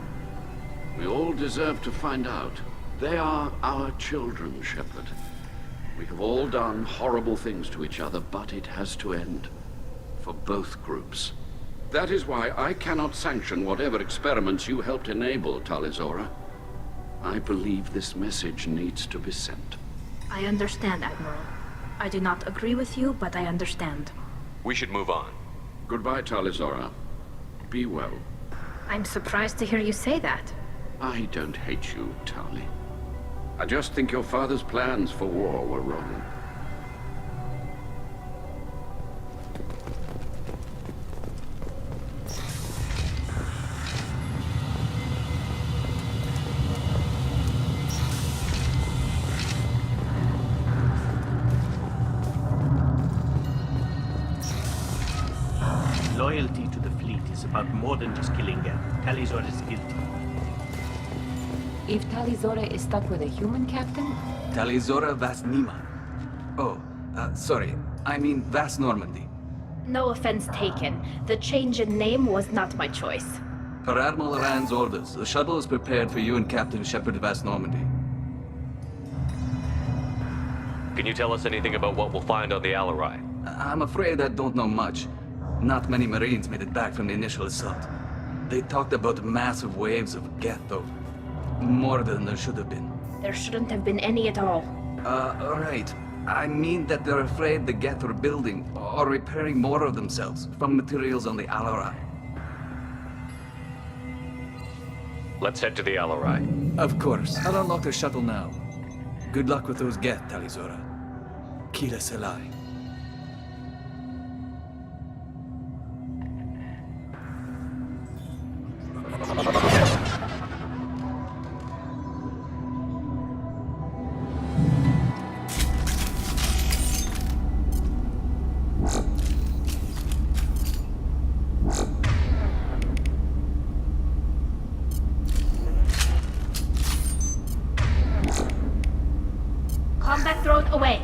We all deserve to find out. They are our children, Shepard. We have all done horrible things to each other, but it has to end. For both groups. That is why I cannot sanction whatever experiments you helped enable, Talizora. I believe this message needs to be sent.
I understand, Admiral. I do not agree with you, but I understand.
We should move on.
Goodbye, Talizora. Be well.
I'm surprised to hear you say that.
I don't hate you, Tali. I just think your father's plans for war were wrong.
Loyalty to the fleet is It's about more than just killing Geth. Talizor is guilty.
If Talizora is stuck with a human captain,
Talizora Vas Nima. Oh, sorry. I mean Vas Normandy.
No offense taken. The change in name was not my choice.
Per Admiral Rand's orders, the shuttle is prepared for you and Captain Shepard Vas Normandy.
Can you tell us anything about what we'll find on the Alarai?
I'm afraid I don't know much. Not many Marines made it back from the initial assault. They talked about massive waves of Geth, though. More than there should have been.
There shouldn't have been any at all.
Right. I mean that they're afraid the Geth are building or repairing more of themselves from materials on the Alarai.
Let's head to the Alarai.
Of course. I'll unlock the shuttle now. Good luck with those Geth, Talizora. Kila Selai.
Combat drone away.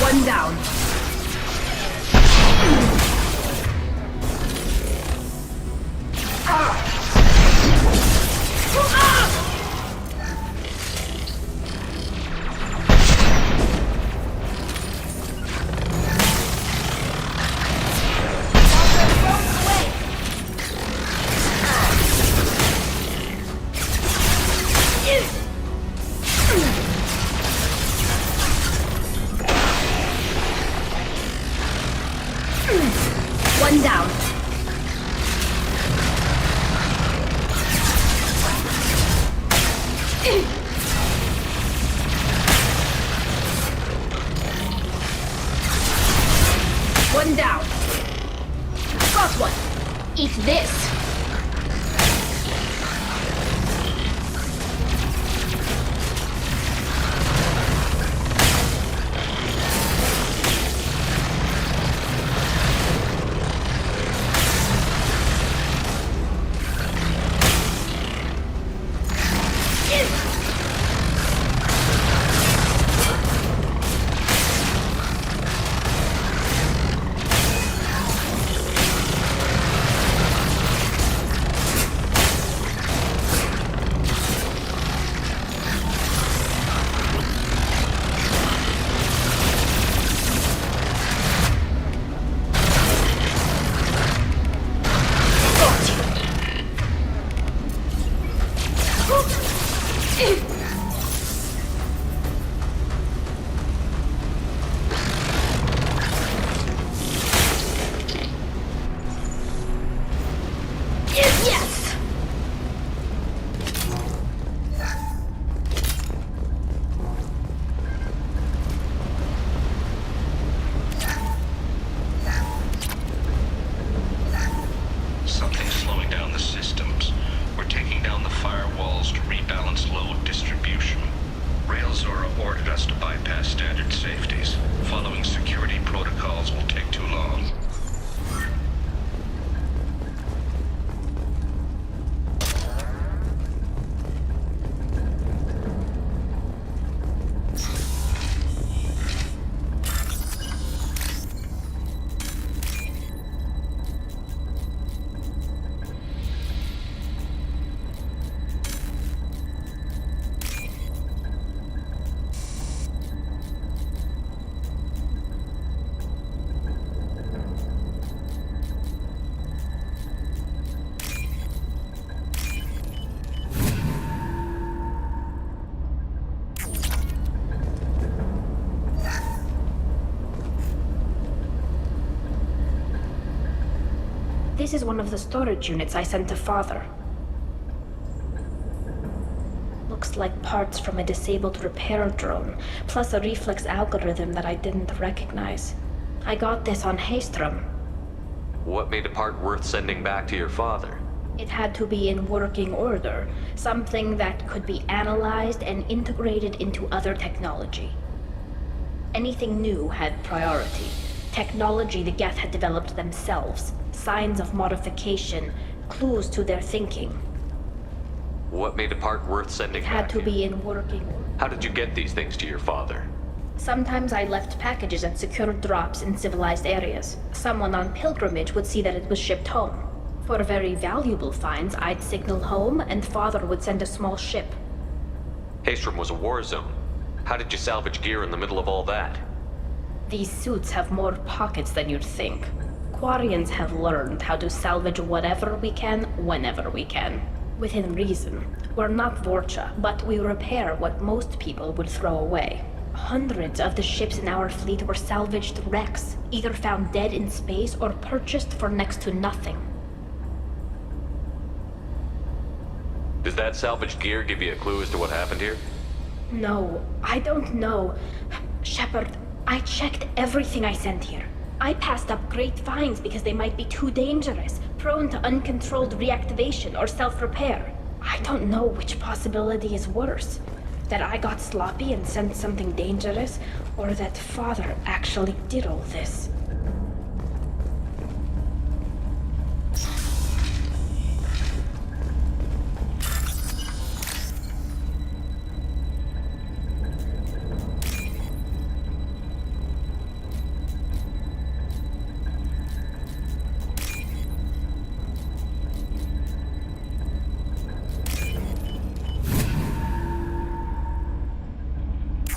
One down. One down. One down. Got one. Eat this. Yes!
Something's slowing down the systems. We're taking down the firewalls to rebalance load distribution. Railzora ordered us to bypass standard safeties. Following security protocols will take too long.
This is one of the storage units I sent to Father. Looks like parts from a disabled repair drone, plus a reflex algorithm that I didn't recognize. I got this on Haystrom.
What made a part worth sending back to your father?
It had to be in working order, something that could be analyzed and integrated into other technology. Anything new had priority. Technology the Geth had developed themselves, signs of modification, clues to their thinking.
What made a part worth sending
It had
back?
to be in working order.
How did you get these things to your father?
Sometimes I left packages at secured drops in civilized areas. Someone on pilgrimage would see that it was shipped home. For very valuable finds, I'd signal home, and Father would send a small ship.
Haestrom was a war zone. How did you salvage gear in the middle of all that?
These suits have more pockets than you'd think. Quarians have learned how to salvage whatever we can, whenever we can. Within reason. We're not Vorcha, but we repair what most people would throw away. Hundreds of the ships in our fleet were salvaged wrecks, either found dead in space or purchased for next to nothing.
Does that salvaged gear give you a clue as to what happened here?
No, I don't know. Shepard, I checked everything I sent here. I passed up great finds because they might be too dangerous, prone to uncontrolled reactivation or self-repair. I don't know which possibility is worse. That I got sloppy and sent something dangerous, or that Father actually did all this.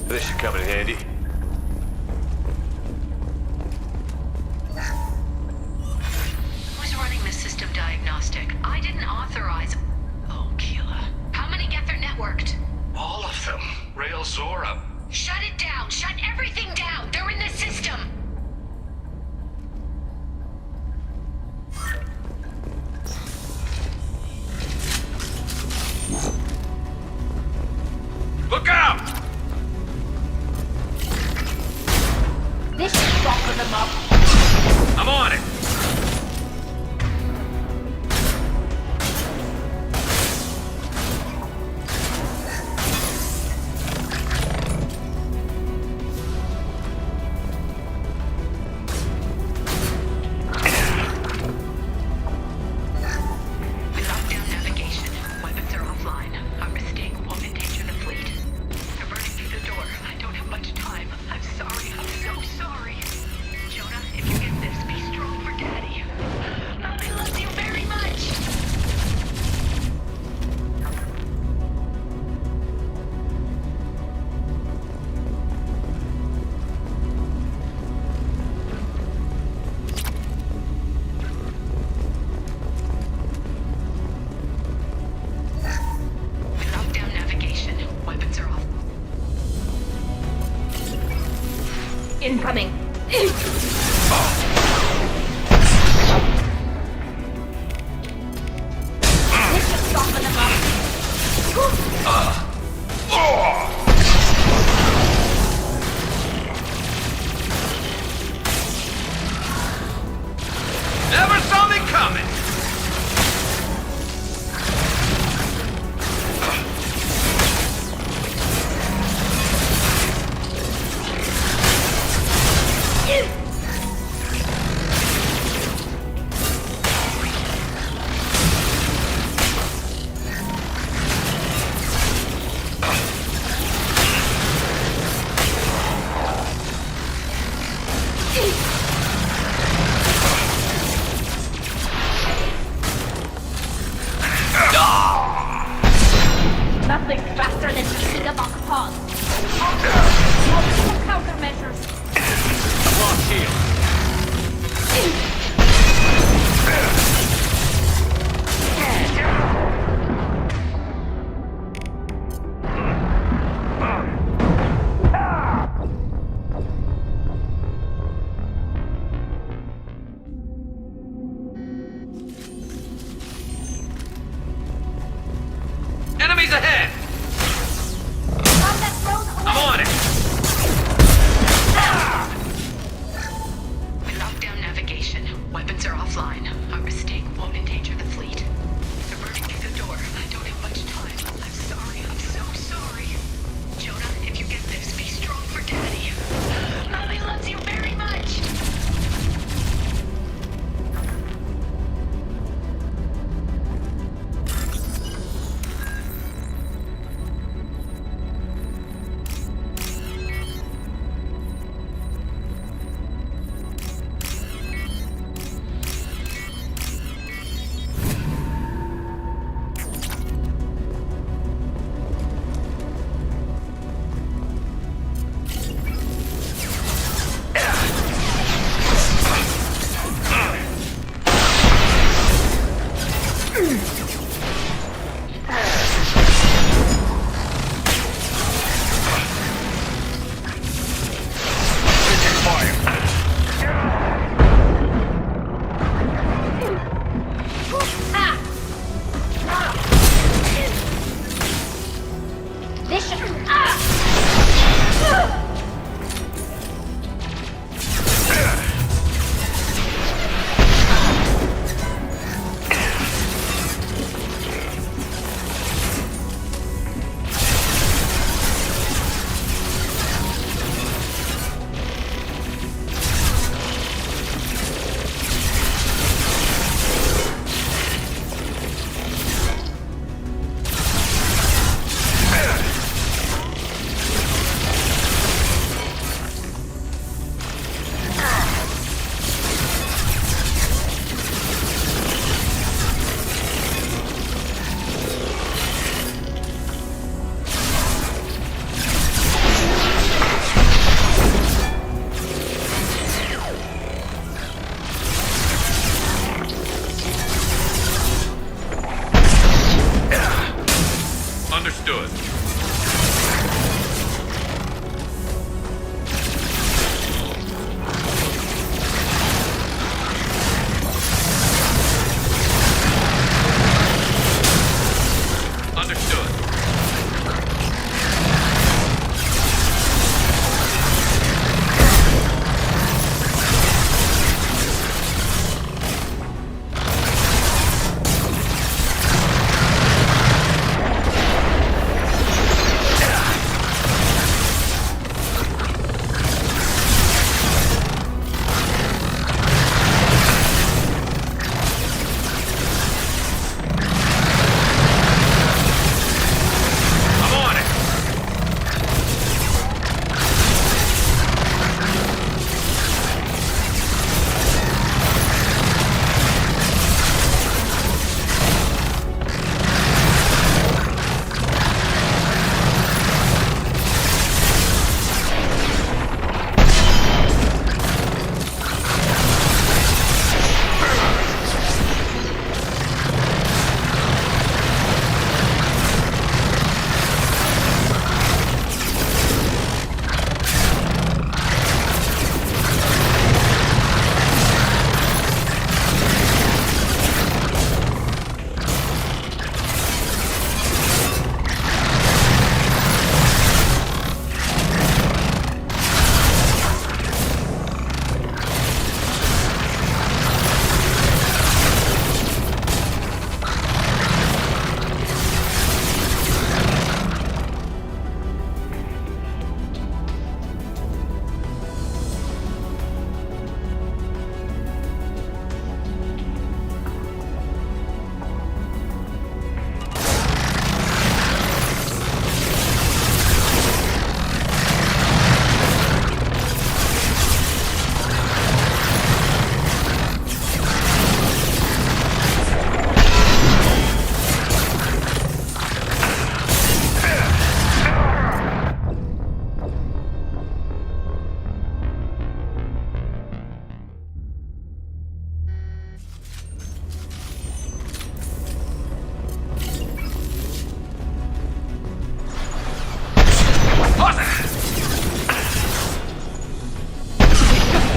This should come in handy.
Who's running the system diagnostic? I didn't authorize... Oh, Keela. How many Geth are networked?
All of them. Rail Zora.
Shut it down! Shut everything down! They're in the system!
Look out!
This should soften them up.
I'm on it!
We locked down navigation. Weapons are offline. Our mistake won't endanger the fleet. They're burning through the door. I don't have much time. I'm sorry. I'm so sorry. Jonah, if you get this, be strong for Daddy. I love you very much. We locked down navigation. Weapons are off.
Incoming.
This should soften them up.
Never saw me coming!
Nothing faster than beating a buck paws. Multiple countermeasures.
Lost shield.
Enemies ahead! I'm on it!
We locked down navigation. Weapons are offline.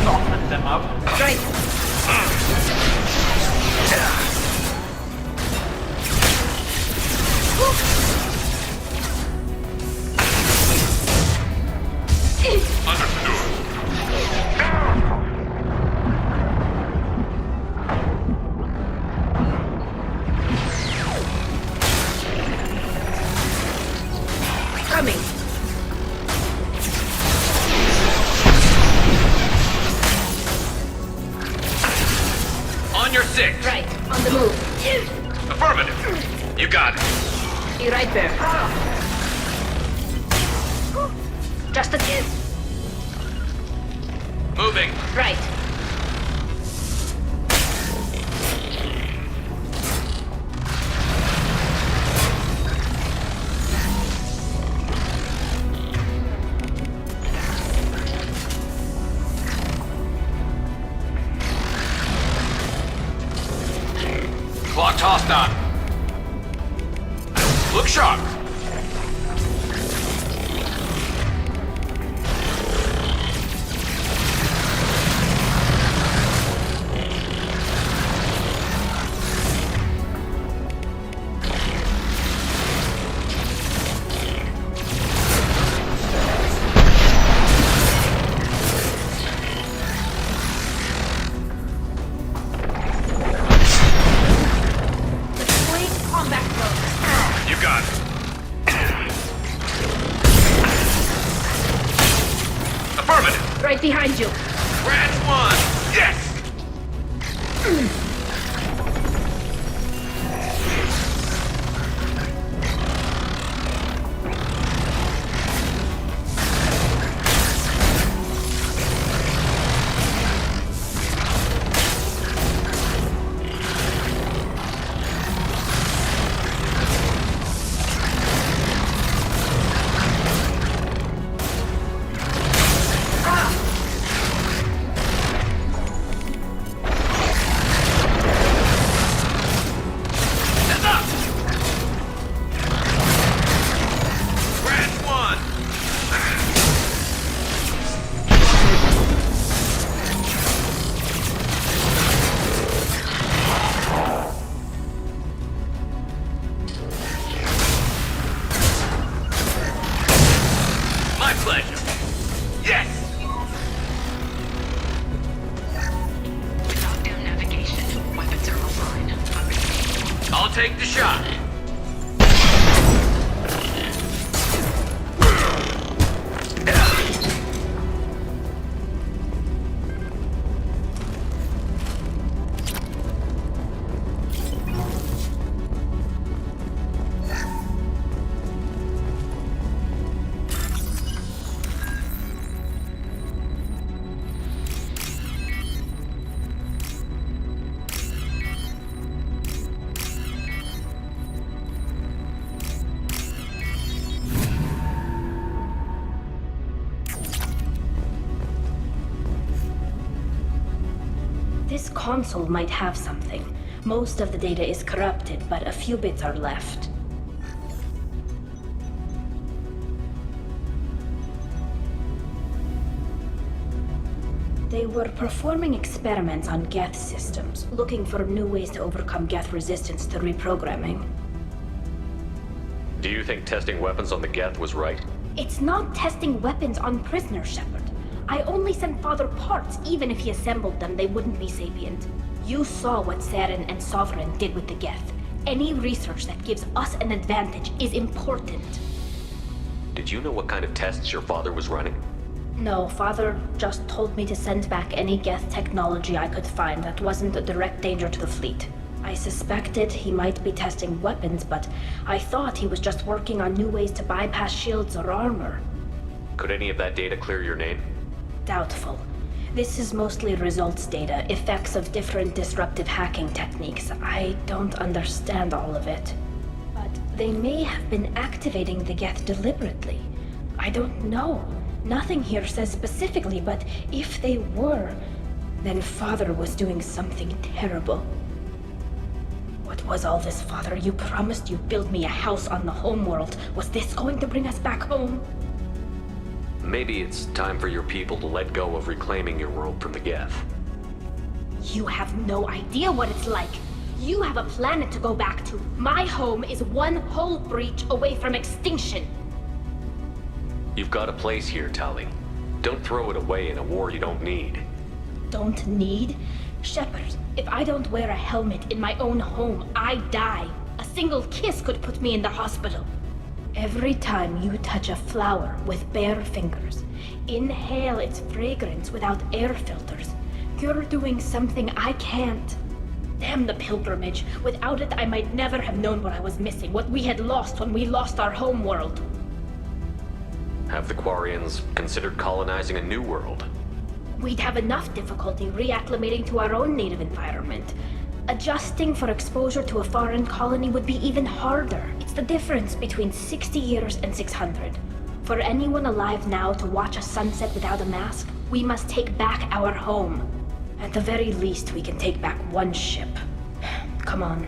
Soften them up.
Right. Coming.
On your six.
Right. On the move.
Affirmative. You got it.
Be right there. Just a kiss.
Moving.
Right.
Clock tossed on. Look sharp. You got it. Affirmative.
Right behind you.
Branch one. Yes. My pleasure. Yes!
Lockdown navigation. Weapons are offline.
I'll take the shot.
This console might have something. Most of the data is corrupted, but a few bits are left. They were performing experiments on Geth systems, looking for new ways to overcome Geth resistance to reprogramming.
Do you think testing weapons on the Geth was right?
It's not testing weapons on prisoners, Shepard. I only sent Father parts. Even if he assembled them, they wouldn't be sapient. You saw what Saren and Sovereign did with the Geth. Any research that gives us an advantage is important.
Did you know what kind of tests your father was running?
No, Father just told me to send back any Geth technology I could find that wasn't a direct danger to the fleet. I suspected he might be testing weapons, but I thought he was just working on new ways to bypass shields or armor.
Could any of that data clear your name?
Doubtful. This is mostly results data, effects of different disruptive hacking techniques. I don't understand all of it. But they may have been activating the Geth deliberately. I don't know. Nothing here says specifically, but if they were, then Father was doing something terrible. What was all this, Father? You promised you'd build me a house on the homeworld. Was this going to bring us back home?
Maybe it's time for your people to let go of reclaiming your world from the Geth.
You have no idea what it's like. You have a planet to go back to. My home is one hull breach away from extinction.
You've got a place here, Tali. Don't throw it away in a war you don't need.
Don't need? Shepard, if I don't wear a helmet in my own home, I die. A single kiss could put me in the hospital. Every time you touch a flower with bare fingers, inhale its fragrance without air filters, you're doing something I can't. Damn the pilgrimage. Without it, I might never have known what I was missing, what we had lost when we lost our home world.
Have the Quarians considered colonizing a new world?
We'd have enough difficulty reacclimating to our own native environment. Adjusting for exposure to a foreign colony would be even harder. It's the difference between 60 years and 600. For anyone alive now to watch a sunset without a mask, we must take back our home. At the very least, we can take back one ship. Come on.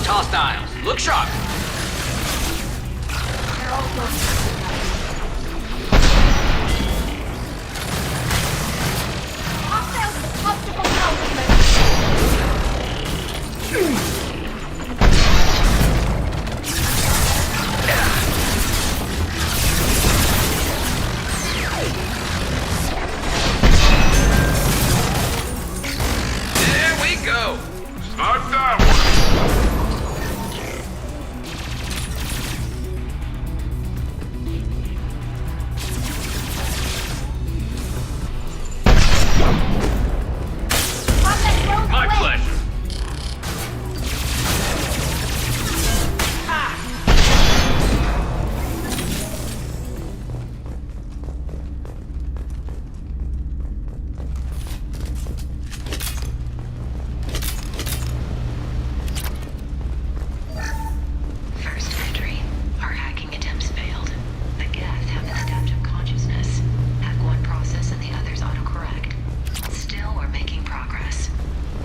Hostiles. Look sharp.
There we go. Start that one. My pleasure.
First entry. Our hacking attempts failed. The Geth have an adaptive consciousness. Hack one process and the others autocorrect. Still, we're making progress.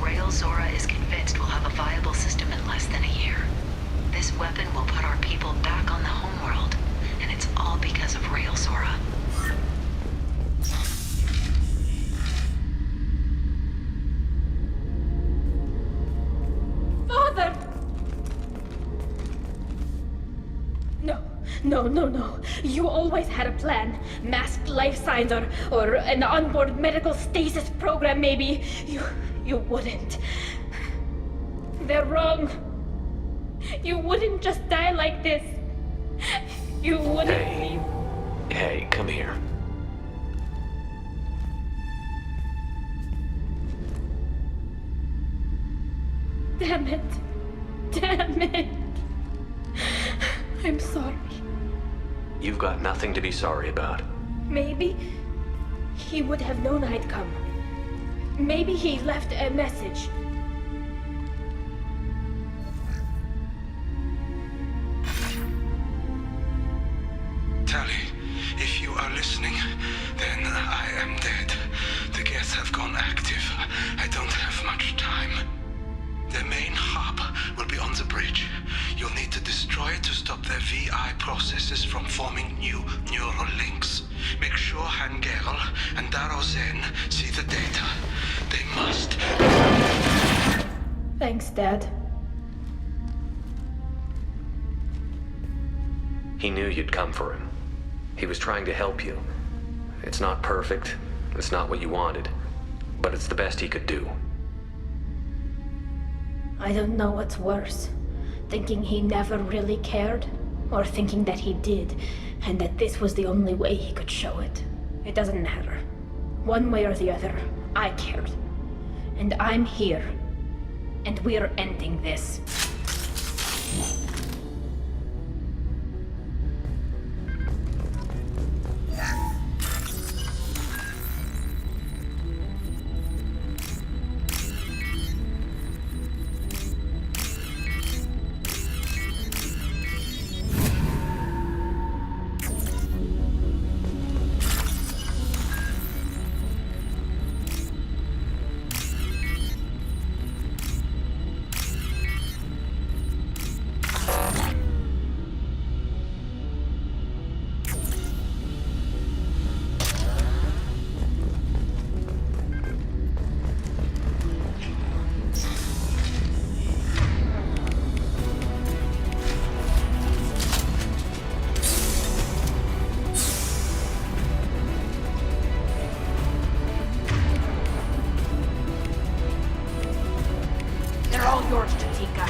Rail Zora is convinced we'll have a viable system in less than a year. This weapon will put our people back on the homeworld, and it's all because of Rail Zora.
Father! No. You always had a plan. Masked life signs or an onboard medical stasis program, maybe. You wouldn't. They're wrong. You wouldn't just die like this. You wouldn't.
Hey, come here.
Damn it. I'm sorry.
You've got nothing to be sorry about.
Maybe he would have known I'd come. Maybe he left a message.
their VI processes from forming new neural links. Make sure Han-Gerl and Daro Zen see the data. They must.
Thanks, Dad.
He knew you'd come for him. He was trying to help you. It's not perfect. It's not what you wanted. But it's the best he could do.
I don't know what's worse. Thinking he never really cared, or thinking that he did, and that this was the only way he could show it. It doesn't matter. One way or the other, I cared. And I'm here. And we're ending this. Yours, Chatika.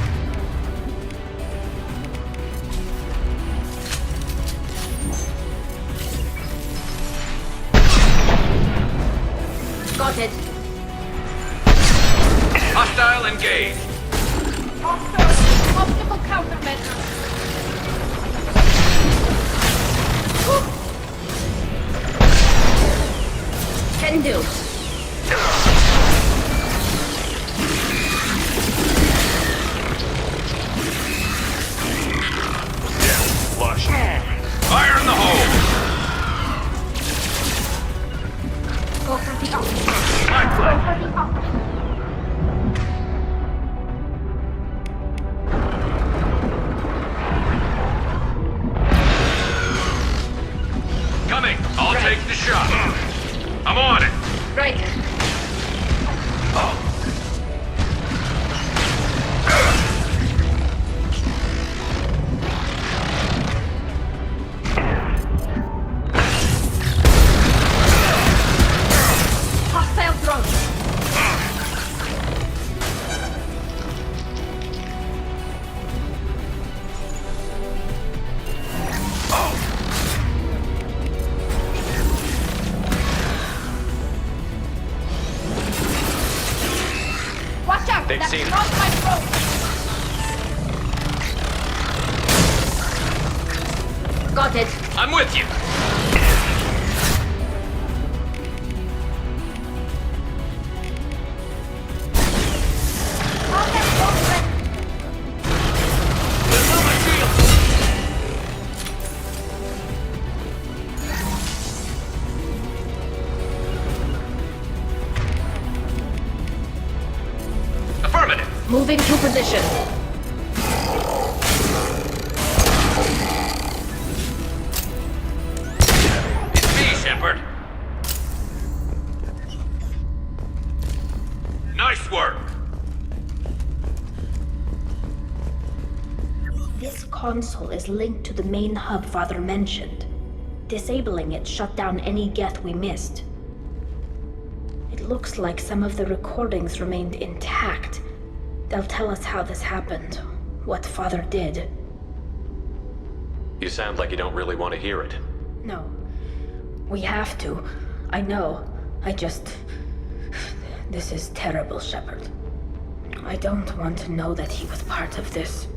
Got it.
Hostile engaged.
Optical countermeasures.
Can do.
Flush. Fire in the hole!
Go for the opposite.
My flag.
Go for the opposite.
Coming! I'll take the shot. I'm on it.
Right.
Hostile drone. Watch out!
They've
That's
seen
not my drone.
Got it.
I'm with you. Affirmative.
Moving to position.
It's me, Shepard. Nice work.
This console is linked to the main hub Father mentioned. Disabling it shut down any Geth we missed. It looks like some of the recordings remained intact. They'll tell us how this happened, what Father did.
You sound like you don't really want to hear it.
No. We have to. I know. I just... This is terrible, Shepard. I don't want to know that he was part of this.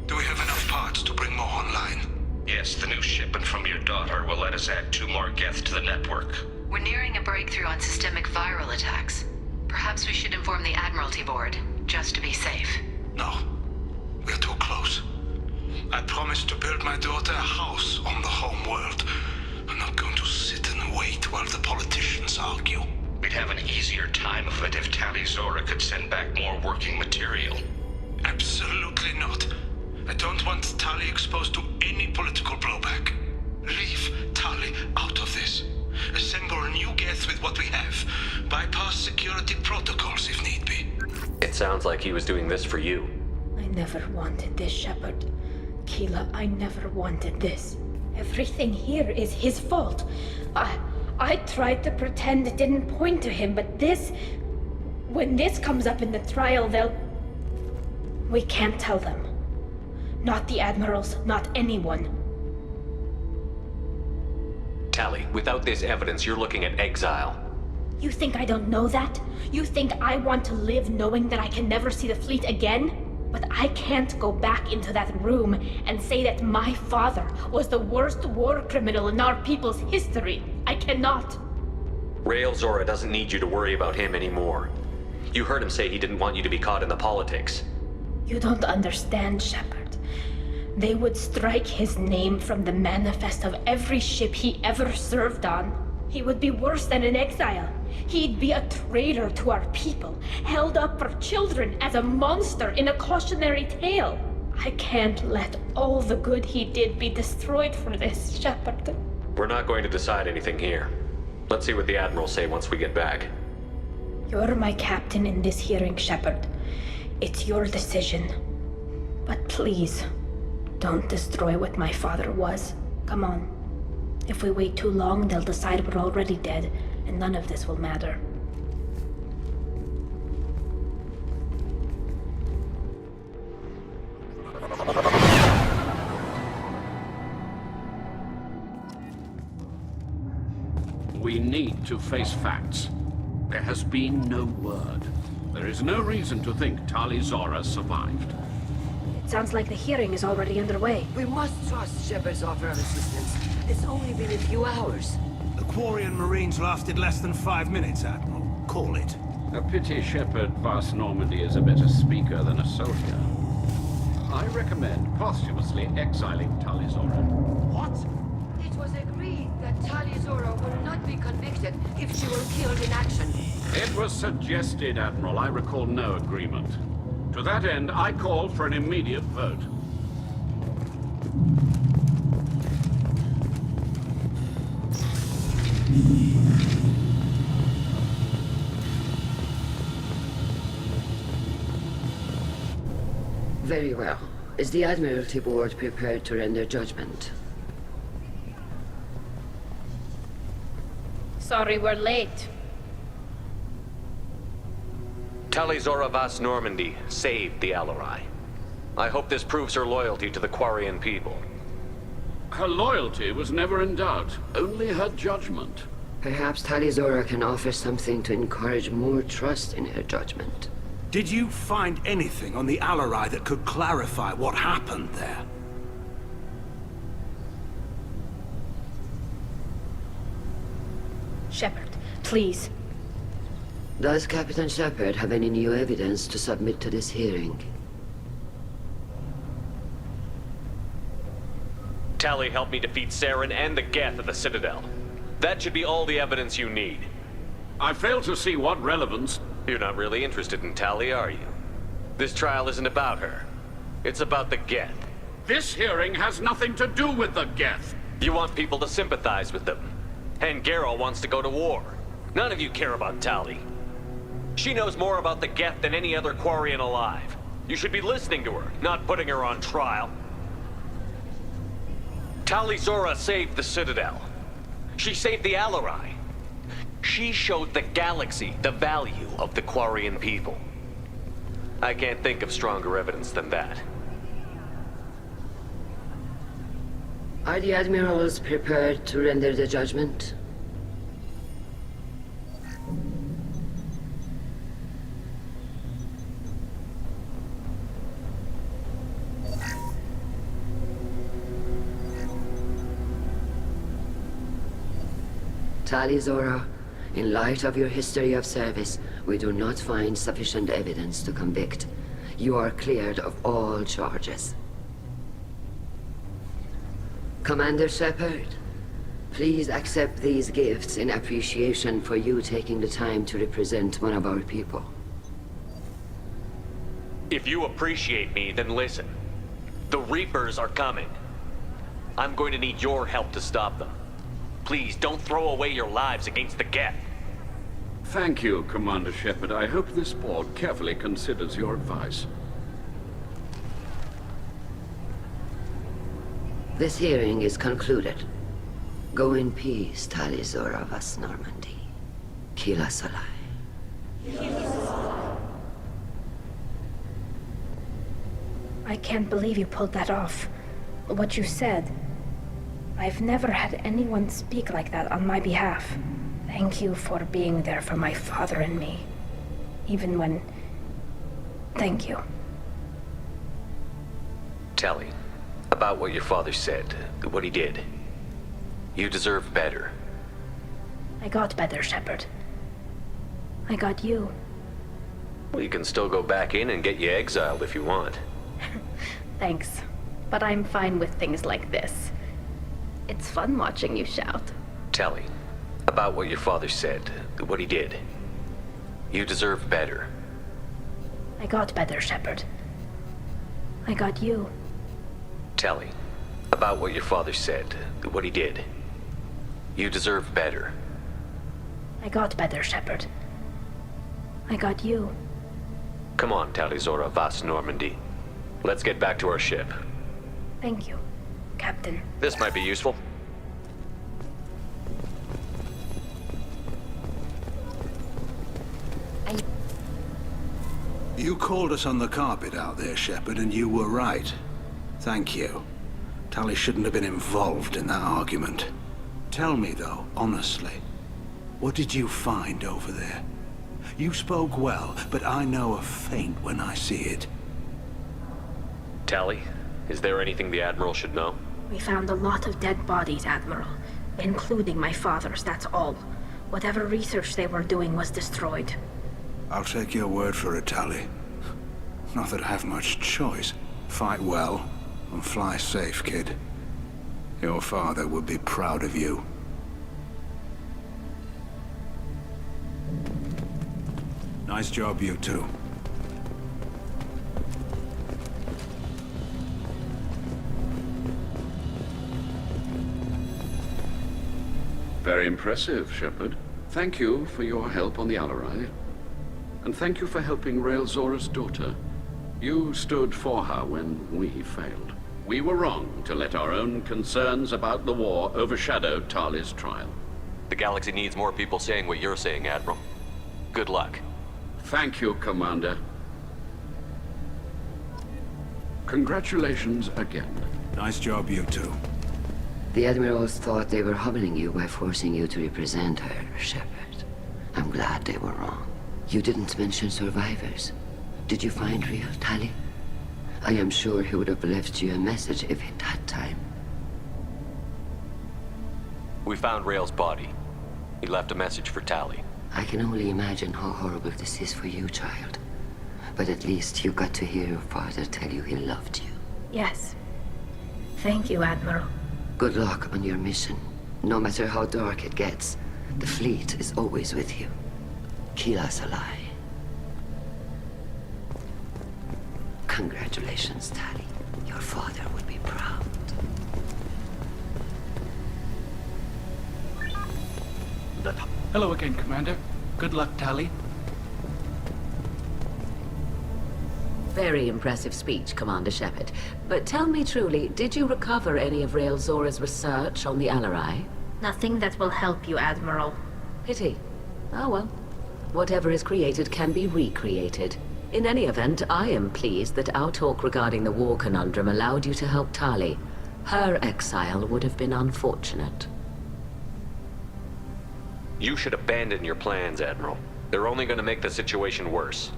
Do we have enough parts to bring more online?
Yes, the new shipment from your daughter will let us add 2 more Geth to the network.
We're nearing a breakthrough on systemic viral attacks. Perhaps we should inform the Admiralty Board, just to be safe.
No. We're too close. I promised to build my daughter a house on the home world. I'm not going to sit and wait while the politicians argue.
We'd have an easier time of it if Tali Zora could send back more working material.
Absolutely not. I don't want Tali exposed to any political blowback. Leave Tali out of this. Assemble a new Geth with what we have. Bypass security protocols if need be.
It sounds like he was doing this for you.
I never wanted this, Shepard. Keela, I never wanted this. Everything here is his fault. I tried to pretend it didn't point to him, but this... When this comes up in the trial, they'll... We can't tell them. Not the admirals, not anyone.
Tali, without this evidence, you're looking at exile.
You think I don't know that? You think I want to live knowing that I can never see the fleet again? But I can't go back into that room and say that my father was the worst war criminal in our people's history. I cannot.
Rael Zora doesn't need you to worry about him anymore. You heard him say he didn't want you to be caught in the politics.
You don't understand, Shepard. They would strike his name from the manifest of every ship he ever served on. He would be worse than an exile. He'd be a traitor to our people, held up for children as a monster in a cautionary tale. I can't let all the good he did be destroyed for this, Shepard.
We're not going to decide anything here. Let's see what the Admirals say once we get back.
You're my captain in this hearing, Shepard. It's your decision. But please, don't destroy what my father was. Come on. If we wait too long, they'll decide we're already dead, and none of this will matter.
We need to face facts. There has been no word. There is no reason to think Tali Zora survived.
It sounds like the hearing is already underway.
We must trust Shepard's offer of assistance. It's only been a few hours.
The Quarian Marines lasted less than 5 minutes, Admiral. Call it.
A pity Shepard Vast Normandy is a better speaker than a soldier. I recommend posthumously exiling Tali Zora.
What? It was agreed that Tali Zora will not be convicted if she were killed in action.
It was suggested, Admiral. I recall no agreement. To that end, I call for an immediate vote.
Very well. Is the Admiralty Board prepared to render judgment?
Sorry we're late.
Tali Zora Vast Normandy saved the Alarai. I hope this proves her loyalty to the Quarian people.
Her loyalty was never in doubt, only her judgment.
Perhaps Tali Zora can offer something to encourage more trust in her judgment.
Did you find anything on the Alarai that could clarify what happened there?
Shepard, please.
Does Captain Shepard have any new evidence to submit to this hearing?
Tali helped me defeat Saren and the Geth at the Citadel. That should be all the evidence you need.
I fail to see what relevance...
You're not really interested in Tali, are you? This trial isn't about her. It's about the Geth.
This hearing has nothing to do with the Geth.
You want people to sympathize with them. And Geralt wants to go to war. None of you care about Tali. She knows more about the Geth than any other Quarian alive. You should be listening to her, not putting her on trial. Tali Zora saved the Citadel. She saved the Alarai. She showed the galaxy the value of the Quarian people. I can't think of stronger evidence than that.
Are the Admirals prepared to render the judgment? Tali Zora, in light of your history of service, we do not find sufficient evidence to convict. You are cleared of all charges. Commander Shepard, please accept these gifts in appreciation for you taking the time to represent one of our people.
If you appreciate me, then listen. The Reapers are coming. I'm going to need your help to stop them. Please, don't throw away your lives against the Geth.
Thank you, Commander Shepard. I hope this board carefully considers your advice.
This hearing is concluded. Go in peace, Tali Zora Vas Normandy. Kila Salai.
I can't believe you pulled that off. What you said. I've never had anyone speak like that on my behalf. Thank you for being there for my father and me. Even when... Thank you.
Tali, about what your father said, what he did. You deserve better.
I got better, Shepard. I got you.
Well, you can still go back in and get you exiled if you want.
Thanks. But I'm fine with things like this. It's fun watching you shout.
Tali, about what your father said, what he did. You deserve better.
I got better, Shepard. I got you.
Tali, about what your father said, what he did. You deserve better.
I got better, Shepard. I got you.
Come on, Tali Zora Vas Normandy. Let's get back to our ship.
Thank you, Captain.
This might be useful.
You called us on the carpet out there, Shepard, and you were right. Thank you. Tali shouldn't have been involved in that argument. Tell me, though, honestly, what did you find over there? You spoke well, but I know a feint when I see it.
Tali, is there anything the Admiral should know?
We found a lot of dead bodies, Admiral. Including my father's, that's all. Whatever research they were doing was destroyed.
I'll take your word for it, Tali. Not that I have much choice. Fight well, and fly safe, kid. Your father would be proud of you. Nice job, you two.
Very impressive, Shepard. Thank you for your help on the Alarai. And thank you for helping Rael Zora's daughter. You stood for her when we failed. We were wrong to let our own concerns about the war overshadow Tali's trial.
The galaxy needs more people saying what you're saying, Admiral. Good luck.
Thank you, Commander. Congratulations again.
Nice job, you two.
The Admirals thought they were humbling you by forcing you to represent her, Shepard. I'm glad they were wrong. You didn't mention survivors. Did you find real Tali? I am sure he would have left you a message if he'd had time.
We found Rael's body. He left a message for Tali.
I can only imagine how horrible this is for you, child. But at least you got to hear your father tell you he loved you.
Yes. Thank you, Admiral.
Good luck on your mission. No matter how dark it gets, the fleet is always with you. Kila Salai. Congratulations, Tali. Your father would be proud.
Hello again, Commander. Good luck, Tali.
Very impressive speech, Commander Shepard. But tell me truly, did you recover any of Rael Zora's research on the Alarai?
Nothing that will help you, Admiral.
Pity. Oh well. Whatever is created can be recreated. In any event, I am pleased that our talk regarding the war conundrum allowed you to help Tali. Her exile would have been unfortunate.
You should abandon your plans, Admiral. They're only going to make the situation worse.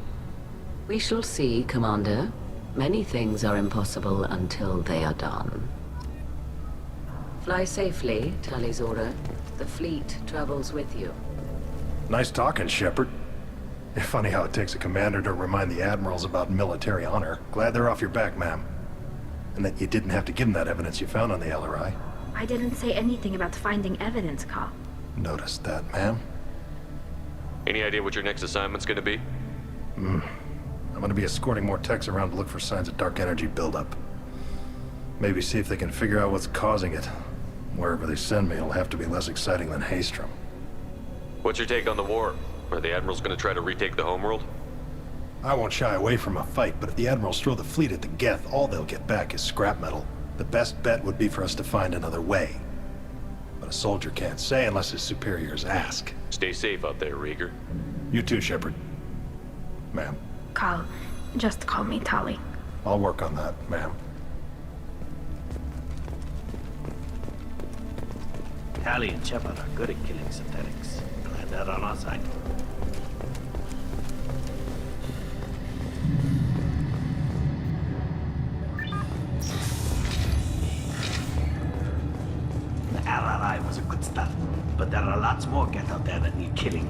We shall see, Commander. Many things are impossible until they are done. Fly safely, Tali Zora. The fleet travels with you.
Nice talking, Shepard. Funny how it takes a commander to remind the admirals about military honor. Glad they're off your back, ma'am. And that you didn't have to give them that evidence you found on the LRI.
I didn't say anything about finding evidence, Carl.
Noticed that, ma'am.
Any idea what your next assignment's gonna be?
I'm gonna be escorting more techs around to look for signs of dark energy buildup. Maybe see if they can figure out what's causing it. Wherever they send me, it'll have to be less exciting than Haystrom.
What's your take on the war? Are the Admirals gonna try to retake the homeworld?
I won't shy away from a fight, but if the Admirals throw the fleet at the Geth, all they'll get back is scrap metal. The best bet would be for us to find another way. But a soldier can't say unless his superiors ask.
Stay safe out there, Rieger.
You too, Shepard. Ma'am.
Cal, just call me Tali.
I'll work on that, ma'am.
Tali and Shepard are good at killing synthetics. Glad they're on our side. The RRI was a good start, but there are lots more Geth out there that need killing.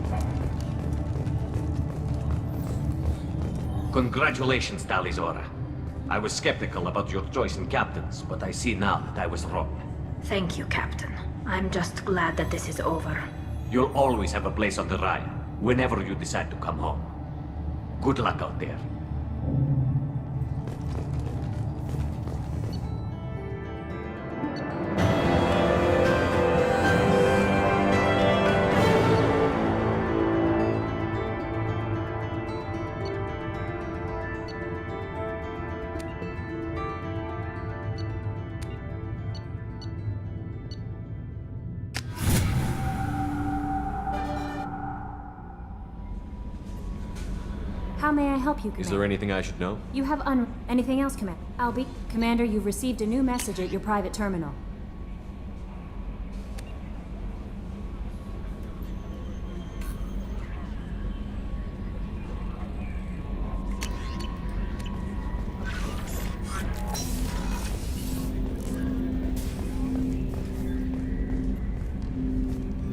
Congratulations, Talizora. I was skeptical about your choice in captains, but I see now that I was wrong.
Thank you, Captain. I'm just glad that this is over.
You'll always have a place on the Raya, whenever you decide to come home. Good luck out there.
How may I help you, Commander?
Is there anything I should know?
You have anything else, Commander? Commander, you've received a new message at your private terminal.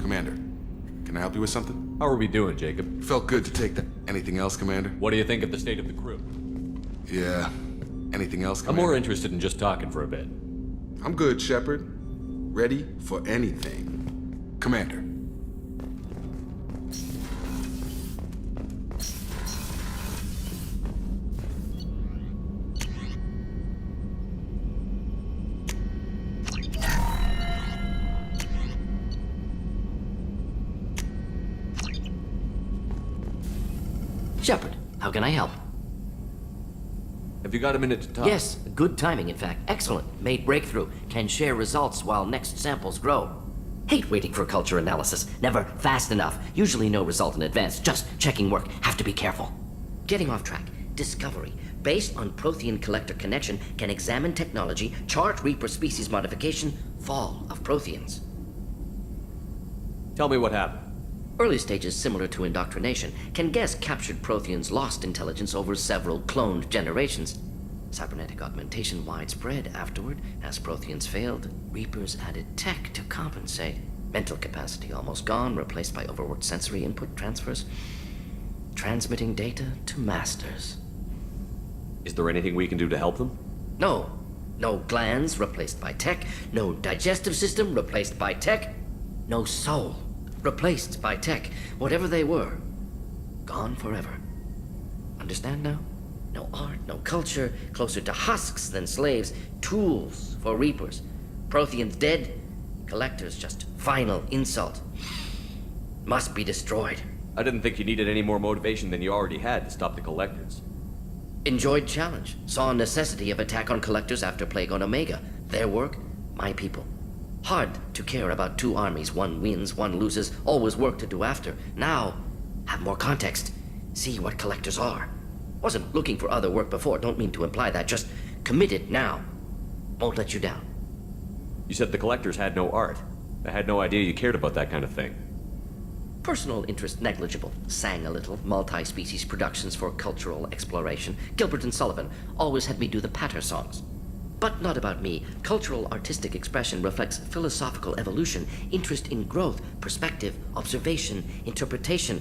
Commander, can I help you with something?
How are we doing, Jacob?
Felt good to take that. Anything else, Commander?
What do you think of the state of the crew?
Yeah. Anything else,
I'm
Commander?
more interested in just talking for a bit.
I'm good, Shepard. Ready for anything. Commander.
Shepard, how can I help?
Have you got a minute to talk?
Yes, good timing, in fact. Excellent. Made breakthrough. Can share results while next samples grow. Hate waiting for culture analysis. Never fast enough. Usually no result in advance. Just checking work. Have to be careful. Getting off track. Discovery. Based on Prothean collector connection, can examine technology, chart Reaper species modification, fall of Protheans.
Tell me what happened.
Early stages similar to indoctrination, can guess captured Protheans lost intelligence over several cloned generations. Cybernetic augmentation widespread afterward. As Protheans failed, Reapers added tech to compensate. Mental capacity almost gone, replaced by overworked sensory input transfers. Transmitting data to masters.
Is there anything we can do to help them?
No. No glands replaced by tech. No digestive system replaced by tech. No soul replaced by tech. Whatever they were, gone forever. Understand now? No art, no culture, closer to husks than slaves, tools for Reapers. Protheans dead, collectors just final insult. Must be destroyed.
I didn't think you needed any more motivation than you already had to stop the collectors.
Enjoyed challenge. Saw necessity of attack on collectors after Plague on Omega. Their work, my people. Hard to care about two armies. One wins, one loses. Always work to do after. Now, have more context. See what collectors are. Wasn't looking for other work before. Don't mean to imply that. Just committed now. Won't let you down.
You said the collectors had no art. I had no idea you cared about that kind of thing.
Personal interest negligible. Sang a little. Multi-species productions for cultural exploration. Gilbert and Sullivan always had me do the patter songs. But not about me. Cultural artistic expression reflects philosophical evolution, interest in growth, perspective, observation, interpretation.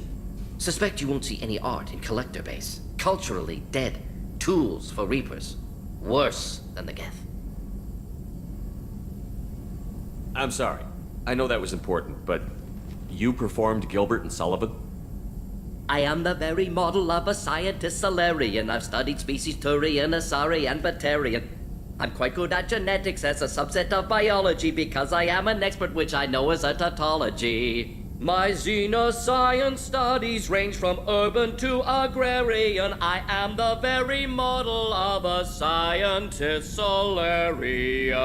Suspect you won't see any art in collector base. Culturally dead. Tools for Reapers. Worse than the Geth.
I'm sorry. I know that was important, but you performed Gilbert and Sullivan?
I am the very model of a scientist Solarian. I've studied species Turian, Asari, and Batarian. I'm quite good at genetics as a subset of biology because I am an expert, which I know is a tautology. My xenoscience studies range from urban to agrarian. I am the very model of a scientist Solarian.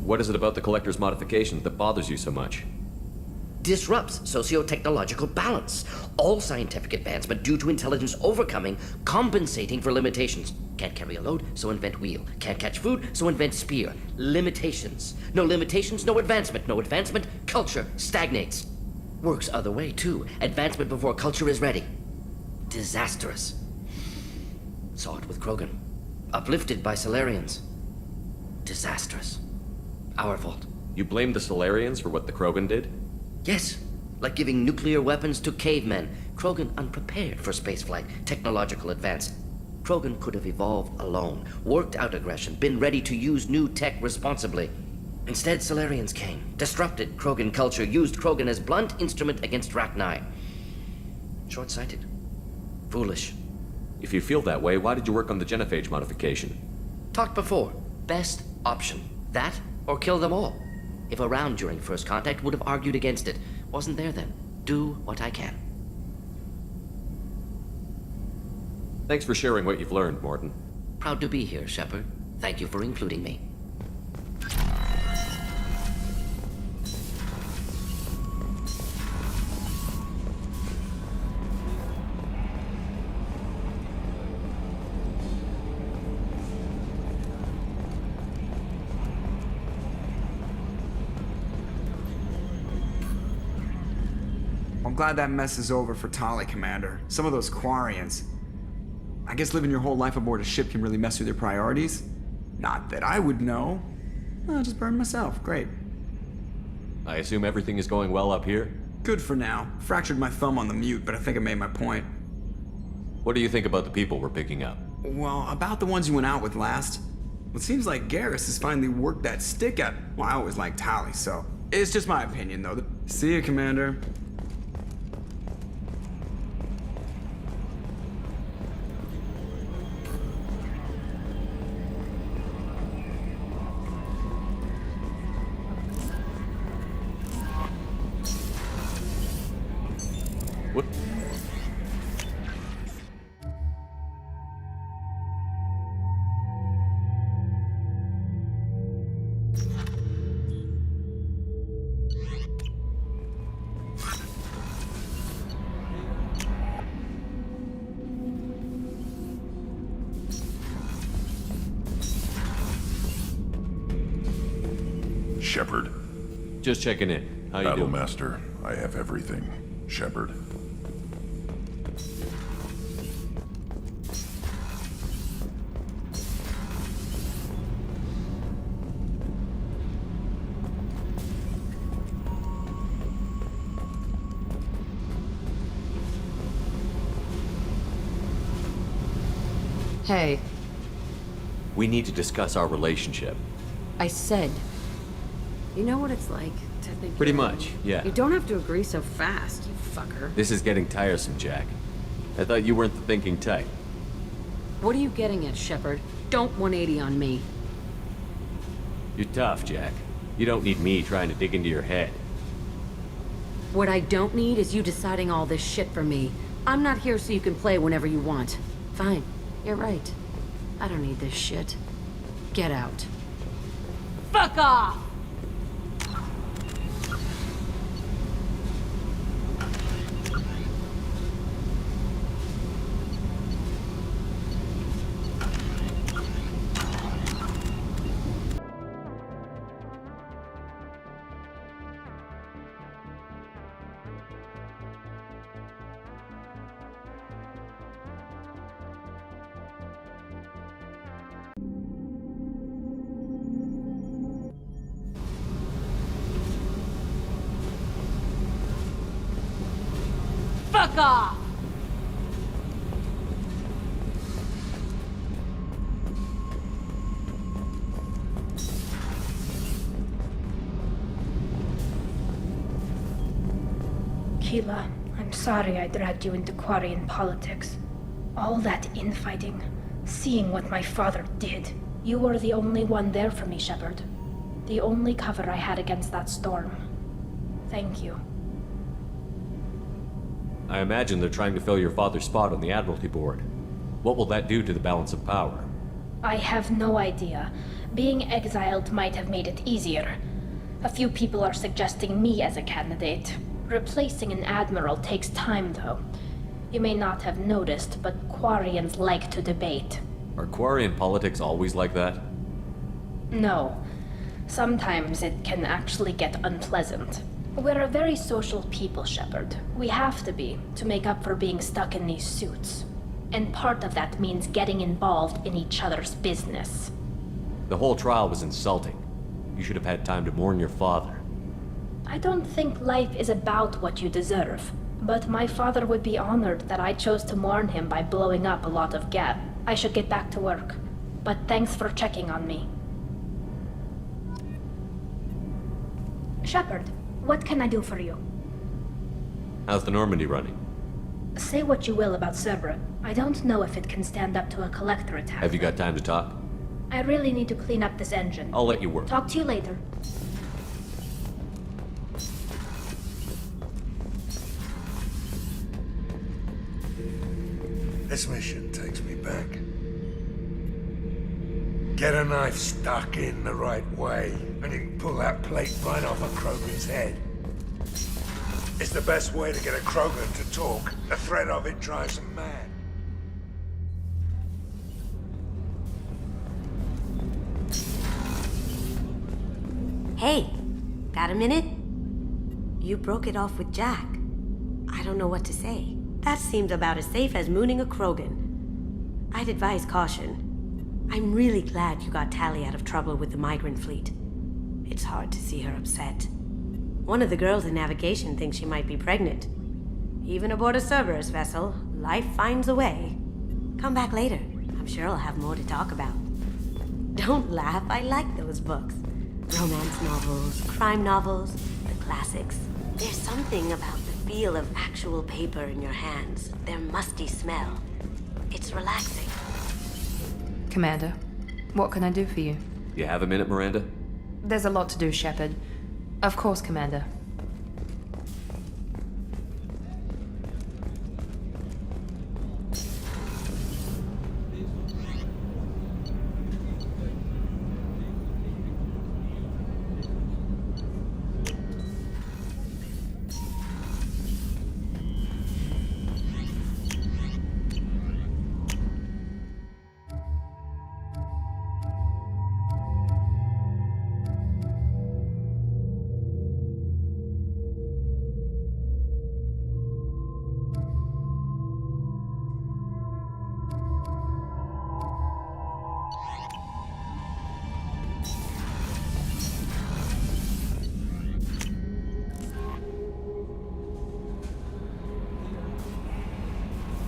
What is it about the Collector's modifications that bothers you so much?
Disrupts socio-technological balance. All scientific advancement due to intelligence overcoming, compensating for limitations. Can't carry a load, so invent wheel. Can't catch food, so invent spear. Limitations. No limitations, no advancement. No advancement, culture stagnates. Works other way, too. Advancement before culture is ready. Disastrous. Saw it with Krogan. Uplifted by Solarians. Disastrous. Our fault.
You blame the Solarians for what the Krogan did?
Yes, like giving nuclear weapons to cavemen. Krogan unprepared for spaceflight, technological advance. Krogan could have evolved alone, worked out aggression, been ready to use new tech responsibly. Instead, Solarians came, disrupted Krogan culture, used Krogan as blunt instrument against Rachni. Short-sighted. Foolish.
If you feel that way, why did you work on the genophage modification?
Talked before. Best option. That or kill them all. If around during first contact, would have argued against it. Wasn't there then. Do what I can.
Thanks for sharing what you've learned, Morton.
Proud to be here, Shepard. Thank you for including me.
I'm glad that mess is over for Tali, Commander. Some of those Quarians. I guess living your whole life aboard a ship can really mess with your priorities. Not that I would know. I'll just burn myself. Great.
I assume everything is going well up here?
Good for now. Fractured my thumb on the mute, but I think I made my point.
What do you think about the people we're picking up?
Well, about the ones you went out with last. It seems like Garrus has finally worked that stick out. Well, I always liked Tali, so it's just my opinion, though. See you, Commander.
What?
Shepard.
Just checking in. How you doing?
Battlemaster, I have everything. Shepard.
Hey,
We need to discuss our relationship.
I said. You know what it's like to think.
Pretty much, yeah.
You don't have to agree so fast, you fucker.
This is getting tiresome, Jack. I thought you weren't the thinking type.
What are you getting at, Shepard? Don't 180 on me.
You're tough, Jack. You don't need me trying to dig into your head.
What I don't need is you deciding all this shit for me. I'm not here so you can play whenever you want. Fine, you're right. I don't need this shit. Get out. Fuck off! Fuck off!
Tila, I'm sorry I dragged you into Quarian politics. All that infighting, seeing what my father did. You were the only one there for me, Shepard. The only cover I had against that storm. Thank you.
I imagine they're trying to fill your father's spot on the Admiralty Board. What will that do to the balance of power?
I have no idea. Being exiled might have made it easier. A few people are suggesting me as a candidate. Replacing an admiral takes time, though. You may not have noticed, but Quarians like to debate.
Are Quarian politics always like that?
No. Sometimes it can actually get unpleasant. We're a very social people, Shepard. We have to be, to make up for being stuck in these suits. And part of that means getting involved in each other's business.
The whole trial was insulting. You should have had time to mourn your father.
I don't think life is about what you deserve, but my father would be honored that I chose to mourn him by blowing up a lot of Geb. I should get back to work, but thanks for checking on me. Shepard, what can I do for you?
How's the Normandy running?
Say what you will about Cerberus. I don't know if it can stand up to a collector attack.
Have you got time to talk?
I really need to clean up this engine.
I'll let you work.
Talk to you later.
This mission takes me back. Get a knife stuck in the right way, and you can pull that plate right off a Krogan's head. It's the best way to get a Krogan to talk. The threat of it drives them mad.
Hey, got a minute? You broke it off with Jack. I don't know what to say. That seemed about as safe as mooning a Krogan. I'd advise caution. I'm really glad you got Tali out of trouble with the migrant fleet. It's hard to see her upset. One of the girls in navigation thinks she might be pregnant. Even aboard a Cerberus vessel, life finds a way. Come back later. I'm sure I'll have more to talk about. Don't laugh, I like those books. Romance novels, crime novels, the classics. There's something about the feel of actual paper in your hands, their musty smell. It's relaxing.
Commander, what can I do for you?
You have a minute, Miranda?
There's a lot to do, Shepard. Of course, Commander.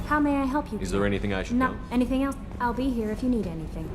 How may I help you?
Is there anything I should know?
No. Anything else? I'll be here if you need anything.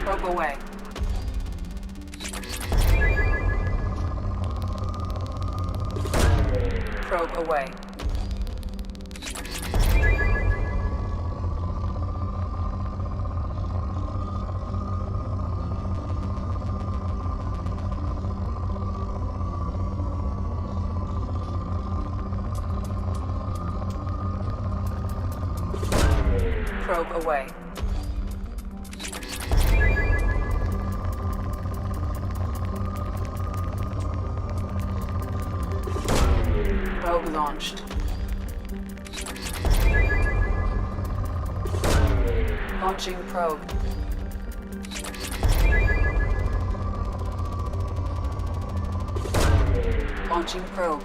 Probe away. Probe away. Probe away. Probe launched.
Launching probe. Launching probe.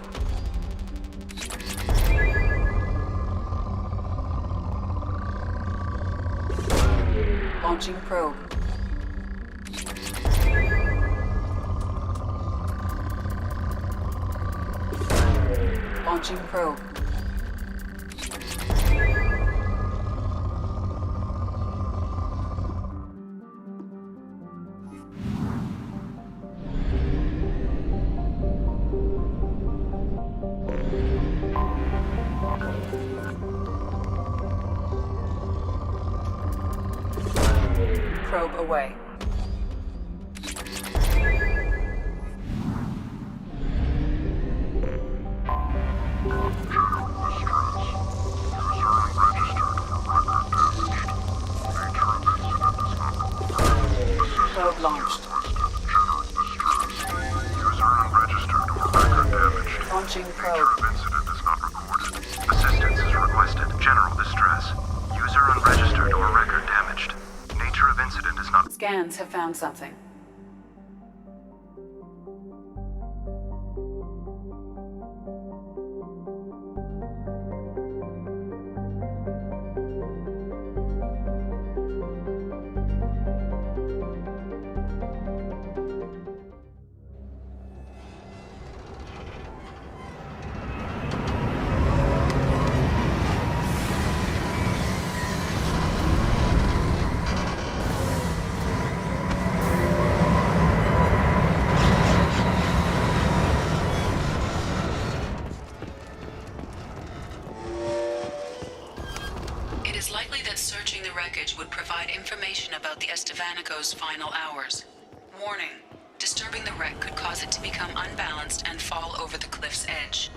Launching probe. Launching probe. Probe away. Probe launched. Launching probe.
Assistance is requested. General distress. User unregistered or record damaged. Nature of incident is not...
Scans have found something.
It is likely that searching the wreckage would provide information about the Estevanico's final hours. Warning: disturbing the wreck could cause it to become unbalanced and fall over the cliff's edge.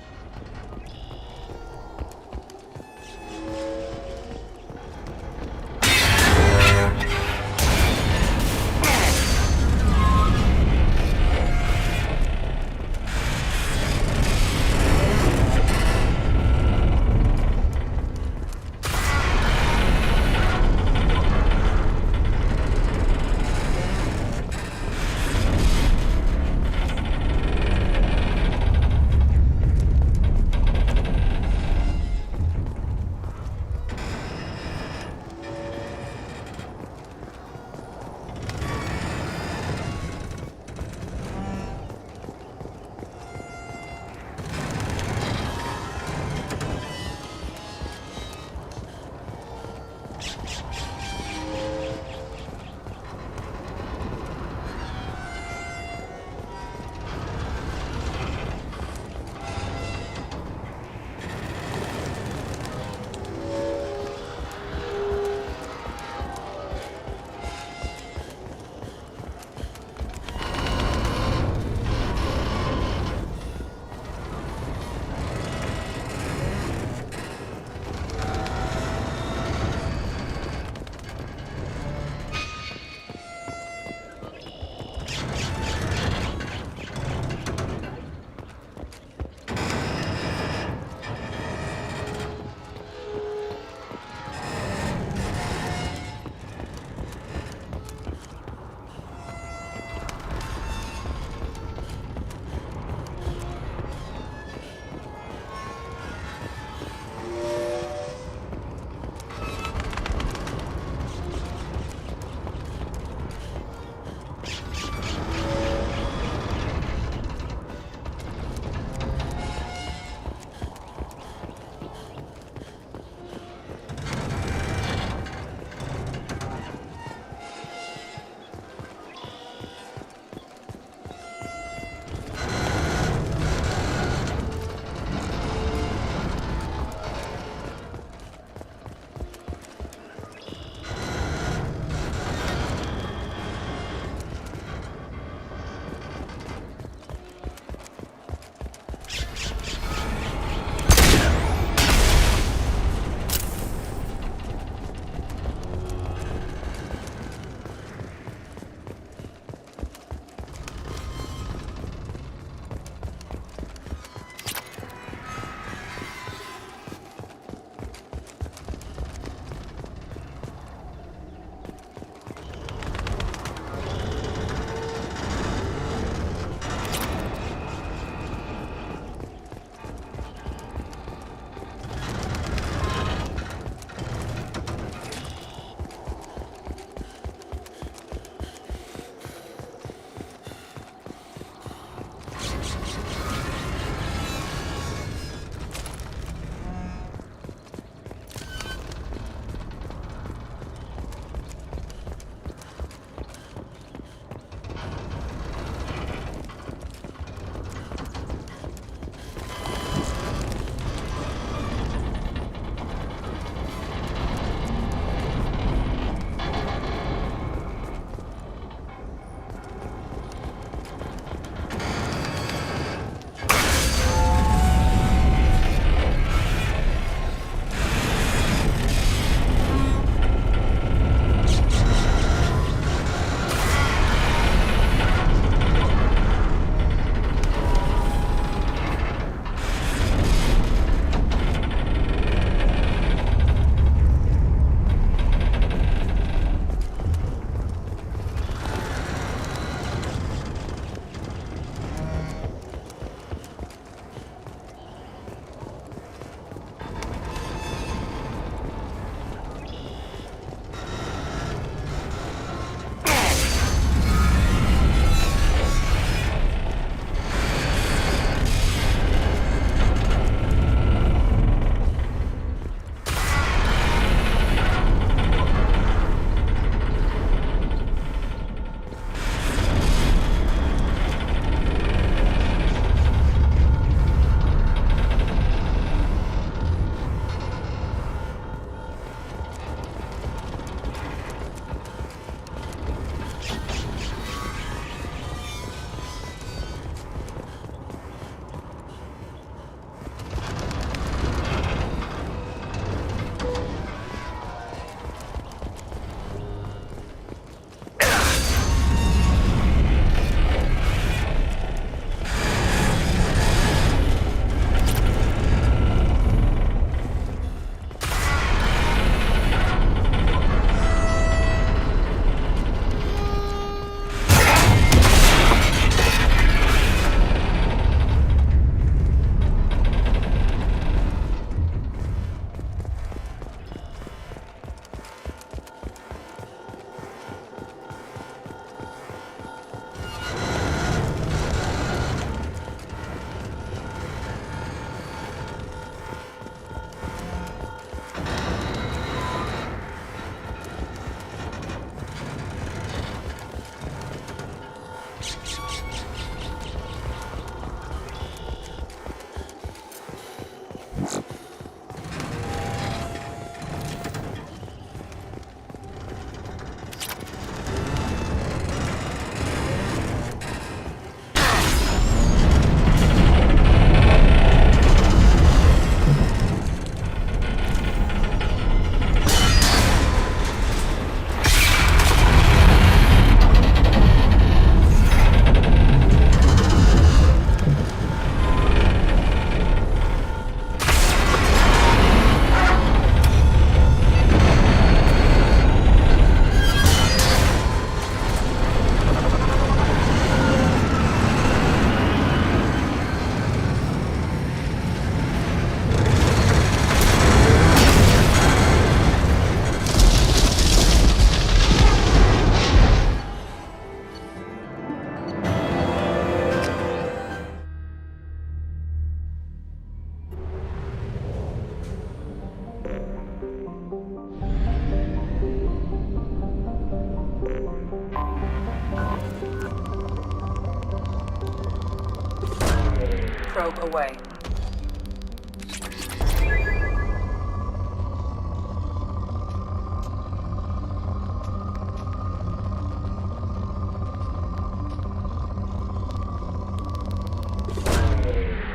Probe away.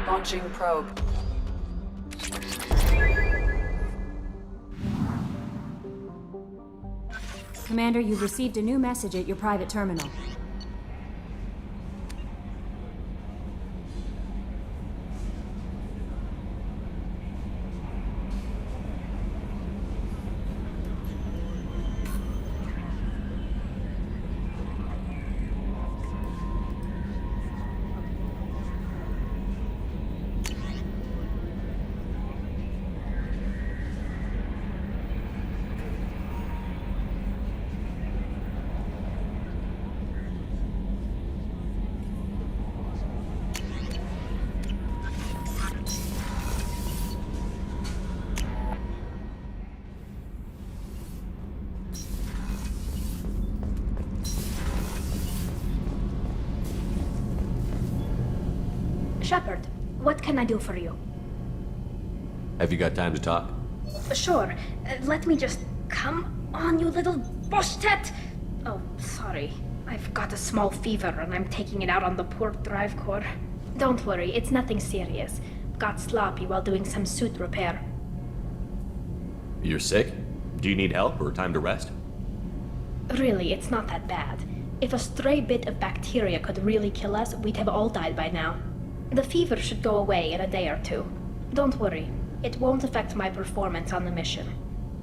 Launching probe.
Commander, you've received a new message at your private terminal.
Shepard, what can I do for you?
Have you got time to talk?
Sure. Let me just... Come on, you little bushtet! Oh, sorry. I've got a small fever and I'm taking it out on the poor drive core. Don't worry, it's nothing serious. Got sloppy while doing some suit repair.
You're sick? Do you need help or time to rest?
Really, it's not that bad. If a stray bit of bacteria could really kill us, we'd have all died by now. The fever should go away in a day or two. Don't worry. It won't affect my performance on the mission.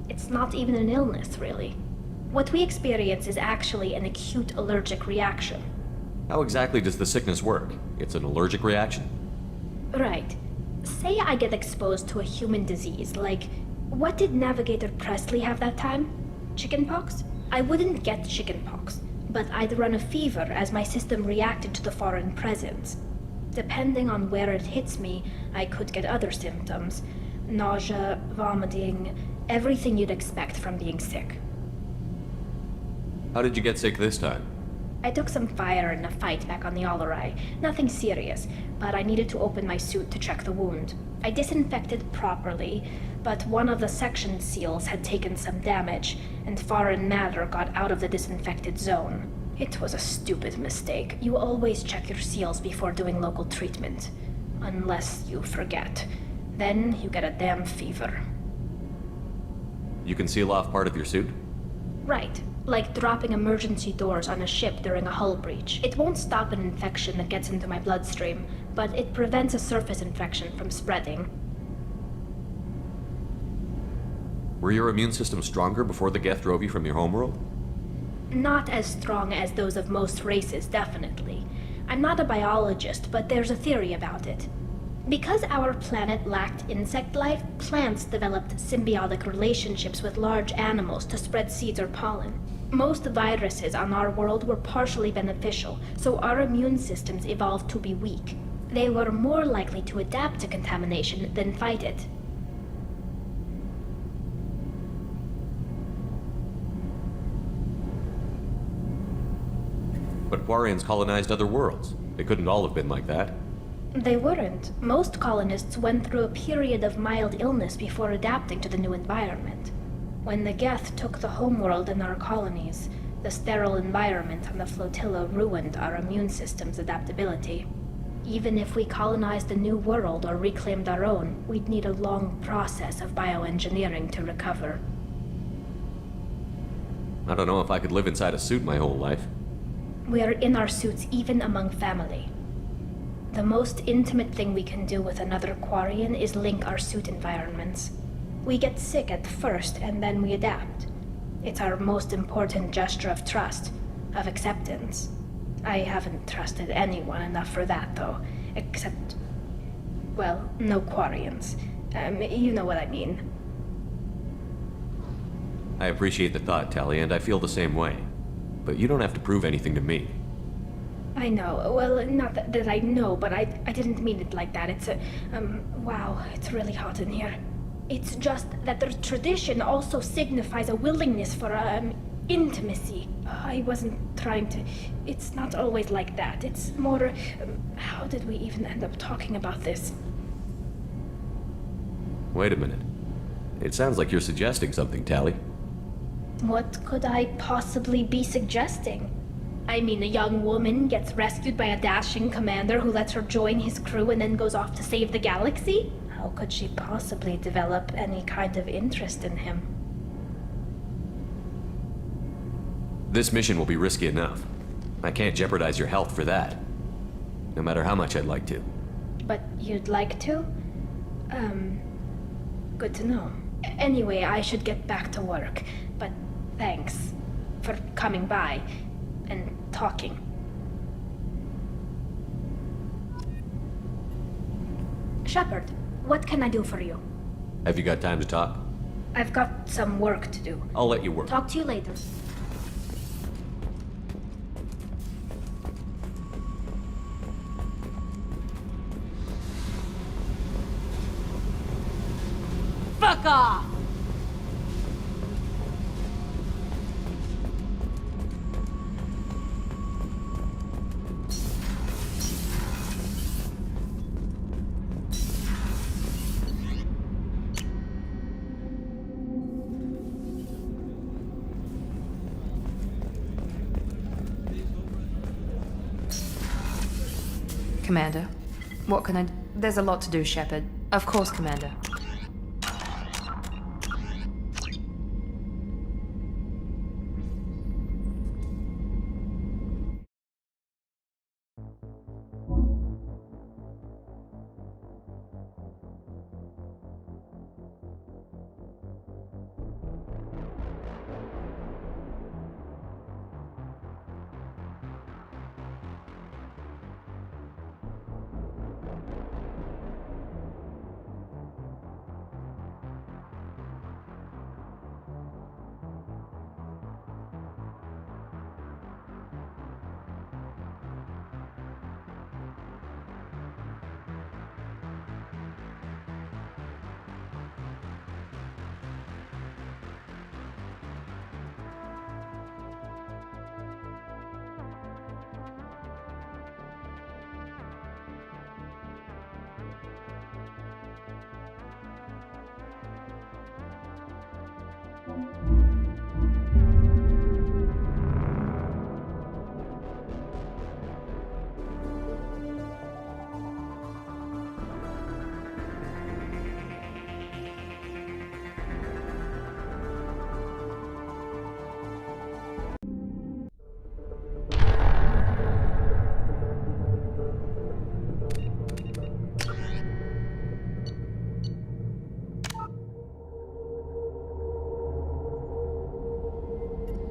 It's not even an illness, really. What we experience is actually an acute allergic reaction.
How exactly does the sickness work? It's an allergic reaction?
Right. Say I get exposed to a human disease, like... What did Navigator Presley have that time? Chickenpox? I wouldn't get chickenpox, but I'd run a fever as my system reacted to the foreign presence. Depending on where it hits me, I could get other symptoms. Nausea, vomiting, everything you'd expect from being sick.
How did you get sick this time?
I took some fire in a fight back on the Allerai. Nothing serious, but I needed to open my suit to check the wound. I disinfected properly, but one of the section seals had taken some damage, and foreign matter got out of the disinfected zone. It was a stupid mistake. You always check your seals before doing local treatment. Unless you forget. Then you get a damn fever.
You can seal off part of your suit?
Right. Like dropping emergency doors on a ship during a hull breach. It won't stop an infection that gets into my bloodstream, but it prevents a surface infection from spreading.
Were your immune system stronger before the Geth drove you from your homeworld?
Not as strong as those of most races, definitely. I'm not a biologist, but there's a theory about it. Because our planet lacked insect life, plants developed symbiotic relationships with large animals to spread seeds or pollen. Most viruses on our world were partially beneficial, so our immune systems evolved to be weak. They were more likely to adapt to contamination than fight it.
But Quarians colonized other worlds. They couldn't all have been like that.
They weren't. Most colonists went through a period of mild illness before adapting to the new environment. When the Geth took the homeworld and our colonies, the sterile environment on the flotilla ruined our immune system's adaptability. Even if we colonized a new world or reclaimed our own, we'd need a long process of bioengineering to recover.
I don't know if I could live inside a suit my whole life.
We're in our suits even among family. The most intimate thing we can do with another Quarian is link our suit environments. We get sick at first and then we adapt. It's our most important gesture of trust, of acceptance. I haven't trusted anyone enough for that, though. Except... well, no Quarians. You know what I mean.
I appreciate the thought, Tali, and I feel the same way. But you don't have to prove anything to me.
I know. Well, not that I know, but I didn't mean it like that. It's a... wow, it's really hot in here. It's just that the tradition also signifies a willingness for, intimacy. I wasn't trying to... It's not always like that. It's more... how did we even end up talking about this?
Wait a minute. It sounds like you're suggesting something, Tally.
What could I possibly be suggesting? I mean, a young woman gets rescued by a dashing commander who lets her join his crew and then goes off to save the galaxy? How could she possibly develop any kind of interest in him?
This mission will be risky enough. I can't jeopardize your health for that. No matter how much I'd like to.
But you'd like to? Good to know. Anyway, I should get back to work. But thanks for coming by and talking. Shepard, what can I do for you?
Have you got time to talk?
I've got some work to do.
I'll let you work.
Talk to you later.
Fuck off!
Commander, what can I... There's a lot to do, Shepard. Of course, Commander.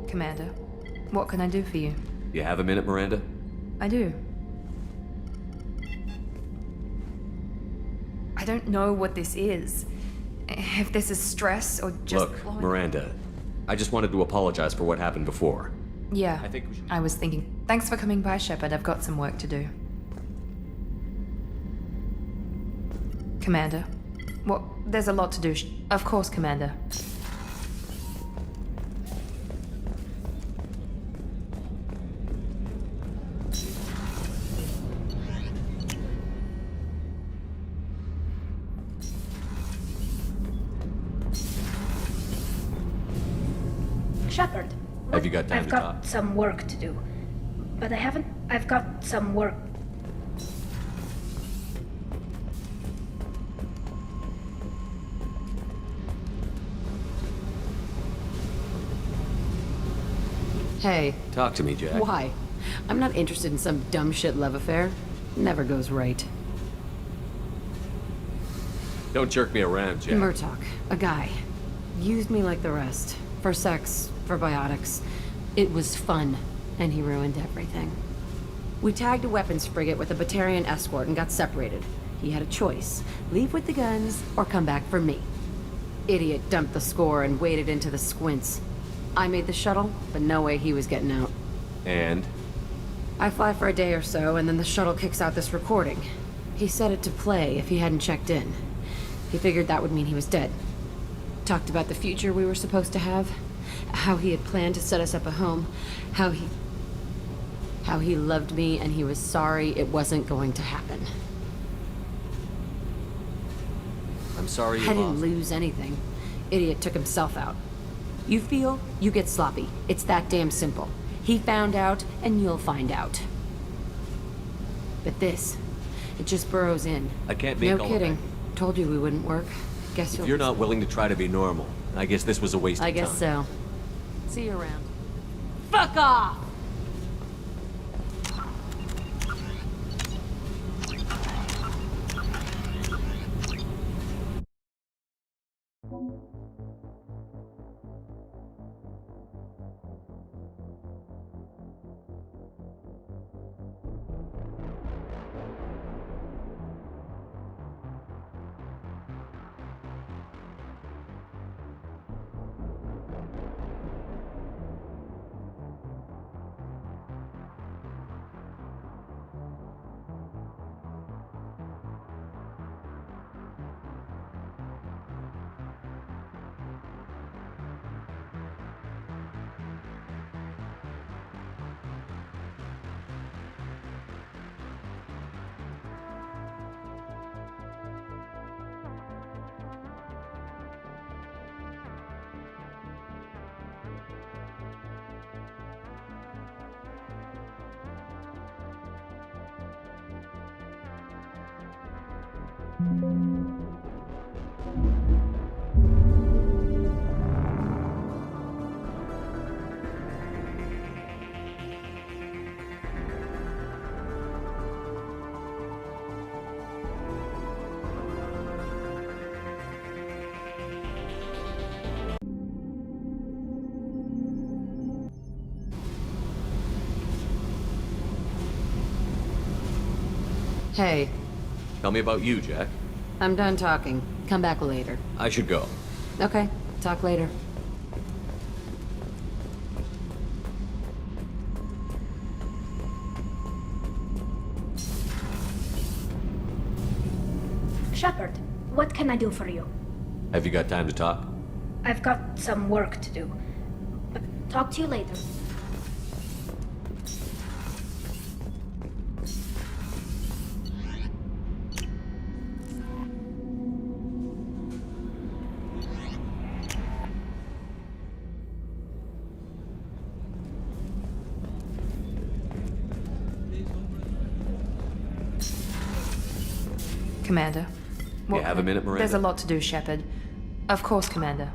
Commander, what can I do for you?
You have a minute, Miranda?
I do. I don't know what this is. If this is stress or just...
Look, Miranda, I just wanted to apologize for what happened before.
Yeah, I was thinking. Thanks for coming by, Shepard. I've got some work to do. Commander, what? There's a lot to do. Of course, Commander.
Shepard.
Have you got time to talk?
I've got some work to do. But I haven't... I've got some work...
Hey.
Talk to me, Jack.
Why? I'm not interested in some dumb shit love affair. Never goes right.
Don't jerk me around, Jack.
Murtaugh, a guy. Used me like the rest. For sex, for biotics. It was fun, and he ruined everything. We tagged a weapons frigate with a Batarian escort and got separated. He had a choice. Leave with the guns, or come back for me. Idiot dumped the score and waded into the squints. I made the shuttle, but no way he was getting out.
And?
I fly for a day or so, and then the shuttle kicks out this recording. He set it to play if he hadn't checked in. He figured that would mean he was dead. Talked about the future we were supposed to have. How he had planned to set us up a home. How he loved me and he was sorry it wasn't going to happen.
I'm sorry you
I didn't
lost.
lose anything. Idiot took himself out. You feel, you get sloppy. It's that damn simple. He found out, and you'll find out. But this, it just burrows in.
I can't make
No
all of
kidding.
that.
Told you we wouldn't work. Guess
If
you'll...
you're not willing to try to be normal, I guess this was a waste of
I
time.
guess so. See you around. Fuck off! Hey,
Tell me about you, Jack.
I'm done talking. Come back later.
I should go.
Okay, talk later.
Shepard, what can I do for you?
Have you got time to talk?
I've got some work to do. Talk to you later.
Commander.
You have a minute, Miranda?
There's a lot to do, Shepard. Of course, Commander.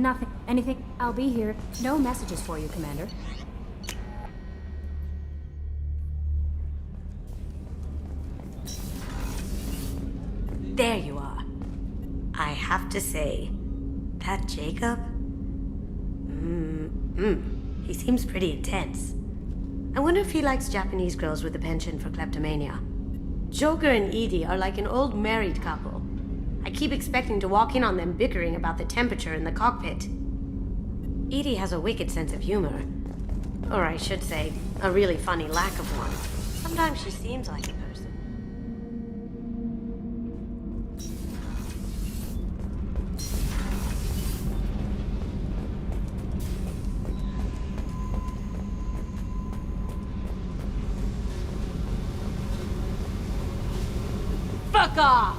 Nothing. Anything. I'll be here. No messages for you, Commander.
There you are. I have to say, that Jacob? He seems pretty intense. I wonder if he likes Japanese girls with a penchant for kleptomania. Joker and Edie are like an old married couple. I keep expecting to walk in on them bickering about the temperature in the cockpit. Edie has a wicked sense of humor. Or I should say, a really funny lack of one. Sometimes she seems like a person.
Fuck off!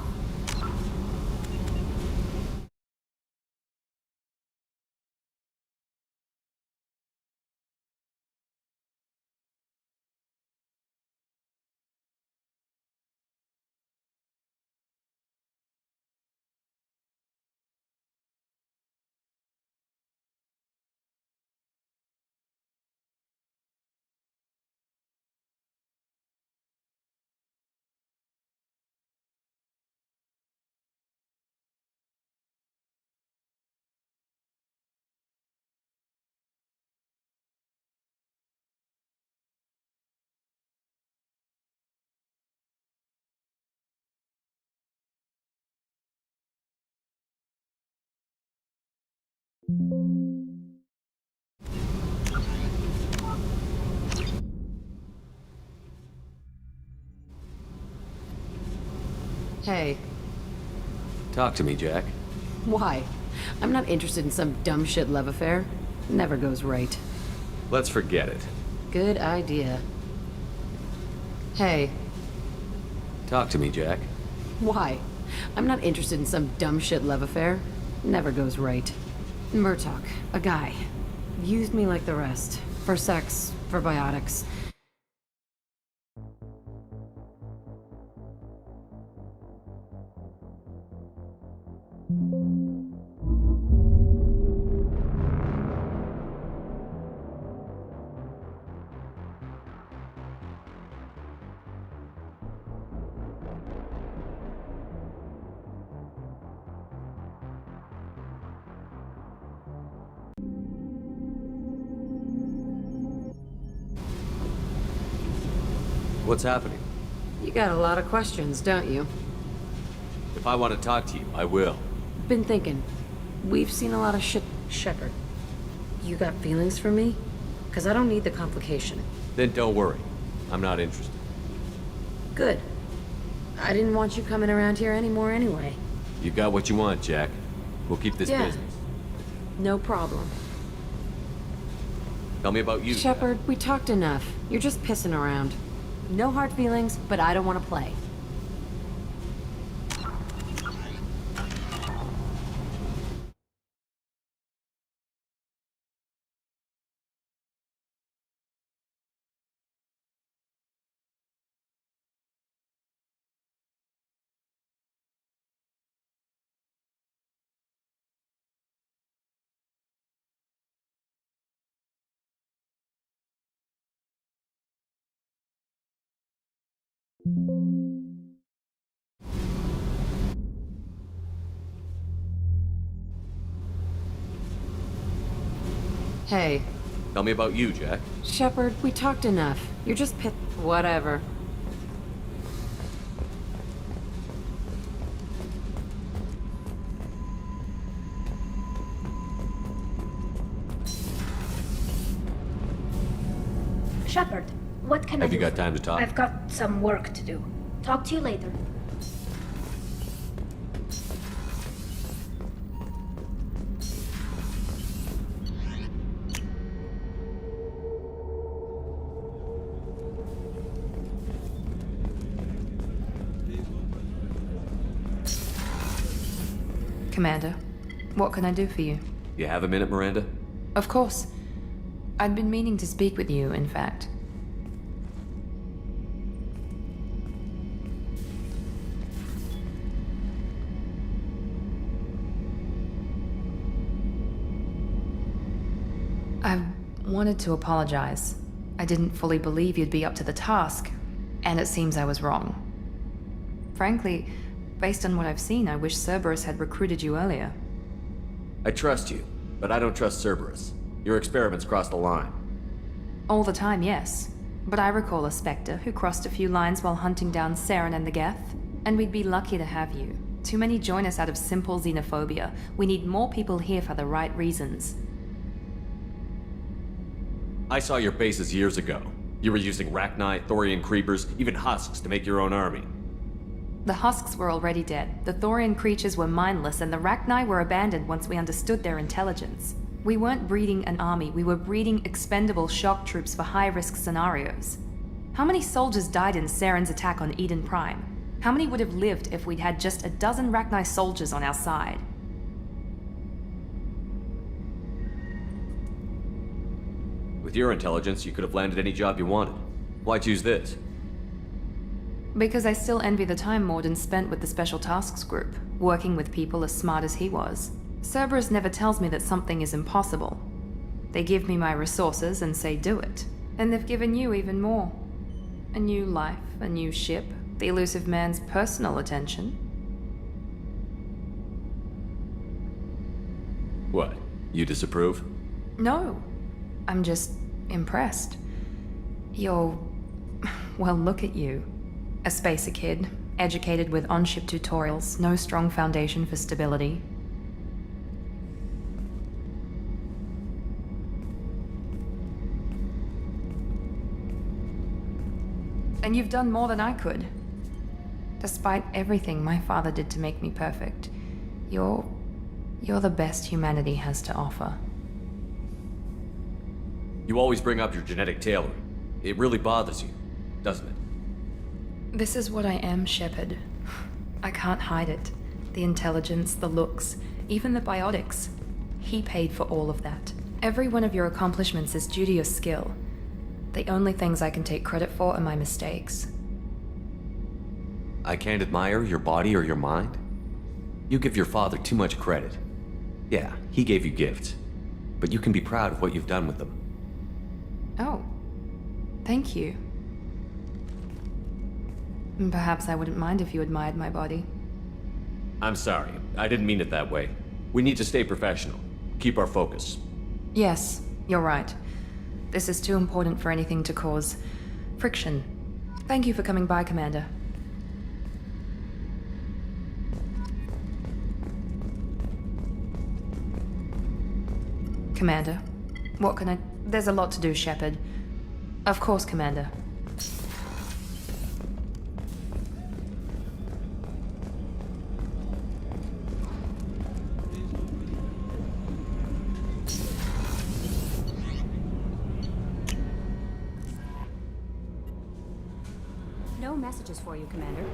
Hey.
Talk to me, Jack.
Why? I'm not interested in some dumb shit love affair. Never goes right.
Let's forget it.
Good idea. Hey.
Talk to me, Jack.
Why? I'm not interested in some dumb shit love affair. Never goes right. Murtaugh, a guy. Used me like the rest. For sex, for biotics.
What's happening?
You got a lot of questions, don't you?
If I want to talk to you, I will.
Been thinking. We've seen a lot of shit. Shepard, you got feelings for me? Because I don't need the complication.
Then don't worry. I'm not interested.
Good. I didn't want you coming around here anymore anyway.
You got what you want, Jack. We'll keep this
Yeah.
business.
No problem.
Tell me about you.
Shepard, we talked enough. You're just pissing around. No hard feelings, but I don't want to play. Hey.
Tell me about you, Jack.
Shepard, we talked enough. You're just whatever.
Shepard, what can I do?
Have you got time to talk?
I've got some work to do. Talk to you later.
Commander, what can I do for you?
You have a minute, Miranda?
Of course. I'd been meaning to speak with you, in fact. wanted to apologize. I didn't fully believe you'd be up to the task, and it seems I was wrong. Frankly, based on what I've seen, I wish Cerberus had recruited you earlier.
I trust you, but I don't trust Cerberus. Your experiments crossed the line.
All the time, yes. But I recall a Spectre who crossed a few lines while hunting down Saren and the Geth, and we'd be lucky to have you. Too many join us out of simple xenophobia. We need more people here for the right reasons.
I saw your bases years ago. You were using Rachni, Thorian creepers, even husks to make your own army.
The husks were already dead, the Thorian creatures were mindless, and the Rachni were abandoned once we understood their intelligence. We weren't breeding an army, we were breeding expendable shock troops for high-risk scenarios. How many soldiers died in Saren's attack on Eden Prime? How many would have lived if we'd had just a dozen Rachni soldiers on our side?
With your intelligence, you could have landed any job you wanted. Why choose this?
Because I still envy the time Morden spent with the Special Tasks Group, working with people as smart as he was. Cerberus never tells me that something is impossible. They give me my resources and say do it. And they've given you even more. A new life, a new ship, the elusive man's personal attention.
What? You disapprove?
No. I'm just impressed. You're... well, look at you. A spacer kid, educated with on-ship tutorials, no strong foundation for stability. And you've done more than I could. Despite everything my father did to make me perfect, you're the best humanity has to offer.
You always bring up your genetic tailoring. It really bothers you, doesn't it?
This is what I am, Shepard. I can't hide it. The intelligence, the looks, even the biotics. He paid for all of that. Every one of your accomplishments is due to your skill. The only things I can take credit for are my mistakes.
I can't admire your body or your mind? You give your father too much credit. Yeah, he gave you gifts, but you can be proud of what you've done with them.
Oh, thank you. Perhaps I wouldn't mind if you admired my body.
I'm sorry, I didn't mean it that way. We need to stay professional. Keep our focus.
Yes, you're right. This is too important for anything to cause friction. Thank you for coming by, Commander. Commander, what can I... There's a lot to do, Shepard. Of course, Commander.
No messages for you, Commander.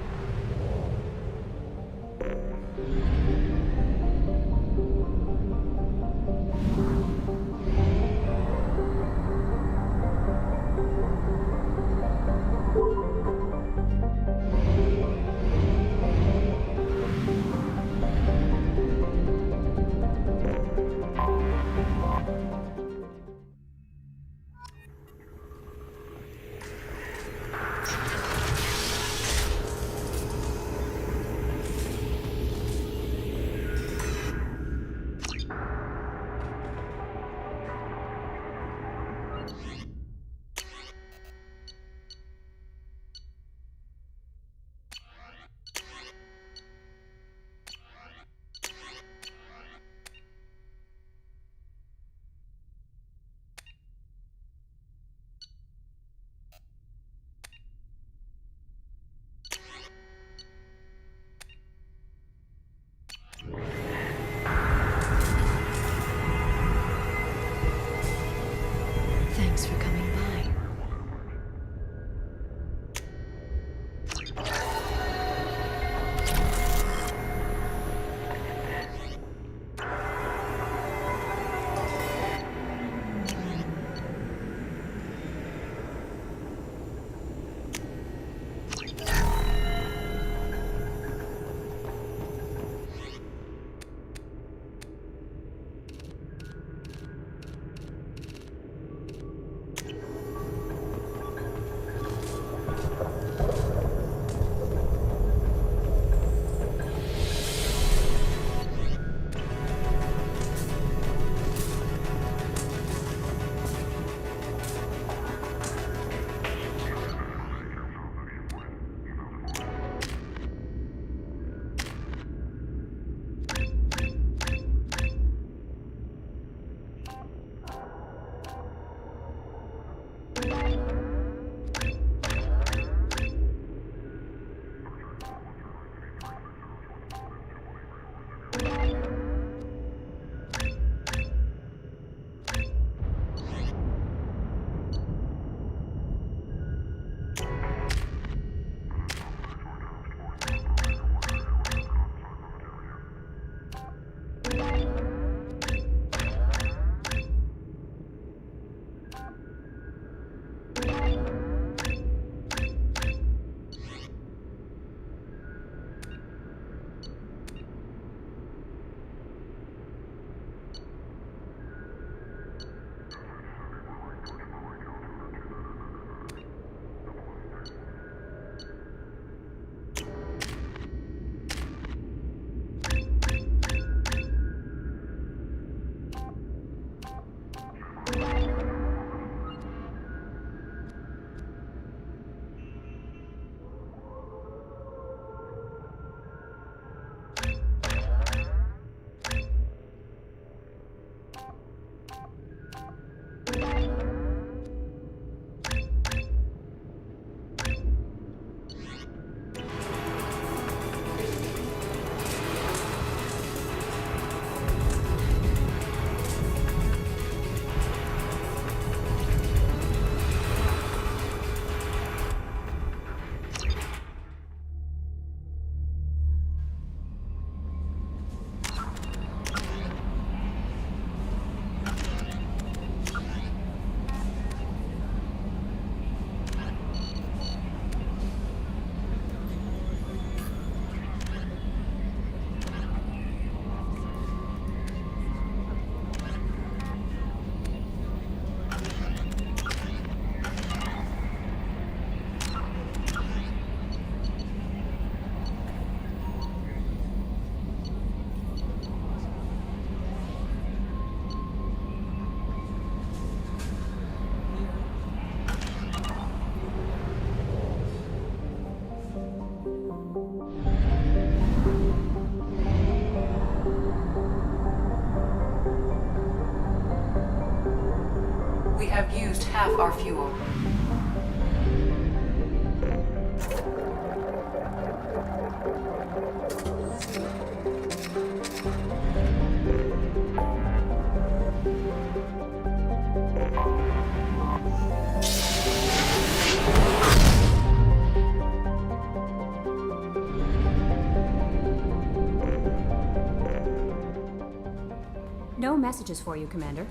half our fuel.
No messages for you, Commander.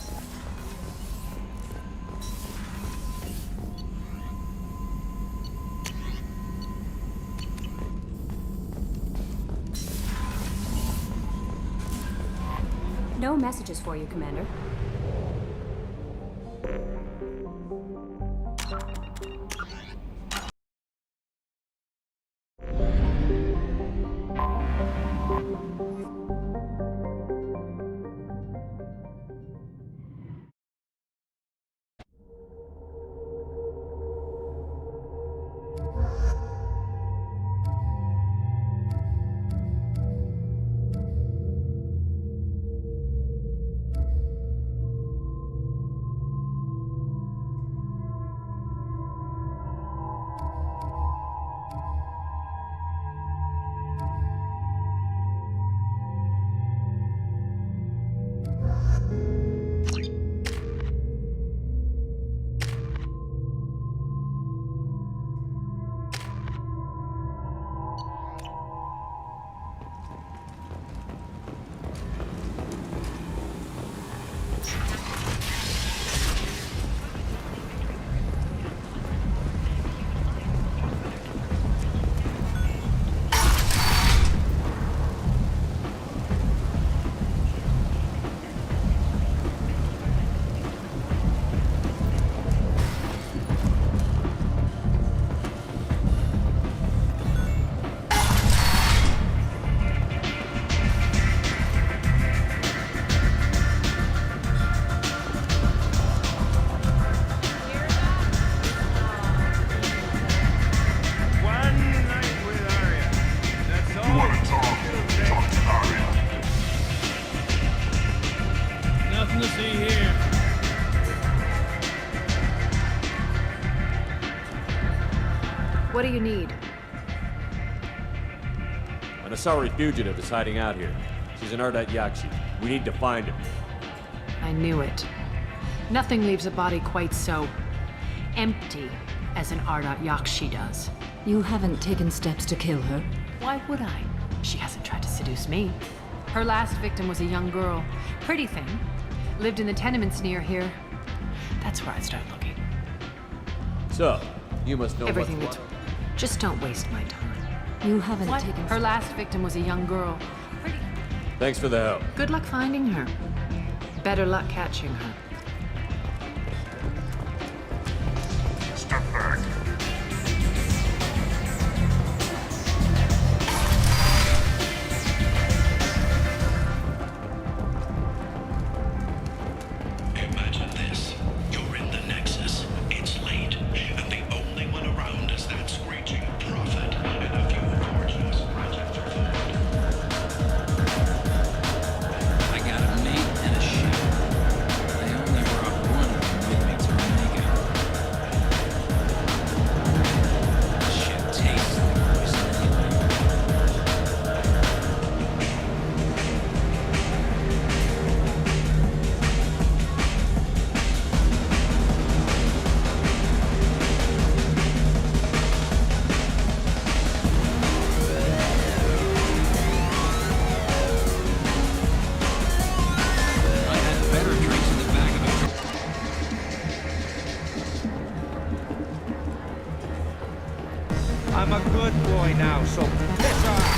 No messages for you, Commander.
Nothing to see here.
What do you need?
An Asari fugitive is hiding out here. She's an Ardat Yakshi. We need to find her.
I knew it. Nothing leaves a body quite so empty as an Ardat Yakshi does.
You haven't taken steps to kill her?
Why would I? She hasn't tried to seduce me. Her last victim was a young girl. Pretty thing. Lived in the tenements near here. That's where I'd start looking.
So, you must know
everything
what's
that's... Just don't waste my time.
You haven't
What?
taken...
Her last victim was a young girl. Pretty.
Thanks for the help.
Good luck finding her. Better luck catching her.
Step back.
Imagine this. You're in the Nexus. It's late, and the only one around is that screeching prophet and a few torches right after food.
I got a mate and a ship. They only brought one with me to Omega. The ship tastes like poison anyway. I had better drinks in the back of
I'm a good boy now, so piss off!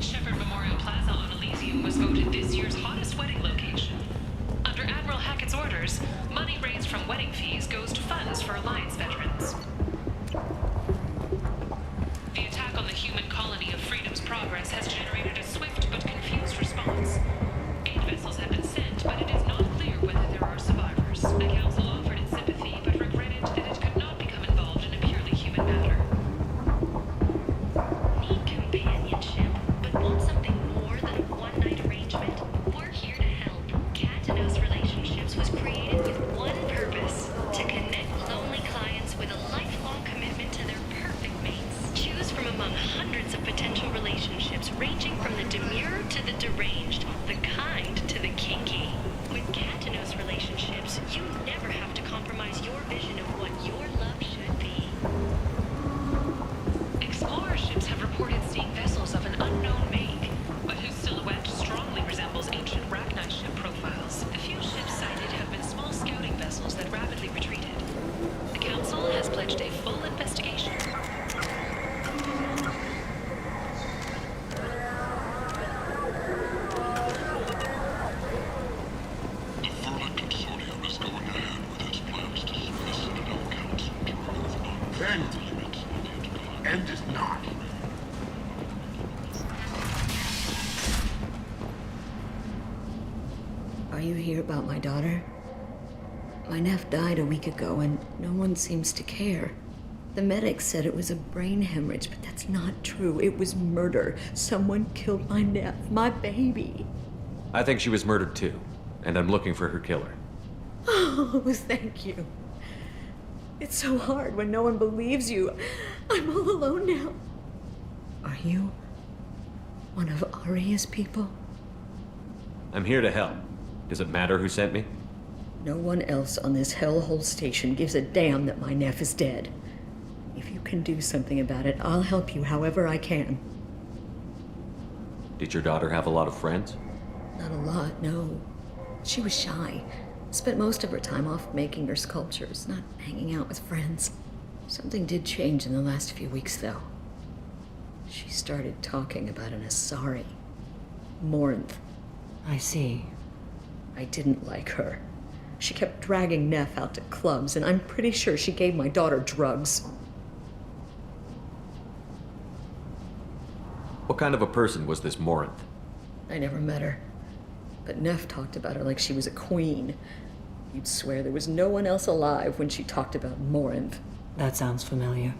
Shepherd Memorial Plaza on Elysium was voted this year's hottest wedding location. Under Admiral Hackett's orders, money raised from wedding fees goes to funds for Alliance veterans. The attack on the human colony of Freedom's Progress has generated a swift but confusing
The kind to the kinky. With Katanos relationships, you never have to compromise your vision of what your love should be.
Explorer ships have reported seeing vessels of an unknown make, but whose silhouette strongly resembles ancient Rachni ship profiles. The few ships sighted have been small scouting vessels that rapidly retreated. The Council has pledged a full investigation.
End is not.
Are you here about my daughter? My nephew died a week ago and no one seems to care. The medics said it was a brain hemorrhage, but that's not true. It was murder. Someone killed my nephew, my baby.
I think she was murdered too, and I'm looking for her killer.
Oh, thank you. It's so hard when no one believes you. I'm all alone now. Are you one of Aria's people?
I'm here to help. Does it matter who sent me?
No one else on this hellhole station gives a damn that my nephew is dead. If you can do something about it, I'll help you however I can.
Did your daughter have a lot of friends?
Not a lot, no. She was shy. Spent most of her time off making her sculptures, not hanging out with friends. Something did change in the last few weeks, though. She started talking about an Asari. Morinth.
I see.
I didn't like her. She kept dragging Neff out to clubs, and I'm pretty sure she gave my daughter drugs.
What kind of a person was this Morinth?
I never met her. But Neff talked about her like she was a queen. You'd swear there was no one else alive when she talked about Morinth.
That sounds familiar.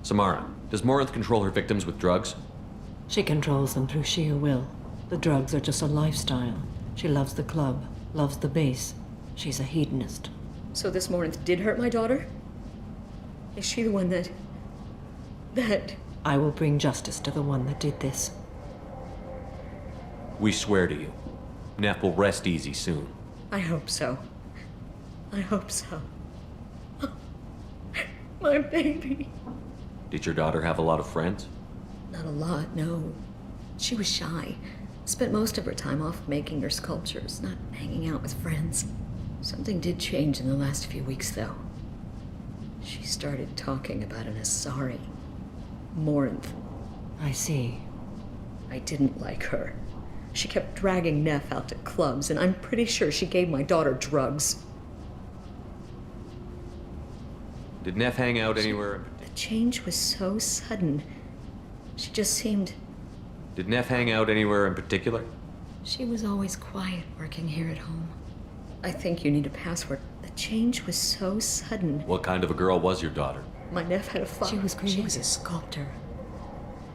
Samara, does Morinth control her victims with drugs?
She controls them through sheer will. The drugs are just a lifestyle. She loves the club, loves the base. She's a hedonist.
So this Morinth did hurt my daughter? Is she the one that...
I will bring justice to the one that did this.
We swear to you. Neff will rest easy soon.
I hope so. I hope so. My baby.
Did your daughter have a lot of friends?
Not a lot, no. She was shy. Spent most of her time off making her sculptures, not hanging out with friends. Something did change in the last few weeks, though. She started talking about an Asari. Morinth.
I see.
I didn't like her. She kept dragging Neff out to clubs, and I'm pretty sure she gave my daughter drugs.
Did Neff hang out anywhere?
The change was so sudden. She just seemed...
Did Neff hang out anywhere in particular?
She was always quiet working here at home. I think you need a password. The change was so sudden.
What kind of a girl was your daughter?
My nephew had a father.
She was creative.
She was a sculptor.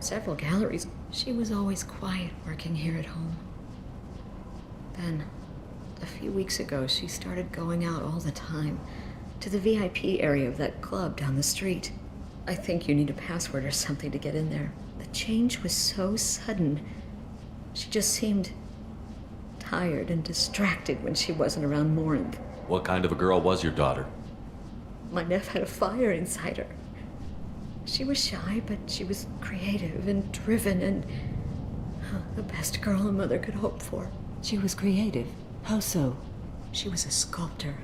Several galleries. She was always quiet working here at home. Then, a few weeks ago, she started going out all the time. To the VIP area of that club down the street. I think you need a password or something to get in there. The change was so sudden. She just seemed tired and distracted when she wasn't around Morinth.
What kind of a girl was your daughter?
My nephew had a fire inside her. She was shy, but she was creative and driven and the best girl a mother could hope for.
She was creative. How so?
She was a sculptor.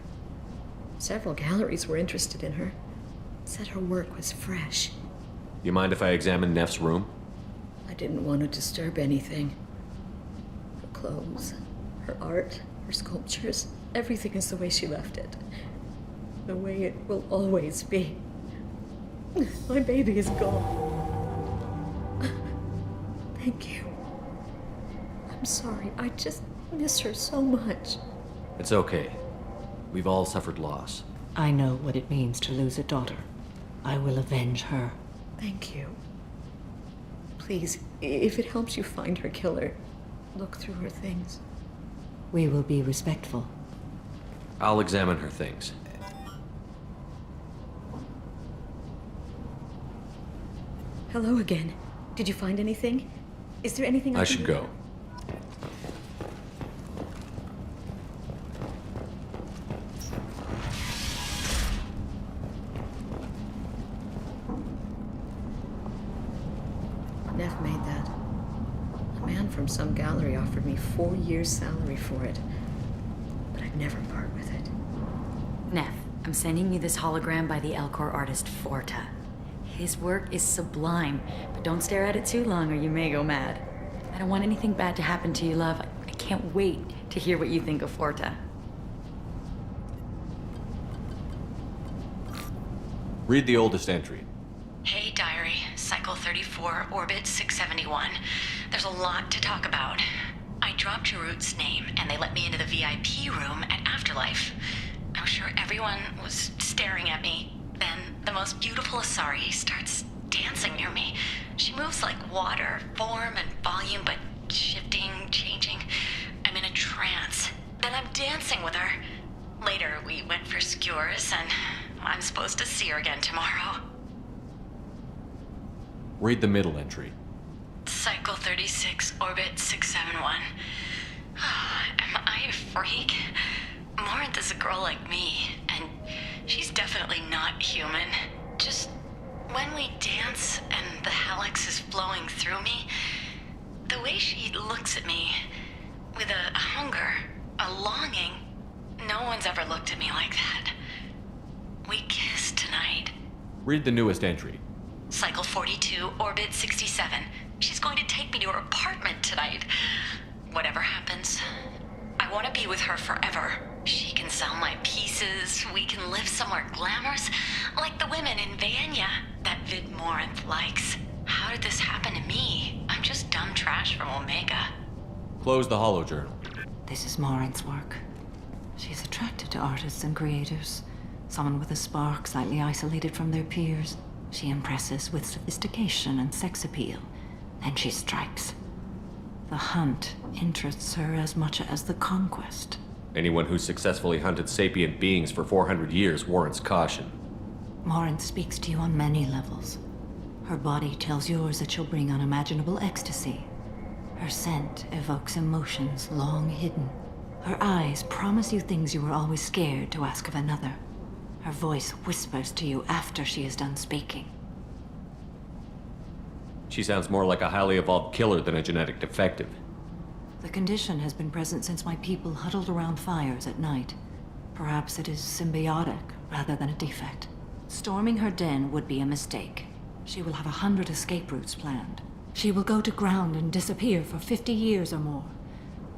Several galleries were interested in her. Said her work was fresh.
You mind if I examine Neff's room?
I didn't want to disturb anything. Her clothes, her art, her sculptures, everything is the way she left it. The way it will always be. My baby is gone. Thank you. I'm sorry, I just miss her so much.
It's okay. We've all suffered loss.
I know what it means to lose a daughter. I will avenge her.
Thank you. Please, if it helps you find her killer, look through her things.
We will be respectful.
I'll examine her things.
Hello again. Did you find anything? Is there anything I
should go.
from some gallery offered me 4 years' salary for it. But I'd never part with it.
Neff, I'm sending you this hologram by the Elcor artist Forta. His work is sublime, but don't stare at it too long or you may go mad. I don't want anything bad to happen to you, love. I can't wait to hear what you think of Forta.
Read the oldest entry.
Hey, diary. Cycle 34, orbit 671. There's a lot to talk about. I dropped Jarut's name, and they let me into the VIP room at Afterlife. I'm sure everyone was staring at me. Then the most beautiful Asari starts dancing near me. She moves like water, form and volume, but shifting, changing. I'm in a trance. Then I'm dancing with her. Later, we went for skewers, and I'm supposed to see her again tomorrow.
Read the middle entry.
Cycle 36, orbit 671. Am I a freak? Morinth is a girl like me, and she's definitely not human. Just when we dance and the Hallex is flowing through me, the way she looks at me with a hunger, a longing, no one's ever looked at me like that. We kissed tonight.
Read the newest entry.
Cycle 42, orbit 67. She's going to take me to her apartment tonight. Whatever happens, I want to be with her forever. She can sell my pieces. We can live somewhere glamorous, like the women in Vanya that Vid Morinth likes. How did this happen to me? I'm just dumb trash from Omega.
Close the holo journal.
This is Morinth's work. She's attracted to artists and creators. Someone with a spark, slightly isolated from their peers. She impresses with sophistication and sex appeal. Then she strikes. The hunt interests her as much as the conquest.
Anyone who's successfully hunted sapient beings for 400 years warrants caution.
Morinth speaks to you on many levels. Her body tells yours that she'll bring unimaginable ecstasy. Her scent evokes emotions long hidden. Her eyes promise you things you were always scared to ask of another. Her voice whispers to you after she is done speaking.
She sounds more like a highly evolved killer than a genetic defective.
The condition has been present since my people huddled around fires at night. Perhaps it is symbiotic rather than a defect. Storming her den would be a mistake. She will have 100 escape routes planned. She will go to ground and disappear for 50 years or more.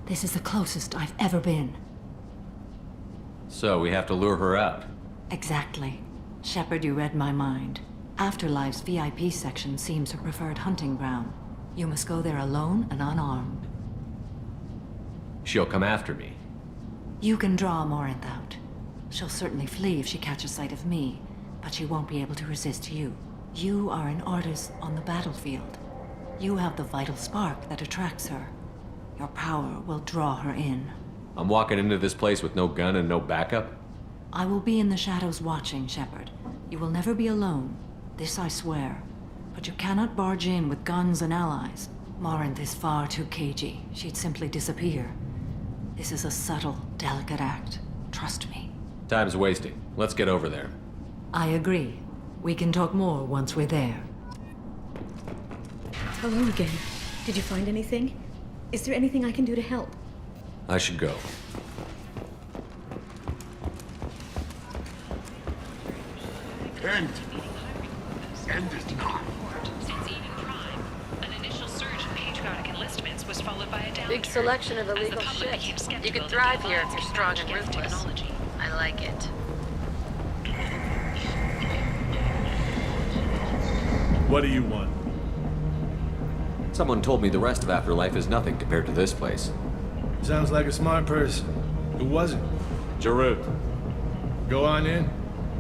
This is the closest I've ever been.
So we have to lure her out.
Exactly. Shepard, you read my mind. Afterlife's VIP section seems her preferred hunting ground. You must go there alone and unarmed.
She'll come after me.
You can draw Morinth out. She'll certainly flee if she catches sight of me, but she won't be able to resist you. You are an artist on the battlefield. You have the vital spark that attracts her. Your power will draw her in.
I'm walking into this place with no gun and no backup?
I will be in the shadows watching, Shepard. You will never be alone. This I swear. But you cannot barge in with guns and allies. Morinth is far too cagey. She'd simply disappear. This is a subtle, delicate act. Trust me.
Time's wasting. Let's get over there.
I agree. We can talk more once we're there.
Hello again. Did you find anything? Is there anything I can do to help?
I should go.
End. End it now.
Since eating crime, an initial surge in patriotic enlistments was followed by a downturn.
Big selection of
as the
illegal
public became
shit. You
skeptical
could
that
thrive
the
here if
laws
you're
could
strong
match
and
against
ruthless.
technology.
I like it.
What do you want?
Someone told me the rest of Afterlife is nothing compared to this place.
Sounds like a smart person. Who was it?
Jarut.
Go on in.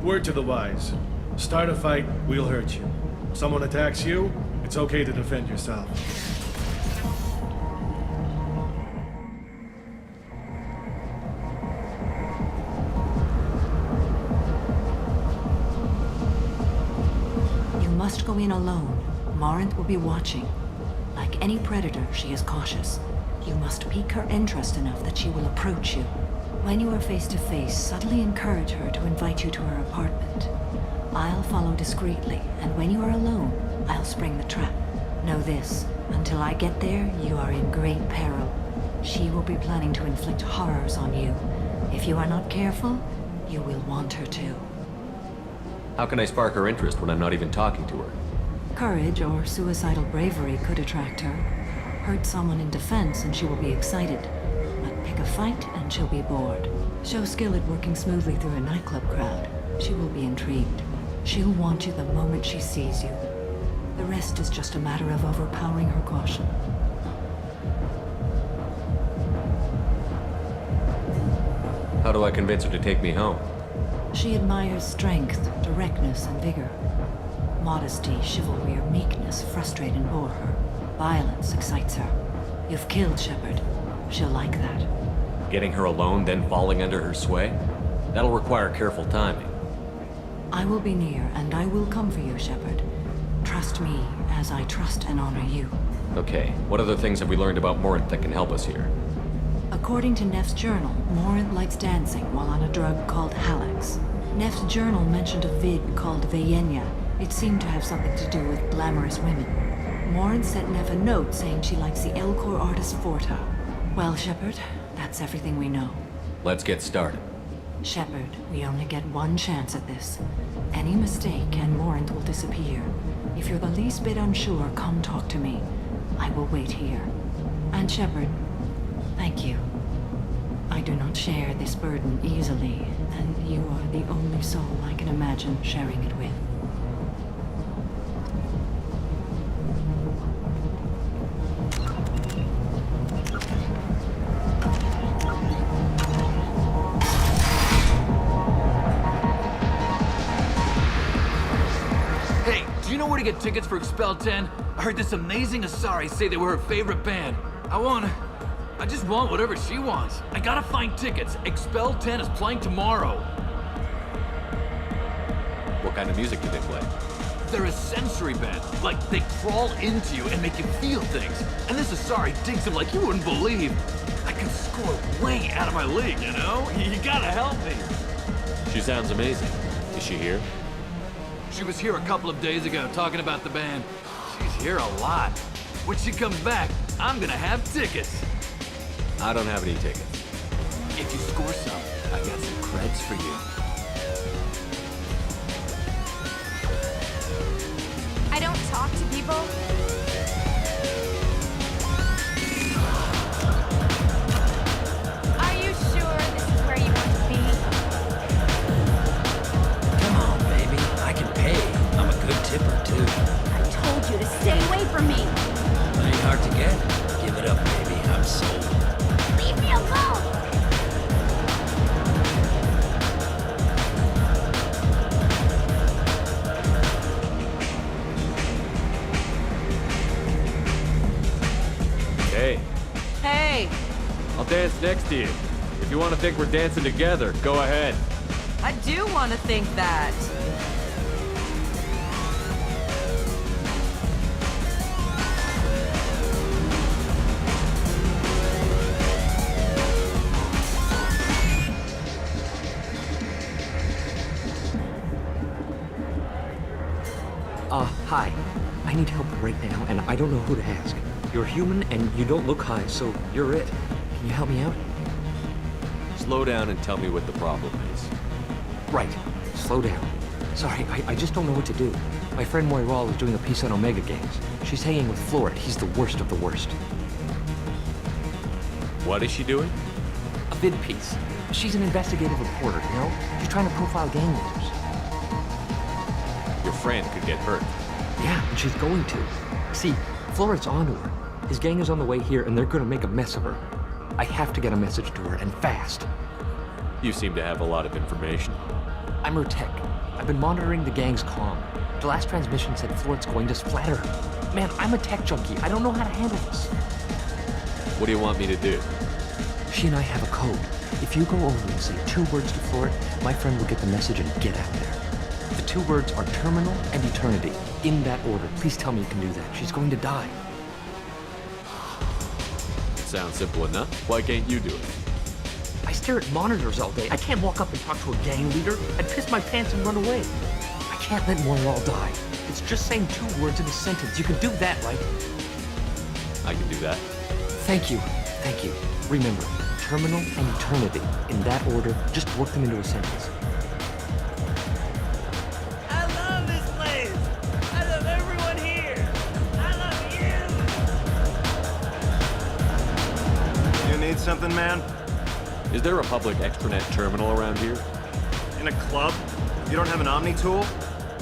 Word to the wise. Start a fight, we'll hurt you. Someone attacks you, it's okay to defend yourself.
You must go in alone. Morinth will be watching. Like any predator, she is cautious. You must pique her interest enough that she will approach you. When you are face to face, subtly encourage her to invite you to her apartment. I'll follow discreetly, and when you are alone, I'll spring the trap. Know this, Until I get there, you are in great peril. She will be planning to inflict horrors on you. If you are not careful, you will want her to.
How can I spark her interest when I'm not even talking to her?
Courage or suicidal bravery could attract her. Hurt someone in defense and she will be excited. But pick a fight and she'll be bored. Show skill at working smoothly through a nightclub crowd. She will be intrigued. She'll want you the moment she sees you. The rest is just a matter of overpowering her caution.
How do I convince her to take me home?
She admires strength, directness, and vigor. Modesty, chivalry, or meekness frustrate and bore her. Violence excites her. You've killed Shepard. She'll like that.
Getting her alone, then falling under her sway? That'll require careful timing.
I will be near, and I will come for you, Shepard. Trust me, as I trust and honor you.
Okay, what other things have we learned about Morinth that can help us here?
According to Neff's journal, Morinth likes dancing while on a drug called Halax. Neff's journal mentioned a vid called Vayenya. It seemed to have something to do with glamorous women. Morinth sent Neff a note saying she likes the Elcor artist Forta. Well, Shepard, that's everything we know.
Let's get started.
Shepard, we only get one chance at this. Any mistake and Morinth will disappear. If you're the least bit unsure, come talk to me. I will wait here. And Shepard, thank you. I do not share this burden easily, and you are the only soul I can imagine sharing it with.
Hey, do you know where to get tickets for Expel 10? I heard this amazing Asari say they were her favorite band. I just want whatever she wants. I gotta find tickets. Expel 10 is playing tomorrow.
What kind of music do they play?
They're a sensory band. Like, they crawl into you and make you feel things. And this Asari digs them like you wouldn't believe. I could score way out of my league, you know? You gotta help me.
She sounds amazing. Is she here?
She was here a couple of days ago talking about the band. She's here a lot. When she comes back, I'm gonna have tickets.
I don't have any tickets.
If you score some, I got some creds for you.
I don't talk to people. Are you sure this is where you want to be?
Come on, baby. I can pay. I'm a good tipper, too.
I told you to stay away from me.
Ain't hard to get. Give it up, baby. I'm sold.
Leave me alone!
Hey,
Hey,
I'll dance next to you. If you want to think we're dancing together, go ahead.
I do want to think that.
Hi. I need help right now, and I don't know who to ask. You're human, and you don't look high, so you're it. Can you help me out?
Slow down and tell me what the problem is.
Right. Slow down. Sorry, I just don't know what to do. My friend Moiral is doing a piece on Omega Games. She's hanging with Florid. He's the worst of the worst.
What is she doing?
A vid piece. She's an investigative reporter, you know? She's trying to profile gang leaders.
Your friend could get hurt.
Yeah, and she's going to. See, Florid's onto her. His gang is on the way here, and they're gonna make a mess of her. I have to get a message to her, and fast.
You seem to have a lot of information.
I'm her tech. I've been monitoring the gang's comm. The last transmission said Florid's going to splatter her. Man, I'm a tech junkie. I don't know how to handle this.
What do you want me to do?
She and I have a code. If you go over and say 2 words to Florid, my friend will get the message and get out there. The 2 words are terminal and eternity. In that order. Please tell me you can do that. She's going to die.
It sounds simple enough. Why can't you do it?
I stare at monitors all day. I can't walk up and talk to a gang leader. I'd piss my pants and run away. I can't let Moiral die. It's just saying 2 words in a sentence. You can do that, right?
I can do that.
Thank you. Thank you. Remember, terminal and eternity. In that order, just work them into a sentence.
I love this place! I love everyone here! I love you!
You need something, man?
Is there a public extranet terminal around here?
In a club? You don't have an Omni tool?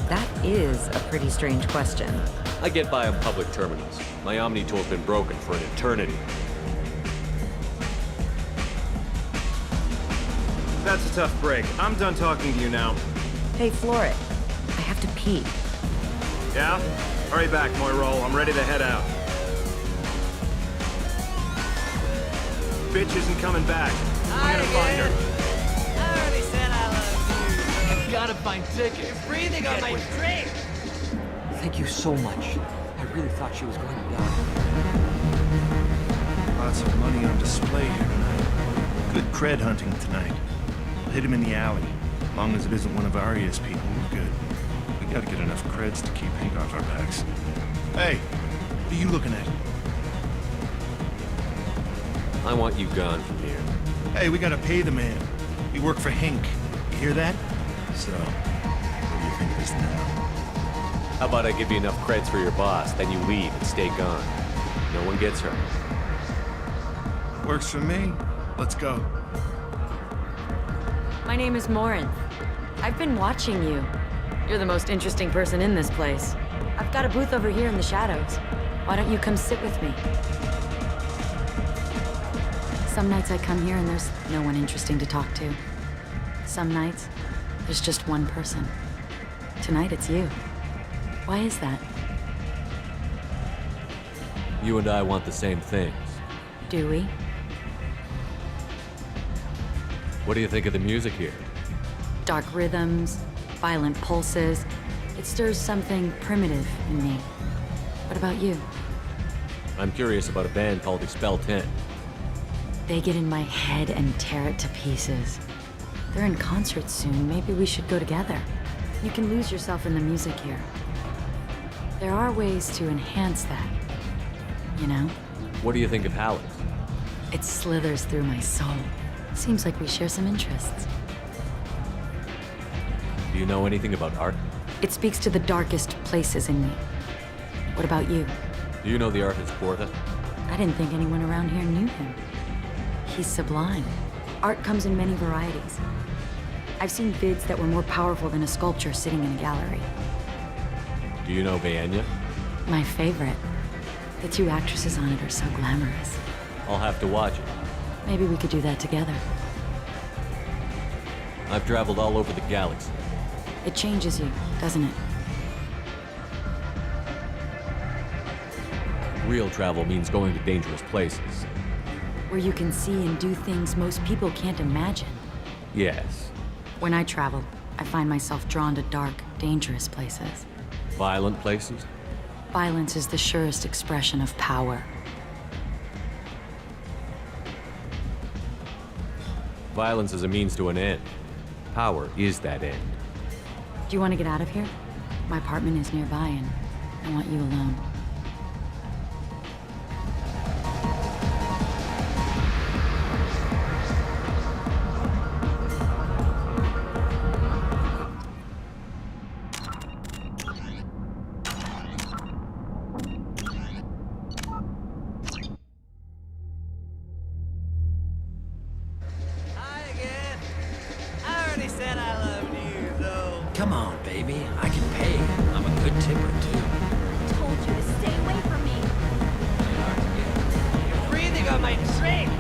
That is a pretty strange question.
I get by on public terminals. My Omni tool's been broken for an eternity.
That's a tough break. I'm done talking to you now.
Hey, Floret. I have to pee.
Yeah? Hurry back, Moirol. I'm ready to head out. Bitch isn't coming back. I'm gonna find her.
I already said I love
I gotta find tickets.
you! Breathing on my drink!
Thank you so much. I really thought she was going to die.
Lots of money on display here tonight. Good cred hunting tonight. We'll hit him in the alley. As long as it isn't one of Arya's people, we're good. We gotta get enough creds to keep Hank off our backs. Hey, what are you looking at?
I want you gone from here.
Hey, we gotta pay the man. We work for Hank. You hear that? So, what do you think of this now?
How about I give you enough creds for your boss, then you leave and stay gone. No one gets hurt.
Works for me. Let's go.
My name is Morinth. I've been watching you. You're the most interesting person in this place. I've got a booth over here in the shadows. Why don't you come sit with me? Some nights I come here and there's no one interesting to talk to. Some nights, there's just one person. Tonight it's you. Why is that?
You and I want the same things.
Do we?
What do you think of the music here?
Dark rhythms, violent pulses. It stirs something primitive in me. What about you?
I'm curious about a band called Expel 10.
They get in my head and tear it to pieces. They're in concert soon. Maybe we should go together. You can lose yourself in the music here. There are ways to enhance that, you know?
What do you think of Halleck's?
It slithers through my soul. Seems like we share some interests.
Do you know anything about art?
It speaks to the darkest places in me. What about you?
Do you know the artist Porta?
I didn't think anyone around here knew him. He's sublime. Art comes in many varieties. I've seen vids that were more powerful than a sculpture sitting in a gallery.
Do you know Vaenya?
My favorite. The two actresses on it are so glamorous.
I'll have to watch it.
Maybe we could do that together.
I've traveled all over the galaxy.
It changes you, doesn't it?
Real travel means going to dangerous places.
Where you can see and do things most people can't imagine.
Yes.
When I travel, I find myself drawn to dark, dangerous places.
Violent places?
Violence is the surest expression of power.
Violence is a means to an end. Power is that end.
Do you want to get out of here? My apartment is nearby and I want you alone.
Come on, baby. I can pay. I'm a good tipper, too.
Told you to stay away from me.
You're breathing on my drink!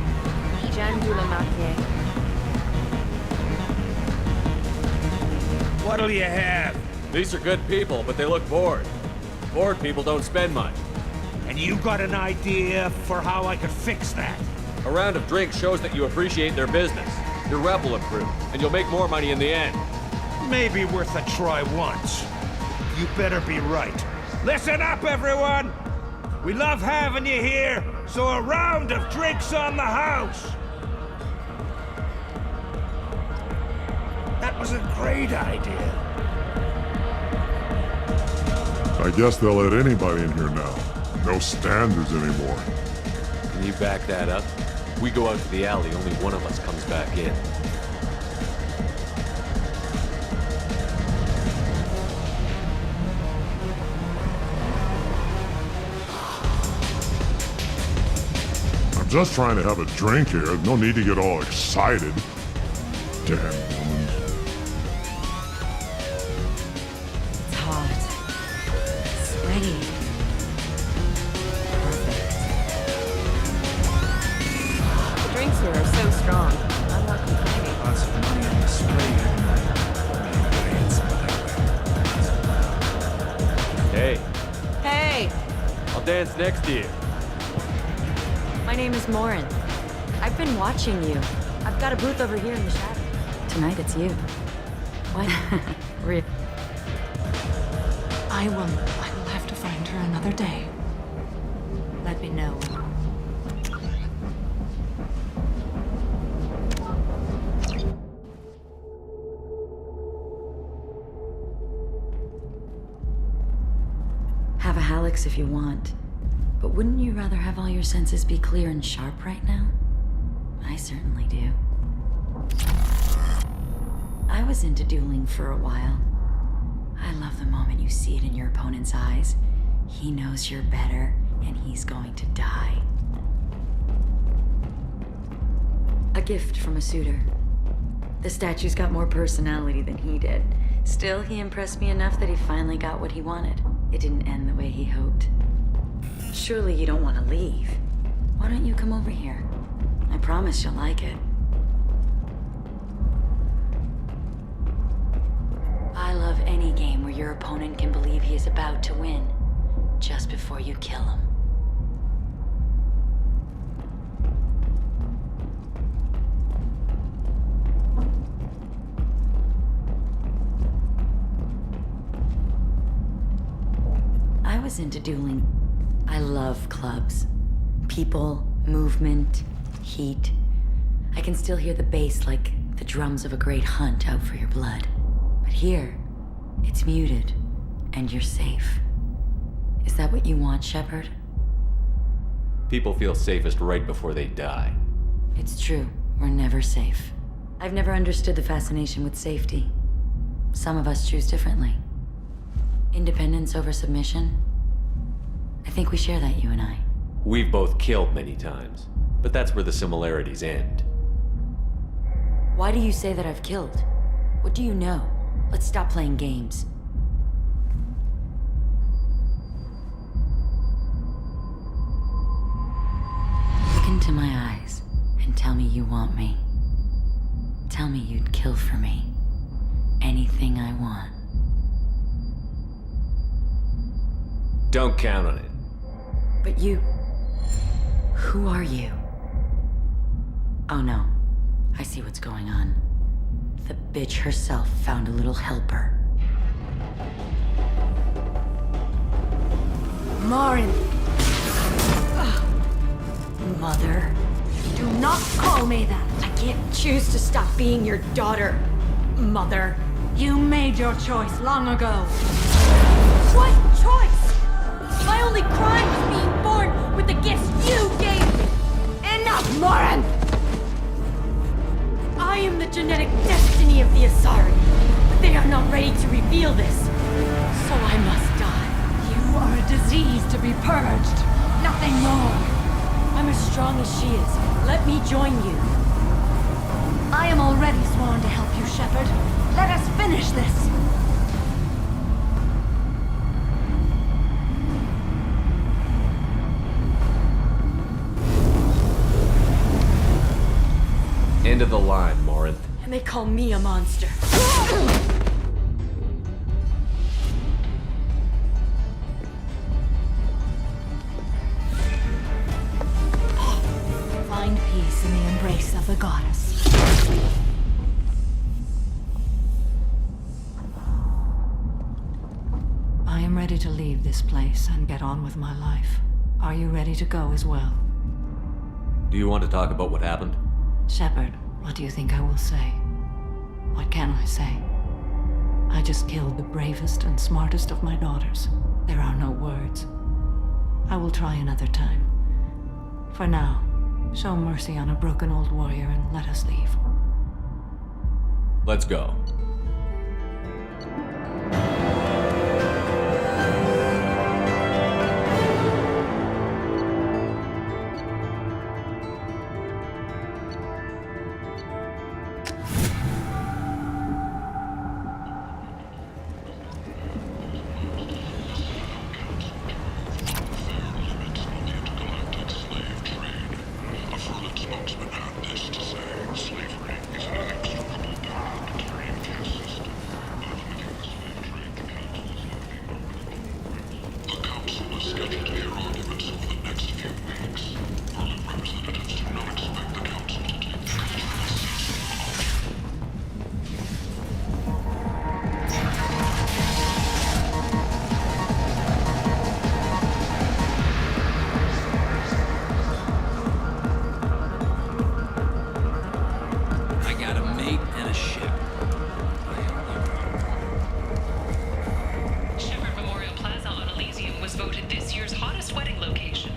What'll you have?
These are good people, but they look bored. Bored people don't spend much.
And you got an idea for how I could fix that?
A round of drinks shows that you appreciate their business. Your rep will improve, and you'll make more money in the end.
Maybe worth a try once. You better be right. Listen up, everyone! We love having you here, so a round of drinks on the house! That was a great idea.
I guess they'll let anybody in here now. No standards anymore.
back that up? We go out to the alley, only one of us comes back in.
I'm just trying to have a drink here. No need to get all excited. Damn woman.
It's hot. Sweaty.
The drinks here are so strong. I'm not complaining.
Lots of money on display here tonight. Anybody in some of that way.
Hey,
Hey!
I'll dance next to you.
My name is Morin. I've been watching you. I've got a booth over here in the shadow. Tonight it's you. What? Really?
I will have to find her another day. Let me know.
Have a Hallex if you want. But wouldn't you rather have all your senses be clear and sharp right now? I certainly do. I was into dueling for a while. I love the moment you see it in your opponent's eyes. He knows you're better, and he's going to die. A gift from a suitor. The statue's got more personality than he did. Still, he impressed me enough that he finally got what he wanted. It didn't end the way he hoped. Surely you don't want to leave. Why don't you come over here? I promise you'll like it. I love any game where your opponent can believe he is about to win, just before you kill him. I was into dueling. I love clubs. People, movement, heat. I can still hear the bass like the drums of a great hunt out for your blood. But here, it's muted, and you're safe. Is that what you want, Shepard?
People feel safest right before they die.
It's true. We're never safe. I've never understood the fascination with safety. Some of us choose differently. Independence over submission? I think we share that, you and I.
We've both killed many times, but that's where the similarities end.
Why do you say that I've killed? What do you know? Let's stop playing games. Look into my eyes and tell me you want me. Tell me you'd kill for me. Anything I want.
Don't count on it.
But you... Who are you? Oh no. I see what's going on. The bitch herself found a little helper.
Morin!
Mother.
Do not call me that!
I can't choose to stop being your daughter, Mother.
You made your choice long ago.
What choice? My only crime was being born with the gifts you gave me! Enough, Morin! I am the genetic destiny of the Asari, but they are not ready to reveal this, so I must die.
You are a disease to be purged. Nothing more.
I'm as strong as she is. Let me join you.
I am already sworn to help you, Shepard. Let us finish this.
End of the line, Morinth.
And they call me a monster.
Find peace in the embrace of the goddess. I am ready to leave this place and get on with my life. Are you ready to go as well?
Do you want to talk about what happened?
Shepard, what do you think I will say? What can I say? I just killed the bravest and smartest of my daughters. There are no words. I will try another time. For now, Show mercy on a broken old warrior and let us leave.
Let's go.
I got a mate and a ship.
Shepard Memorial Plaza on Elysium was voted this year's hottest wedding location.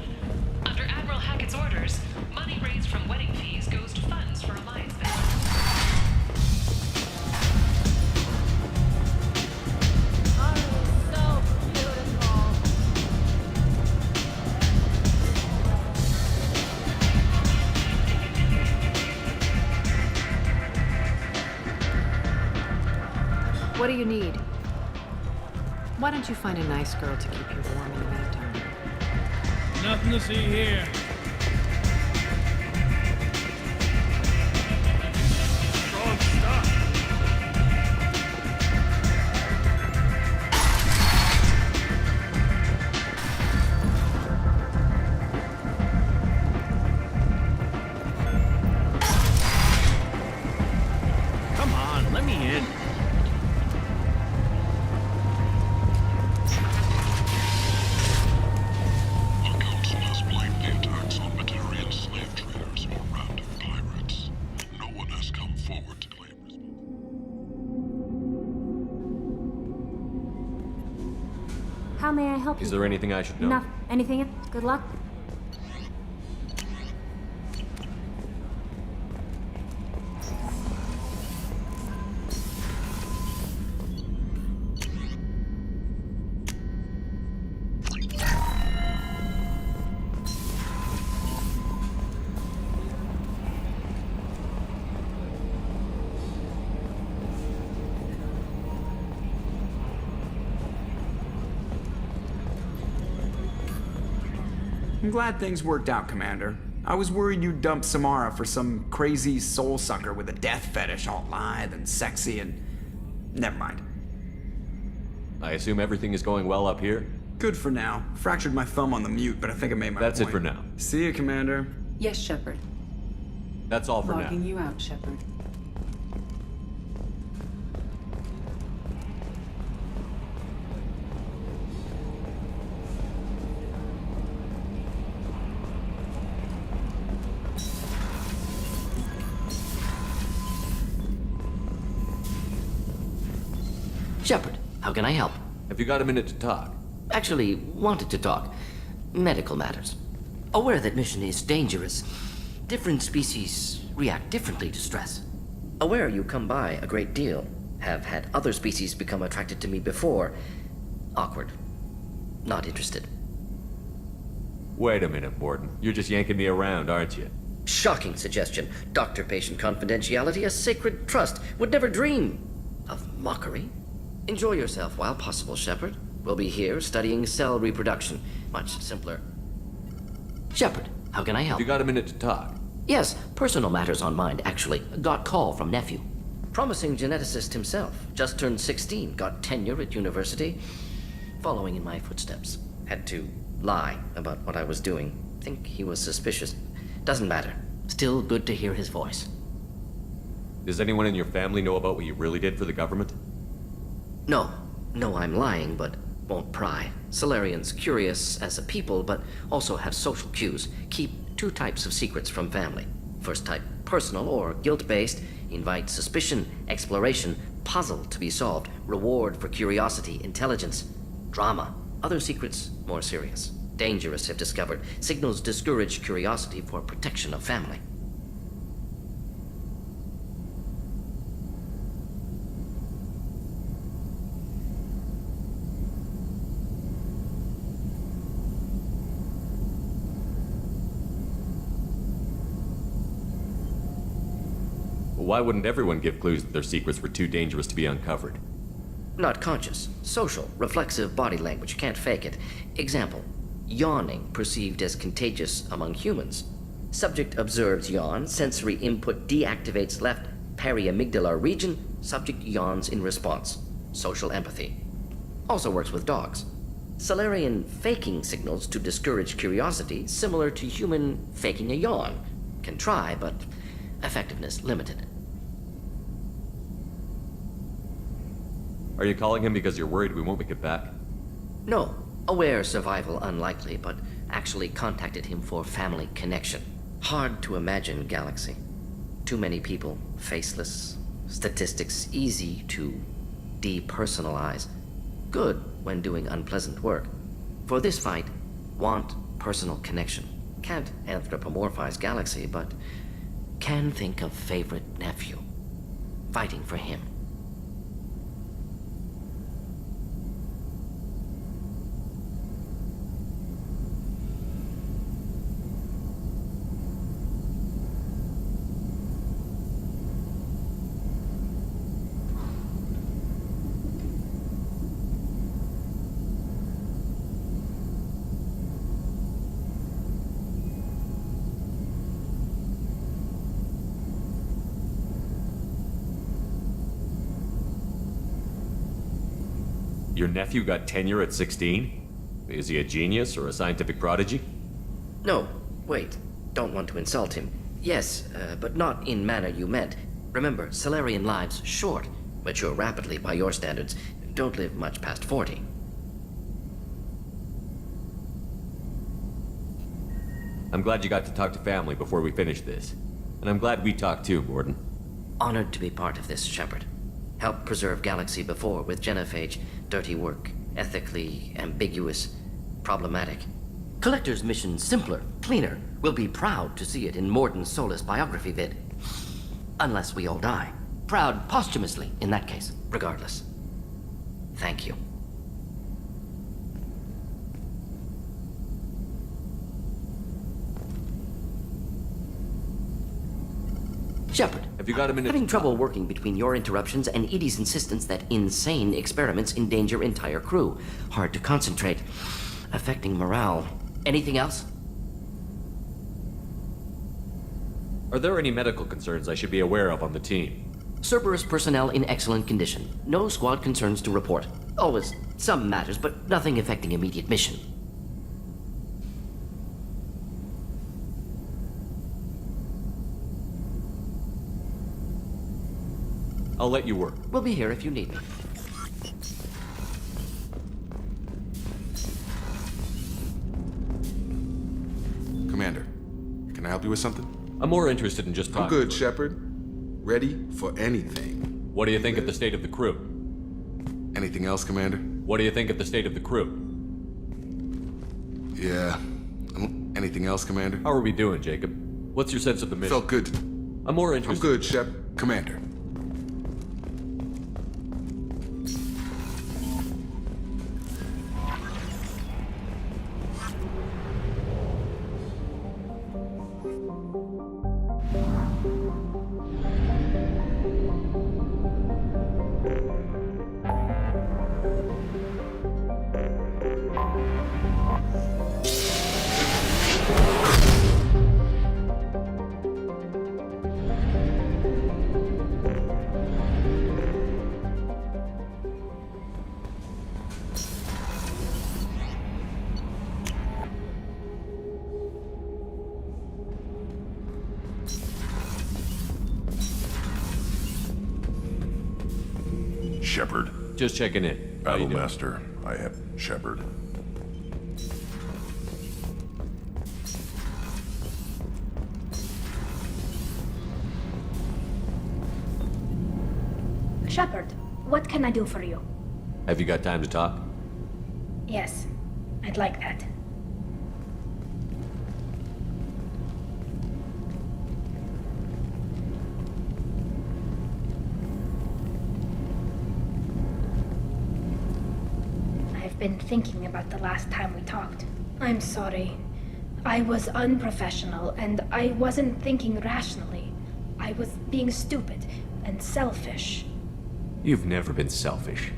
Under Admiral Hackett's orders, money raised from wedding fees goes to funds for Alliance members.
So beautiful.
What do you need? Why don't you find a nice girl to keep you warm in the meantime?
Nothing to see here.
Strong stuff.
Come on, let me in.
The Council has blamed the attacks on Batarian slave traders or random pirates. No one has come forward to claim
How may I help you?
Is there anything I should know?
No. Anything else? Good luck.
I'm glad things worked out, Commander. I was worried you'd dump Samara for some crazy soul sucker with a death fetish all lithe and sexy and... Never mind.
I assume everything is going well up here?
Good for now. Fractured my thumb on the mute, but I think I made my
That's
point.
it for now.
See you, Commander.
Yes, Shepard.
That's all for
Logging
now.
you out, Shepard.
Shepard, how can I help?
Have you got a minute to talk?
Actually, wanted to talk. Medical matters. Aware that mission is dangerous. Different species react differently to stress. Aware you come by a great deal. Have had other species become attracted to me before. Awkward. Not interested.
Wait a minute, Morden. You're just yanking me around, aren't you?
Shocking suggestion. Doctor-patient confidentiality, a sacred trust. Would never dream of mockery. Enjoy yourself while possible, Shepard. We'll be here studying cell reproduction. Much simpler. Shepard, how can I help?
Have you got a minute to talk?
Yes, personal matters on mind, actually. Got call from nephew. Promising geneticist himself. Just turned 16, got tenure at university. Following in my footsteps. Had to lie about what I was doing. Think he was suspicious. Doesn't matter. Still good to hear his voice.
Does anyone in your family know about what you really did for the government?
No. No, I'm lying, but won't pry. Solarians curious as a people, but also have social cues. Keep two types of secrets from family. First type, personal or guilt-based. Invite suspicion, exploration, puzzle to be solved, reward for curiosity, intelligence, drama. Other secrets, more serious.
dangerous if discovered. Signals discourage curiosity for protection of family.
Why wouldn't everyone give clues that their secrets were too dangerous to be uncovered?
Not conscious. Social, reflexive body language. Can't fake it. Example. Yawning perceived as contagious among humans. Subject observes yawn. Sensory input deactivates left periamygdalar region. Subject yawns in response. Social empathy. Also works with dogs. Salarian faking signals to discourage curiosity, similar to human faking a yawn. Can try, but effectiveness limited.
Are you calling him because you're worried we won't make it back?
No. Aware survival unlikely, but actually contacted him for family connection. Hard to imagine galaxy. Too many people, faceless. Statistics easy to depersonalize. Good when doing unpleasant work. For this fight, want personal connection. Can't anthropomorphize galaxy, but can think of favorite nephew. Fighting for him.
Your nephew got tenure at 16? Is he a genius or a scientific prodigy?
No, wait. Don't want to insult him. Yes, but not in manner you meant. Remember, Salarian lives short. Mature rapidly by your standards. Don't live much past 40.
I'm glad you got to talk to family before we finish this. And I'm glad we talked too, Morden.
Honored to be part of this, Shepard. Helped preserve Galaxy before with genophage. Dirty work. Ethically ambiguous. Problematic. Collector's mission simpler, cleaner. We'll be proud to see it in Morden Solis biography vid. Unless we all die. Proud posthumously, in that case. Regardless. Thank you. Shepard,
have you got a minute?
Having trouble working between your interruptions and Edie's insistence that insane experiments endanger entire crew. Hard to concentrate. Affecting morale. Anything else?
Are there any medical concerns I should be aware of on the team?
Cerberus personnel in excellent condition. No squad concerns to report. Always some matters, but nothing affecting immediate mission.
I'll let you work.
We'll be here if you need me.
Commander, can I help you with something?
I'm more interested in just talking.
I'm good, Shepard. Ready for anything.
What do you think of the state of the crew?
Anything else, Commander?
What do you think of the state of the crew?
Yeah. Anything else, Commander?
How are we doing, Jacob? What's your sense of the mission?
Felt good.
I'm more interested.
I'm good, Shep. Commander.
Shepard.
Just checking in.
Battlemaster, I am Shepard.
Shepard, what can I do for you?
Have you got time to talk?
Yes, I'd like that. been thinking about the last time we talked. I'm sorry. I was unprofessional, and I wasn't thinking rationally. I was being stupid and selfish.
You've never been selfish.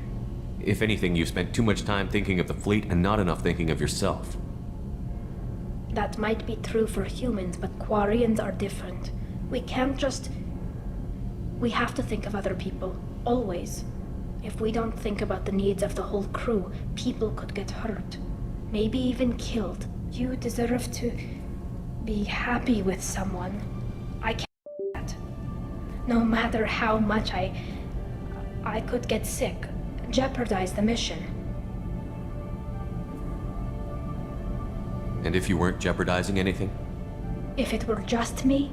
If anything, you've spent too much time thinking of the fleet and not enough thinking of yourself.
That might be true for humans, but Quarians are different. We can't just... We have to think of other people, always. If we don't think about the needs of the whole crew, people could get hurt. Maybe even killed. You deserve to be happy with someone. I can't do that. No matter how much I could get sick, jeopardize the mission.
And if you weren't jeopardizing anything?
If it were just me,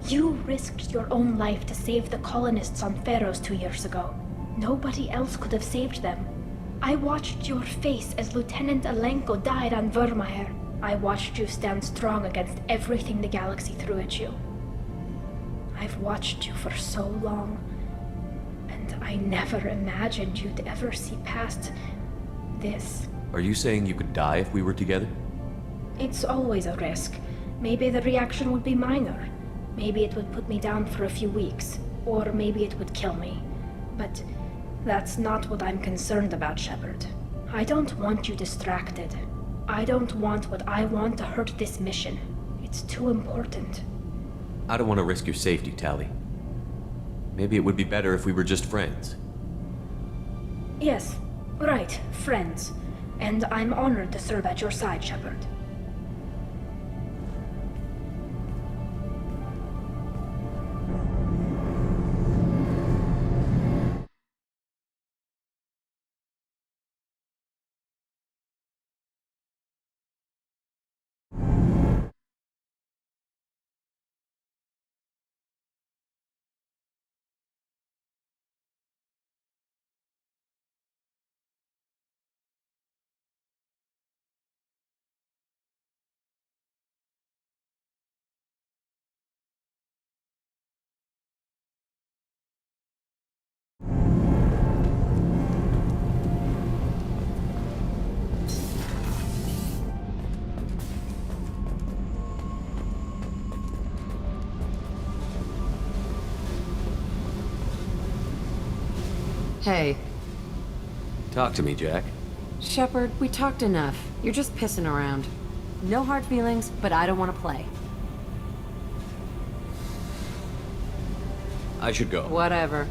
you risked your own life to save the colonists on Pharaohs 2 years ago. Nobody else could have saved them. I watched your face as Lieutenant Alenko died on Vermeer. I watched you stand strong against everything the galaxy threw at you. I've watched you for so long, and I never imagined you'd ever see past this.
Are you saying you could die if we were together?
It's always a risk. Maybe the reaction would be minor. Maybe it would put me down for a few weeks, or maybe it would kill me. But that's not what I'm concerned about, Shepard. I don't want you distracted. I don't want what I want to hurt this mission. It's too important.
I don't want to risk your safety, Tally. Maybe it would be better if we were just friends.
Yes, right, friends. And I'm honored to serve at your side, Shepard.
Hey.
Talk to me, Jack.
Shepard, we talked enough. You're just pissing around. No hard feelings, but I don't want to play.
I should go.
Whatever.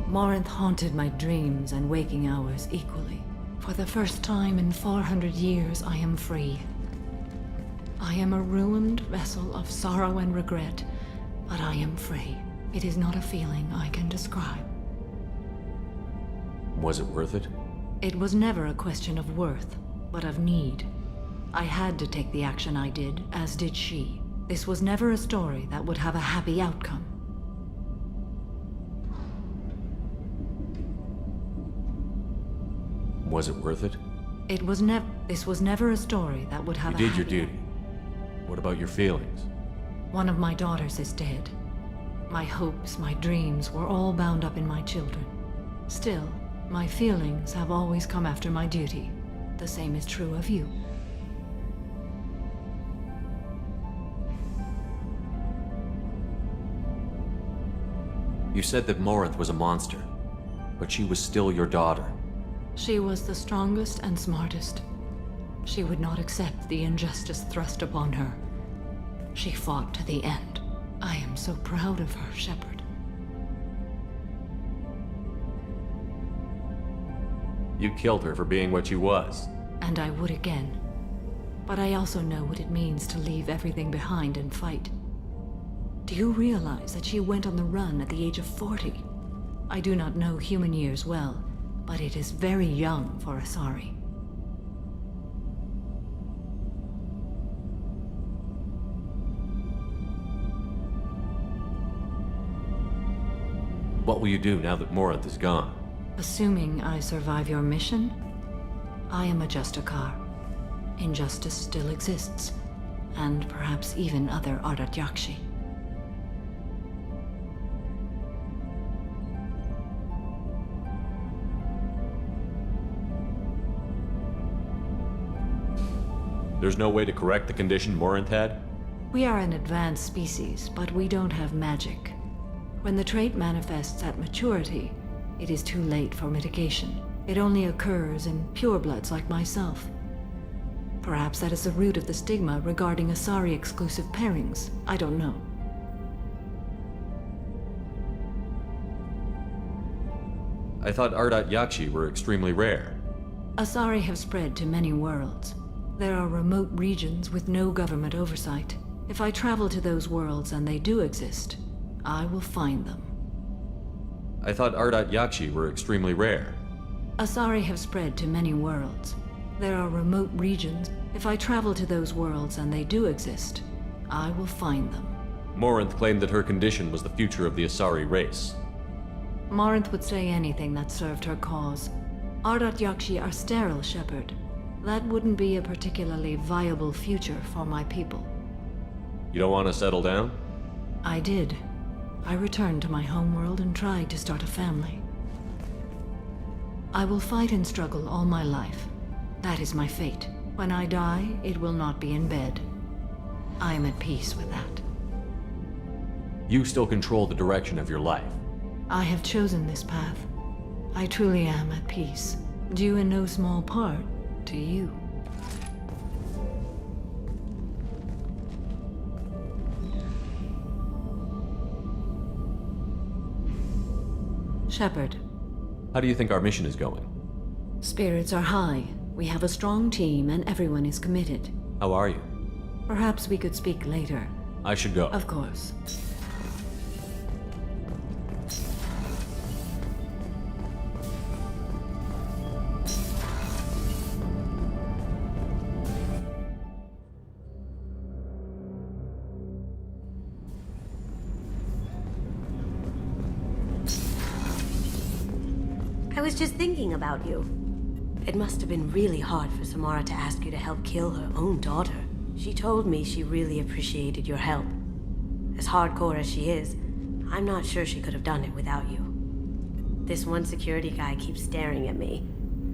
Morinth haunted my dreams and waking hours equally. For the first time in 400 years, I am free. I am a ruined vessel of sorrow and regret, but I am free. It is not a feeling I can describe.
Was it worth it?
It was never a question of worth, but of need. I had to take the action I did, as did she. This was never a story that would have a happy outcome.
Was it worth it?
This was never a story that would have
You
a
did your
happy
duty. What about your feelings?
One of my daughters is dead. My hopes, my dreams were all bound up in my children. Still, my feelings have always come after my duty. The same is true of you.
You said that Morinth was a monster, but she was still your daughter.
She was the strongest and smartest. She would not accept the injustice thrust upon her. She fought to the end. I am so proud of her, Shepard.
You killed her for being what she was.
And I would again. But I also know what it means to leave everything behind and fight. Do you realize that she went on the run at the age of 40? I do not know human years well, but it is very young for Asari.
What will you do now that Morinth is gone?
Assuming I survive your mission, I am a Justicar. Injustice still exists, and perhaps even other Ardat Yakshi.
There's no way to correct the condition Morinth had?
We are an advanced species, but we don't have magic. When the trait manifests at maturity, it is too late for mitigation. It only occurs in purebloods like myself. Perhaps that is the root of the stigma regarding Asari-exclusive pairings. I don't know.
I thought Ardat Yakshi were extremely rare.
Asari have spread to many worlds. There are remote regions with no government oversight. If I travel to those worlds and they do exist, I will find them.
I thought Ardat Yakshi were extremely rare.
Asari have spread to many worlds. There are remote regions. If I travel to those worlds and they do exist, I will find them.
Morinth claimed that her condition was the future of the Asari race.
Morinth would say anything that served her cause. Ardat Yakshi are sterile, Shepard. That wouldn't be a particularly viable future for my people.
You don't want to settle down?
I did. I returned to my homeworld and tried to start a family. I will fight and struggle all my life. That is my fate. When I die, it will not be in bed. I am at peace with that.
You still control the direction of your life.
I have chosen this path. I truly am at peace, due in no small part to you. Shepard.
How do you think our mission is going?
Spirits are high. We have a strong team and everyone is committed.
How are you?
Perhaps we could speak later.
I should go.
Of course.
I was just thinking about you. It must have been really hard for Samara to ask you to help kill her own daughter. She told me she really appreciated your help. As hardcore as she is, I'm not sure she could have done it without you. This one security guy keeps staring at me.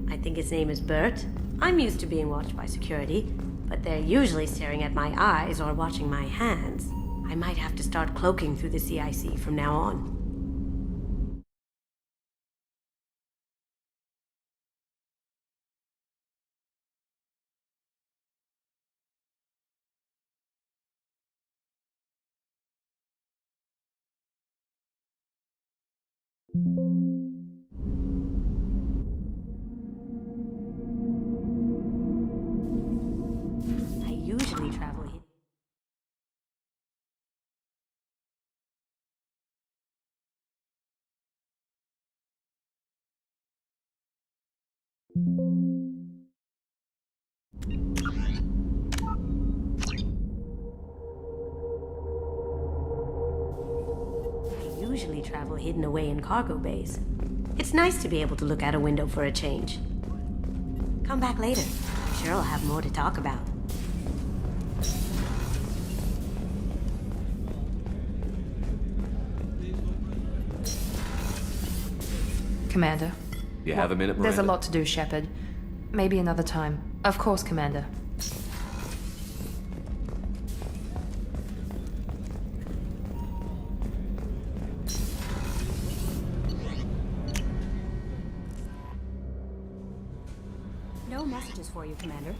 I think his name is Bert. I'm used to being watched by security, but they're usually staring at my eyes or watching my hands. I might have to start cloaking through the CIC from now on. I usually travel here. I usually travel hidden away in cargo bays. It's nice to be able to look out a window for a change. Come back later. I'm sure I'll have more to talk about.
Commander.
You have a minute, Miranda?
There's a lot to do, Shepard. Maybe another time. Of course, Commander.
No messages for you, Commander.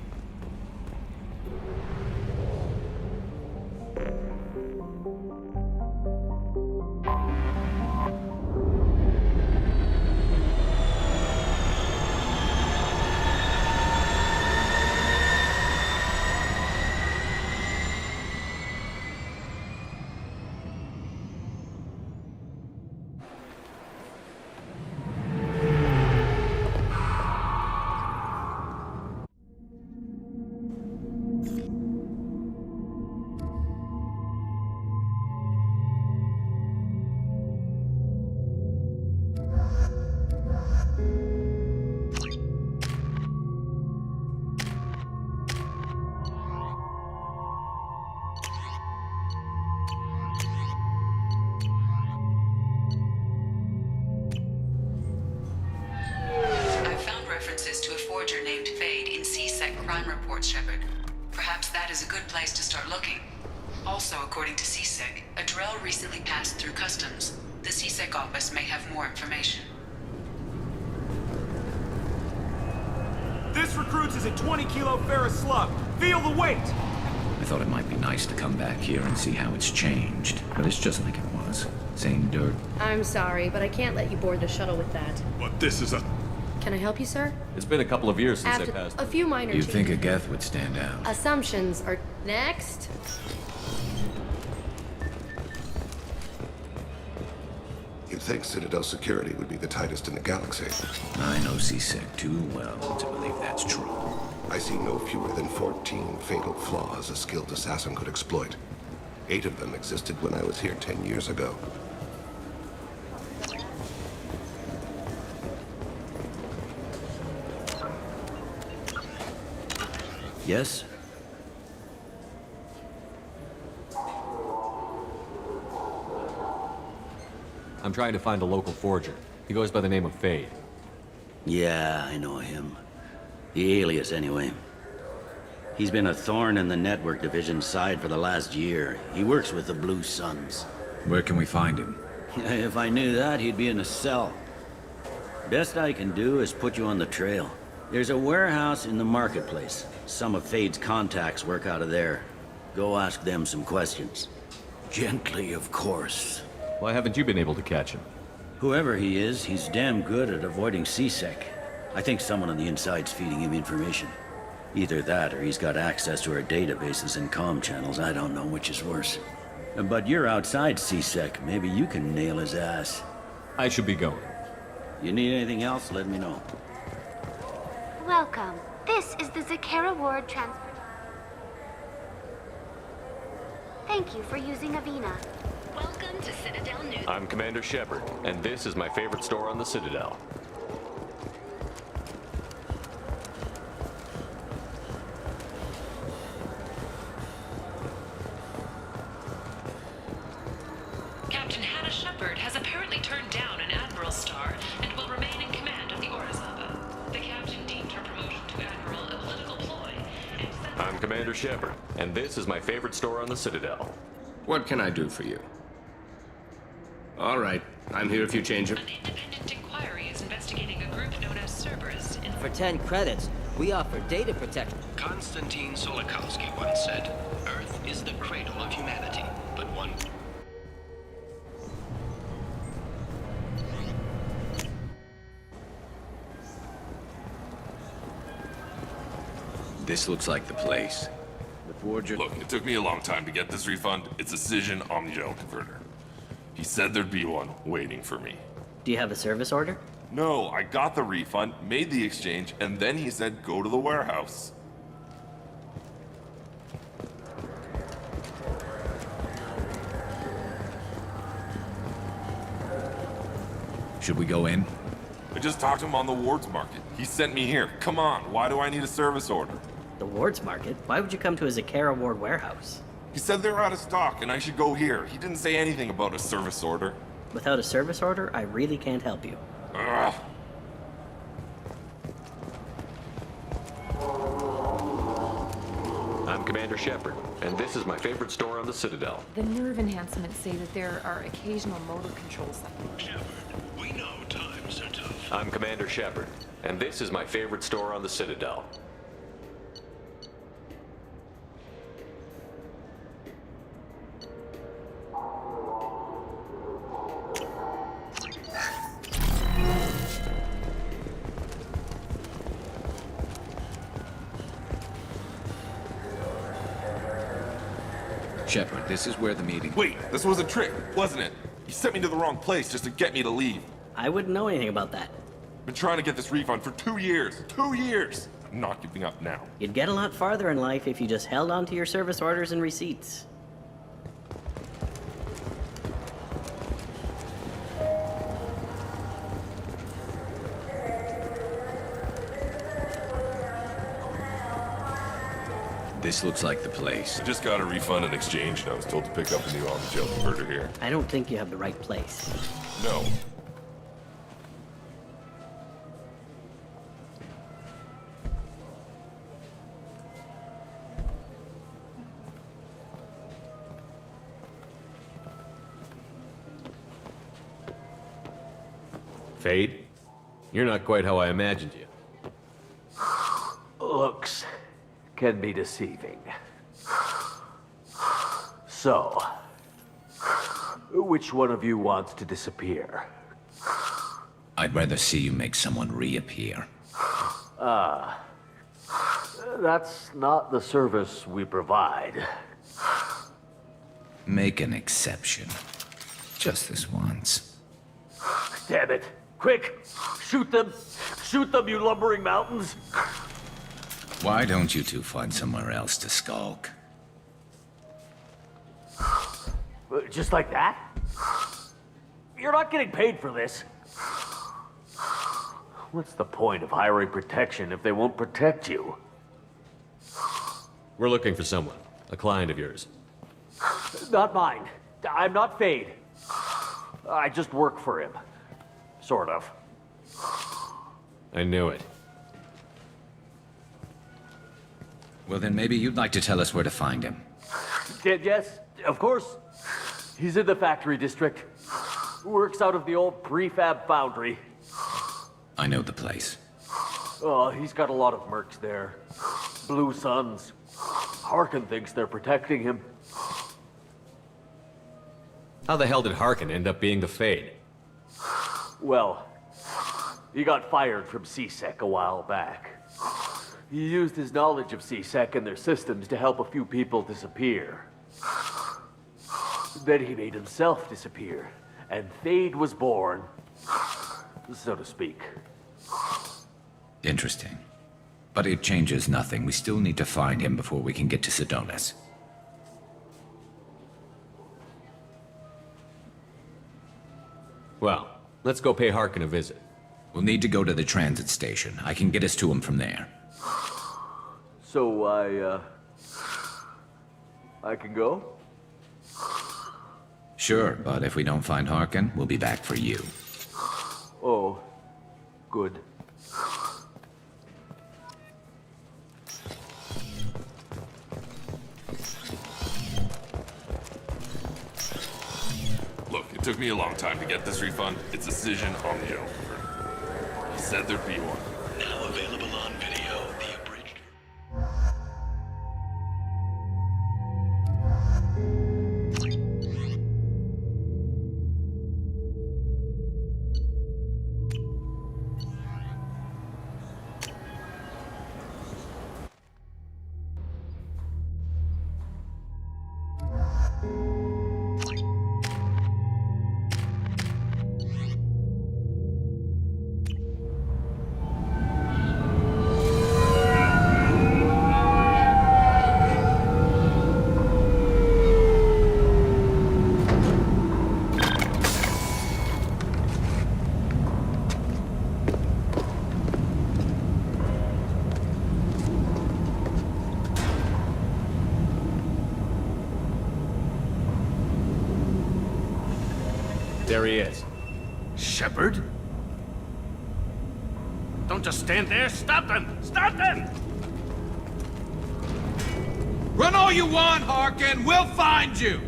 forger named Fade in C-Sec crime reports, Shepard. Perhaps that is a good place to start looking. Also, according to C-Sec, a Drell recently passed through customs. The C-Sec office may have more information.
This recruits is a 20-kilo ferrous slug. Feel the weight!
I thought it might be nice to come back here and see how it's changed, but it's just like it was. Same dirt.
I'm sorry, but I can't let you board the shuttle with that.
But this is a...
Can I help you, sir?
It's been a couple of years since I
After
passed.
a few minor
You'd think a
changes.
Geth would stand out.
Assumptions are next.
You'd think Citadel security would be the tightest in the galaxy.
I know C-Sec too well to believe that's true.
I see no fewer than 14 fatal flaws a skilled assassin could exploit. 8 of them existed when I was here 10 years ago.
Yes?
I'm trying to find a local forger. He goes by the name of Fade.
Yeah, I know him. The alias, anyway. He's been a thorn in the network division's side for the last year. He works with the Blue Suns.
Where can we find him?
If I knew that, he'd be in a cell. Best I can do is put you on the trail. There's a warehouse in the marketplace. Some of Fade's contacts work out of there. Go ask them some questions. Gently, of course.
Why haven't you been able to catch him?
Whoever he is, he's damn good at avoiding C-Sec. I think someone on the inside's feeding him information. Either that, or he's got access to our databases and comm channels. I don't know which is worse. But you're outside C-Sec. Maybe you can nail his ass.
I should be going.
You need anything else, let me know.
Welcome. This is the Zakera Ward transport. Thank you for using Avina.
Welcome to Citadel News.
I'm Commander Shepard, and this is my favorite store on the Citadel.
Captain Hannah Shepard has apparently turned down an Admiral's star and will remain in command of the Orizaba. The captain deemed her promotion to Admiral a political ploy and sent
I'm Commander Shepard, and this is my favorite store on the Citadel.
What can I do for you? All right, I'm here if you change it.
An independent inquiry is investigating a group known as Cerberus in
For 10 credits, we offer data protection.
Konstantin Solikowski once said, Earth is the cradle of humanity, but one...
This looks like the place.
The forger...
Look, it took me a long time to get this refund. It's a Cision Omnigel converter. He said there'd be one waiting for me.
Do you have a service order?
No, I got the refund, made the exchange, and then he said go to the warehouse.
Should we go in?
I just talked to him on the Wards Market. He sent me here. Come on, why do I need a service order?
The Wards Market? Why would you come to a Zakera Ward warehouse?
He said they're out of stock and I should go here. He didn't say anything about a service order.
Without a service order, I really can't help you.
Ugh.
I'm Commander Shepard, and this is my favorite store on the Citadel.
The nerve enhancements say that there are occasional motor controls that...
Shepard, we know times are tough.
I'm Commander Shepard, and this is my favorite store on the Citadel.
Shepard, this is where the meeting...
Wait, this was a trick, wasn't it? He sent me to the wrong place just to get me to leave.
I wouldn't know anything about that.
Been trying to get this refund for 2 years. 2 years! I'm not giving up now.
You'd get a lot farther in life if you just held on to your service orders and receipts.
This looks like the place.
I just got a refund and exchange, and I was told to pick up a new Omnigel converter here.
I don't think you have the right place.
No.
Fade? You're not quite how I imagined you.
Looks can be deceiving. So, which one of you wants to disappear?
I'd rather see you make someone reappear.
That's not the service we provide.
Make an exception. Just this once.
Damn it. Quick! Shoot them! Shoot them, you lumbering mountains!
Why don't you two find somewhere else to skulk?
Just like that? You're not getting paid for this. What's the point of hiring protection if they won't protect you?
We're looking for someone. A client of yours.
Not mine. I'm not Fade. I just work for him. Sort of.
I knew it.
Well, then maybe you'd like to tell us where to find him.
Yes, of course. He's in the factory district. Works out of the old prefab foundry.
I know the place.
Oh, he's got a lot of mercs there. Blue Suns. Harkin thinks they're protecting him.
How the hell did Harkin end up being the Fade?
Well, he got fired from CSEC a while back. He used his knowledge of CSEC and their systems to help a few people disappear. Then he made himself disappear, and Fade was born, so to speak.
Interesting. But it changes nothing. We still need to find him before we can get to Sedonis.
Well, let's go pay Harkin a visit.
We'll need to go to the transit station. I can get us to him from there.
So I can go?
Sure, but if we don't find Harkin, we'll be back for you.
Oh, good.
Look, it took me a long time to get this refund. It's a decision on the own. He said there'd be one.
Now available on video, the abridged.
There he is.
Shepard? Don't just stand there. Stop them! Stop them!
Run all you want, Harkin. We'll find you.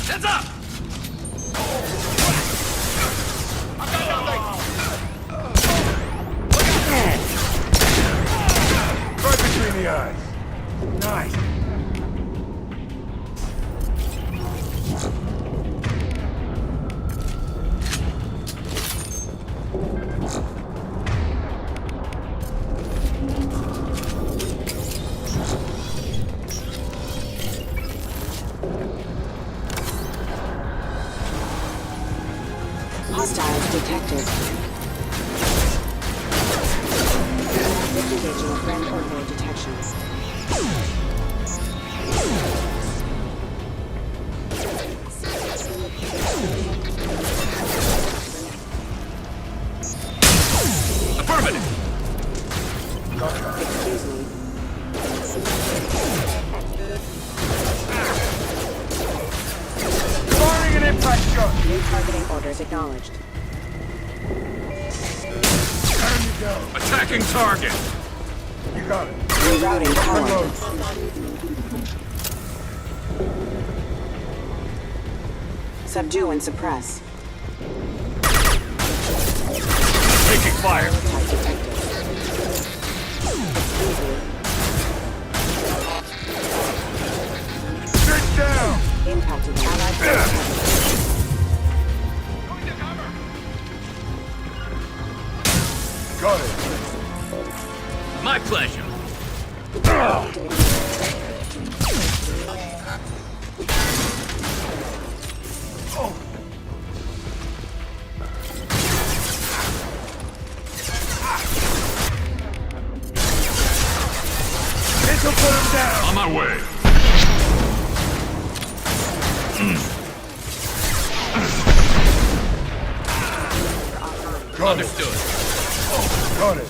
Heads up! Right between the eyes. Nice.
Hostiles detected. Disengaging friend orbital detections.
Affirmative!
Excuse me.
Firing an impact shot!
New targeting orders acknowledged.
There you go. Attacking target! You got it.
Rerouting power. Subdue and suppress.
Taking fire.
Type detected.
Sit down.
Impacted allied force.
Got it.
My pleasure.
This'll put him down.
On my way.
Understood.
Got it.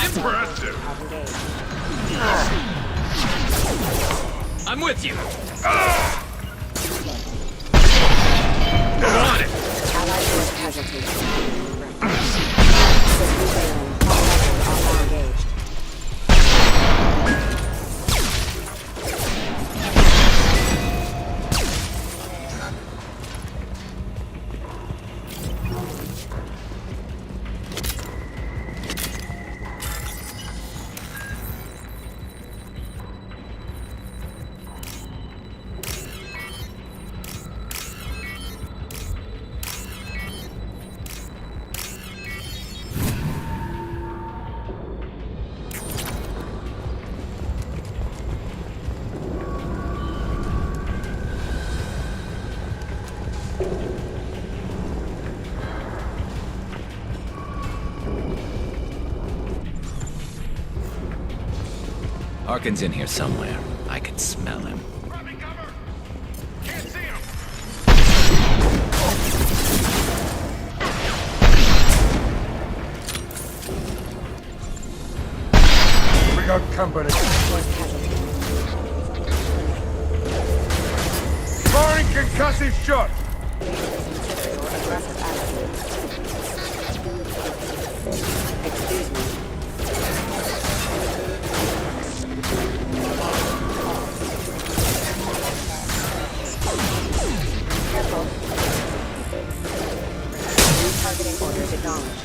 Impressive.
I'm with you.
On it. Allied force casualty. System failing. All engaged.
Arkin's in here somewhere. I can smell him.
We got company. Firing concussive shot.
Excuse me. Careful. Retargeting orders acknowledged.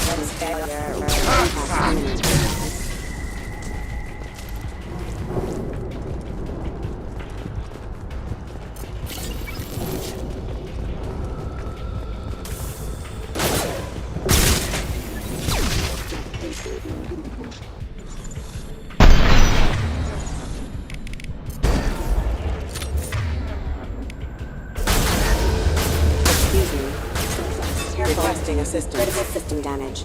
That is failure. Requesting assistance. Critical system damage.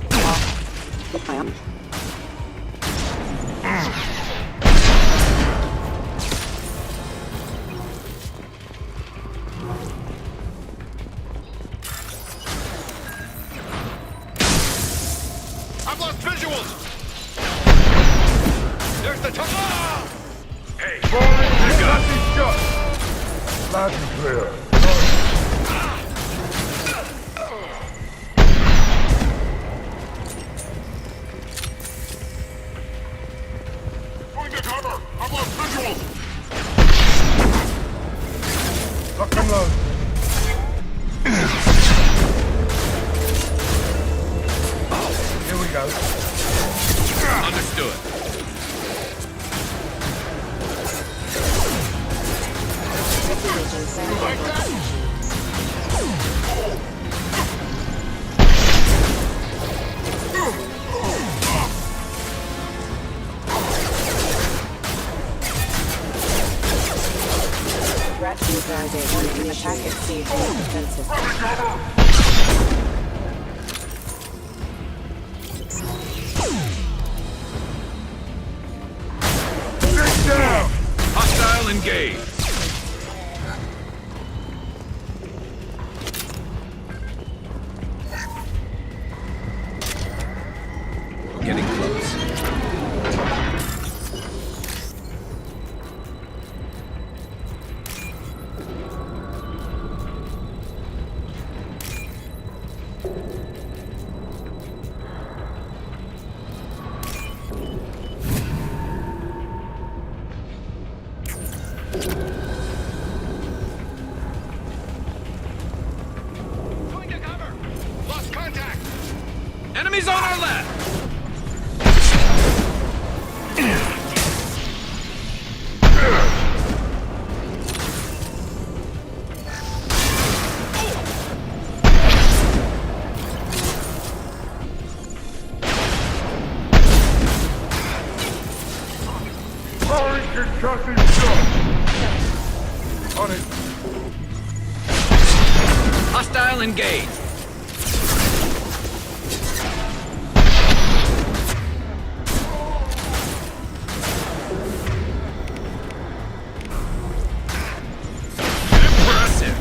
I've lost visuals. There's the top. Hey, firing concussive shot. Loud and clear. Going to cover. I've lost visuals. Lock and load. Here we go.
Understood.
Threat neutralization. Attack exceeds defensive.
Sit down.
Hostile engaged. We're getting close.
Far left!
Firing concussive shot! On it!
Hostile engaged. Impressive.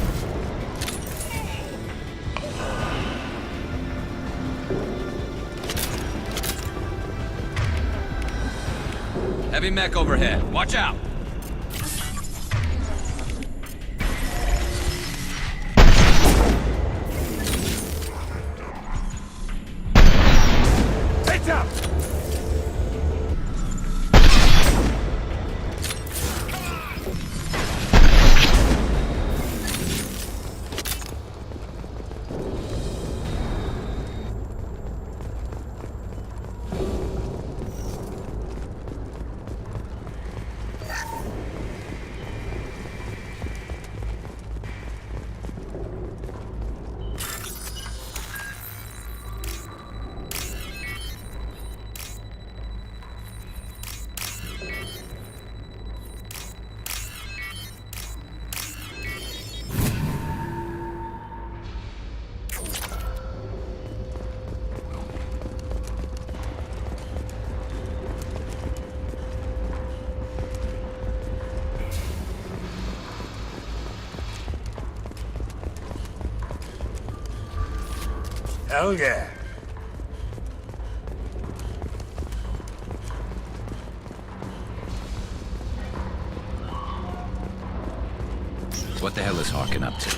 Heavy mech overhead. Watch out.
Heads up! Hell yeah.
What the hell is Harkin up to?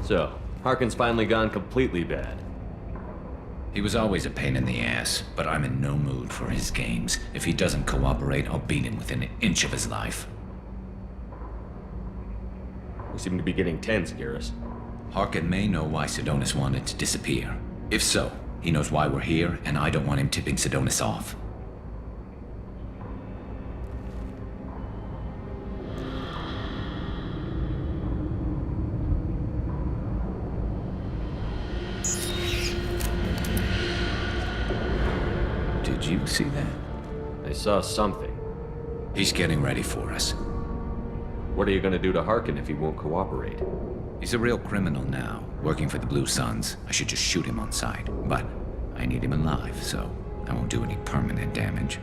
So, Harkin's finally gone completely bad.
He was always a pain in the ass, but I'm in no mood for his games. If he doesn't cooperate, I'll beat him within an inch of his life.
We seem to be getting tense, Garrus.
Harkin may know why Sidonis wanted to disappear. If so, he knows why we're here, and I don't want him tipping Sidonis off. Did you see that?
I saw something.
He's getting ready for us.
What are you gonna do to Harkin if he won't cooperate?
He's a real criminal now, working for the Blue Suns. I should just shoot him on sight, but I need him alive, so I won't do any permanent damage.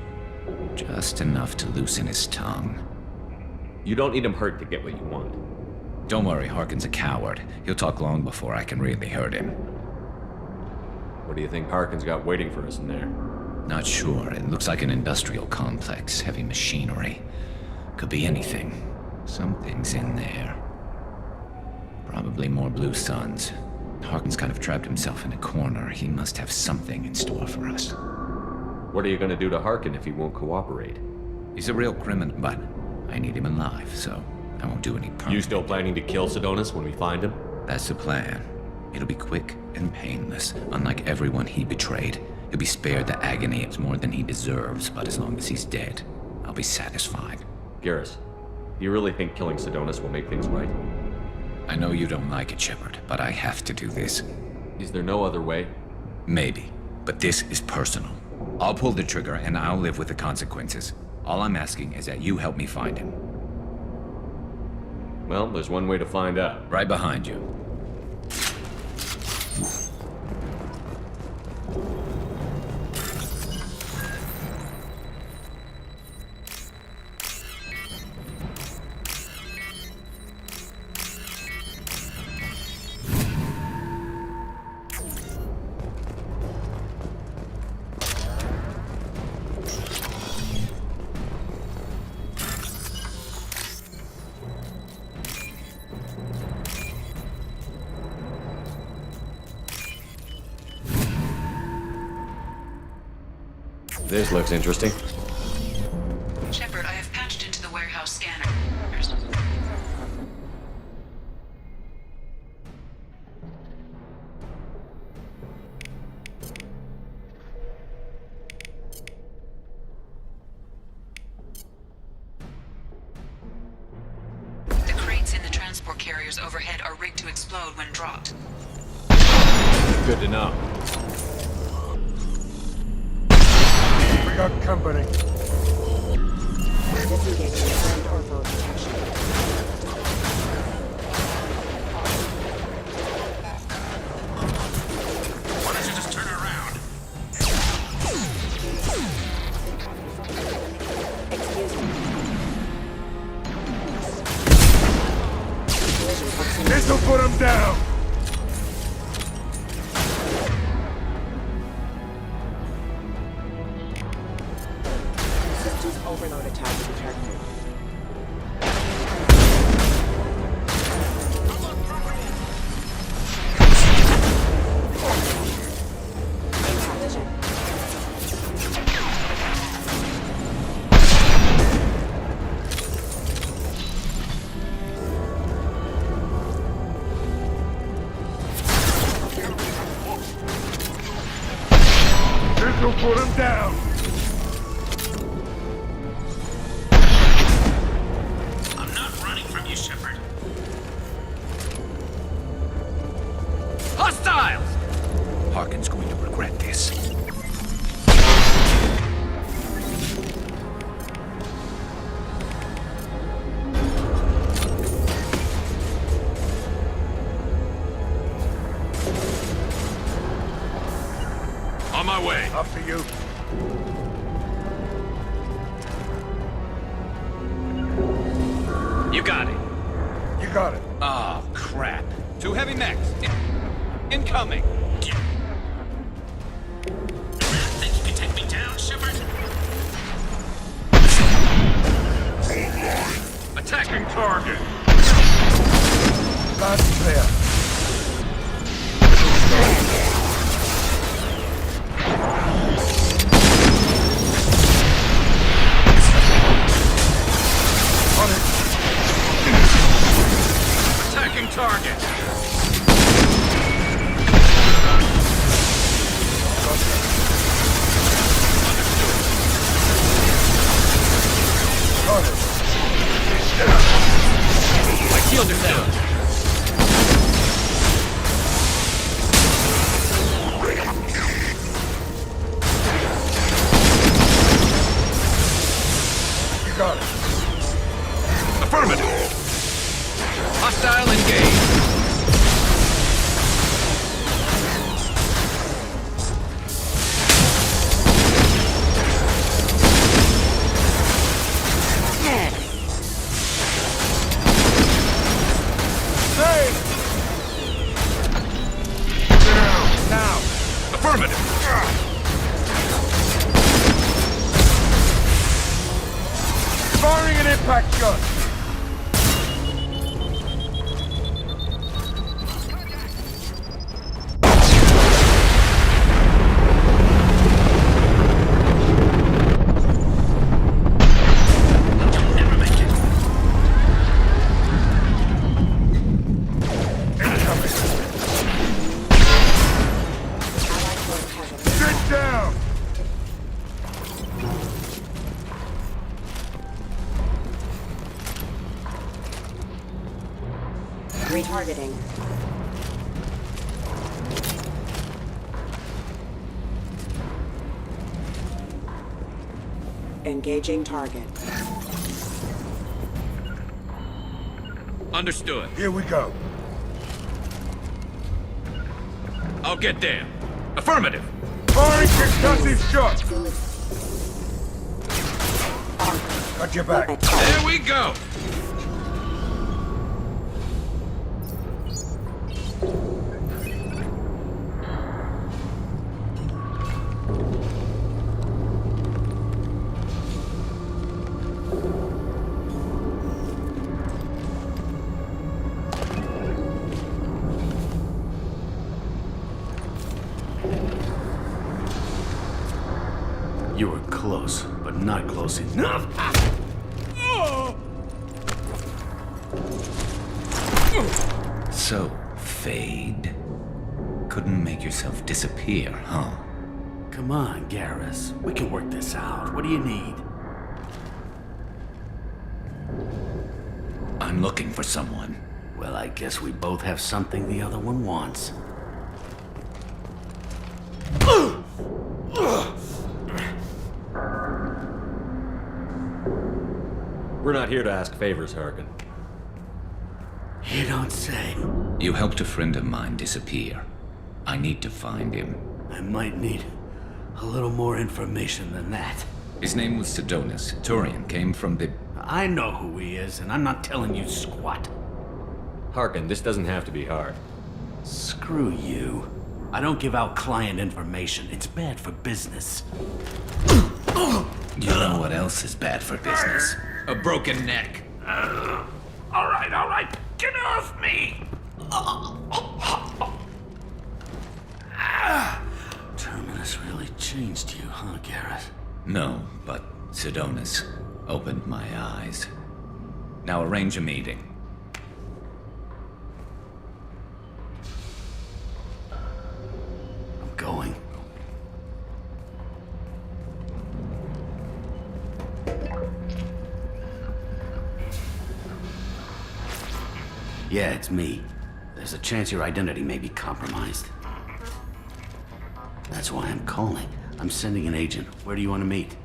Just enough to loosen his tongue.
You don't need him hurt to get what you want.
Don't worry, Harkin's a coward. He'll talk long before I can really hurt him.
What do you think Harkin's got waiting for us in there?
Not sure. It looks like an industrial complex, heavy machinery. Could be anything. Something's in there. Probably more Blue Suns. Harkin's kind of trapped himself in a corner. He must have something in store for us.
What are you gonna do to Harkin if he won't cooperate?
He's a real criminal, but I need him alive, so I won't do any permanent.
You still planning to kill Sidonis when we find him?
That's the plan. It'll be quick and painless, unlike everyone he betrayed. He'll be spared the agony. It's more than he deserves, but as long as he's dead, I'll be satisfied.
Garrus, do you really think killing Sidonis will make things right?
I know you don't like it, Shepard, but I have to do this.
Is there no other way?
Maybe, but this is personal. I'll pull the trigger and I'll live with the consequences. All I'm asking is that you help me find him.
Well, there's one way to find out.
Right behind you.
This looks interesting.
Shepard, I have patched into the warehouse scanner. transport carriers overhead are rigged to explode when dropped.
Good to know.
We got company.
Disengaging ground ortho detection.
Why don't you just turn around?
Excuse me.
This'll put him down!
Systems overload attack detected.
This'll put him down!
I'm not running from you, Shepard.
Hostiles!
Harkin's going to regret this.
On my way.
After you.
You got it.
You got it.
Oh, crap. Two heavy mechs. Incoming. You really think you can take me down, Shepard? Attacking target.
That's clear. On it.
Attacking target.
On it.
My shields are down.
You got it.
Affirmative. Hostile engaged.
Hey! Down, now!
Affirmative.
Firing an impact shot!
Never make it.
Incoming! Sit down!
Retargeting. Engaging target.
Understood.
Here we go.
I'll get there. Affirmative.
Firing concussive shot! Got your back.
There we go.
You were close, but not close enough.
So, Fade. Couldn't make yourself disappear, huh?
Come on, Garrus. We can work this out. What do you need?
I'm looking for someone.
Well, I guess we both have something the other one wants.
We're not here to ask favors, Harkin.
You don't say.
You helped a friend of mine disappear. I need to find him.
I might need a little more information than that.
His name was Sidonis. Turian came from the...
I know who he is, and I'm not telling you squat.
Harkin, this doesn't have to be hard.
Screw you. I don't give out client information. It's bad for business.
You know what else is bad for business? A broken neck.
All right. Get off me!
Terminus really changed you, huh, Garrett?
No, but Sidonis opened my eyes. Now arrange a meeting.
I'm going. Yeah, it's me. There's a chance your identity may be compromised. That's why I'm calling. I'm sending an agent. Where do you want to meet?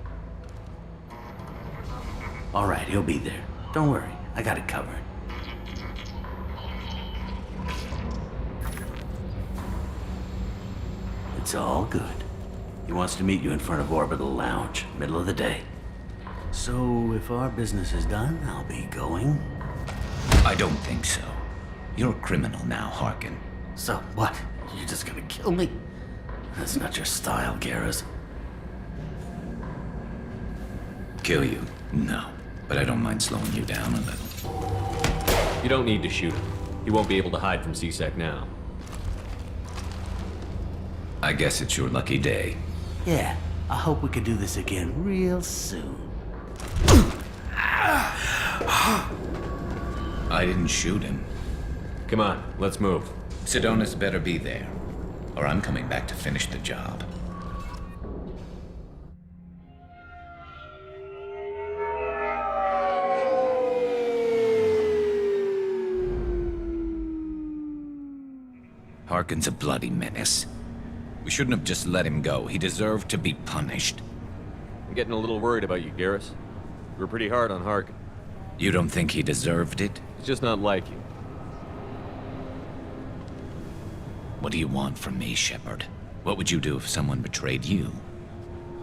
All right, he'll be there. Don't worry, I got it covered. It's all good. He wants to meet you in front of Orbital Lounge, middle of the day. So, if our business is done, I'll be going.
I don't think so. You're a criminal now, Harkin.
So, what? You're just gonna kill me? That's not your style, Garrus.
Kill you? No. But I don't mind slowing you down a little.
You don't need to shoot him. He won't be able to hide from C-Sec now.
I guess it's your lucky day.
Yeah, I hope we can do this again real soon.
I didn't shoot him.
Come on, let's move.
Sidonis better be there, or I'm coming back to finish the job. Harkin's a bloody menace. We shouldn't have just let him go. He deserved to be punished.
I'm getting a little worried about you, Garrus. You were pretty hard on Harkin.
You don't think he deserved it?
He's just not like you.
What do you want from me, Shepard? What would you do if someone betrayed you?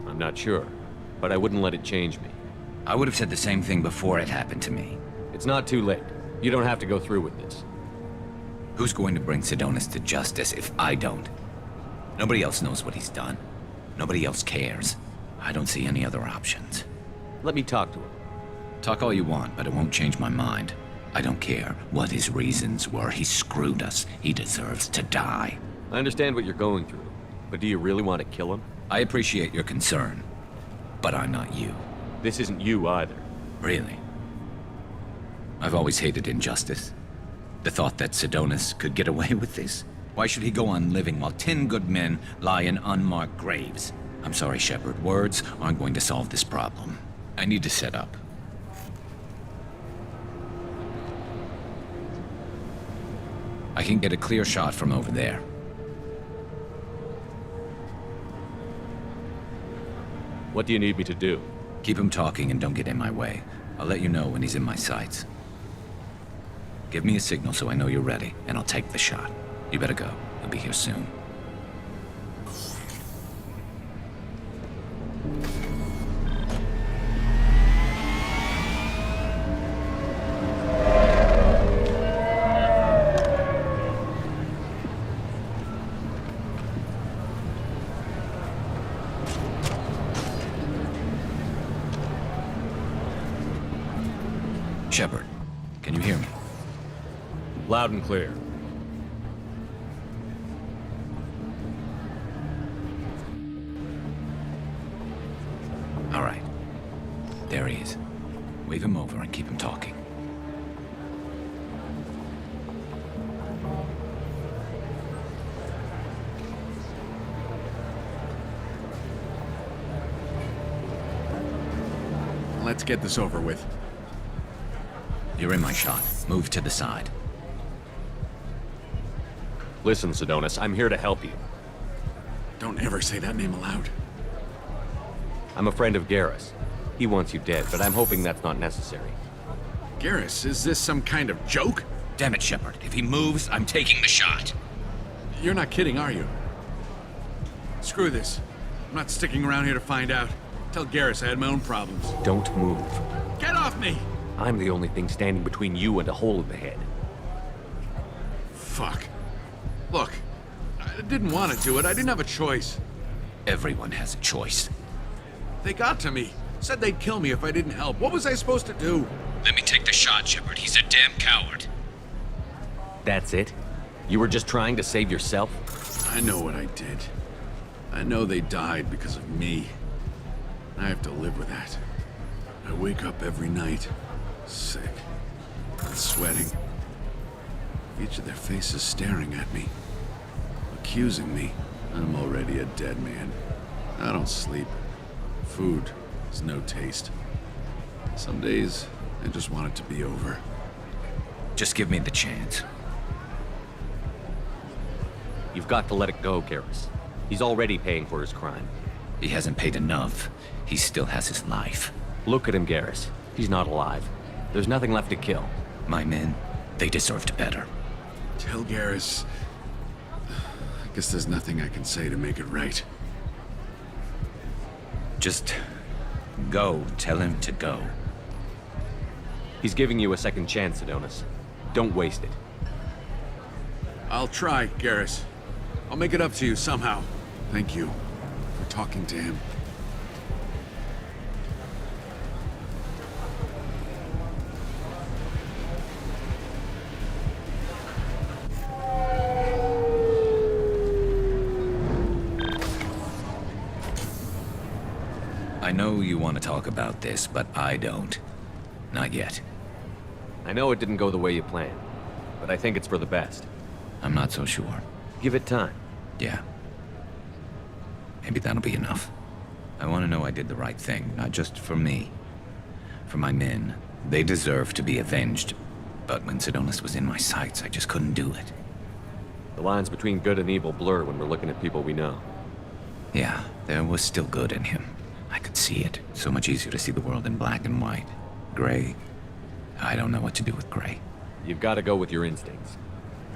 I'm not sure, but I wouldn't let it change me.
I would have said the same thing before it happened to me.
It's not too late. You don't have to go through with this.
Who's going to bring Sidonis to justice if I don't? Nobody else knows what he's done. Nobody else cares. I don't see any other options.
Let me talk to him.
Talk all you want, but it won't change my mind. I don't care what his reasons were. He screwed us. He deserves to die.
I understand what you're going through, but do you really want to kill him?
I appreciate your concern, but I'm not you.
This isn't you either.
Really? I've always hated injustice. The thought that Sidonis could get away with this? Why should he go on living while 10 good men lie in unmarked graves? I'm sorry, Shepard. Words aren't going to solve this problem. I need to set up. I can get a clear shot from over there.
What do you need me to do?
Keep him talking and don't get in my way. I'll let you know when he's in my sights. Give me a signal so I know you're ready, and I'll take the shot. You better go. He'll be here soon. Shepard, can you hear me?
Loud and clear.
All right. There he is. Wave him over and keep him talking.
Let's get this over with.
You're in my shot. Move to the side.
Listen, Sedonis, I'm here to help you.
Don't ever say that name aloud.
I'm a friend of Garrus. He wants you dead, but I'm hoping that's not necessary.
Garrus, is this some kind of joke?
Damn it, Shepard. If he moves, I'm taking the shot.
You're not kidding, are you? Screw this. I'm not sticking around here to find out. Tell Garrus I had my own problems.
Don't move.
Get off me!
I'm the only thing standing between you and a hole in the head.
Fuck. Look, I didn't want to do it. I didn't have a choice.
Everyone has a choice.
They got to me. Said they'd kill me if I didn't help. What was I supposed to do?
Let me take the shot, Shepard. He's a damn coward.
That's it? You were just trying to save yourself?
I know what I did. I know they died because of me. I have to live with that. I wake up every night, sick, and sweating. Each of their faces staring at me, accusing me. I'm already a dead man. I don't sleep. Food has no taste. Some days, I just want it to be over.
Just give me the chance.
You've got to let it go, Garrus. He's already paying for his crime.
He hasn't paid enough. He still has his life.
Look at him, Garrus. He's not alive. There's nothing left to kill.
My men, they deserved better.
Tell Garrus... I guess there's nothing I can say to make it right.
Just go. Tell him to go.
He's giving you a second chance, Sedonis. Don't waste it.
I'll try, Garrus. I'll make it up to you somehow. Thank you for talking to him.
I know you want to talk about this, but I don't. Not yet.
I know it didn't go the way you planned, but I think it's for the best.
I'm not so sure.
Give it time.
Yeah. Maybe that'll be enough. I want to know I did the right thing, not just for me. For my men. They deserve to be avenged. But when Sedonis was in my sights, I just couldn't do it.
The lines between good and evil blur when we're looking at people we know.
Yeah, there was still good in him. I could see it. So much easier to see the world in black and white. Gray. I don't know what to do with gray.
You've got to go with your instincts.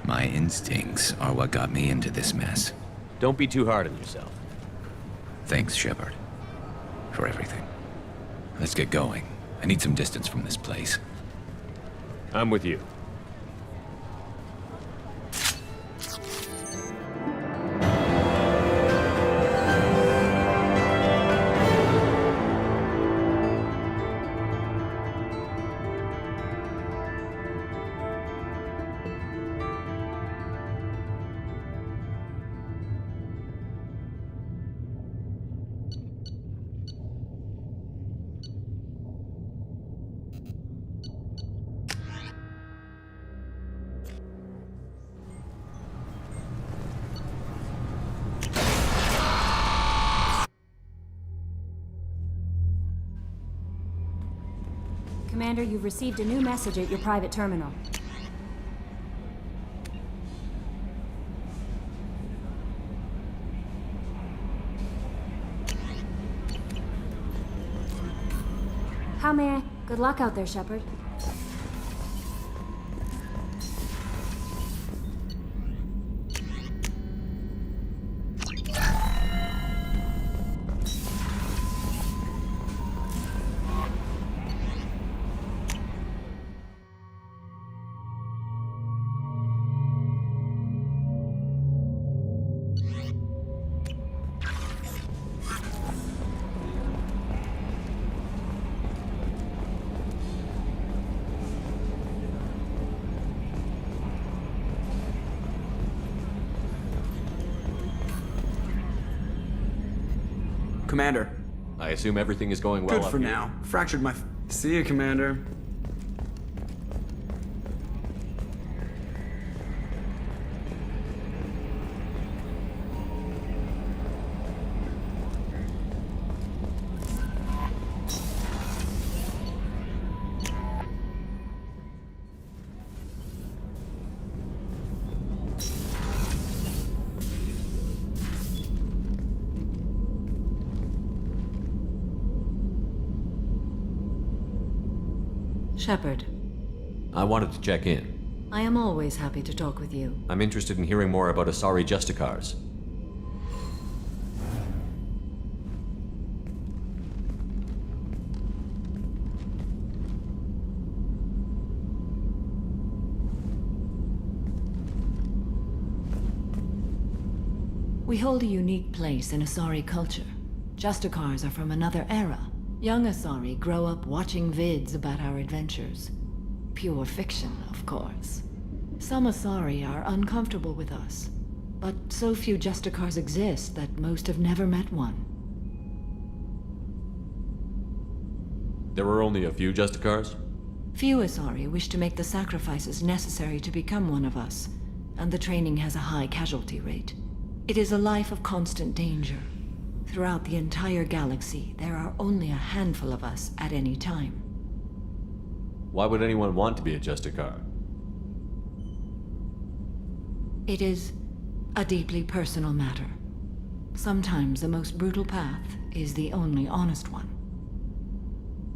My instincts are what got me into this mess.
Don't be too hard on yourself.
Thanks, Shepard. For everything. Let's get going. I need some distance from this place.
I'm with you.
Commander, you've received a new message at your private terminal. How may I? Good luck out there, Shepard.
Commander.
I assume everything is going well
Good
up
for
here.
now. Fractured my... See you, Commander.
Shepard,
I wanted to check in.
I am always happy to talk with you.
I'm interested in hearing more about Asari Justicars.
We hold a unique place in Asari culture. Justicars are from another era. Young Asari grow up watching vids about our adventures. Pure fiction, of course. Some Asari are uncomfortable with us, but so few Justicars exist that most have never met one.
There were only a few Justicars?
Few Asari wish to make the sacrifices necessary to become one of us, and the training has a high casualty rate. It is a life of constant danger. Throughout the entire galaxy, there are only a handful of us at any time.
Why would anyone want to be a Justicar?
It is a deeply personal matter. Sometimes the most brutal path is the only honest one.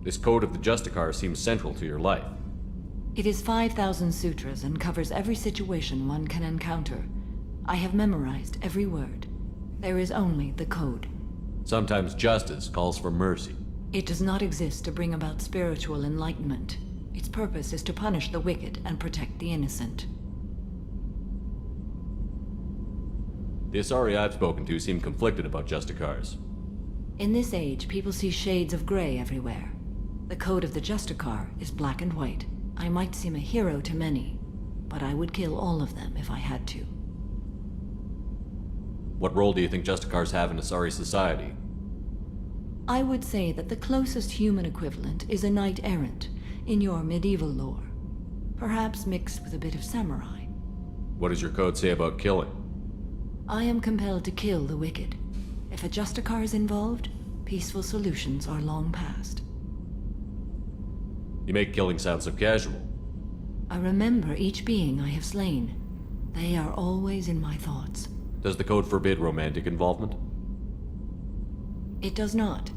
This code of the Justicar seems central to your life.
It is 5,000 sutras and covers every situation one can encounter. I have memorized every word. There is only the code.
Sometimes justice calls for mercy.
It does not exist to bring about spiritual enlightenment. Its purpose is to punish the wicked and protect the innocent.
The Asari I've spoken to seem conflicted about Justicars.
In this age, people see shades of gray everywhere. The code of the Justicar is black and white. I might seem a hero to many, but I would kill all of them if I had to.
What role do you think Justicars have in Asari society?
I would say that the closest human equivalent is a knight-errant in your medieval lore. Perhaps mixed with a bit of samurai.
What does your code say about killing?
I am compelled to kill the wicked. If a Justicar is involved, peaceful solutions are long past.
You make killing sound so casual.
I remember each being I have slain. They are always in my thoughts.
Does the code forbid romantic involvement?
It does not.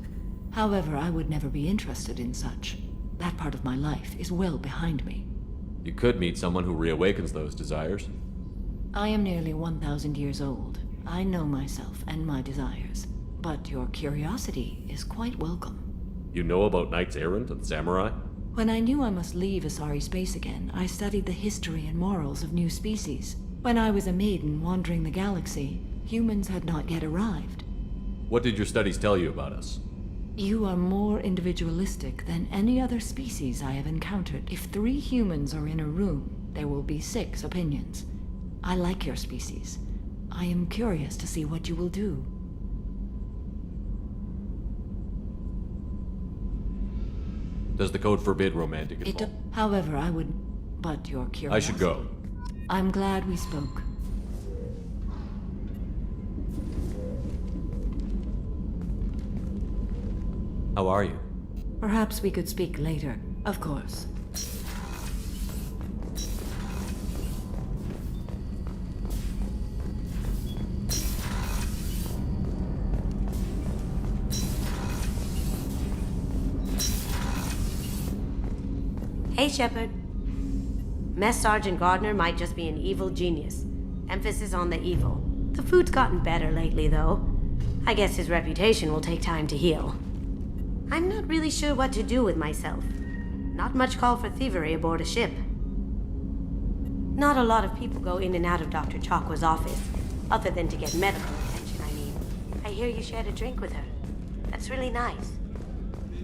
However, I would never be interested in such. That part of my life is well behind me.
You could meet someone who reawakens those desires.
I am nearly 1,000 years old. I know myself and my desires. But your curiosity is quite welcome.
You know about knights errant and samurai?
When I knew I must leave Asari space again, I studied the history and morals of new species. When I was a maiden wandering the galaxy, humans had not yet arrived.
What did your studies tell you about us?
You are more individualistic than any other species I have encountered. If 3 humans are in a room, there will be 6 opinions. I like your species. I am curious to see what you will do.
Does the code forbid romantic involvement?
However, I would... But your curiosity...
I should go.
I'm glad we spoke.
How are you?
Perhaps we could speak later, of course.
Hey, Shepard. Mess Sergeant Gardner might just be an evil genius. Emphasis on the evil. The food's gotten better lately, though. I guess his reputation will take time to heal. I'm not really sure what to do with myself. Not much call for thievery aboard a ship. Not a lot of people go in and out of Dr. Chakwa's office, other than to get medical attention, I mean. I hear you shared a drink with her. That's really nice.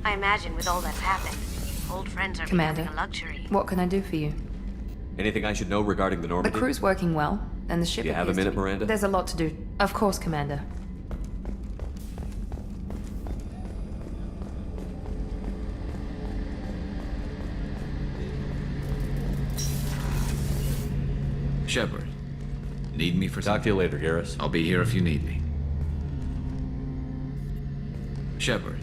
I imagine with all that's happened, old friends are becoming a luxury.
What can I do for you?
Anything I should know regarding the Normandy?
The crew's working well, and the ship...
Do you have a minute, Miranda?
There's a lot to do. Of course, Commander.
Shepard, need me for something?
Talk to you later, Garrus.
I'll be here if you need me. Shepard,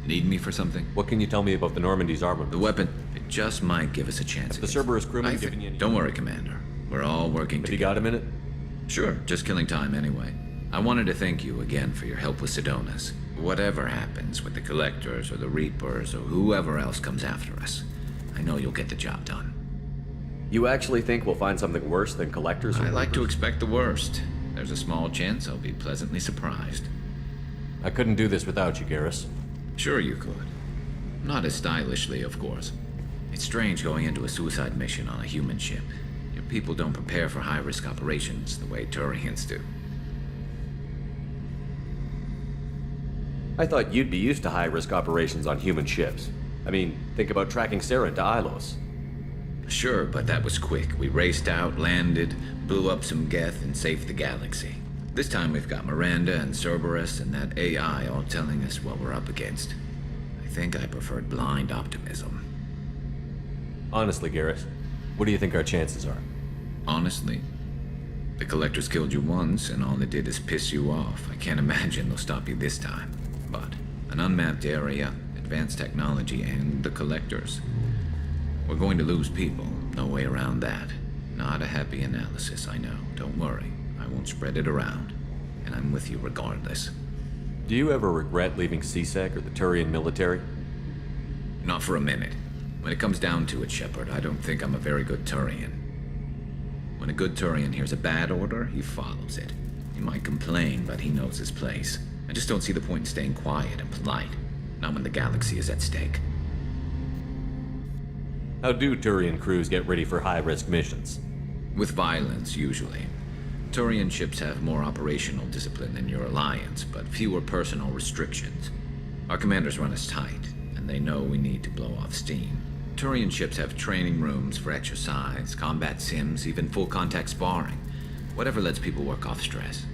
need me for something?
What can you tell me about the Normandy's armament?
The weapon, it just might give us a chance.
The Cerberus crewman giving you any...
Don't worry, Commander. We're all working together.
You got a minute?
Sure, just killing time anyway. I wanted to thank you again for your help with Sidonis. Whatever happens with the Collectors or the Reapers or whoever else comes after us, I know you'll get the job done.
You actually think we'll find something worse than collectors?
I like to expect the worst. There's a small chance I'll be pleasantly surprised.
I couldn't do this without you, Garrus.
Sure you could. Not as stylishly, of course. It's strange going into a suicide mission on a human ship. Your people don't prepare for high-risk operations the way Turians do.
I thought you'd be used to high-risk operations on human ships. I mean, think about tracking Sarah to Ilos.
Sure, but that was quick. We raced out, landed, blew up some Geth, and saved the galaxy. This time we've got Miranda and Cerberus and that AI all telling us what we're up against. I think I preferred blind optimism.
Honestly, Garrus, what do you think our chances are?
Honestly? The Collectors killed you once, and all they did is piss you off. I can't imagine they'll stop you this time. But an unmapped area, advanced technology, and the Collectors. We're going to lose people. No way around that. Not a happy analysis, I know. Don't worry. I won't spread it around. And I'm with you regardless.
Do you ever regret leaving CSEC or the Turian military?
Not for a minute. When it comes down to it, Shepard, I don't think I'm a very good Turian. When a good Turian hears a bad order, he follows it. He might complain, but he knows his place. I just don't see the point in staying quiet and polite. Not when the galaxy is at stake.
How do Turian crews get ready for high-risk missions?
With violence, usually. Turian ships have more operational discipline than your alliance, but fewer personal restrictions. Our commanders run us tight, and they know we need to blow off steam. Turian ships have training rooms for exercise, combat sims, even full-contact sparring. Whatever lets people work off stress.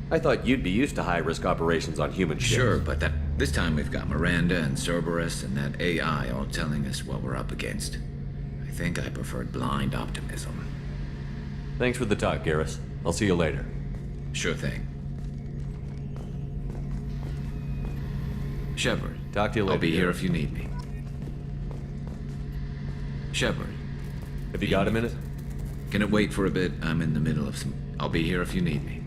I thought you'd be used to high-risk operations on human ships.
Sure, but this time we've got Miranda and Cerberus and that AI all telling us what we're up against. I think I preferred blind optimism.
Thanks for the talk, Garrus. I'll see you later.
Sure thing. Shepard.
Talk to you later.
I'll be here if you need me. Shepard.
Have you got a minute?
Can it wait for a bit? I'm in the middle of some... I'll be here if you need me.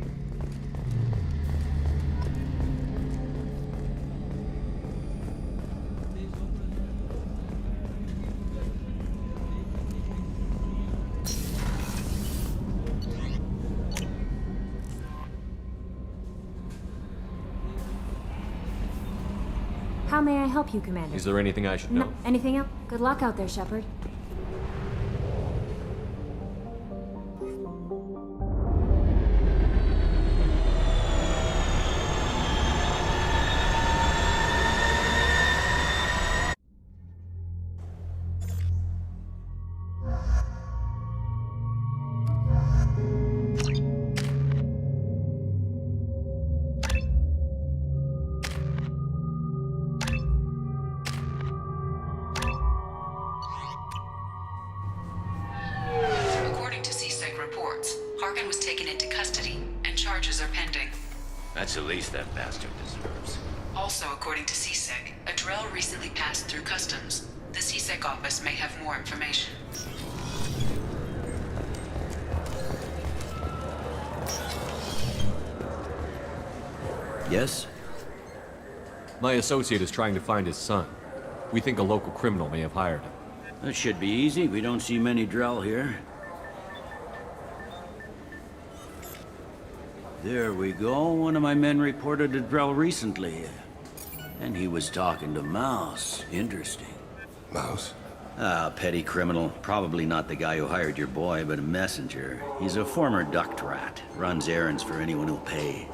How may I help you, Commander?
Is there anything I should know?
Anything else? Good luck out there, Shepard.
Paragon was taken into custody, and charges are pending.
That's the least that bastard deserves.
Also, according to CSEC, a Drell recently passed through customs. The CSEC office may have more information.
Yes?
My associate is trying to find his son. We think a local criminal may have hired him.
That should be easy. We don't see many Drell here. There we go. One of my men reported a Drell recently. And he was talking to Mouse. Interesting.
Mouse?
Ah, petty criminal. Probably not the guy who hired your boy, but a messenger. He's a former duct rat. Runs errands for anyone who'll pay.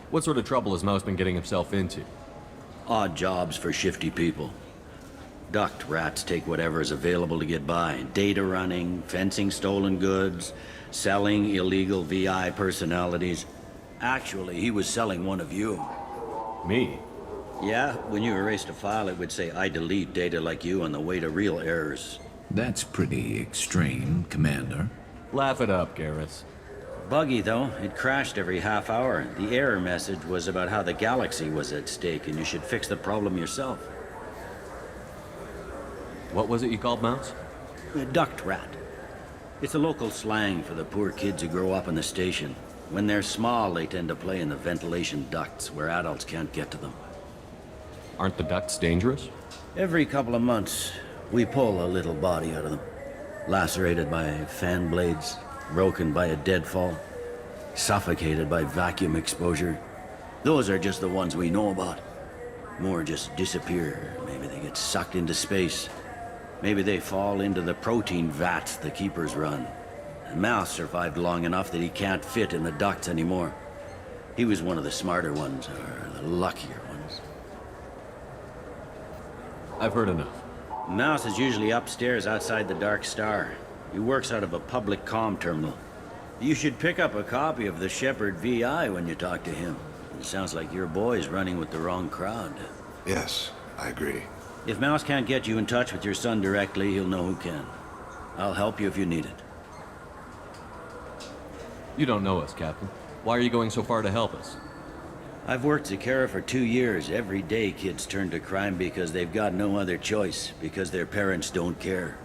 What sort of trouble has Mouse been getting himself into?
Odd jobs for shifty people. Duct rats take whatever is available to get by. Data running, fencing stolen goods, selling illegal VI personalities. Actually, he was selling one of you.
Me?
Yeah, when you erased a file, it would say, I delete data like you on the way to real errors.
That's pretty extreme, Commander.
Laugh it up, Garrus.
Buggy, though. It crashed every half hour. The error message was about how the galaxy was at stake, and you should fix the problem yourself.
What was it you called Mouse?
A duct rat. It's a local slang for the poor kids who grow up in the station. When they're small, they tend to play in the ventilation ducts, where adults can't get to them.
Aren't the ducts dangerous?
Every couple of months,
We pull a little body out of them. Lacerated by fan blades, broken by a deadfall, suffocated by vacuum exposure. Those are just the ones we know about. More just disappear. Maybe they get sucked into space. Maybe they fall into the protein vats the keepers run. And Mouse survived long enough that he can't fit in the ducts anymore. He was one of the smarter ones, or the luckier ones.
I've heard enough.
Mouse is usually upstairs outside the Dark Star. He works out of a public comm terminal. You should pick up a copy of the Shepherd VI when you talk to him. It sounds like your boy's running with the wrong crowd.
Yes, I agree.
If Mouse can't get you in touch with your son directly, he'll know who can. I'll help you if you need it.
You don't know us, Captain. Why are you going so far to help us?
I've worked Zakera for 2 years. Every day kids turn to crime because they've got no other choice, because their parents don't care.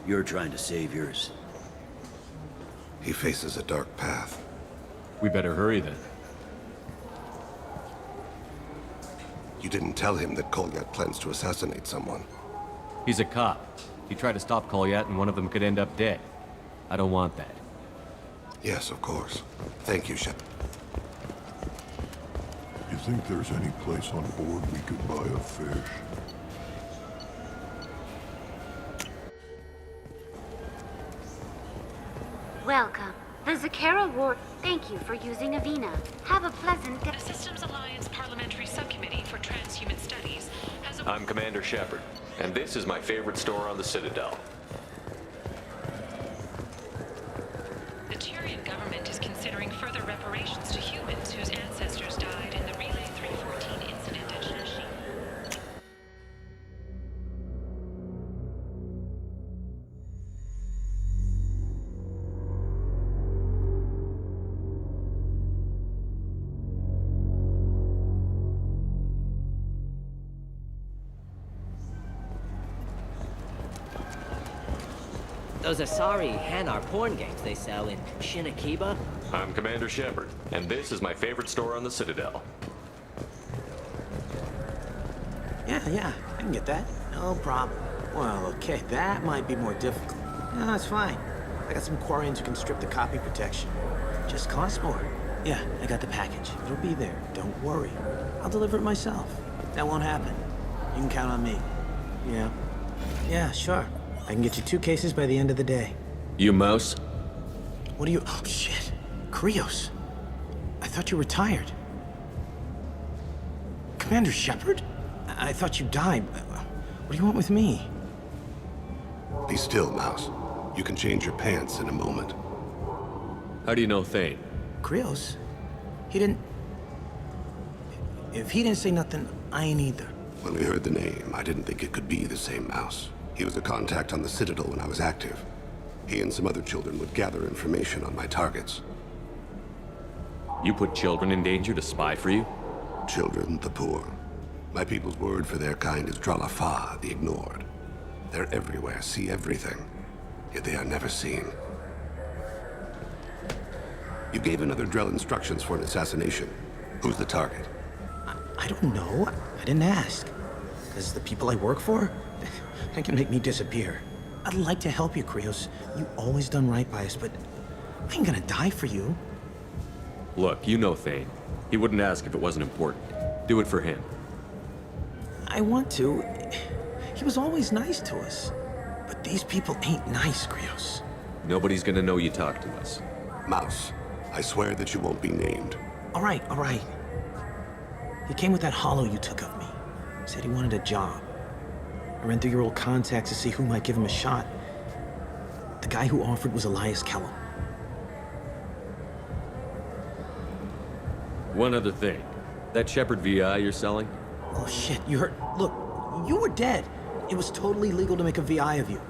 You're trying to save yours.
He faces a dark path.
We better hurry then.
You didn't tell him that Kolyat plans to assassinate someone.
He's a cop. He tried to stop Kolyat and one of them could end up dead. I don't want that.
Yes, of course. Thank you, Shep.
You think there's any place on board we could buy a fish?
Welcome. The Zakera Ward. Thank you for using Avena. Have a pleasant
The Systems Alliance Parliamentary Subcommittee for Transhuman Studies has a...
I'm Commander Shepard, and this is my favorite store on the Citadel.
The Tyrian government is considering further reparations to humans whose ancestors died in the Relay 314 incident at Shenshin.
Those Asari Hanar porn games they sell in Shinakiba?
I'm Commander Shepard, and this is my favorite store on the Citadel.
Yeah, I can get that. No problem. Well, okay, that might be more difficult. No, it's fine. I got some Quarians who can strip the copy protection. Just costs more. Yeah, I got the package. It'll be there. Don't worry. I'll deliver it myself. That won't happen. You can count on me. Yeah. Yeah, sure. I can get you 2 cases by the end of the day.
You Mouse?
What are you... Oh, shit. Krios. I thought you were retired. Commander Shepard? I thought you died. What do you want with me?
Be still, Mouse. You can change your pants in a moment.
How do you know Thane?
Krios? He didn't... If he didn't say nothing, I ain't either.
When we heard the name, I didn't think it could be the same Mouse. He was a contact on the Citadel when I was active. He and some other children would gather information on my targets.
You put children in danger to spy for you?
Children, the poor. My people's word for their kind is Dralafa, the ignored. They're everywhere, see everything, yet they are never seen. You gave another Drell instructions for an assassination. Who's the target?
I don't know. I didn't ask. Because the people I work for, they can make me disappear. I'd like to help you, Krios. You always done right by us, but I ain't gonna die for you.
Look, you know Thane. He wouldn't ask if it wasn't important. Do it for him.
I want to. He was always nice to us. But these people ain't nice, Krios.
Nobody's gonna know you talk to us.
Mouse, I swear that you won't be named.
All right. He came with that hollow you took of me. Said he wanted a job. I ran through your old contacts to see who might give him a shot. The guy who offered was Elias Kellum.
One other thing. That Shepherd VI you're selling?
Oh shit, you heard... Look, you were dead. It was totally legal to make a VI of you.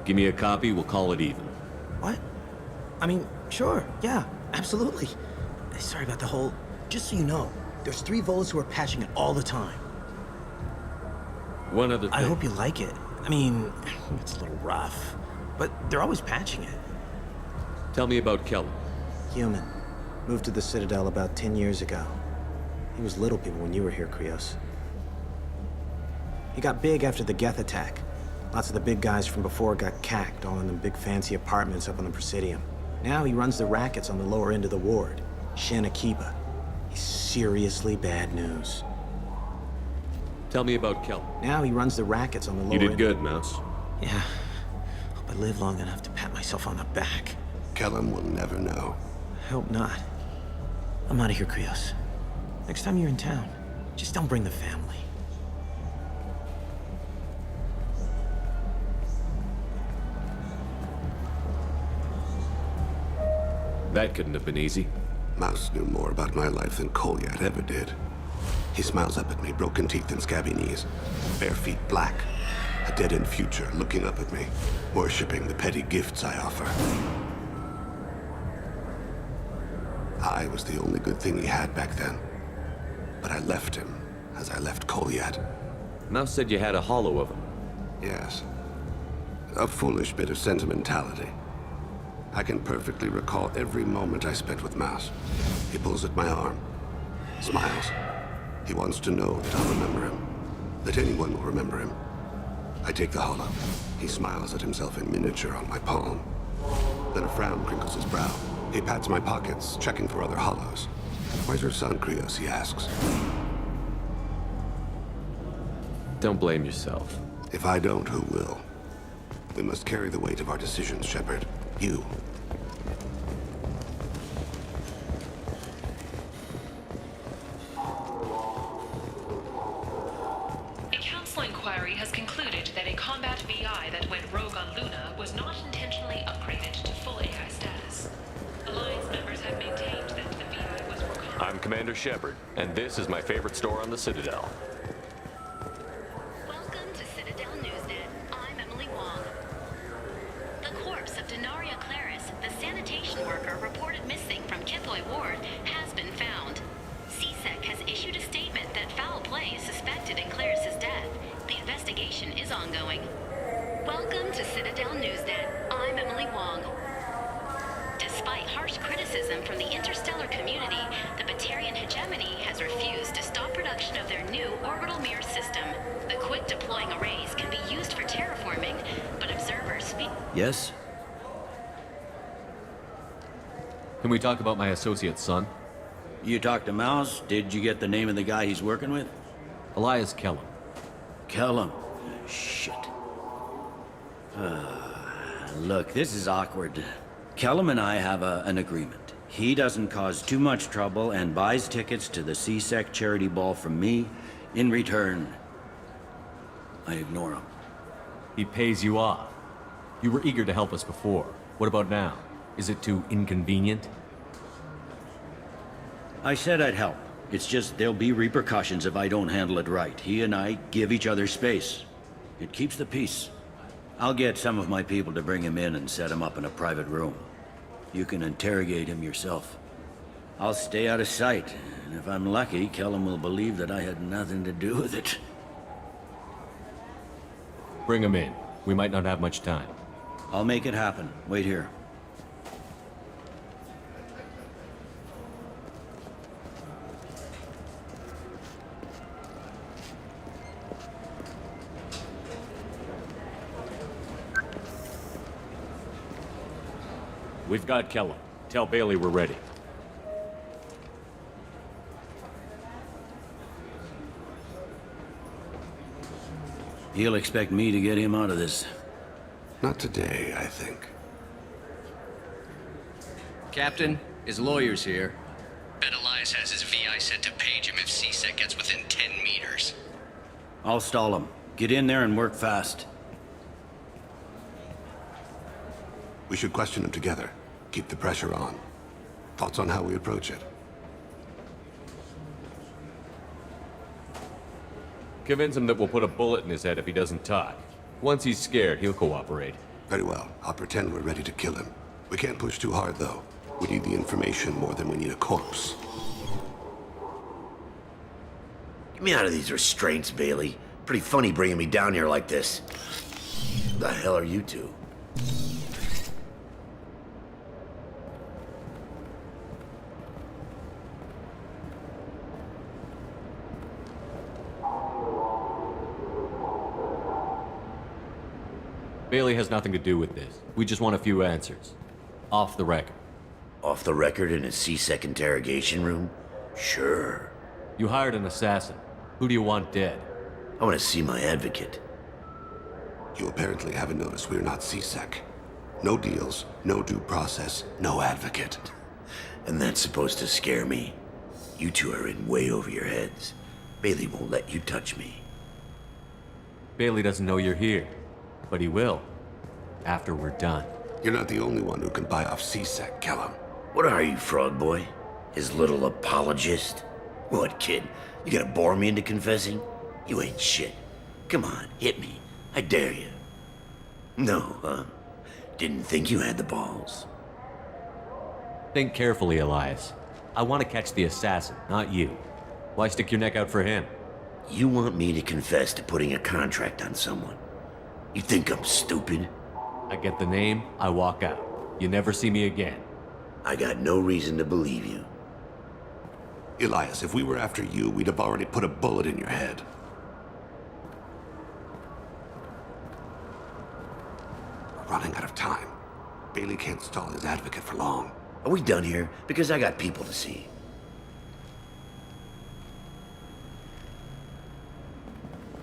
Give me a copy, we'll call it even.
What? I mean, sure, yeah, absolutely. Sorry about the whole... Just so you know, there's 3 Volas who are patching it all the time.
One other thing.
I hope you like it. I mean, it's a little rough, but they're always patching it.
Tell me about Kellum.
Human. Moved to the Citadel about 10 years ago. He was little people when you were here, Krios. He got big after the Geth attack. Lots of the big guys from before got cacked, all in them big fancy apartments up on the Presidium. Now he runs the rackets on the lower end of the ward, Shanakiba. He's seriously bad news.
Tell me about Kel.
Now he runs the rackets on the lower end.
You did good, Mouse.
Yeah. Hope I live long enough to pat myself on the back.
Kellum will never know.
I hope not. I'm out of here, Krios. Next time you're in town, just don't bring the family.
That couldn't have been easy.
Mouse knew more about my life than Kolyat ever did. He smiles up at me, broken teeth and scabby knees. Bare feet black. A dead-end future looking up at me, worshipping the petty gifts I offer. I was the only good thing he had back then. But I left him, as I left Kolyat.
Mouse said you had a hollow of him.
Yes. A foolish bit of sentimentality. I can perfectly recall every moment I spent with Mouse. He pulls at my arm, smiles. He wants to know that I'll remember him, that anyone will remember him. I take the hollow. He smiles at himself in miniature on my palm. Then a frown crinkles his brow. He pats my pockets, checking for other hollows. Where's your son, Krios, he asks.
Don't blame yourself.
If I don't, who will? We must carry the weight of our decisions, Shepard. You.
A council inquiry has concluded that a combat VI that went rogue on Luna was not intentionally upgraded to full AI status. Alliance members have maintained that the VI was for
I'm Commander Shepard, and this is my favorite store on the Citadel.
Welcome to Citadel Newsnet. I'm Emily Wong. The corpse of Denaria Claris, the sanitation worker reported missing from Kithoy Ward, has been found. CSEC has issued a statement that foul play is suspected in Claris's death. The investigation is ongoing. Welcome to Citadel Newsnet. I'm Emily Wong. Despite harsh criticism from the interstellar community, the Batarian hegemony has refused to stop production of their new orbital mirror system. The quick-deploying arrays can be used for terraforming, but observers speak...
Yes?
Can we talk about my associate's son?
You talked to Mouse? Did you get the name of the guy he's working with?
Elias Kellum.
Kellum? Shit. Look, this is awkward. Kellum and I have an agreement. He doesn't cause too much trouble and buys tickets to the CSEC charity ball from me. In return, I ignore him.
He pays you off. You were eager to help us before. What about now? Is it too inconvenient?
I said I'd help. It's just there'll be repercussions if I don't handle it right. He and I give each other space. It keeps the peace. I'll get some of my people to bring him in and set him up in a private room. You can interrogate him yourself. I'll stay out of sight, and if I'm lucky, Kellum will believe that I had nothing to do with it.
Bring him in. We might not have much time.
I'll make it happen. Wait here.
We've got Kellum. Tell Bailey we're ready.
He'll expect me to get him out of this.
Not today, I think.
Captain, his lawyer's here. Bet Elias has his VI set to page him if CSEC gets within 10 meters.
I'll stall him. Get in there and work fast.
We should question him together. Keep the pressure on. Thoughts on how we approach it?
Convince him that we'll put a bullet in his head if he doesn't talk. Once he's scared, he'll cooperate.
Very well. I'll pretend we're ready to kill him. We can't push too hard, though. We need the information more than we need a corpse.
Get me out of these restraints, Bailey. Pretty funny bringing me down here like this. Who the hell are you two?
Bailey has nothing to do with this. We just want a few answers. Off the record.
Off the record in a C-Sec interrogation room? Sure.
You hired an assassin. Who do you want dead?
I want to see my advocate.
You apparently haven't noticed we're not C-Sec. No deals, no due process, no advocate.
And that's supposed to scare me. You two are in way over your heads. Bailey won't let you touch me.
Bailey doesn't know you're here, but he will. After we're done.
You're not the only one who can buy off C-Sec, Kellum.
What are you, Frog Boy? His little apologist? What, kid? You gonna bore me into confessing? You ain't shit. Come on, hit me. I dare you. No, huh? Didn't think you had the balls.
Think carefully, Elias. I want to catch the assassin, not you. Why stick your neck out for him?
You want me to confess to putting a contract on someone? You think I'm stupid?
I get the name, I walk out. You never see me again.
I got no reason to believe you.
Elias, if we were after you, we'd have already put a bullet in your head. We're running out of time. Bailey can't stall his advocate for long.
Are we done here? Because I got people to see.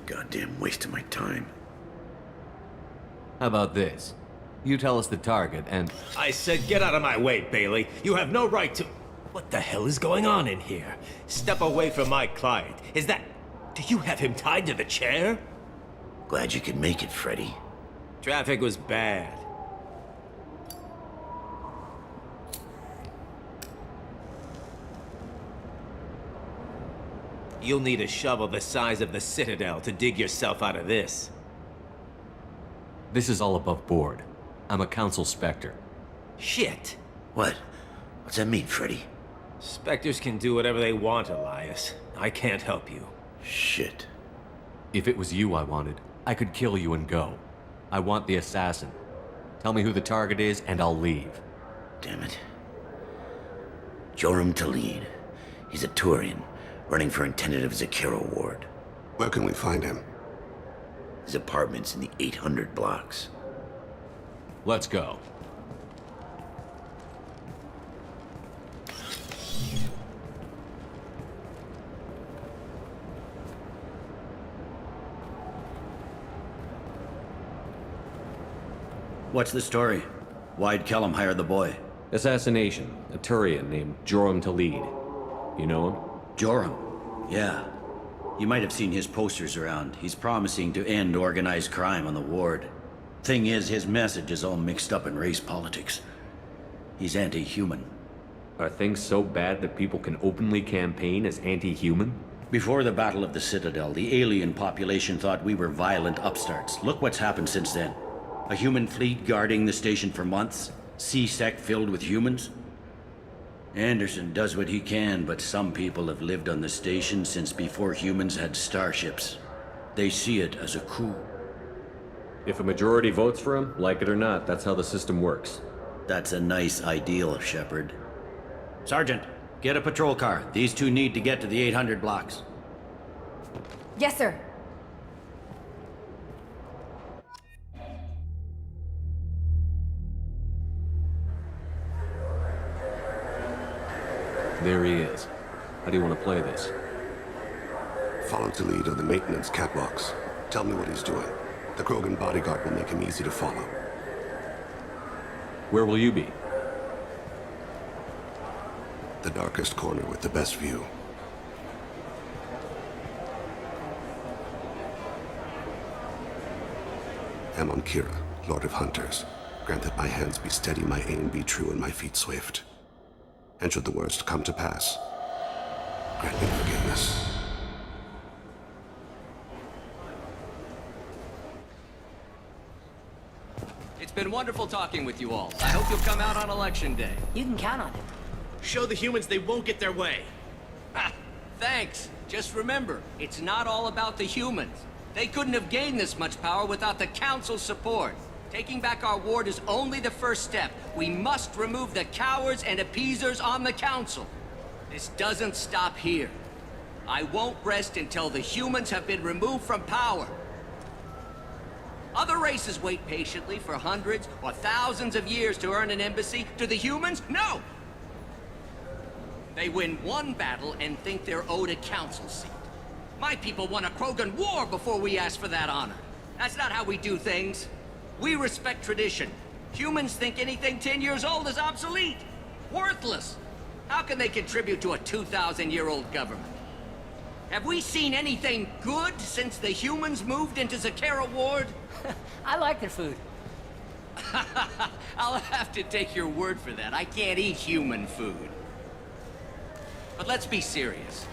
Goddamn waste of my time.
How about this? You tell us the target and...
I said get out of my way, Bailey. You have no right to... What the hell is going on in here? Step away from my client. Is that... Do you have him tied to the chair?
Glad you could make it, Freddy.
Traffic was bad. You'll need a shovel the size of the Citadel to dig yourself out of this.
This is all above board. I'm a council specter.
Shit.
What? What's that mean, Freddy?
Spectres can do whatever they want, Elias. I can't help you.
Shit.
If it was you I wanted, I could kill you and go. I want the assassin. Tell me who the target is, and I'll leave.
Damn it. Joram Talid. He's a Turian, running for a tentative Zakiro ward.
Where can we find him?
His apartment's in the 800 blocks.
Let's go.
What's the story? Why'd Kellum hire the boy?
Assassination. A Turian named Joram Talid. You know him?
Joram? Yeah. You might have seen his posters around. He's promising to end organized crime on the ward. Thing is, his message is all mixed up in race politics. He's anti-human.
Are things so bad that people can openly campaign as anti-human?
Before the Battle of the Citadel, the alien population thought we were violent upstarts. Look what's happened since then. A human fleet guarding the station for months. C-Sec filled with humans. Anderson does what he can, but some people have lived on the station since before humans had starships. They see it as a coup.
If a majority votes for him, like it or not, that's how the system works.
That's a nice ideal, Shepard. Sergeant, get a patrol car. These two need to get to the 800 blocks.
Yes, sir.
There he is. How do you want to play this?
Follow to lead on the maintenance catwalks. Tell me what he's doing. The Krogan bodyguard will make him easy to follow.
Where will you be?
The darkest corner with the best view. Amon Kira, Lord of Hunters. Grant that my hands be steady, my aim be true, and my feet swift. And should the worst come to pass, grant me forgiveness.
It's been wonderful talking with you all. I hope you'll come out on Election Day.
You can count on it.
Show the humans they won't get their way.
Ha! Thanks. Just remember, it's not all about the humans. They couldn't have gained this much power without the Council's support. Taking back our ward is only the first step. We must remove the cowards and appeasers on the Council. This doesn't stop here. I won't rest until the humans have been removed from power. Other races wait patiently for hundreds or thousands of years to earn an embassy. Do the humans? No! They win one battle and think they're owed a council seat. My people won a Krogan war before we asked for that honor. That's not how we do things. We respect tradition. Humans think anything 10 years old is obsolete. Worthless. How can they contribute to a 2,000-year-old government? Have we seen anything good since the humans moved into Zakera Ward?
I like their food.
I'll have to take your word for that. I can't eat human food. But let's be serious.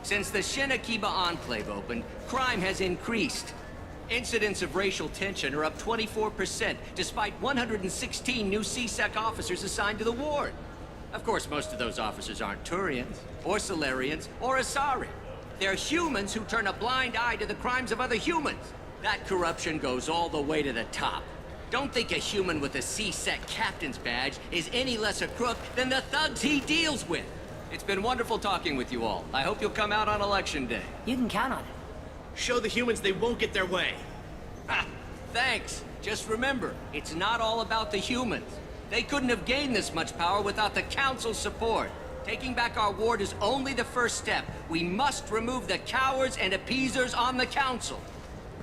Since the Shinakiba Enclave opened, crime has increased. Incidents of racial tension are up 24%, despite 116 new CSEC officers assigned to the ward. Of course, most of those officers aren't Turians, or Solarians, or Asari. They're humans who turn a blind eye to the crimes of other humans. That corruption goes all the way to the top. Don't think a human with a CSEC captain's badge is any less a crook than the thugs he deals with. It's been wonderful talking with you all. I hope you'll come out on Election Day.
You can count on it.
Show the humans they won't get their way.
Ha! Thanks. Just remember, it's not all about the humans. They couldn't have gained this much power without the Council's support. Taking back our ward is only the first step. We must remove the cowards and appeasers on the Council.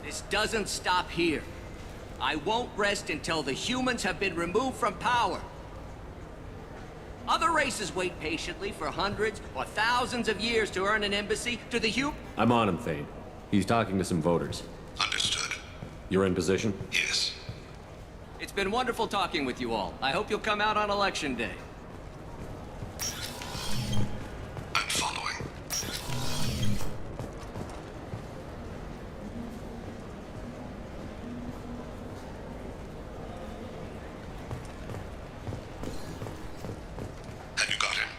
This doesn't stop here. I won't rest until the humans have been removed from power. Other races wait patiently for hundreds or thousands of years to earn an embassy. To the
I'm on him, Thane. He's talking to some voters.
Understood.
You're in position?
Yes.
It's been wonderful talking with you all. I hope you'll come out on Election Day.
I'm following. Have you got him?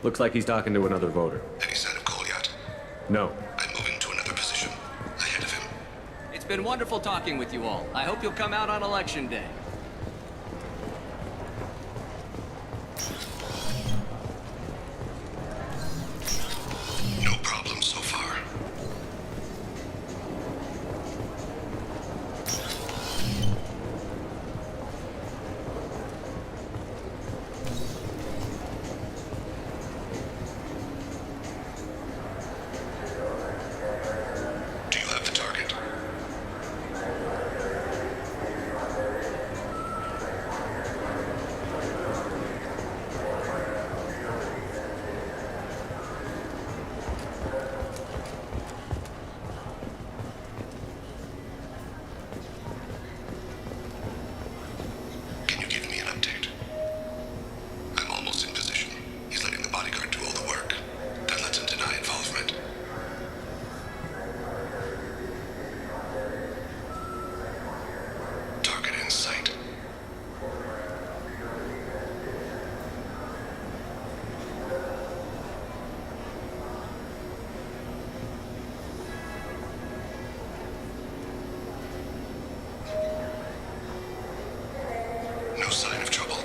Looks like he's talking to another voter.
Any sign of call yet?
No.
I'm moving to another position. Ahead of him.
It's been wonderful talking with you all. I hope you'll come out on Election Day.
No problem so far. Do you have the target? Can you give me an update? I'm almost in position. He's letting the bodyguard do all the work. That lets him deny involvement. Target in sight. No sign of trouble.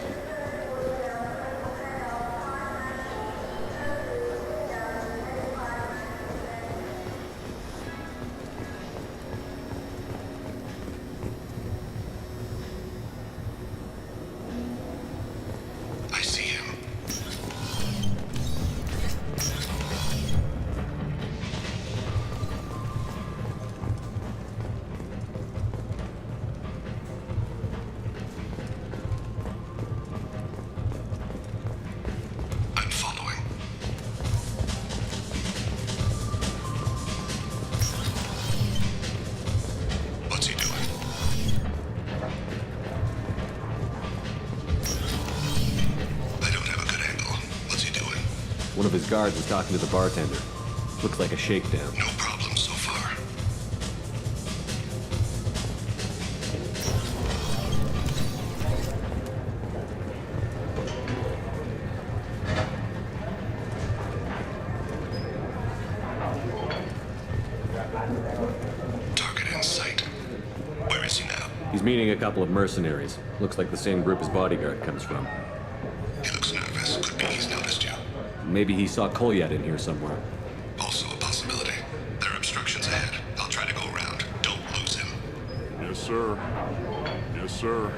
I see him. I'm following. What's he doing? I don't have a good angle. What's he doing?
One of his guards is talking to the bartender. Looks like a shakedown.
No problem so far. Target in sight. Where is he now?
He's meeting a couple of mercenaries. Looks like the same group his bodyguard comes from.
He looks nervous. Could be he's noticed you.
Maybe he saw Kolyat in here somewhere.
Also a possibility. There are obstructions ahead.
Yes, sir. Yes, sir.